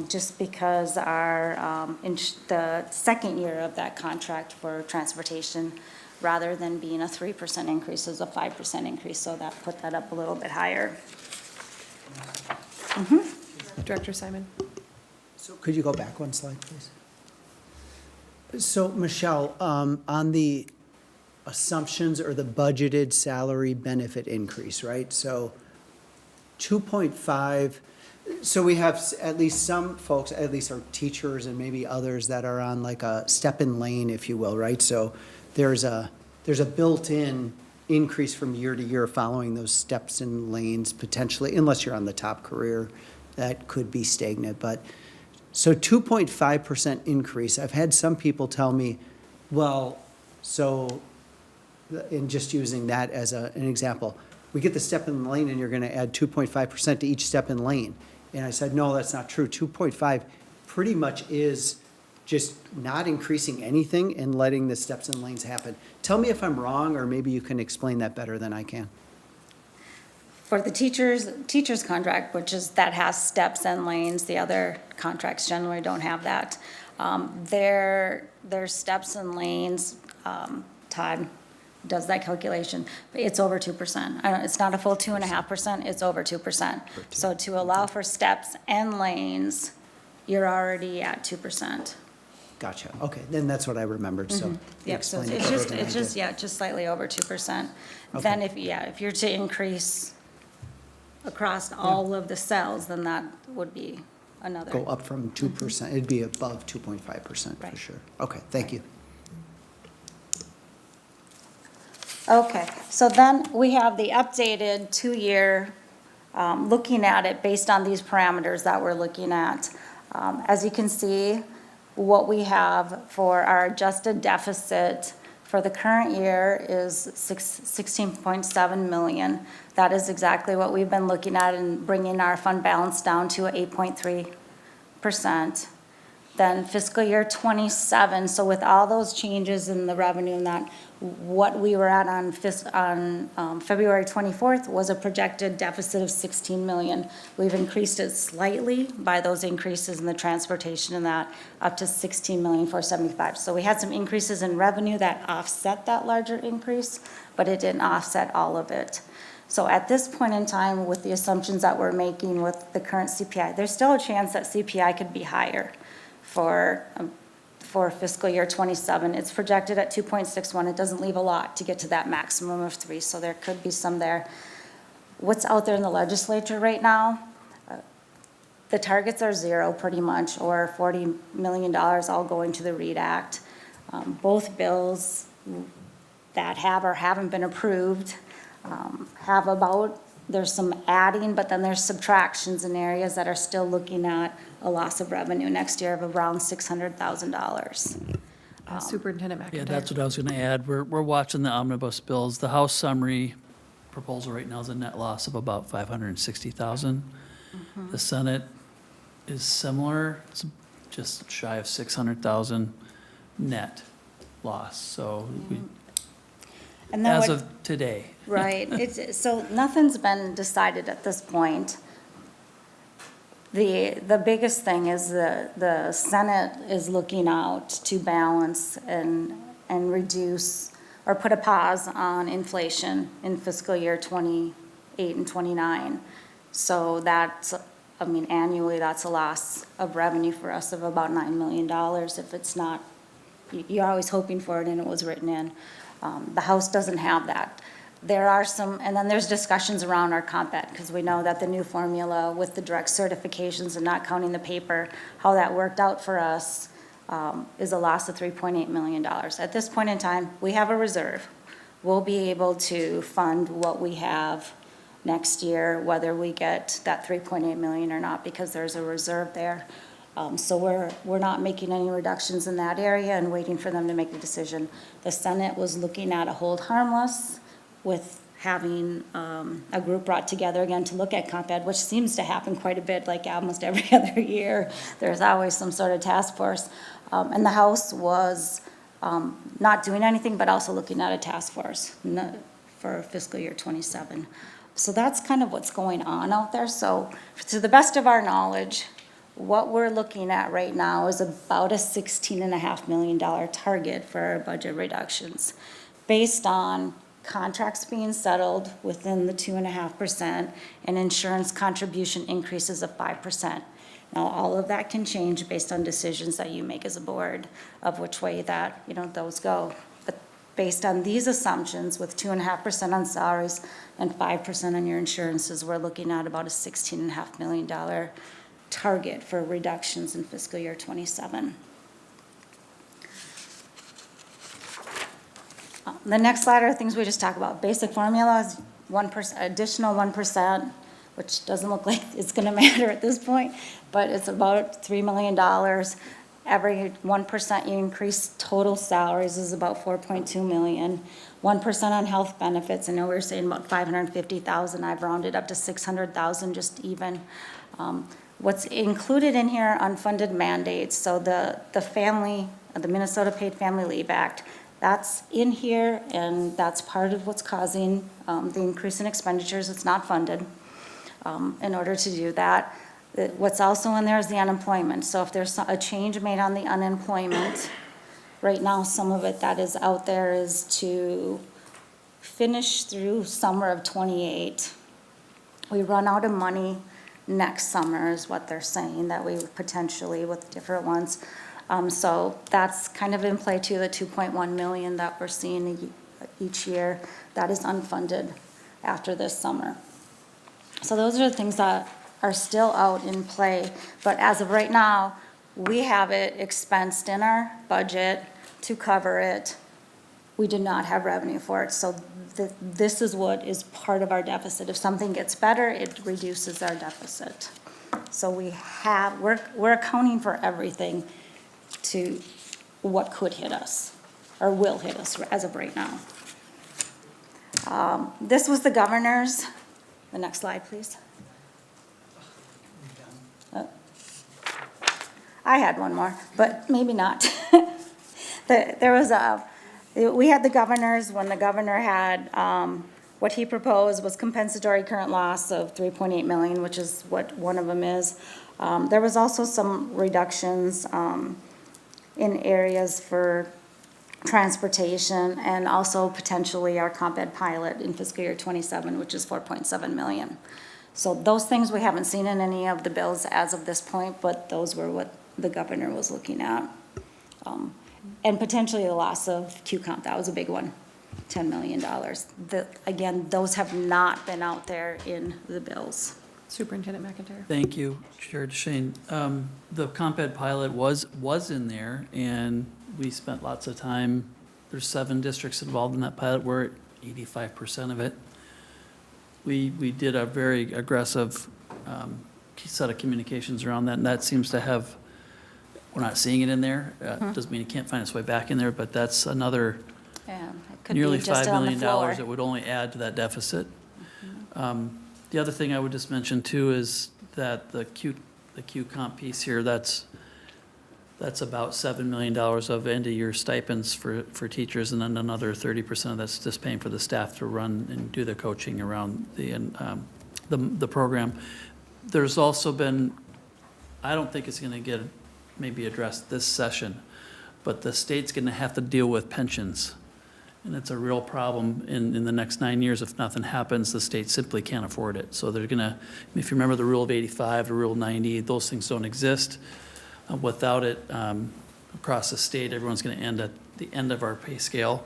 Just because the second year of that contract for transportation, rather than being a 3% increase, is a 5% increase, so that put that up a little bit higher. Director Simon. So could you go back one slide, please? So Michelle, on the assumptions or the budgeted salary benefit increase, right? So 2.5. So we have at least some folks, at least our teachers and maybe others that are on like a step-in lane, if you will, right? So there's a built-in increase from year to year following those steps in lanes potentially, unless you're on the top career, that could be stagnant. But So 2.5% increase, I've had some people tell me, well, so, in just using that as an example, we get the step in the lane and you're gonna add 2.5% to each step in lane. And I said, no, that's not true. 2.5 pretty much is just not increasing anything and letting the steps and lanes happen. Tell me if I'm wrong, or maybe you can explain that better than I can. For the teacher's contract, which is, that has steps and lanes, the other contracts generally don't have that. Their steps and lanes, Todd does that calculation, it's over 2%. It's not a full 2.5%, it's over 2%. So to allow for steps and lanes, you're already at 2%. Gotcha, okay, then that's what I remembered, so. you Yep, so explained it it's better just, than I it's just, did. yeah, just slightly over 2%. Okay. Then if you're to increase across all of the cells, then that would be another. Go up from 2%, it'd be above 2.5% for Right. sure. Okay, thank you. Okay, so then we have the updated 2-year, looking at it based on these parameters that we're looking at. As you can see, what we have for our adjusted deficit for the current year is 16.7 million. That is exactly what we've been looking at and bringing our fund balance down to 8.3%. Then fiscal year 27, so with all those changes in the revenue and that, what we were at on February 24th was a projected deficit of 16 million. We've increased it slightly by those increases in the transportation and that, up to 16,475,000. So we had some increases in revenue that offset that larger increase, but it didn't offset all of it. So at this point in time, with the assumptions that we're making with the current CPI, there's still a chance that CPI could be higher for fiscal year 27. It's projected at 2.61. It doesn't leave a lot to get to that maximum of 3, so there could be some there. What's out there in the legislature right now? The targets are 0 pretty much, or $40 million all going to the READ Act. Both bills that have or haven't been approved have about, there's some adding, but then there's subtractions in areas that are still looking at a loss of revenue next year of around $600,000. Superintendent McIntyre. Yeah, that's what I was going to add. We're watching the omnibus bills. The House summary proposal right now is a net loss of about $560,000. The Senate is similar, it's just shy of $600,000 net loss. So And then as what- of today. Right, so nothing's been decided at this point. The biggest thing is the Senate is looking out to balance and reduce, or put a pause on inflation in fiscal year 28 and 29. So that's, I mean, annually, that's a loss of revenue for us of about $9 million if it's not, you're always hoping for it and it was written in. The House doesn't have that. There are some, and then there's discussions around our comp ed, because we know that the new formula with the direct certifications and not counting the paper, how that worked out for us is a loss of $3.8 million. At this point in time, we have a reserve. We'll be able to fund what we have next year, whether we get that $3.8 million or not, because there's a reserve there. So we're not making any reductions in that area and waiting for them to make a decision. The Senate was looking at a hold harmless with having a group brought together again to look at comp ed, which seems to happen quite a bit, like almost every other year. There's always some sort of task force. And the House was not doing anything, but also looking at a task force for fiscal year 27. So that's kind of what's going on out there. So to the best of our knowledge, what we're looking at right now is about a $16.5 million target for our budget reductions, based on contracts being settled within the 2.5% and insurance contribution increases of 5%. Now, all of that can change based on decisions that you make as a board of which way that, those go. But based on these assumptions, with 2.5% on salaries and 5% on your insurances, we're looking at about a $16.5 million target for reductions in fiscal year 27. The next slide are things we just talked about. Basic formulas, 1%, additional 1%. which doesn't look like it's gonna matter at this point, but it's about $3 million. Every 1% you increase total salaries is about 4.2 million. 1% on health benefits, I know we were saying about 550,000, I've rounded up to 600,000 just even. What's included in here are unfunded mandates, so the family, the Minnesota Paid Family Leave Act, that's in here, and that's part of what's causing the increase in expenditures. It's not funded in order to do that. What's also in there is the unemployment. So if there's a change made on the unemployment, right now, some of it that is out there is to finish through summer of '28. We run out of money next summer is what they're saying, that we potentially with different ones. So that's kind of in play too, the 2.1 million that we're seeing each year. That is unfunded after this summer. So those are the things that are still out in play. But as of right now, we have it expensed in our budget to cover it. We do not have revenue for it. So this is what is part of our deficit. If something gets better, it reduces our deficit. So we're accounting for everything to what could hit us or will hit us as of right now. This was the governor's. The next slide, please. I had one more, but maybe not. We had the governors, when the governor had, what he proposed was compensatory current loss of 3.8 million, which is what one of them is. There was also some reductions in areas for transportation and also potentially our comp ed pilot in fiscal year '27, which is 4.7 million. So those things we haven't seen in any of the bills as of this point, but those were what the governor was looking at. And potentially the loss of Q-Comp, that was a big one, $10 million. Again, those have not been out there in the bills. Superintendent McIntyre. Thank you, Chair DeShane. The comp ed pilot was in there, and we spent lots of time. There's 7 districts involved in that pilot. We're at 85% of it. We did a very aggressive set of communications around that, and that seems to have, we're not seeing it in there. Doesn't mean it can't find its way back in there, but that's another nearly $5 million that would only add to that deficit. The other thing I would just mention too is that the Q-Comp piece here, that's about $7 million of end-of-year stipends for teachers, and then another 30% of that's just paying for the staff to run and do the coaching around the program. There's also been, I don't think it's going to get maybe addressed this session, but the state's going to have to deal with pensions. And it's a real problem in the next 9 years. If nothing happens, the state simply can't afford it. So they're going to, if you remember the Rule of 85, the Rule of 90, those things don't exist. Without it, across the state, everyone's going to end at the end of our pay scale,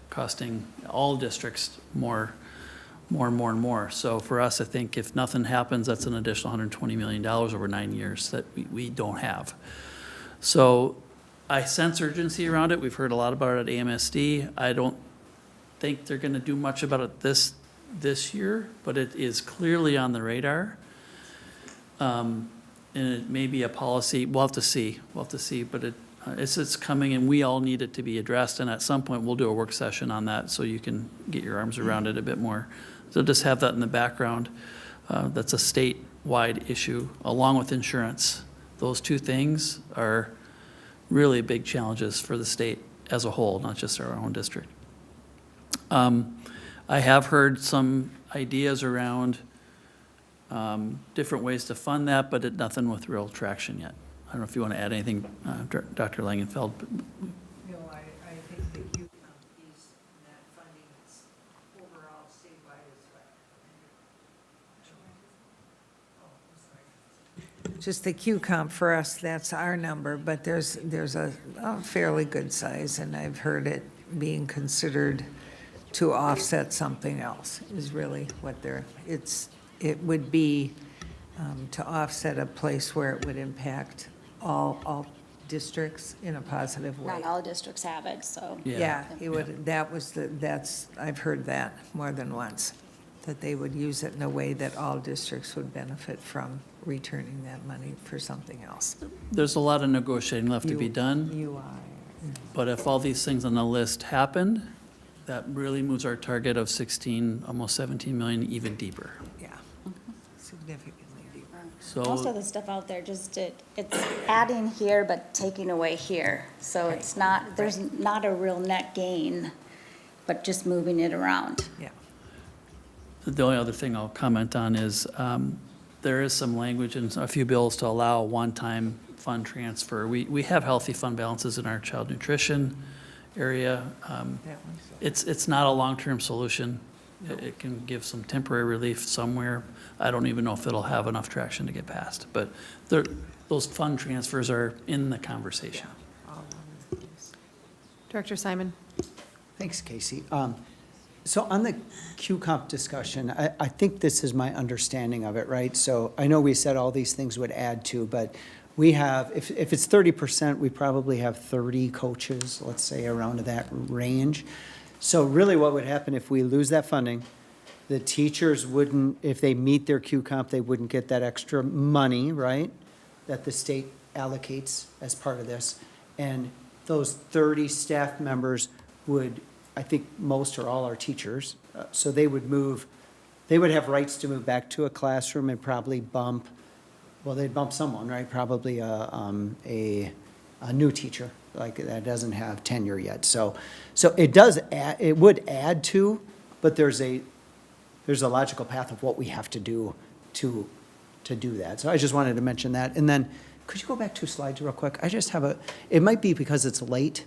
costing all districts more and more. So for us, I think if nothing happens, that's an additional $120 million over 9 years that we don't have. So I sense urgency around it. We've heard a lot about it at AMSD. I don't think they're going to do much about it this year, but it is clearly on the radar. And it may be a policy. We'll have to see. But it's coming, and we all need it to be addressed. And at some point, we'll do a work session on that so you can get your arms around it a bit more. So just have that in the background. That's a statewide issue, along with insurance. Those two things are really big challenges for the state as a whole, not just our own district. I have heard some ideas around different ways to fund that, but nothing with real traction yet. I don't know if you want to add anything, Dr. Langenfeld. No, I think the Q-Comp piece and that funding is overall statewide is what? Just the Q-Comp for us, that's our number, but there's a fairly good size, and I've heard it being considered to offset something else is really what it would be to offset a place where it would impact all districts in a positive way. Not all districts have it, so. Yeah, it would, that's, I've heard that more than once. that they would use it in a way that all districts would benefit from returning that money for something else. There's a lot of negotiating left to be done, You are. but if all these things on the list happened, that really moves our target of 16, almost 17 million even deeper. Yeah, significantly deeper. Most So, of the stuff out there, just it's adding here but taking away here. So it's not, there's not a real net gain, but just moving it around. Yeah. the only other thing I'll comment on is there is some language in a few bills to allow a one-time fund transfer. We have healthy fund balances in our child nutrition area. It's not a long-term solution. It can give some temporary relief somewhere. I don't even know if it'll have enough traction to get passed, but those fund transfers are in the conversation. Director Simon. Thanks, Casey. So on the Q-Comp discussion, I think this is my understanding of it, right? So I know we said all these things would add to, but we have, if it's 30%, we probably have 30 coaches, let's say around that range. So really what would happen if we lose that funding, the teachers wouldn't, if they meet their Q-Comp, they wouldn't get that extra money, right? That the state allocates as part of this. And those 30 staff members would, I think most or all are teachers, so they would have rights to move back to a classroom and probably they'd bump someone, right? Probably a new teacher, like that doesn't have tenure yet. So it would add to, but there's a logical path of what we have to do to do that. So I just wanted to mention that. And then, could you go back 2 slides real quick? I just have it might be because it's late.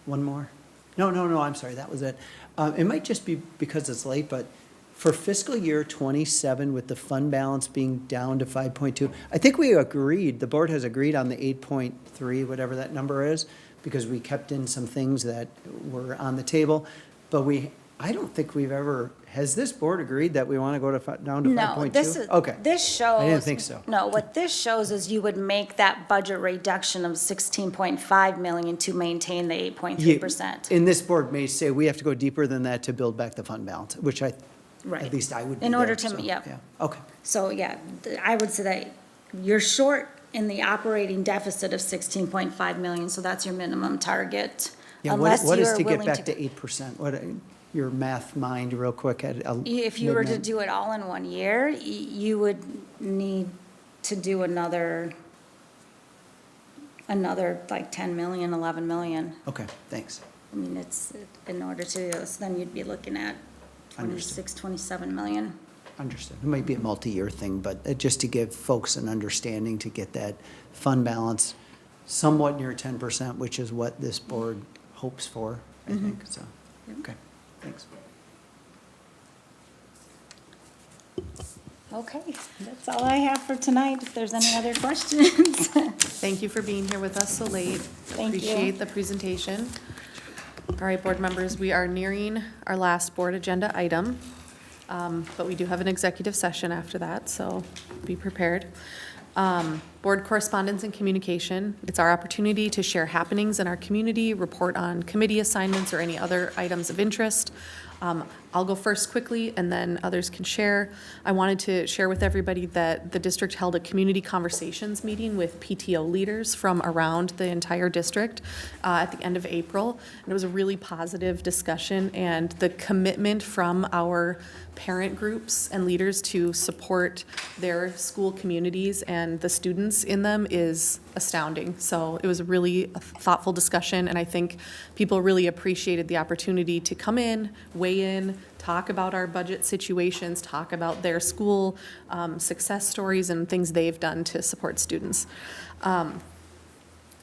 One more. No, I'm sorry, that was it. It might just be because it's late, but for fiscal year '27, with the fund balance being down to 5.2, I think we agreed, the board has agreed on the 8.3, whatever that number is, because we kept in some things that were on the table, but I don't think we've ever, has this board agreed that we want to go down to 5.2? Okay. This shows. I didn't think so. No, what this shows is you would make that budget reduction of 16.5 million to maintain the 8.3%. And this board may say we have to go deeper than that to build back the fund balance, which at Right. least I would be In order there, to, so, yep. yeah. Okay. So, yeah, I would say that you're short in the operating deficit of 16.5 million, so that's your minimum target. Yeah, Unless what you is are to get willing back to 8%? What, your math mind real quick. If you were to do it all in 1 year, you would need to do another like 10 million, 11 million. Okay, thanks. I mean, it's, in order to do this, then you'd be looking at 26, 27 million. Understood. It might be a multi-year thing, but just to give folks an understanding to get that fund balance somewhat near 10%, which is what this board hopes for, I think, so, okay, thanks. Okay, that's all I have for tonight. If there's any other questions. Thank you for being here with us so late. Thank you. Appreciate the presentation. All right, board members, we are nearing our last board agenda item, but we do have an executive session after that, so be prepared. Board correspondence and communication. It's our opportunity to share happenings in our community, report on committee assignments or any other items of interest. I'll go first quickly, and then others can share. I wanted to share with everybody that the district held a community conversations meeting with PTO leaders from around the entire district at the end of April. And it was a really positive discussion, and the commitment from our parent groups and leaders to support their school communities and the students in them is astounding. So it was a really thoughtful discussion, and I think people really appreciated the opportunity to come in, weigh in, talk about our budget situations, talk about their school success stories and things they've done to support students.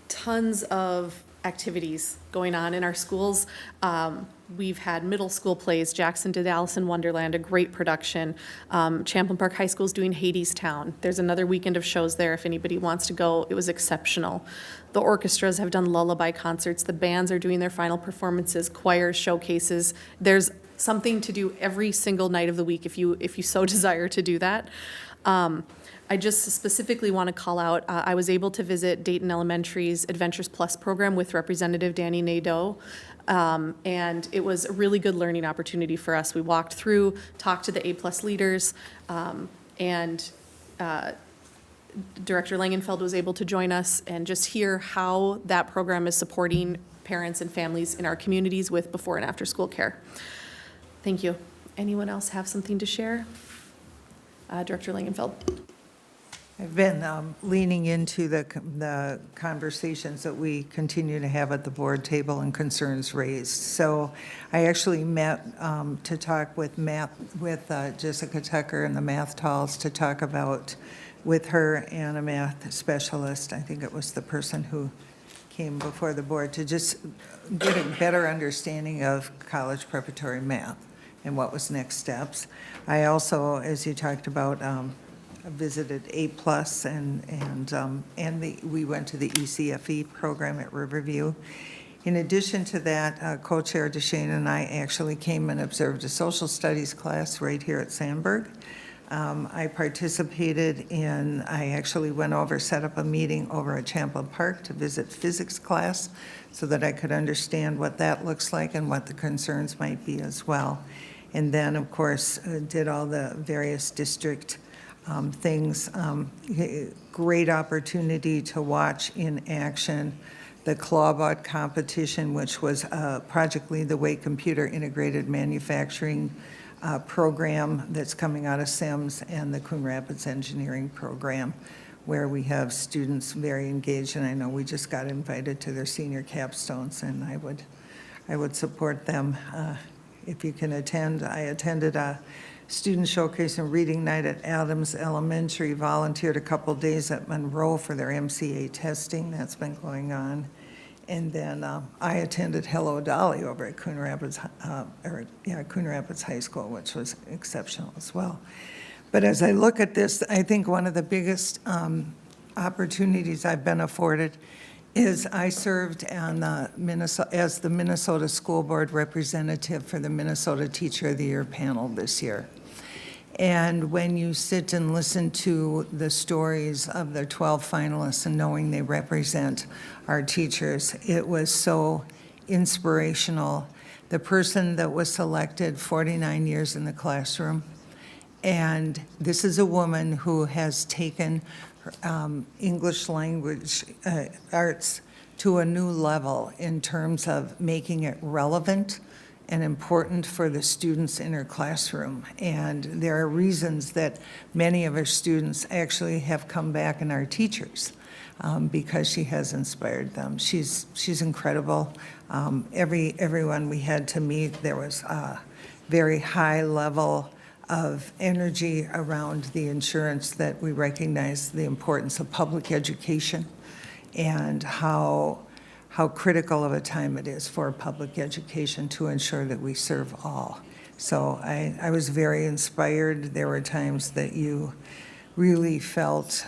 Tons of activities going on in our schools. We've had middle school plays. Jackson did Alice in Wonderland, a great production. Champlain Park High School's doing Hadestown. There's another weekend of shows there if anybody wants to go. It was exceptional. The orchestras have done lullaby concerts. The bands are doing their final performances, choirs, showcases. There's something to do every single night of the week if you so desire to do that. I just specifically want to call out, I was able to visit Dayton Elementary's Adventures Plus program with Representative Danny Nadeau, and it was a really good learning opportunity for us. We walked through, talked to the A-plus leaders, and Director Langenfeld was able to join us and just hear how that program is supporting parents and families in our communities with before and after school care. Thank you. Anyone else have something to share? Director Langenfeld. I've been leaning into the conversations that we continue to have at the board table and concerns raised. So I actually met to talk with Jessica Tucker and the math talls to talk about with her and a math specialist. I think it was the person who came before the board to just get a better understanding of college preparatory math and what was next steps. I also, as you talked about, visited A-plus and we went to the ECFE program at Riverview. In addition to that, Co-Chair DeShane and I actually came and observed a social studies class right here at Sandburg. I participated I actually went over, set up a meeting over at Champlain Park to visit physics class so that I could understand what that looks like and what the concerns might be as well. And then, of course, did all the various district things. Great opportunity to watch in action the Clawbot competition, which was Project Lead the Way Computer Integrated Manufacturing program that's coming out of SIMS, and the Coon Rapids Engineering program, where we have students very engaged. And I know we just got invited to their senior capstones, and I would support them if you can attend. I attended a student showcase and reading night at Adams Elementary, volunteered a couple days at Monroe for their MCA testing. That's been going on. And then I attended Hello Dolly over at Coon Rapids High School, which was exceptional as well. But as I look at this, I think one of the biggest opportunities I've been afforded is I served on as the Minnesota School Board representative for the Minnesota Teacher of the Year panel this year. And when you sit and listen to the stories of the 12 finalists and knowing they represent our teachers, it was so inspirational. The person that was selected, 49 years in the classroom, and this is a woman who has taken English language arts to a new level in terms of making it relevant and important for the students in her classroom. And there are reasons that many of our students actually have come back and are teachers because she has inspired them. She's incredible. Everyone we had to meet, there was a very high level of energy around the insurance, that we recognize the importance of public education and how critical of a time it is for public education to ensure that we serve all. So I was very inspired. There were times that you really felt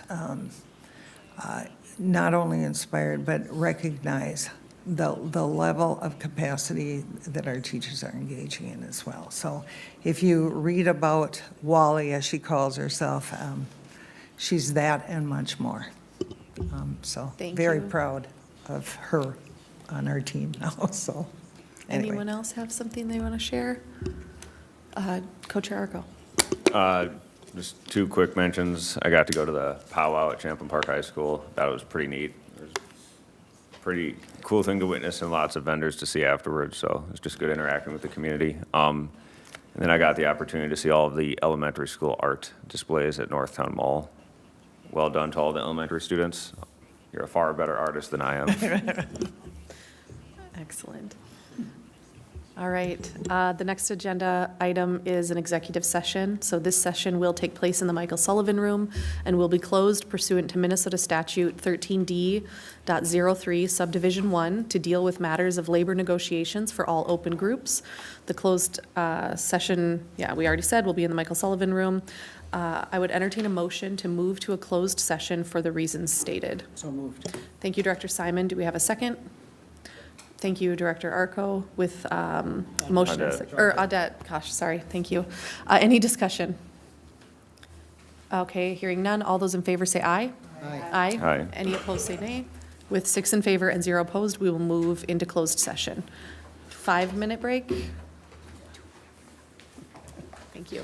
not only inspired, but recognize the level of capacity that our teachers are engaging in as well. So if you read about Wally, as she calls herself, she's that and much more. So very proud of her on our team now, so anyway. Anyone else have something they want to share? Co-Chair Arco. Just two quick mentions. I got to go to the powwow at Champlain Park High School. That was pretty neat. It was a pretty cool thing to witness and lots of vendors to see afterwards, so it's just good interacting with the community. And then I got the opportunity to see all of the elementary school art displays at Northtown Mall. Well done to all the elementary students. You're a far better artist than I am. Excellent. All right, the next agenda item is an executive session. So this session will take place in the Michael Sullivan Room and will be closed pursuant to Minnesota Statute 13D.03 Subdivision 1 to deal with matters of labor negotiations for all open groups. The closed session, we already said, will be in the Michael Sullivan Room. I would entertain a motion to move to a closed session for the reasons stated. So moved. Thank you, Director Simon. Do we have a second? Thank you, Director Arco, with motion, or Audette, gosh, sorry, thank you. Any discussion? Okay, hearing none. All those in favor say aye. Aye. Aye. Any opposed say nay. With 6 in favor and 0 opposed, we will move into closed session. 5-minute break. Thank you.